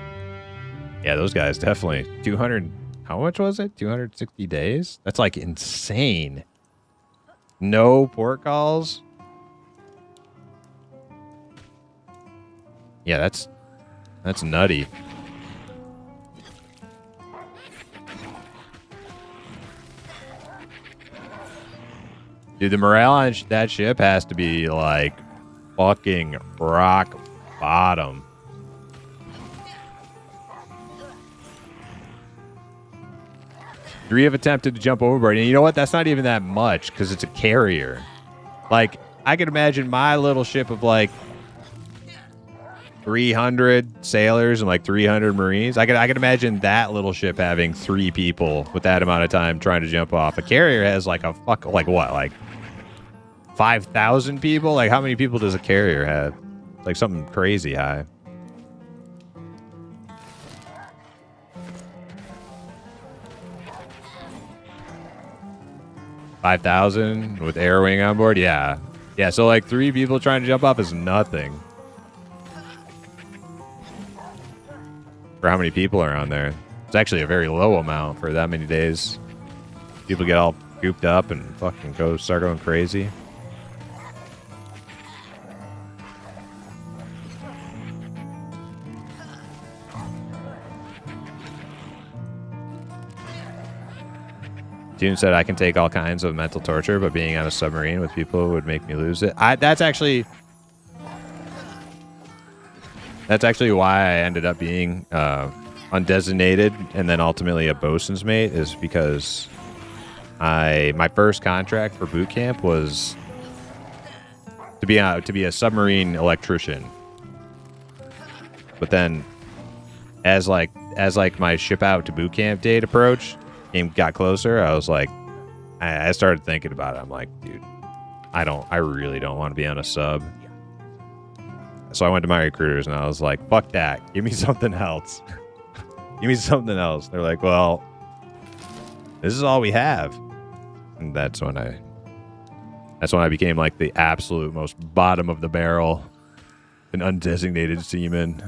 Yeah, those guys definitely. 200, how much was it? 260 days? That's like insane. No port calls? Yeah, that's nutty. Dude, the morale on that ship has to be like fucking rock bottom. Three have attempted to jump overboard, and you know what? That's not even that much because it's a carrier. Like, I could imagine my little ship of like 300 sailors and like 300 Marines. I could imagine that little ship having 3 people with that amount of time trying to jump off. A carrier has like like 5,000 people? Like, how many people does a carrier have? Like something crazy high. $5,000 with air wing on board? Yeah. Yeah, so like 3 people trying to jump off is nothing. For how many people are on there. It's actually a very low amount for that many days. People get all cooped up and fucking start going crazy. June said, I can take all kinds of mental torture, but being on a submarine with people would make me lose it. That's actually why I ended up being undesignated and then ultimately a bosun's mate, is because my first contract for boot camp was to be a submarine electrician. But then as my ship out to boot camp date approached, got closer, I was like, I started thinking about it. I'm like, dude, I really don't want to be on a sub. So I went to my recruiters and I was like, fuck that. Give me something else. Give me something else. They're like, well, this is all we have. And that's when I became like the absolute most bottom of the barrel, an undesignated seaman.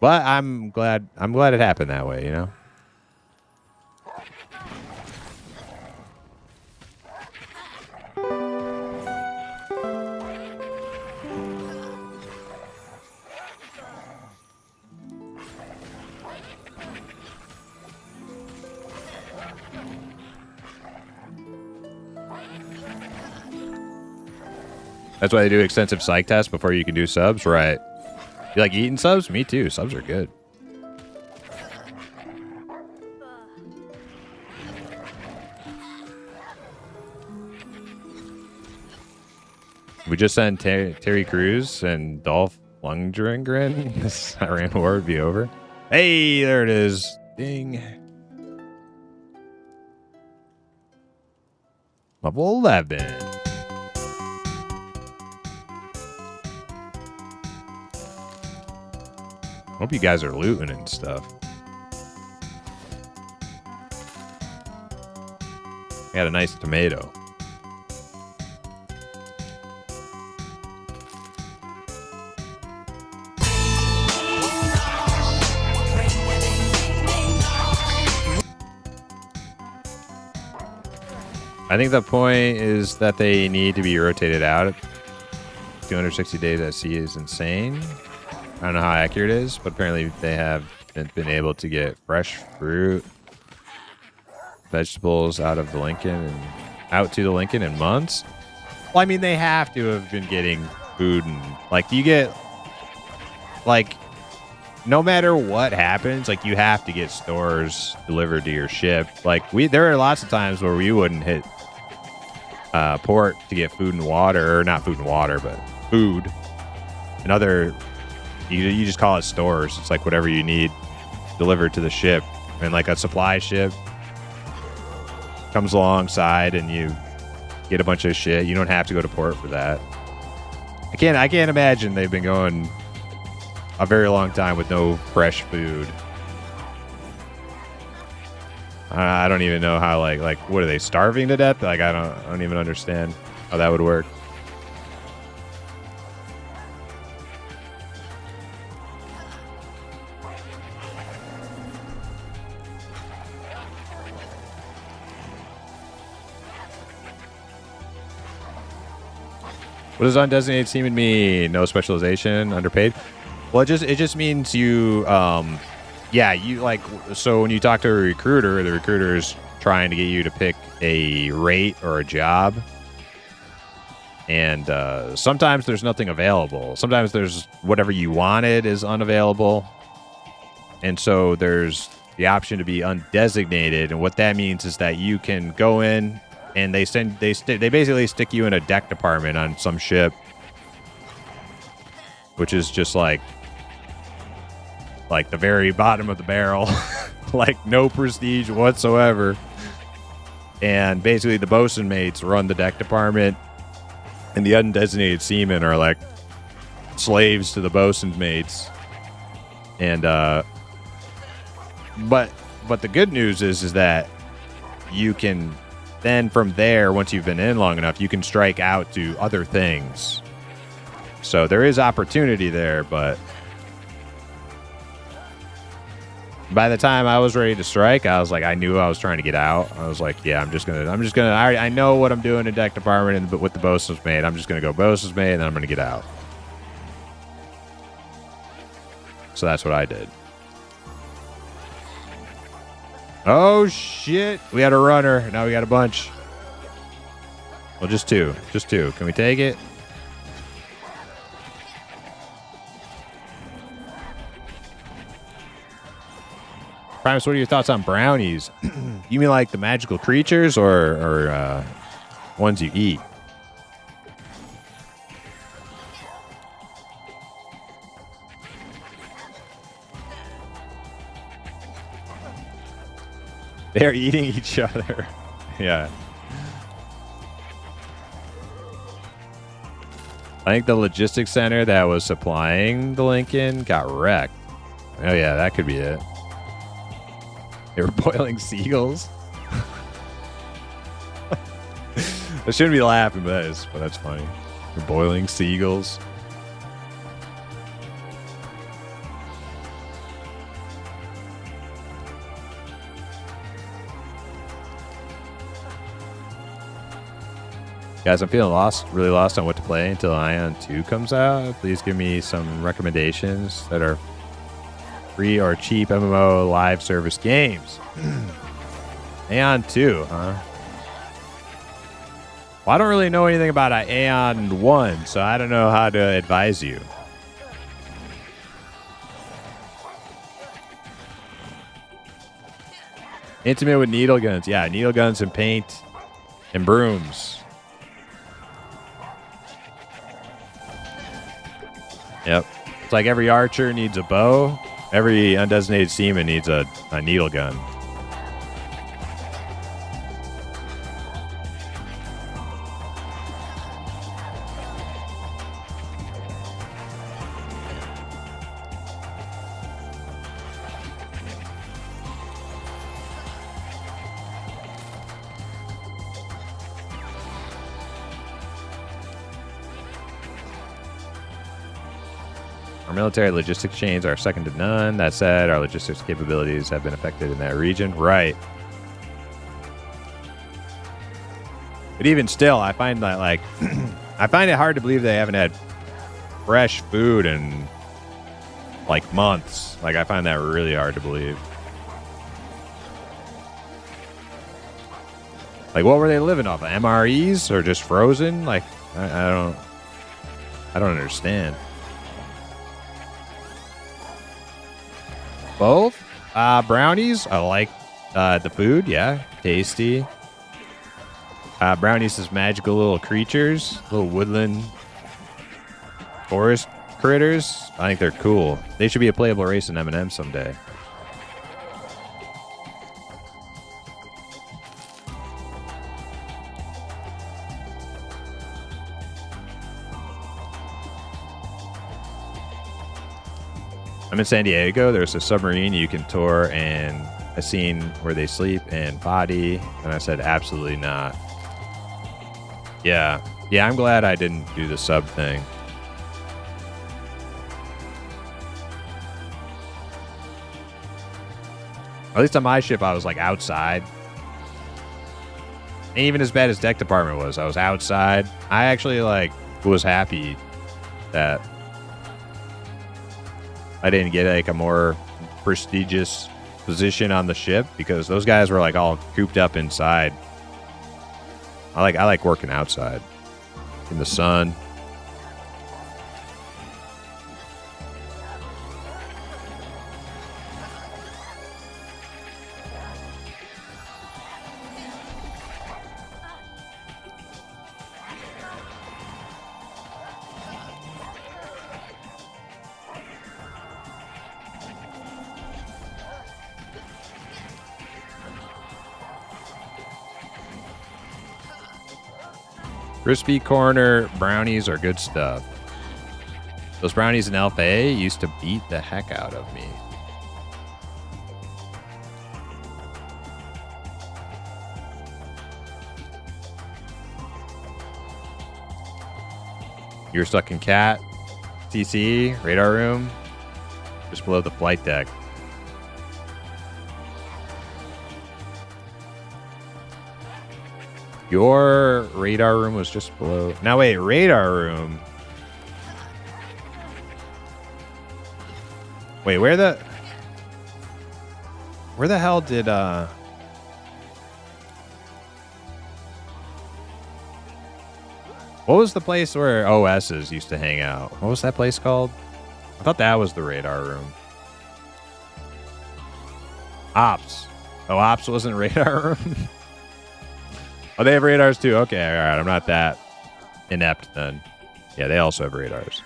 But I'm glad it happened that way, you know? That's why they do extensive psych tests before you can do subs, right? You like eating subs? Me too. Subs are good. We just sent Terry Crews and Dolph Lundgren. This Iran war would be over. Hey, there it is. Ding. Level 11. Hope you guys are looting and stuff. Got a nice tomato. I think the point is that they need to be rotated out. 260 days at sea is insane. I don't know how accurate it is, but apparently they have been able to get fresh fruit, vegetables out of the Lincoln and out to the Lincoln in months. Well, I mean, they have to have been getting food and like you get like no matter what happens, like you have to get stores delivered to your ship. Like there are lots of times where we wouldn't hit port to get food and water, or not food and water, but food and other. You just call it stores. It's like whatever you need delivered to the ship, and like a supply ship comes alongside and you get a bunch of shit. You don't have to go to port for that. I can't imagine they've been going a very long time with no fresh food. I don't even know how like what are they, starving to death? Like I don't even understand how that would work. What does undesignated seaman mean? No specialization, underpaid? Well, it just means you, yeah, you like, so when you talk to a recruiter, the recruiter is trying to get you to pick a rate or a job. And sometimes there's nothing available. Sometimes there's whatever you wanted is unavailable. And so there's the option to be undesignated. And what that means is that you can go in and they basically stick you in a deck department on some ship, which is just like the very bottom of the barrel, like no prestige whatsoever. And basically the bosun mates run the deck department, and the undesignated seamen are like slaves to the bosun mates. And but the good news is that you can then from there, once you've been in long enough, you can strike out to other things. So there is opportunity there, but by the time I was ready to strike, I was like, I knew I was trying to get out. I was like, yeah, I know what I'm doing in deck department, but with the bosun's mate, I'm just going to go bosun's mate, and then I'm going to get out. So that's what I did. Oh, shit. We had a runner. Now we got a bunch. Well, just two. Just two. Can we take it? Primus, what are your thoughts on brownies? You mean like the magical creatures or ones you eat? They're eating each other. Yeah. I think the logistics center that was supplying the Lincoln got wrecked. Oh yeah, that could be it. They were boiling seagulls. I shouldn't be laughing at this, but that's funny. They're boiling seagulls. Guys, I'm feeling lost, really lost on what to play until Ion 2 comes out. Please give me some recommendations that are free or cheap MMO live service games. Aeon 2, huh? Well, I don't really know anything about Aeon 1, so I don't know how to advise you. Intimate with needle guns. Yeah, needle guns and paint and brooms. Yep. It's like every archer needs a bow. Every undesignated seaman needs a needle gun. military logistics chains are second to none. That said, our logistics capabilities have been affected in that region. Right. But even still, I find that, like, I find it hard to believe they haven't had fresh food in, like, months. Like, I find that really hard to believe. Like, what were they living off of? MREs or just frozen? Like, I don't understand. Both? Brownies? I like the food. Yeah, tasty. Brownies is magical little creatures, little woodland forest critters. I think they're cool. They should be a playable race in M&M someday. I'm in San Diego. There's a submarine you can tour and a scene where they sleep and potty. And I said, absolutely not. Yeah. Yeah, I'm glad I didn't do the sub thing. At least on my ship, I was like outside. And even as bad as deck department was, I was outside. I actually like was happy that I didn't get like a more prestigious position on the ship because those guys were like all cooped up inside. I like working outside in the sun. Crispy corner brownies are good stuff. Those brownies in Alpha A used to beat the heck out of me. You're stuck in Cat, TC, radar room, just below the flight deck. Your radar room was just below. Now wait, radar room. Wait, where the hell did what was the place where OSs used to hang out? What was that place called? I thought that was the radar room. Ops. Oh, Ops wasn't radar room? Oh, they have radars too. Okay, all right. I'm not that inept then. Yeah, they also have radars.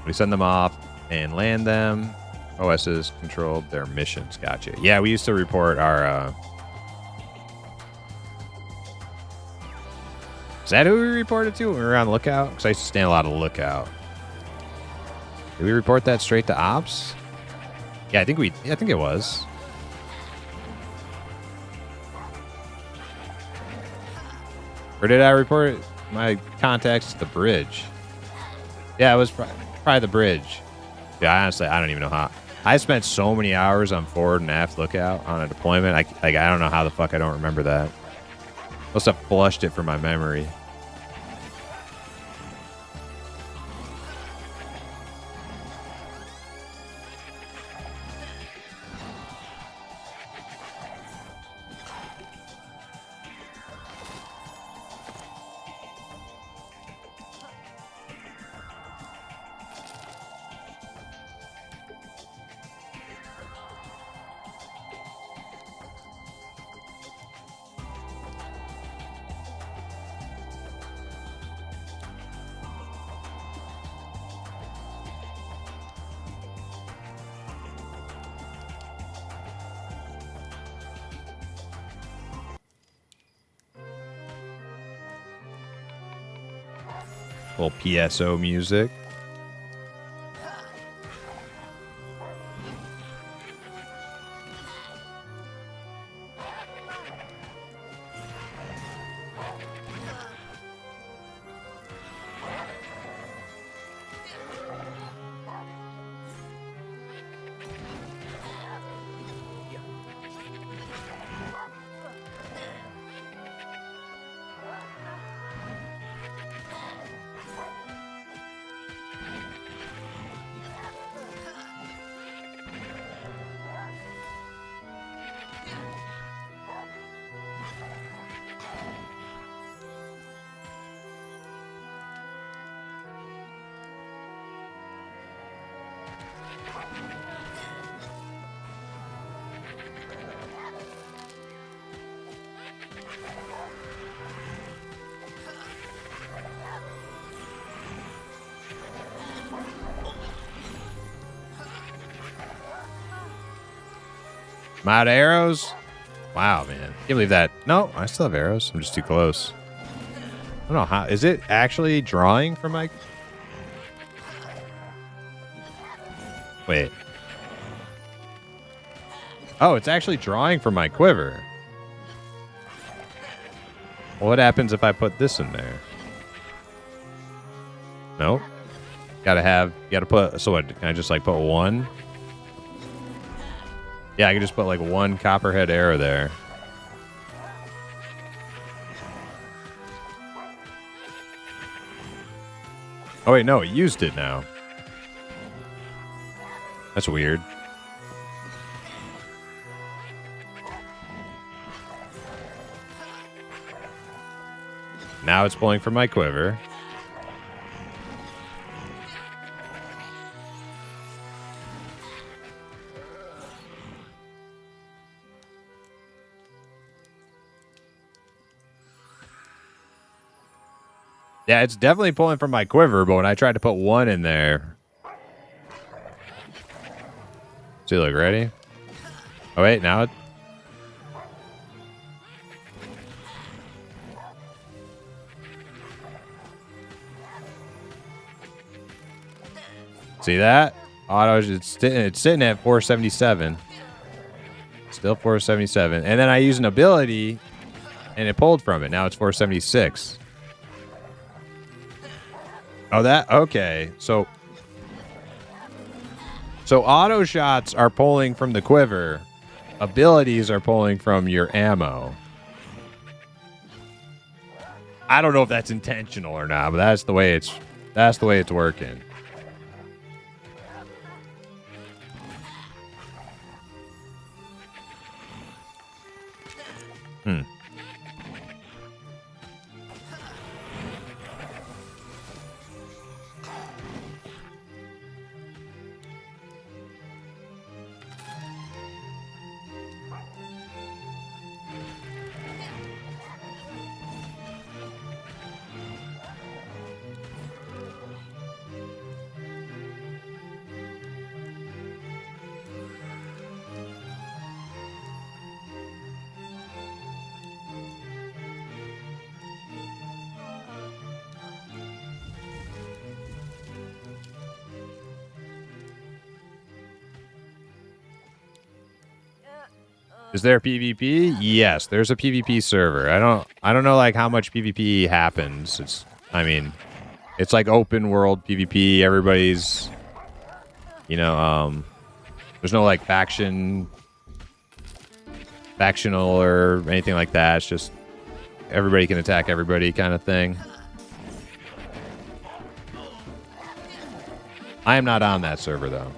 We send them off and land them. OSs controlled their missions. Gotcha. Yeah, we used to report our... Is that who we reported to when we were on lookout? Because I used to stand a lot of lookout. Did we report that straight to Ops? Yeah, I think it was. Or did I report it? My contacts at the bridge. Yeah, it was probably the bridge. Yeah, honestly, I don't even know how. I spent so many hours on forward and aft lookout on a deployment. I don't know how the fuck I don't remember that. Must have flushed it from my memory. Little PSO music. I'm out of arrows. Wow, man. Can't believe that. No, I still have arrows. I'm just too close. I don't know how. Is it actually drawing from my... Wait. Oh, it's actually drawing from my quiver. Well, what happens if I put this in there? Nope. Gotta put, so what, can I just like put one? Yeah, I can just put like one copperhead arrow there. Oh wait, no, it used it now. That's weird. Now it's pulling from my quiver. Yeah, it's definitely pulling from my quiver, but when I tried to put one in there... See, look, ready? Oh, wait, now it... See that? Auto, it's sitting at 477. Still 477. And then I use an ability, and it pulled from it. Now it's 476. Oh, that... Okay. So auto shots are pulling from the quiver. Abilities are pulling from your ammo. I don't know if that's intentional or not, but that's the way it's working. Is there PvP? Yes, there's a PvP server. I don't know like how much PvP happens. It's like open world PvP. Everybody's, there's no like factional or anything like that. It's just everybody can attack everybody kind of thing. I am not on that server though.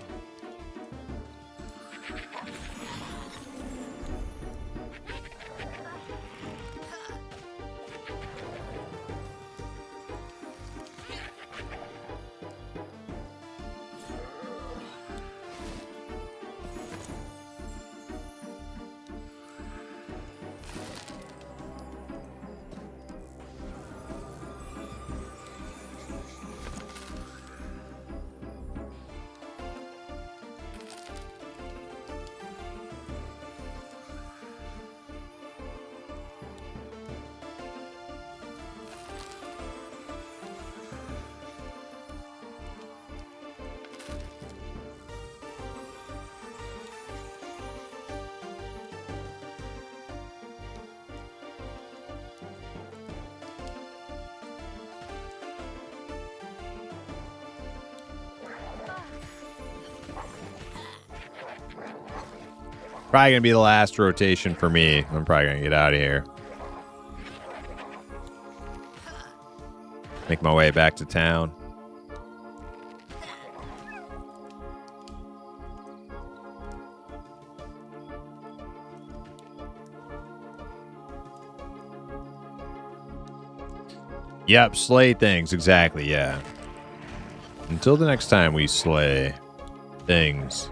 Probably gonna be the last rotation for me. I'm probably gonna get out of here. Make my way back to town. Yep, slay things. Exactly, yeah. Until the next time we slay things.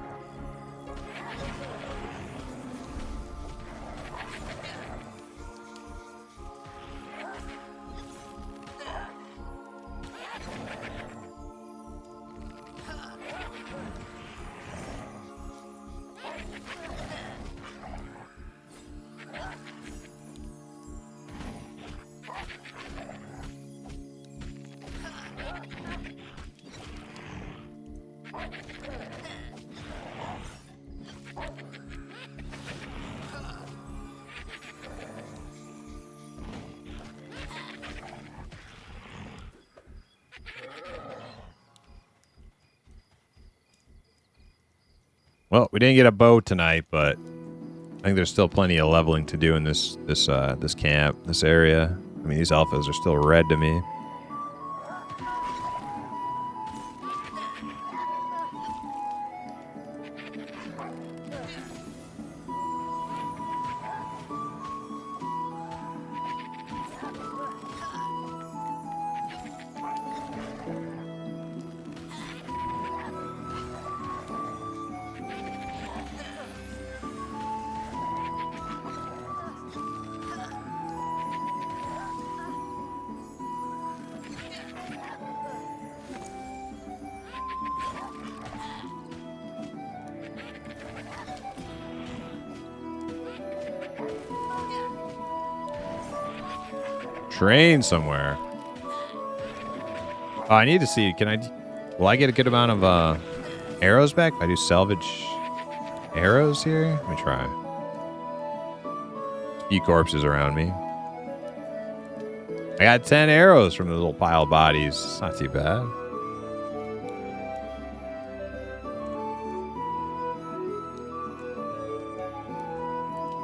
Well, we didn't get a bow tonight, but I think there's still plenty of leveling to do in this camp, this area. I mean, these alphas are still red to me. Train somewhere. Oh, I need to see. Will I get a good amount of arrows back if I do salvage arrows here? Let me try. A few corpses around me. I got 10 arrows from the little pile of bodies. It's not too bad.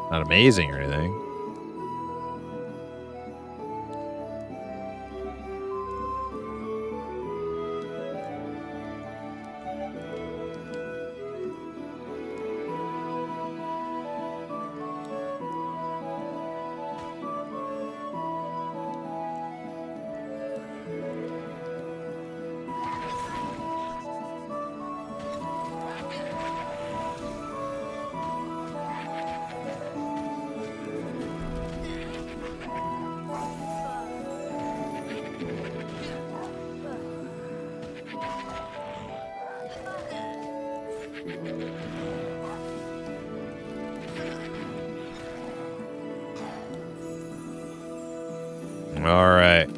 Not amazing or anything. All right.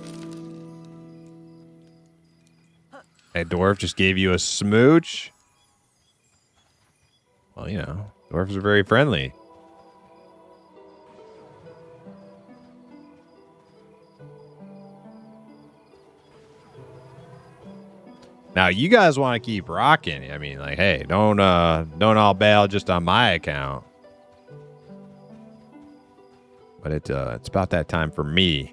Hey, dwarf just gave you a smooch. Well, you know, dwarves are very friendly. Now, you guys want to keep rocking. I mean, like, hey, don't all bail just on my account. But it's about that time for me.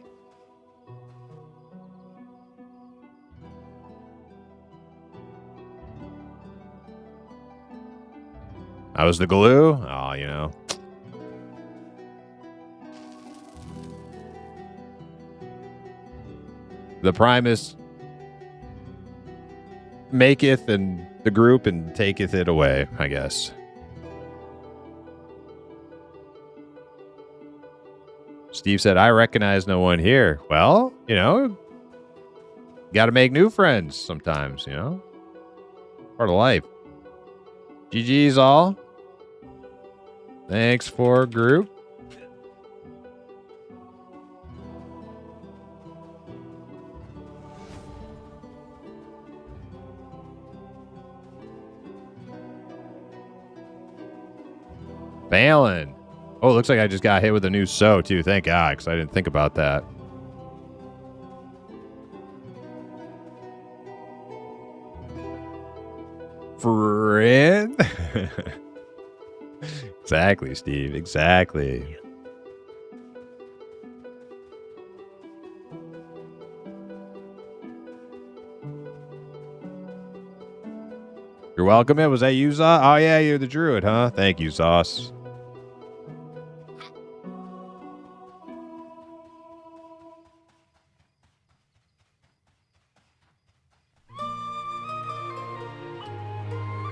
I was the glue? Oh, you know. The Primus maketh and the group and taketh it away, I guess. Steve said, I recognize no one here. Well, you know, got to make new friends sometimes, you know. Part of life. GG's all. Thanks for group. Balin. Oh, it looks like I just got hit with a new sow too. Thank God, because I didn't think about that. Friend? Exactly, Steve. Exactly. You're welcome. Was that you, Sauce? Oh, yeah, you're the druid, huh? Thank you, Sauce.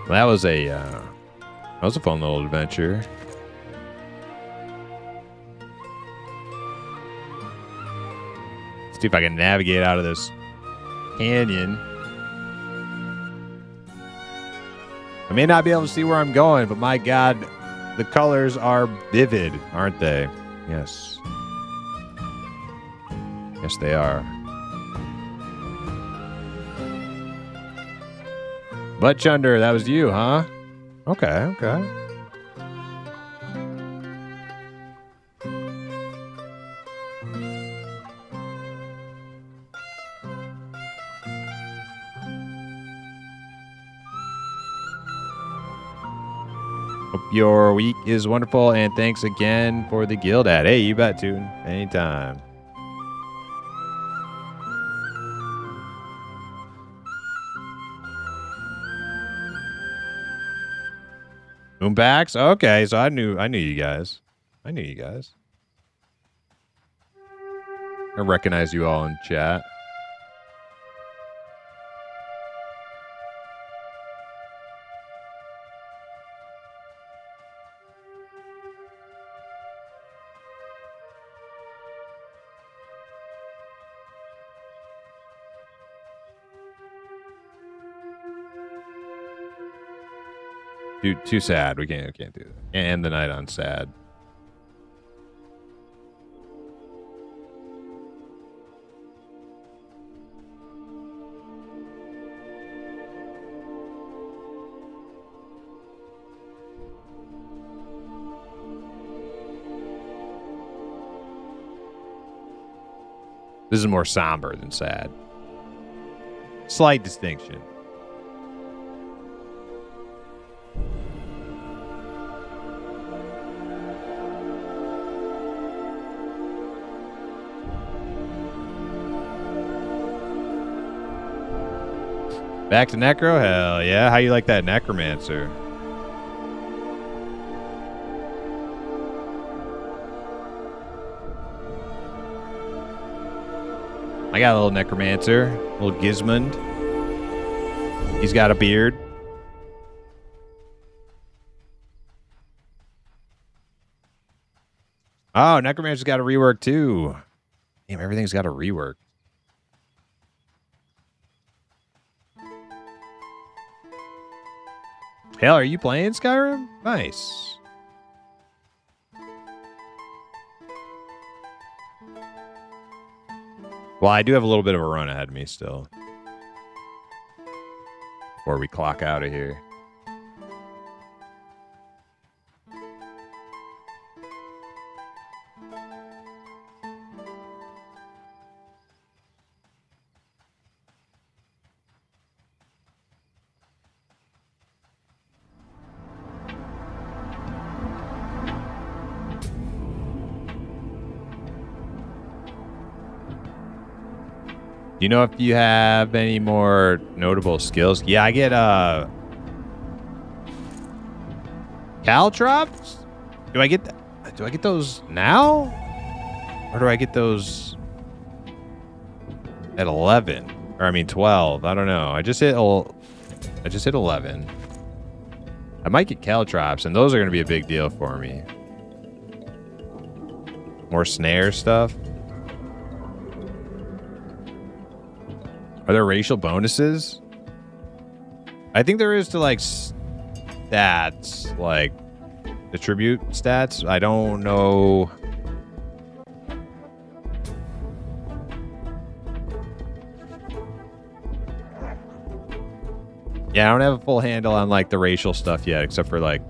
That was a fun little adventure. See if I can navigate out of this canyon. I may not be able to see where I'm going, but my God, the colors are vivid, aren't they? Yes. Yes, they are. Butt Chunder, that was you, huh? Okay, okay. Hope your week is wonderful, and thanks again for the guild ad. Hey, you bet, Toon. Anytime. Moombacks? Okay, so I knew you guys. I knew you guys. I recognize you all in chat. Dude, too sad. We can't do that. Can't end the night on sad. This is more somber than sad. Slight distinction. Back to Necro? Hell yeah. How you like that Necromancer? I got a little Necromancer. A little Gizmund. He's got a beard. Oh, Necromancer's got a rework too. Damn, everything's got a rework. Hell, are you playing Skyrim? Nice. Well, I do have a little bit of a run ahead of me still. Before we clock out of here. Do you know if you have any more notable skills? Yeah, I get caltrops. Do I get those now? Or do I get those at 11? Or I mean 12. I don't know. I just hit 11. I might get caltrops, and those are going to be a big deal for me. More snare stuff. Are there racial bonuses? I think there is to like stats, like attribute stats. I don't know. Yeah, I don't have a full handle on like the racial stuff yet, except for like,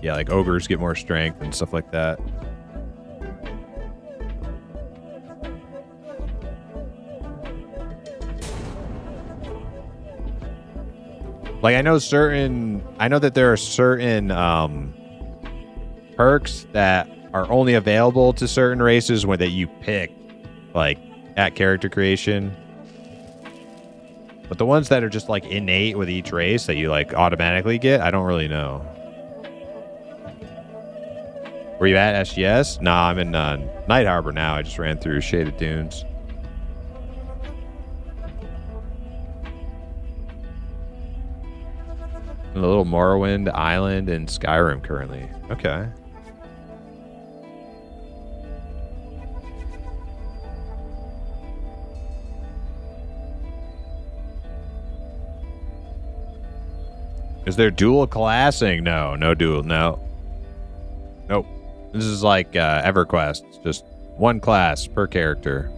yeah, like ogres get more strength and stuff like that. Like I know that there are certain perks that are only available to certain races when that you pick, like at character creation. But the ones that are just like innate with each race that you like automatically get, I don't really know. Were you at SGS? Nah, I'm in Night Harbor now. I just ran through Shaded Dunes. A little Morrowind Island in Skyrim currently. Okay. Is there dual classing? No, no dual. No. Nope. This is like EverQuest. It's just one class per character.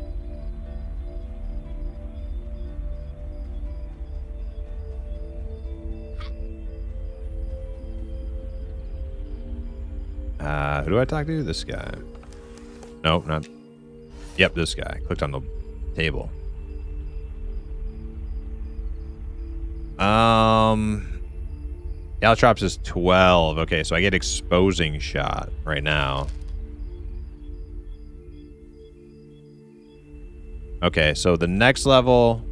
Who do I talk to? This guy. Nope, not. Yep, this guy. Clicked on the table. Caltrops is 12. Okay, so I get exposing shot right now. Okay, so the next level,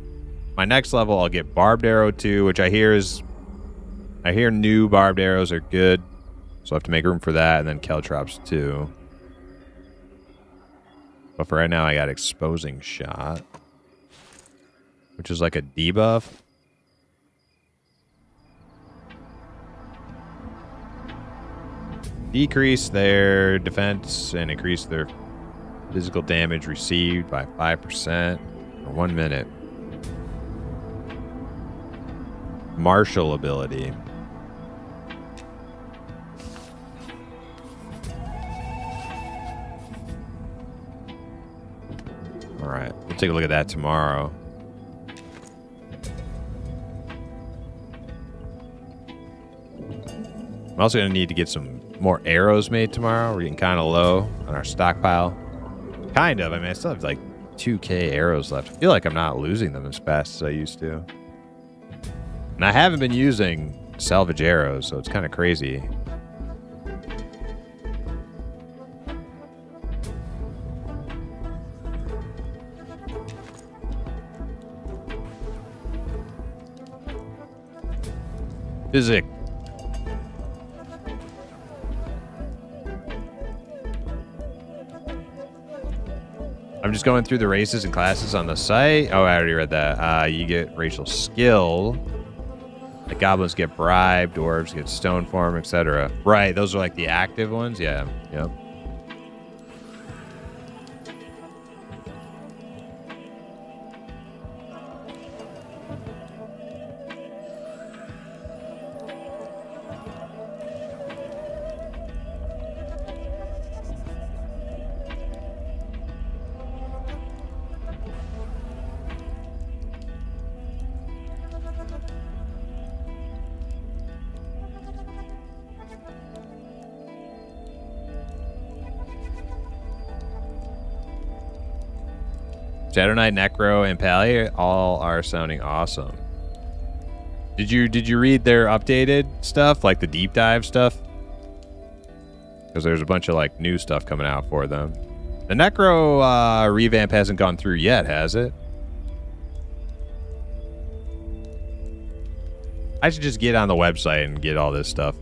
my next level, I'll get barbed arrow 2, which I hear new barbed arrows are good. So I have to make room for that, and then Caltrops 2. But for right now, I got exposing shot, which is like a debuff. Decrease their defense and increase their physical damage received by 5% for 1 minute. Martial ability. All right, we'll take a look at that tomorrow. I'm also going to need to get some more arrows made tomorrow. We're getting kind of low on our stockpile. Kind of. I mean, I still have like 2K arrows left. I feel like I'm not losing them as fast as I used to. And I haven't been using salvage arrows, so it's kind of crazy. Physic. I'm just going through the races and classes on the site. Oh, I already read that. You get racial skill. The goblins get bribed, dwarves get stone form, etc. Right, those are like the active ones. Yeah, yep. Shadow Knight, Necro, and Pally all are sounding awesome. Did you read their updated stuff, like the deep dive stuff? Because there's a bunch of like new stuff coming out for them. The Necro revamp hasn't gone through yet, has it? I should just get on the website and get all this stuff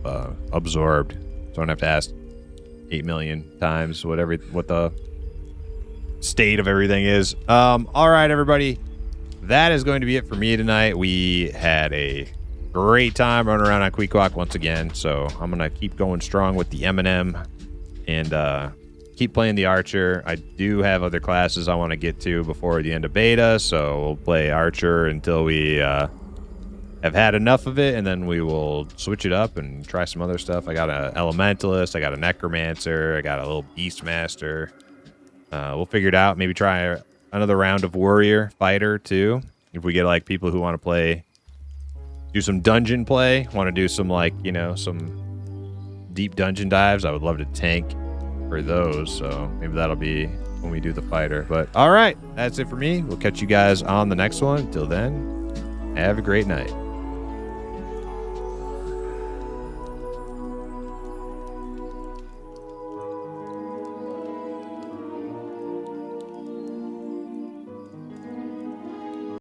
absorbed, so I don't have to ask 8 million times what the state of everything is. All right, everybody, that is going to be it for me tonight. We had a great time running around on Queequeg once again, so I'm gonna keep going strong with the M&M and keep playing the Archer. I do have other classes I want to get to before the end of beta, so we'll play Archer until we have had enough of it, and then we will switch it up and try some other stuff. I got an Elementalist, I got a Necromancer, I got a little Beastmaster. We'll figure it out. Maybe try another round of Warrior Fighter too. If we get like people who want to play, do some dungeon play, want to do some like, you know, some deep dungeon dives, I would love to tank for those. So maybe that'll be when we do the fighter. But all right, that's it for me. We'll catch you guys on the next one. Until then, have a great night.